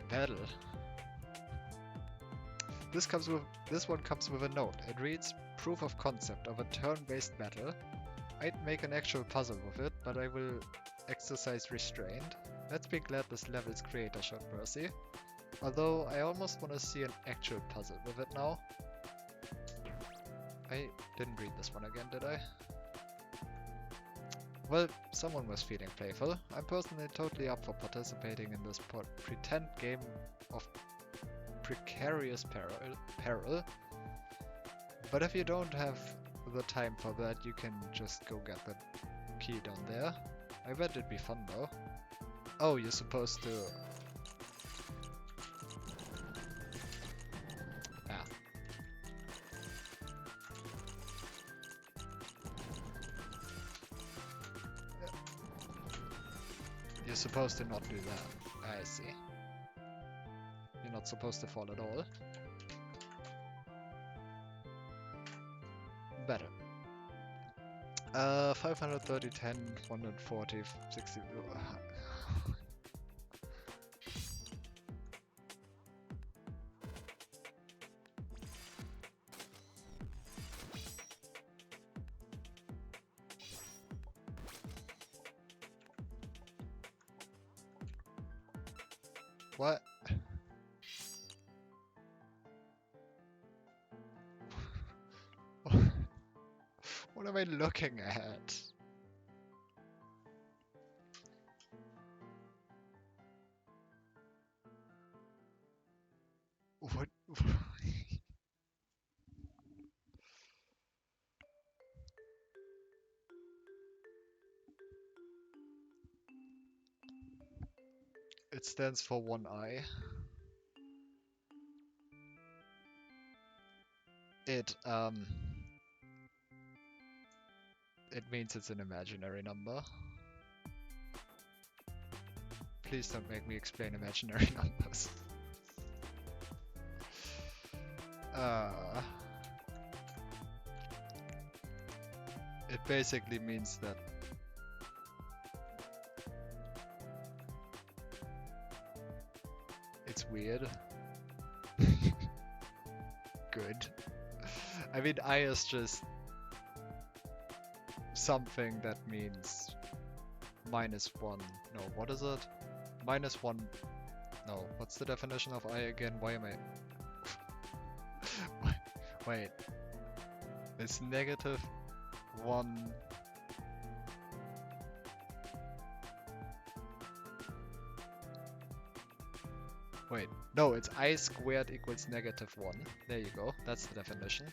Speaker 1: Battle. This one comes with a note. It reads, proof of concept of a turn-based battle. I'd make an actual puzzle with it, but I will exercise restraint. Let's be glad this level's creator showed mercy. Although I almost want to see an actual puzzle with it now. I didn't read this one again, did I? Well, someone was feeling playful. I'm personally totally up for participating in this pretend game of precarious peril. But if you don't have the time for that, you can just go get the key down there. I bet it'd be fun though. Oh, you're supposed to... Ah. You're supposed to not do that. I see. You're not supposed to fall at all. Better. 530, 10, 140, 60... What? What am I looking at? What? It stands for one eye. It means it's an imaginary number. Please don't make me explain imaginary numbers. It basically means that it's weird. Good. I mean, I is just something that means -1. No, what is it? -1. No, what's the definition of I again? Why am I... Wait. It's -1. Wait, no, it's I squared equals -1. There you go, that's the definition.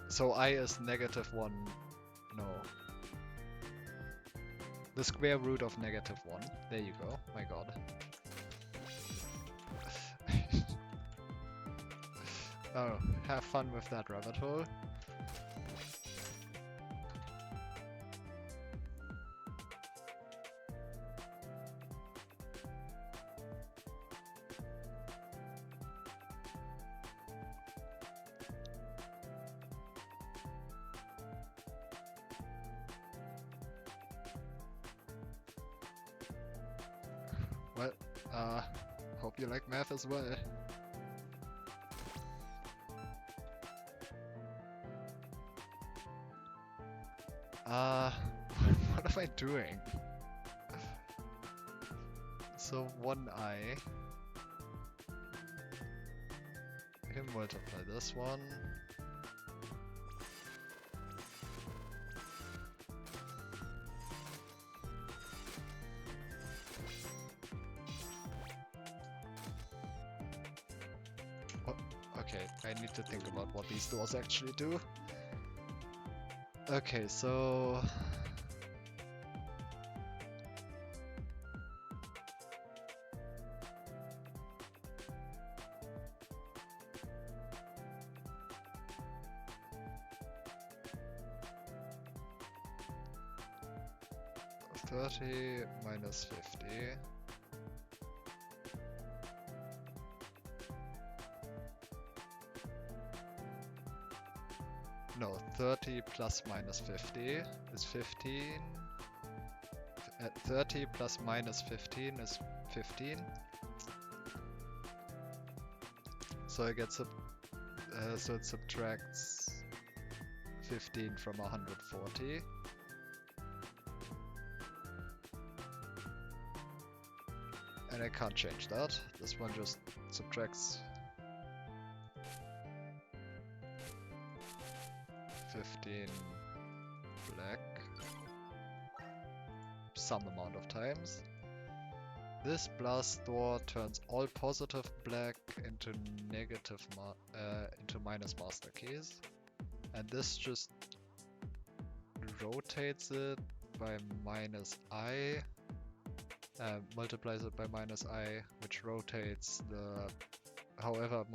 Speaker 1: So I is -1, no. The square root of -1. There you go, my god. Oh, have fun with that rabbit hole. Well, hope you like math as well. What am I doing? So 1i. I can multiply this one. Okay, I need to think about what these doors actually do. Okay, so... $30 minus $50. No, 30 plus minus 50 is 15. 30 plus minus 15 is 15. So I get so it subtracts 15 from 140. And I can't change that. This one just subtracts 15 black some amount of times. This blast door turns all positive black into into minus master keys, and this just rotates it by minus I, multiplies it by minus I, which rotates the however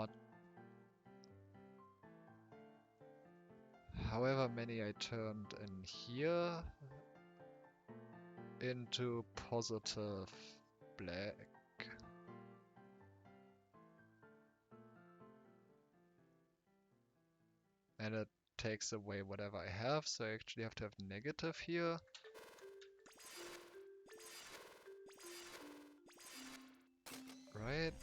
Speaker 1: many I turned in here into positive black. And it takes away whatever I have, so I actually have to have negative here. Right?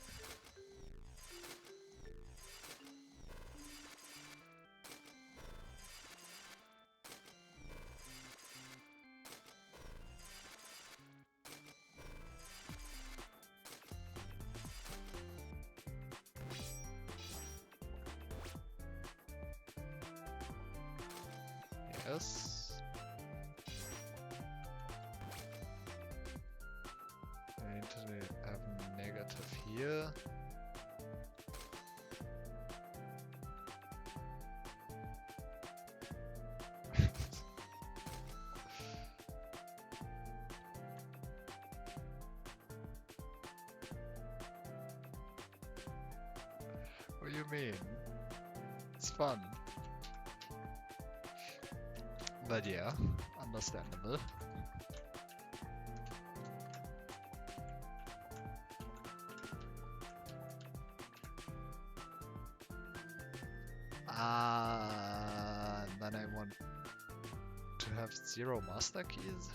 Speaker 1: Yes. I need to have negative here. What do you mean? It's fun. But yeah, understandable. have 0 master keys?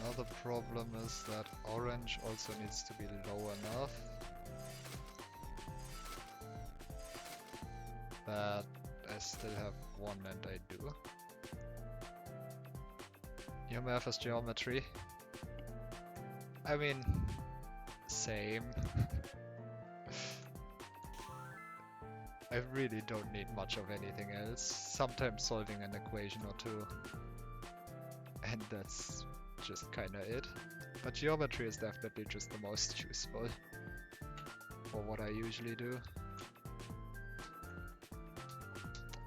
Speaker 1: Another problem is that orange also needs to be low enough that I still have 1 and I do. Your math is geometry. I mean, same. I really don't need much of anything else. Sometimes solving an equation or two. And that's just kinda it. But geometry is definitely just the most useful for what I usually do.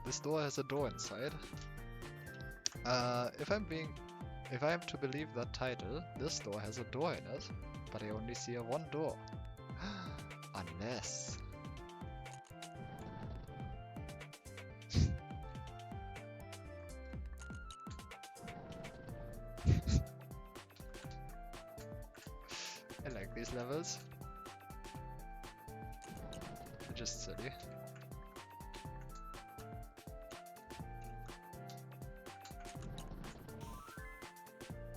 Speaker 1: This door has a door inside. If I am to believe that title, this door has a door in it, but I only see a 1 door. Unless... I like these levels. They're just silly.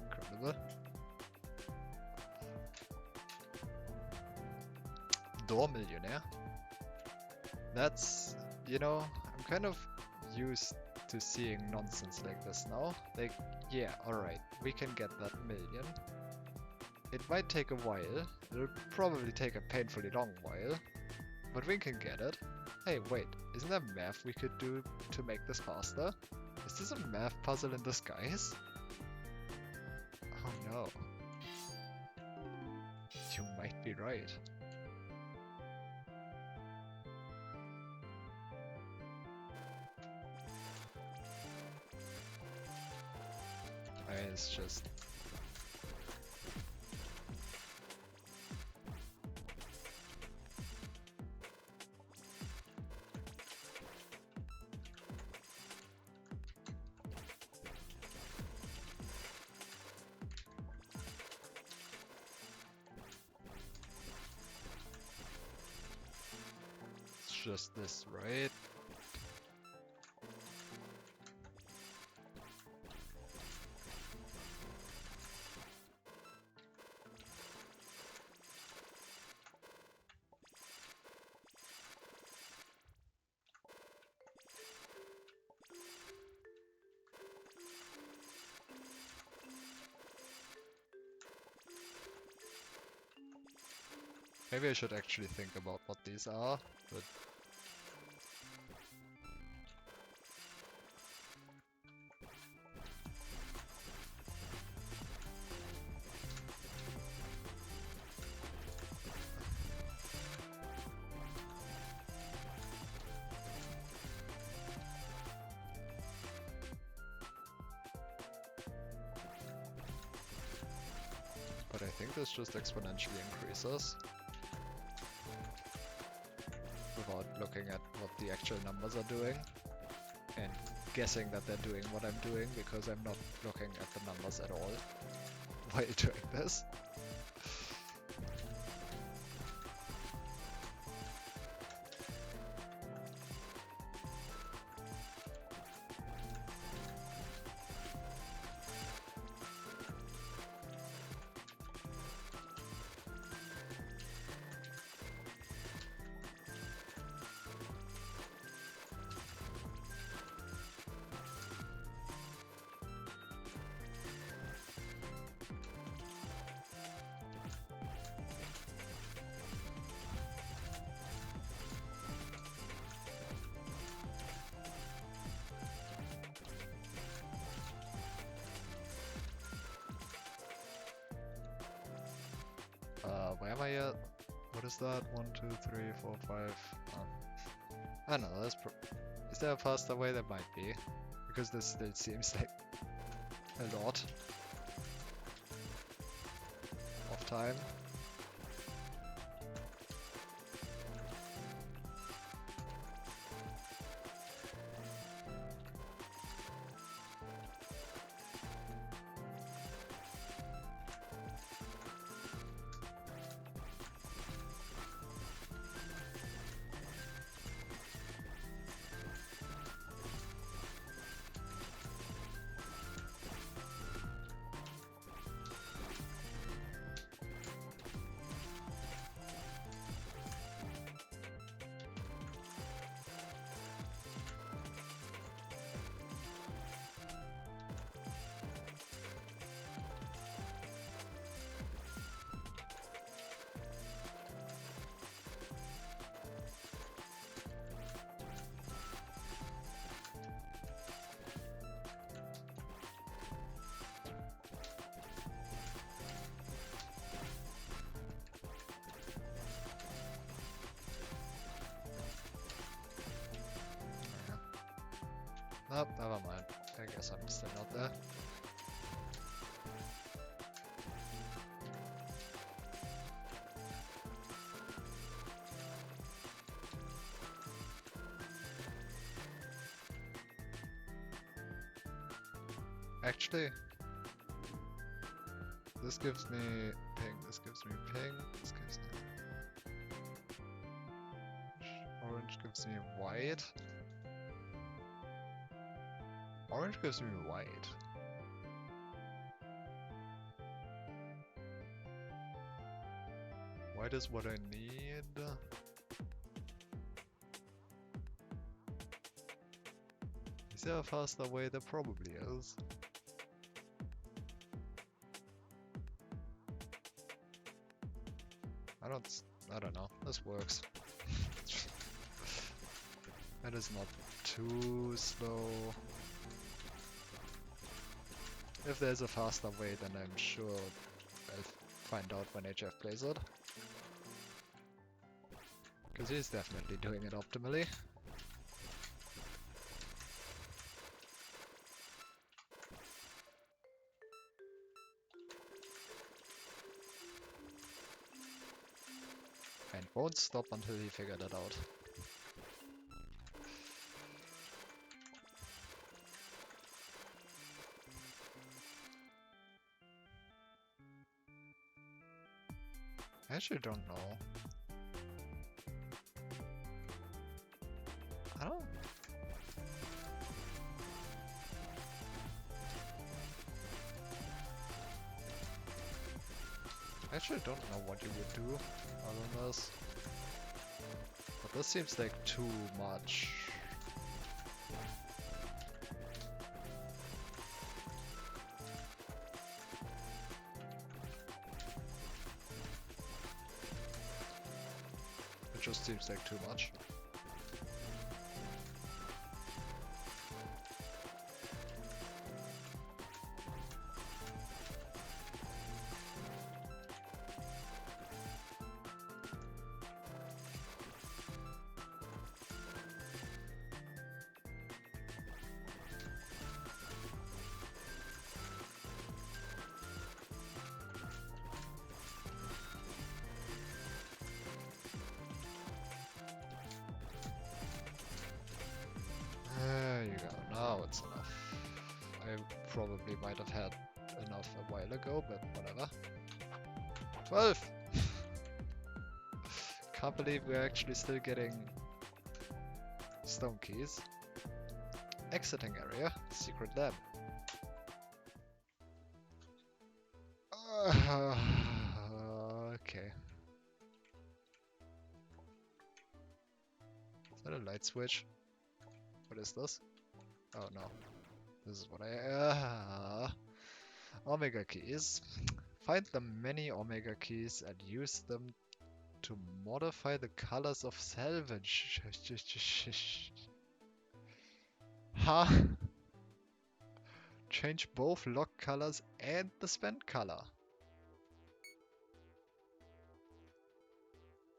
Speaker 1: Incredible. Door millionaire. That's, you know, I'm kind of used to seeing nonsense like this now. Like, yeah, alright, we can get that million. It might take a while, it'll probably take a painfully long while, but we can get it. Hey, wait, isn't there math we could do to make this faster? Is this a math puzzle in disguise? Oh no. You might be right. It's just... It's just this, right? Maybe I should actually think about what these are, but... But I think this just exponentially increases. Without looking at what the actual numbers are doing. And guessing that they're doing what I'm doing because I'm not looking at the numbers at all while doing this. Where am I at? What is that? 1, 2, 3, 4, 5. I don't know, is there a faster way? There might be. Because this still seems like a lot of time. Oh, never mind. I guess I'm still not there. Actually, this gives me ping, this gives me ping, this gives me orange gives me white. Orange gives me white. White is what I need. Is there a faster way? There probably is. I don't know. This works. That is not too slow. If there's a faster way, then I'm sure I'll find out when HF plays it. Because he's definitely doing it optimally. And won't stop until he figured it out. I actually don't know. I don't... I actually don't know what you would do other than this. But this seems like too much. It just seems like too much. There you go, now it's enough. I probably might have had enough a while ago, but whatever. 12! Can't believe we're actually still getting stone keys. Exiting area, secret lab. Okay. Is that a light switch? What is this? Oh no. This is what I... Omega keys. Find the many Omega keys and use them to modify the colors of salvage. Huh? Change both lock colors and the spent color.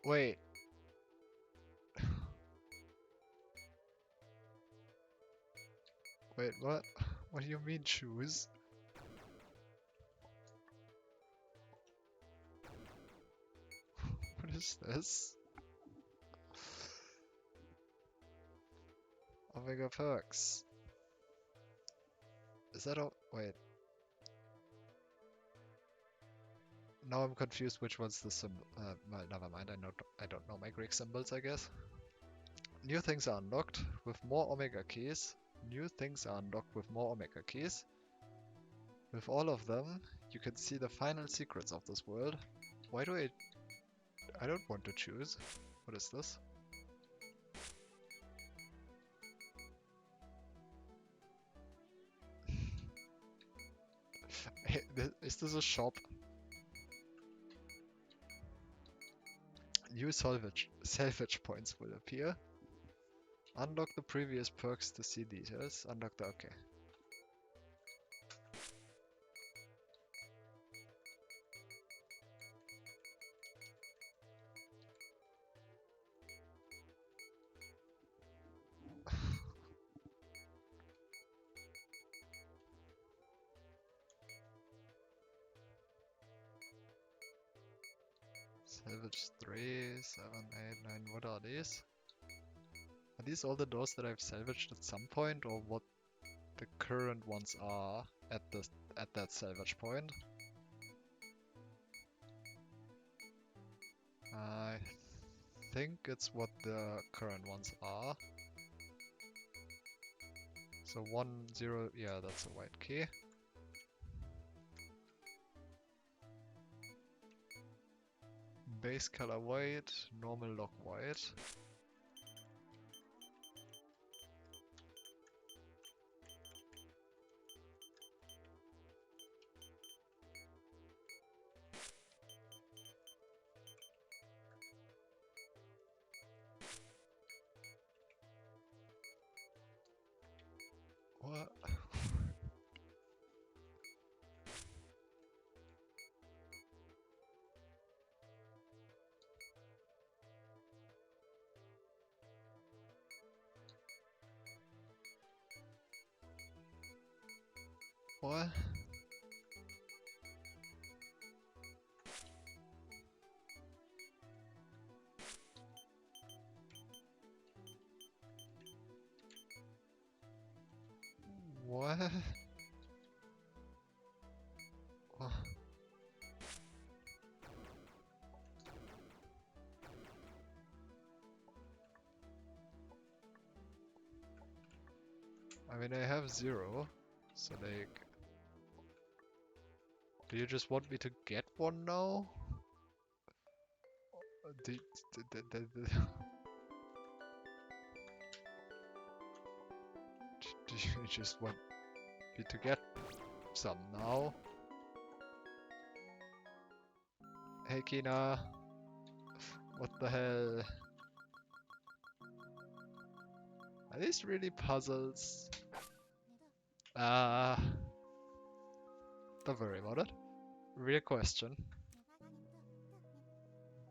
Speaker 1: Wait. Wait, what? What do you mean choose? What is this? Omega perks. Is that all? Wait. Now I'm confused which one's the symbol. Well, never mind, I don't know my Greek symbols, I guess. New things are unlocked with more Omega keys. New things are unlocked with more Omega keys. With all of them, you can see the final secrets of this world. Why do I don't want to choose. What is this? Hey, is this a shop? New salvage points will appear. Unlock the previous perks to see details. Unlock the... okay. Salvage 3, 7, 8, 9. What are these? Are these all the doors that I've salvaged at some point, or what the current ones are at that salvage point? I think it's what the current ones are. So 1, 0, yeah, that's a white key. Base color white, normal lock white. What? What? What? Wha- I mean, I have 0, so like, do you just want me to get one now? Do, do you just want me to get some now? Hey Kina, what the hell? Are these really puzzles? Ah, don't worry about it. Real question.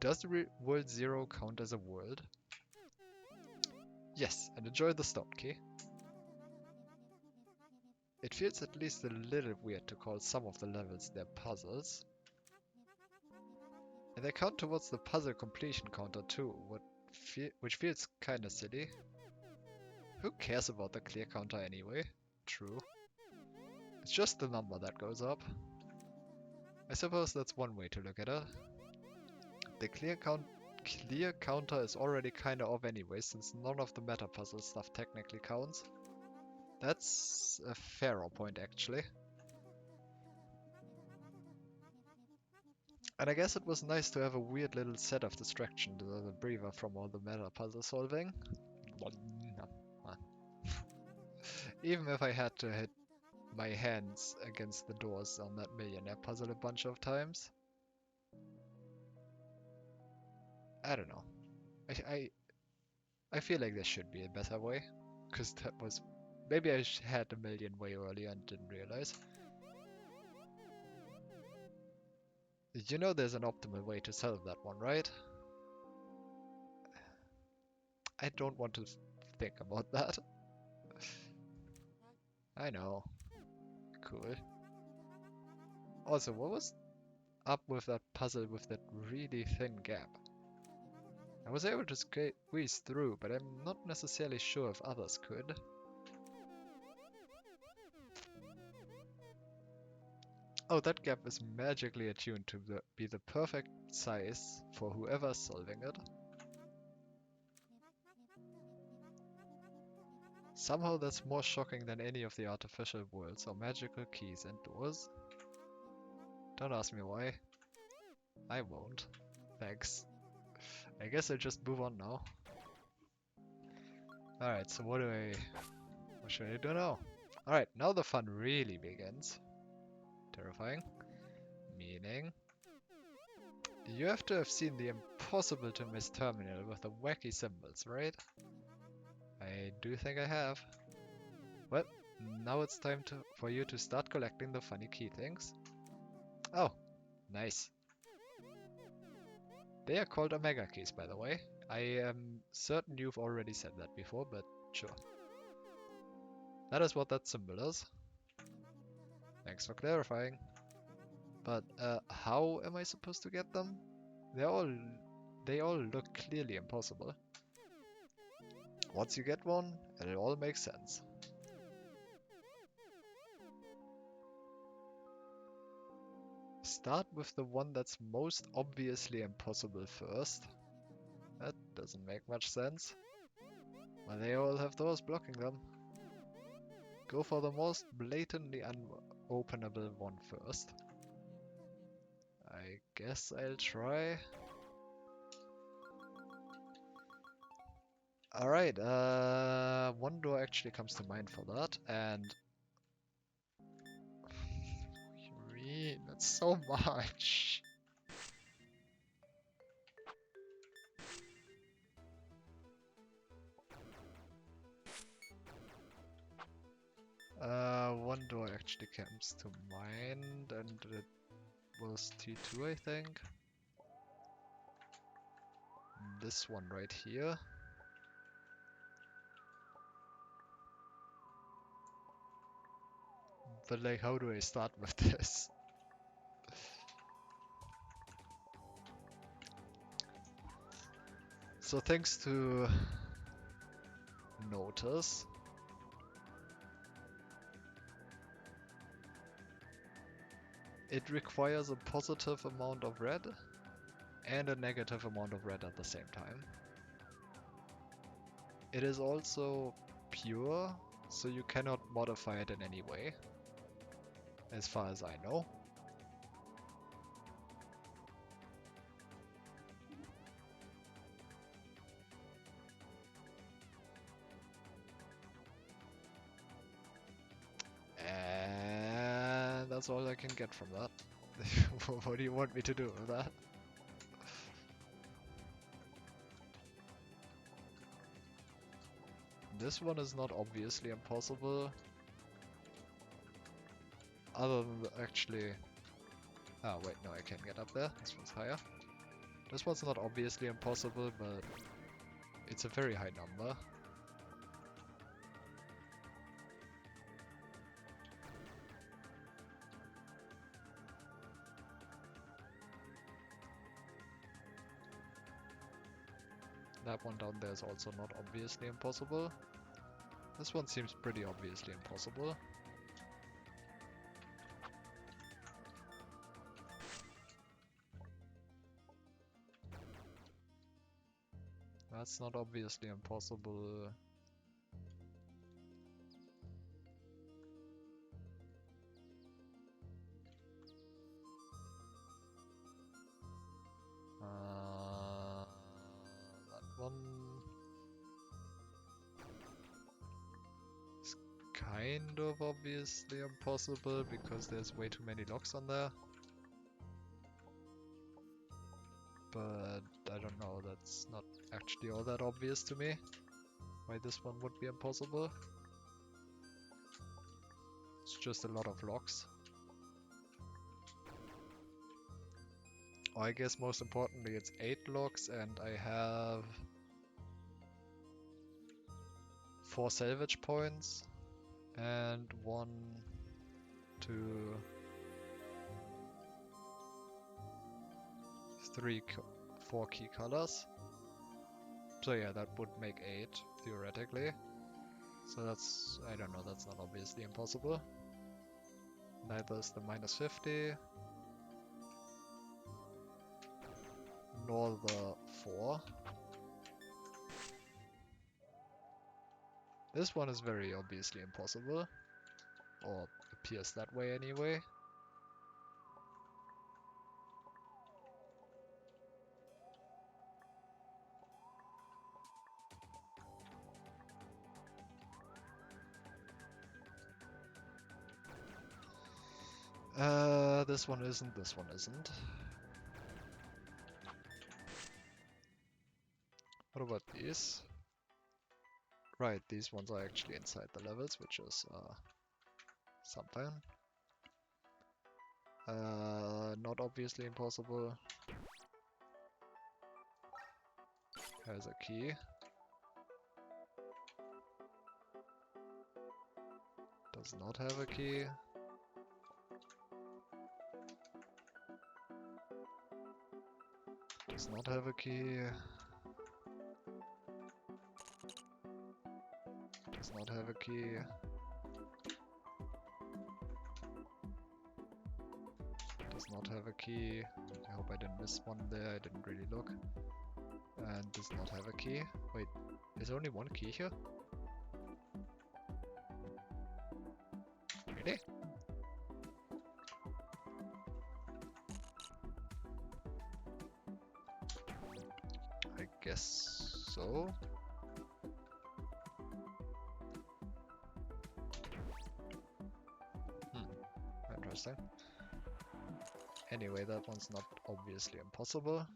Speaker 1: Does world 0 count as a world? Yes, and enjoy the stop key. It feels at least a little weird to call some of the levels their puzzles. And they count towards the puzzle completion counter too, which feels kinda silly. Who cares about the clear counter anyway? True. It's just the number that goes up. I suppose that's one way to look at it. The clear counter is already kinda off anyway, since none of the meta puzzle stuff technically counts. That's a fairer point actually. And I guess it was nice to have a weird little set of distraction to the breather from all the meta puzzle solving. Even if I had to hit my hands against the doors on that millionaire puzzle a bunch of times. I don't know. I feel like there should be a better way. Because that was... Maybe I had a million way earlier and didn't realize. You know there's an optimal way to solve that one, right? I don't want to think about that. I know. Cool. Also, what was up with that puzzle with that really thin gap? I was able to squeeze through, but I'm not necessarily sure if others could. Oh, that gap is magically attuned to be the perfect size for whoever's solving it. Somehow that's more shocking than any of the artificial worlds or magical keys and doors. Don't ask me why. I won't. Thanks. I guess I'll just move on now. Alright, so what should I do now? Alright, now the fun really begins. Terrifying. Meaning... You have to have seen the impossible to miss terminal with the wacky symbols, right? I do think I have. Well, now it's time for you to start collecting the funny key things. Oh, nice. They are called Omega keys, by the way. I am certain you've already said that before, but sure. That is what that symbol is. Thanks for clarifying. But how am I supposed to get them? They all they all look clearly impossible. Once you get one, it all makes sense. Start with the one that's most obviously impossible first. That doesn't make much sense. But they all have doors blocking them. Go for the most blatantly unopenable one first. I guess I'll try. Alright, one door actually comes to mind for that, and... That's so much! One door actually comes to mind, and it was T2, I think. This one right here. But like, how do I start with this? So thanks to Notice, it requires a positive amount of red and a negative amount of red at the same time. It is also pure, so you cannot modify it in any way, as far as I know. And that's all I can get from that. What do you want me to do with that? This one is not obviously impossible. Other than actually... Oh wait, no, I can't get up there. This one's higher. This one's not obviously impossible, but it's a very high number. That one down there is also not obviously impossible. This one seems pretty obviously impossible. That's not obviously impossible. That one is kind of obviously impossible because there's way too many locks on there. But I don't know, that's not actually all that obvious to me why this one would be impossible. It's just a lot of locks. Oh, I guess most importantly it's 8 locks and I have 4 salvage points and 1, 2, 3, 4 key colors. So yeah, that would make 8 theoretically. So that's, I don't know, that's not obviously impossible. Neither is the minus 50. Nor the 4. This one is very obviously impossible. Or appears that way anyway. This one isn't, this one isn't. What about these? Right, these ones are actually inside the levels, which is something. Not obviously impossible. Has a key. Does not have a key. Does not have a key. Does not have a key. Does not have a key. I hope I didn't miss one there, I didn't really look. And does not have a key. Wait, is there only one key here? Really? I guess so. Interesting. Anyway, that one's not obviously impossible.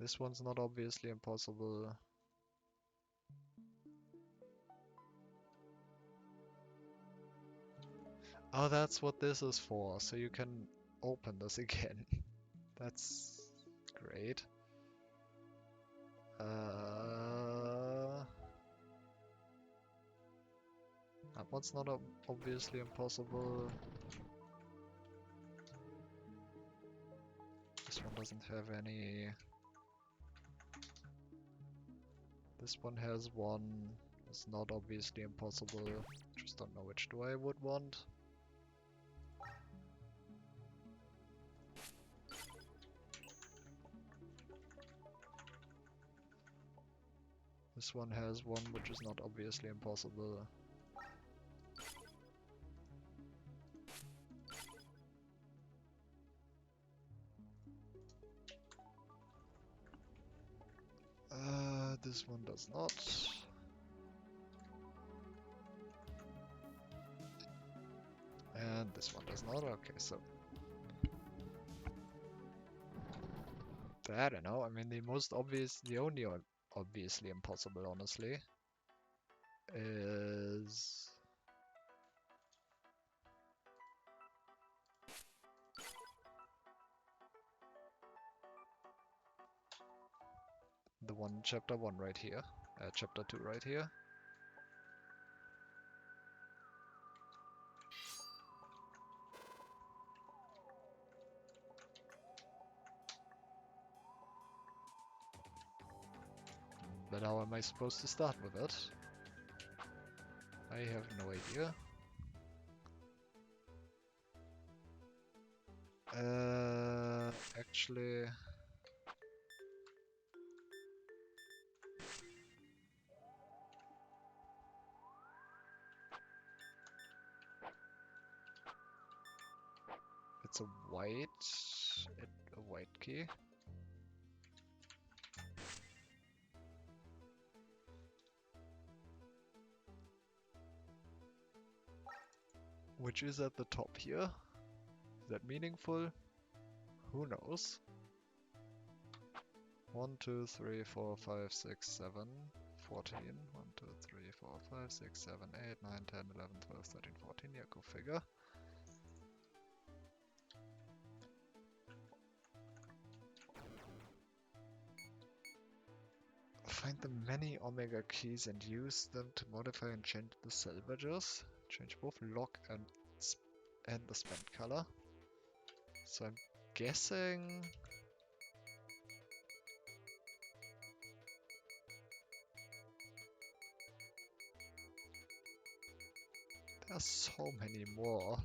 Speaker 1: This one's not obviously impossible. Oh, that's what this is for, so you can open this again. That's great. That one's not obviously impossible. This one doesn't have any. This one has one. It's not obviously impossible. Just don't know which door I would want. This one has one which is not obviously impossible. This one does not. And this one does not. Okay, so I don't know. I mean, the most obvious, the only obviously impossible, honestly, is the one chapter 1 right here, chapter 2 right here. But how am I supposed to start with it? I have no idea. Actually... It's a white key. Which is at the top here. Is that meaningful? Who knows? 1, 2, 3, 4, 5, 6, 7, 14. 1, 2, 3, 4, 5, 6, 7, 8, 9, 10, 11, 12, 13, 14. Yeah, go figure. Find the many Omega keys and use them to modify and change the salvagers. Change both lock and the spent color. So I'm guessing... There are so many more.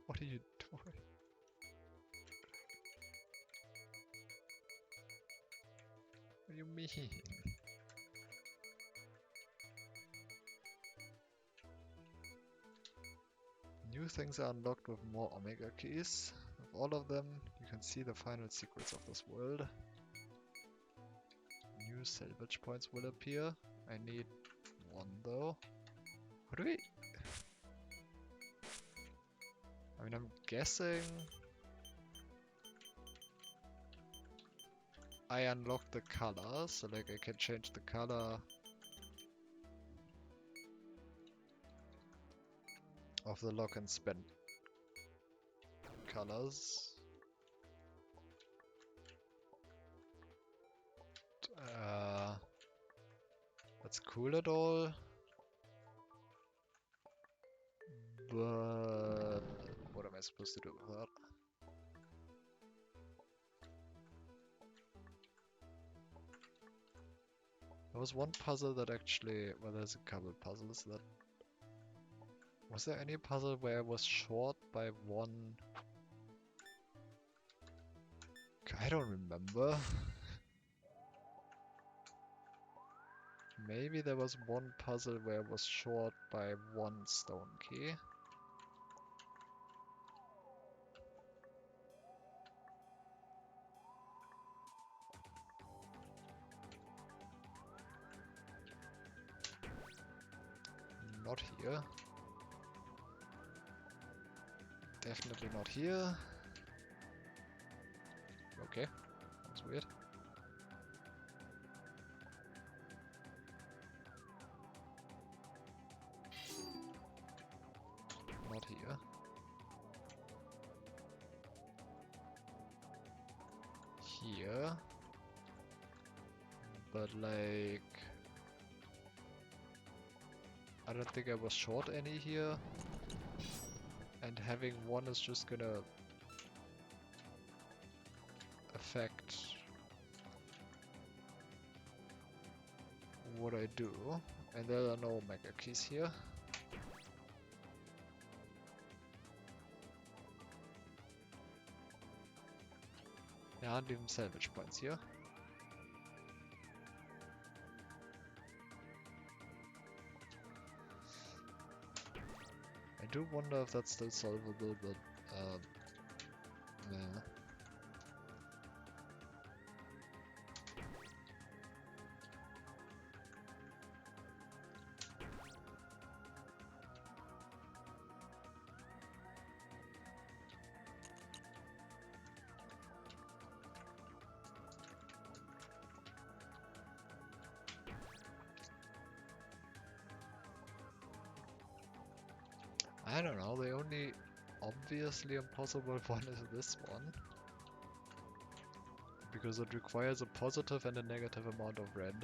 Speaker 1: What are you doing? What do you mean? New things are unlocked with more Omega keys. With all of them, you can see the final secrets of this world. New salvage points will appear. I need one though. How do we... I mean, I'm guessing... I unlocked the color, so like I can change the color of the lock and spend colors. That's cool at all. But what am I supposed to do with that? There was one puzzle that actually... Well, there's a couple puzzles that... Was there any puzzle where I was short by one... I don't remember. Maybe there was one puzzle where I was short by one stone key. Not here. Definitely not here. Okay, that's weird. Not here. Here. But like... I don't think I was short any here. And having one is just gonna affect what I do. And there are no mega keys here. There aren't even salvage points here. I do wonder if that's still solvable, but yeah. I don't know, the only obviously impossible one is this one. Because it requires a positive and a negative amount of red.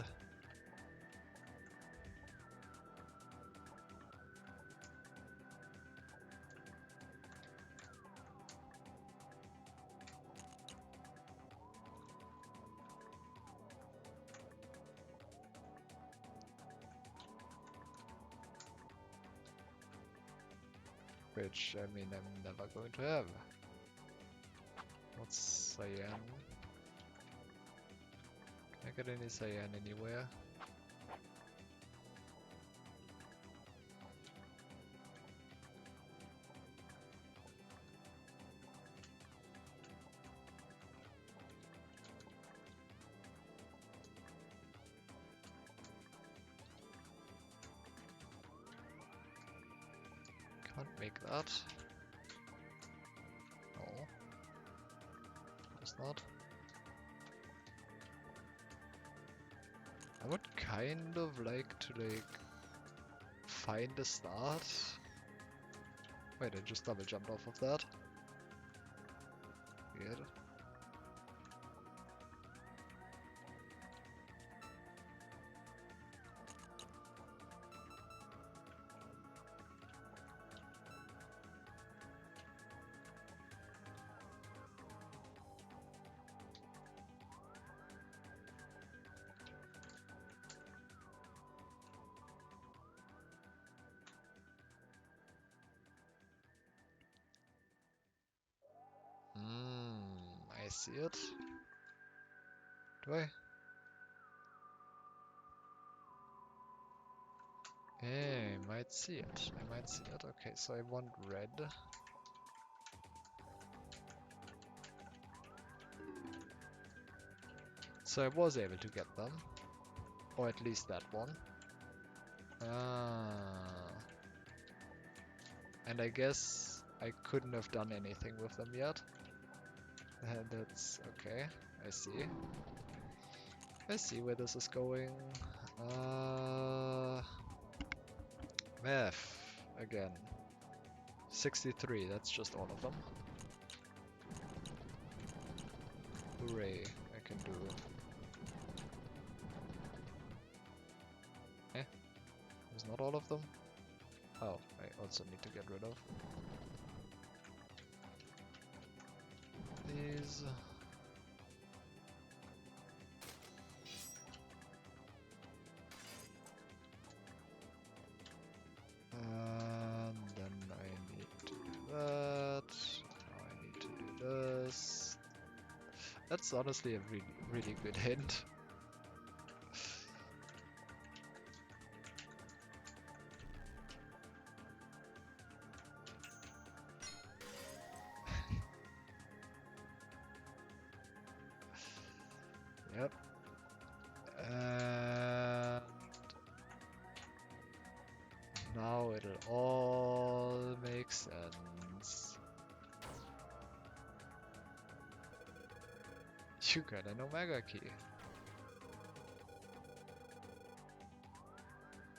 Speaker 1: Which, I mean, I'm never going to have. What's cyan? Can I get any cyan anywhere? Can't make that. No. Guess not. I would kind of like to find a start. Wait, I just double jumped off of that. Weird. I see it. Do I? I might see it. I might see it. Okay, so I want red. So I was able to get them. Or at least that one. And I guess I couldn't have done anything with them yet. That's okay. I see. I see where this is going. Math again. 63, that's just all of them. Hooray, I can do. There's not all of them? Oh, I also need to get rid of. these. And then I need to do that. Now I need to do this. That's honestly a really good hint. Yep. And now it'll all make sense. You got an Omega key.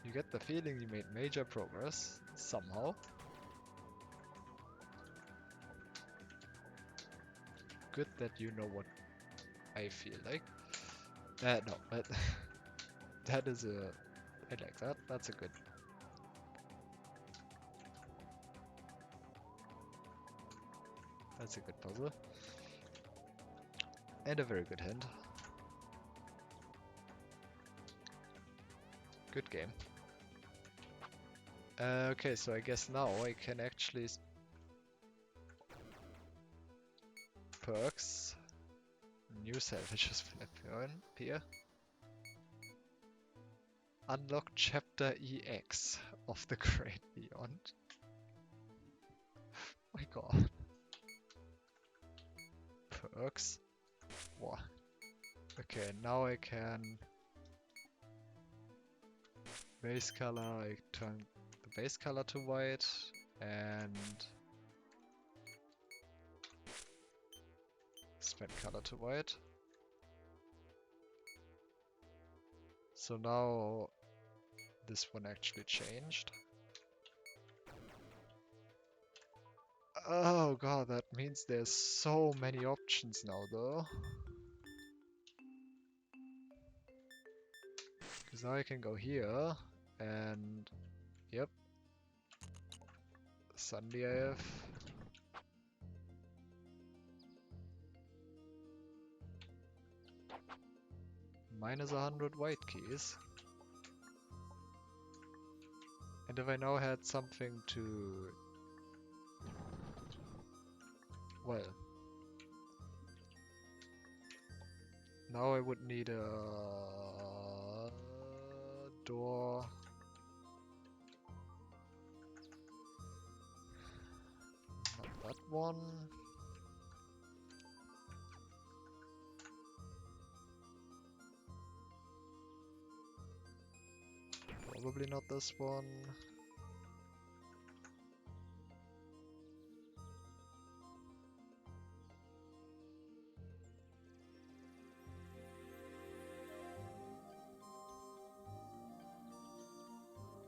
Speaker 1: You get the feeling you made major progress, somehow. Good that you know what I feel like. No, but that is a... I like that. That's a good... That's a good puzzle. And a very good hint. Good game. Okay, so I guess now I can actually... Perks. New salvages will appear. Unlock Chapter EX of the Great Beyond. Oh my god. Perks? What? Okay, now I can... Base color, I turn the base color to white, and... Spend color to white. So now this one actually changed. Oh god, that means there's so many options now though. Because now I can go here and yep. Suddenly I have minus 100 white keys. And if I now had something to... Well... Now I would need a... door... Not that one... Probably not this one.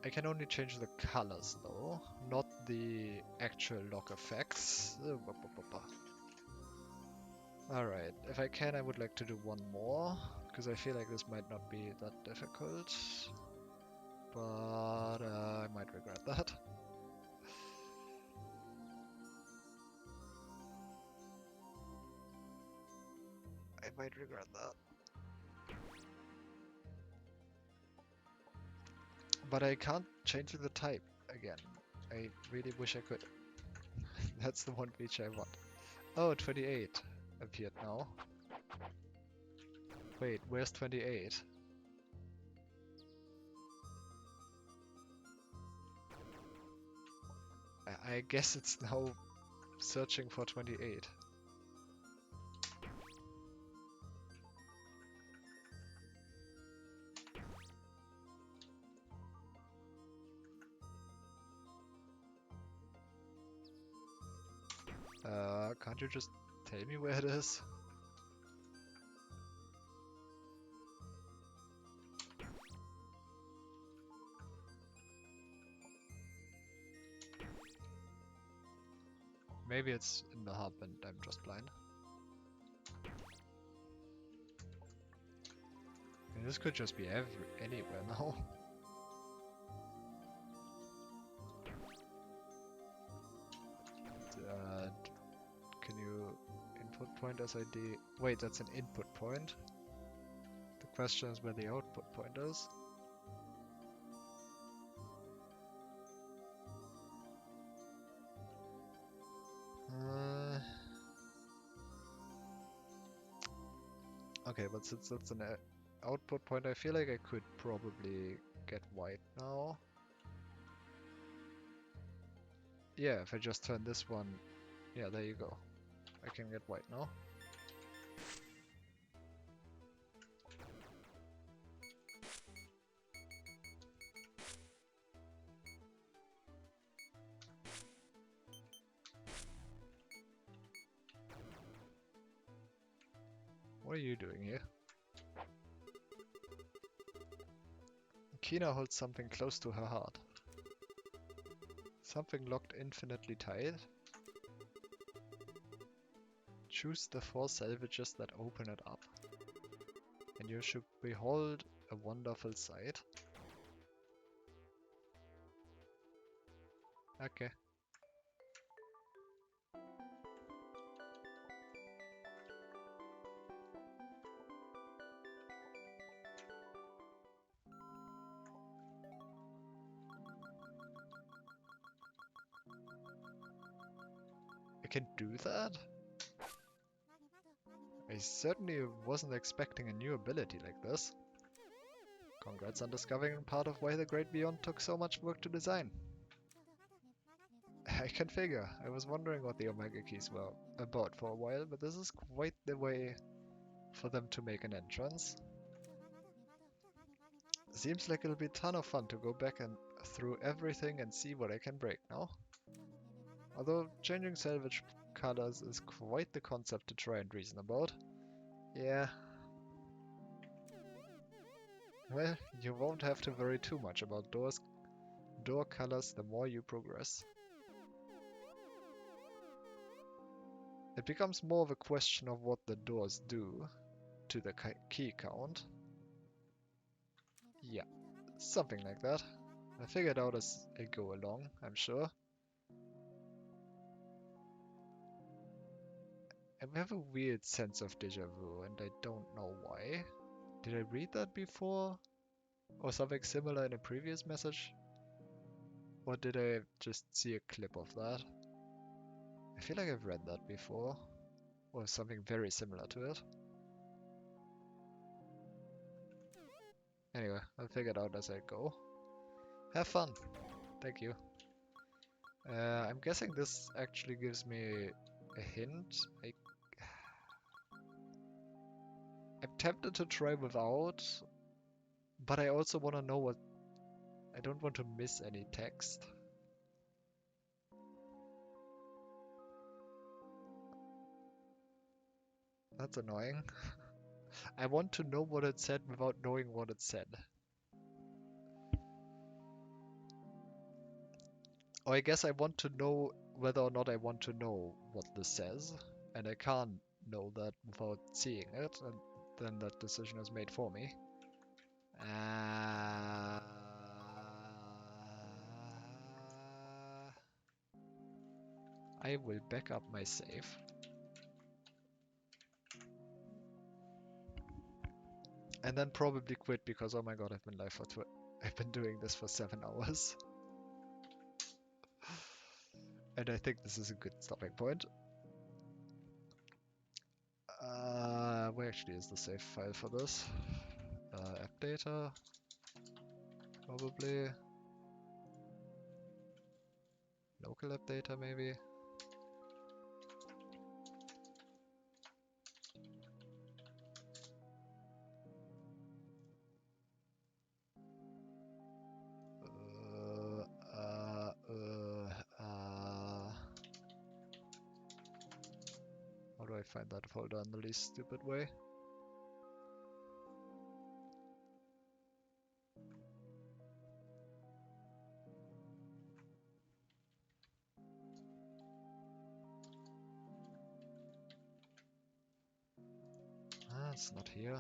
Speaker 1: I can only change the colors though, not the actual lock effects. Alright, if I can I would like to do one more, because I feel like this might not be that difficult. But I might regret that. I might regret that. But I can't change the type again. I really wish I could. That's the one feature I want. Oh, 28 appeared now. Wait, where's 28? I guess it's now searching for 28. Can't you just tell me where it is? Maybe it's in the hub and I'm just blind. I mean, this could just be anywhere now. Can you input output point as ID. Wait, that's an input point. The question is where the output point is. Okay, but since that's an output point, I feel like I could probably get white now. Yeah, if I just turn this one, yeah, there you go. I can get white now. What are you doing here? Kina holds something close to her heart. Something locked infinitely tight. Choose the 4 salvages that open it up, and you should behold a wonderful sight. Okay. I can do that? I certainly wasn't expecting a new ability like this. Congrats on discovering part of why the Great Beyond took so much work to design. I can figure. I was wondering what the Omega Keys were about for a while, but this is quite the way for them to make an entrance. Seems like it'll be a ton of fun to go back and through everything and see what I can break now. Although changing salvage colors is quite the concept to try and reason about. Yeah. Well, you won't have to worry too much about door colors the more you progress. It becomes more of a question of what the doors do to the key count. Yeah, something like that. I figured out as I go along, I'm sure. I have a weird sense of deja vu, and I don't know why. Did I read that before? Or something similar in a previous message? Or did I just see a clip of that? I feel like I've read that before. Or something very similar to it. Anyway, I'll figure it out as I go. Have fun! Thank you. I'm guessing this actually gives me a hint. I'm tempted to try without, but I also want to know what... I don't want to miss any text. That's annoying. I want to know what it said without knowing what it said. Or I guess I want to know whether or not I want to know what this says, and I can't know that without seeing it, and then that decision is made for me. I will back up my save. And then probably quit because, oh my god, I've been live for I've been doing this for 7 hours. And I think this is a good stopping point. Where actually is the save file for this? App data, probably. Local app data, maybe. How do I find that folder in the least stupid way? It's not here.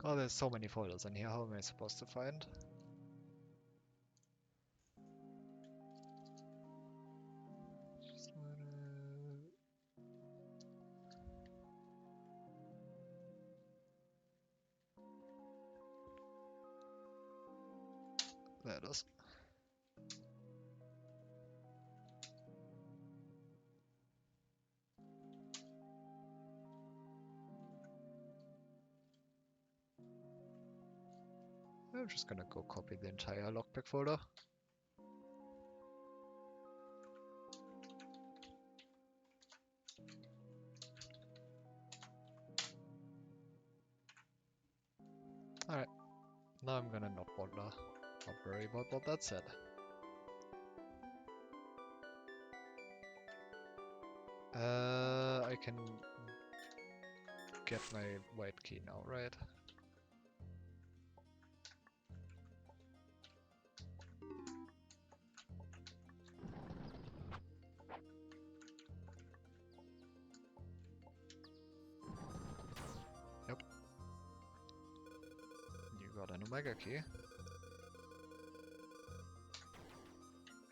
Speaker 1: Oh, there's so many folders in here. How am I supposed to find? Just there it is. I'm just gonna go copy the entire lockpick folder. Alright, now I'm gonna not worry about what that said. I can get my white key now, right? Yep. You got an omega key.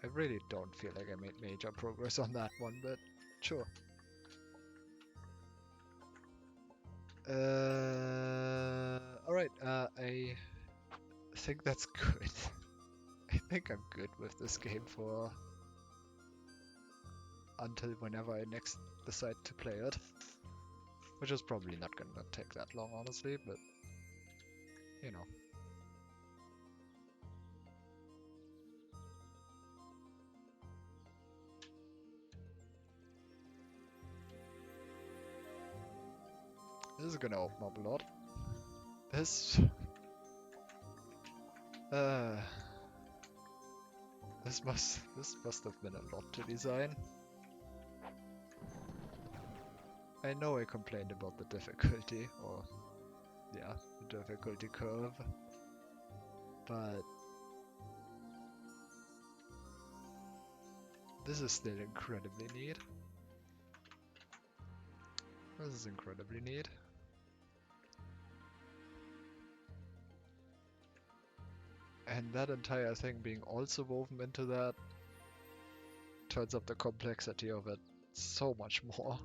Speaker 1: I really don't feel like I made major progress on that one, but sure. Alright, I think that's good. I think I'm good with this game for until whenever I next decide to play it. Which is probably not gonna take that long, honestly, but you know. This is gonna open up a lot. This this must have been a lot to design. I know I complained about the difficulty, or yeah, the difficulty curve, but this is still incredibly neat. This is incredibly neat. And that entire thing being also woven into that turns up the complexity of it so much more.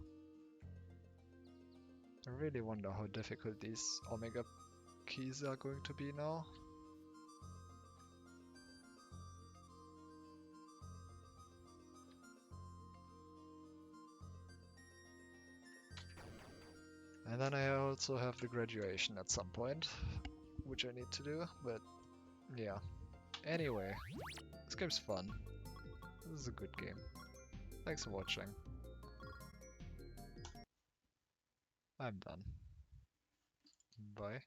Speaker 1: I really wonder how difficult these omega keys are going to be now. And then I also have the graduation at some point, which I need to do, but yeah. Anyway, this game's fun. This is a good game. Thanks for watching. I'm done. Bye.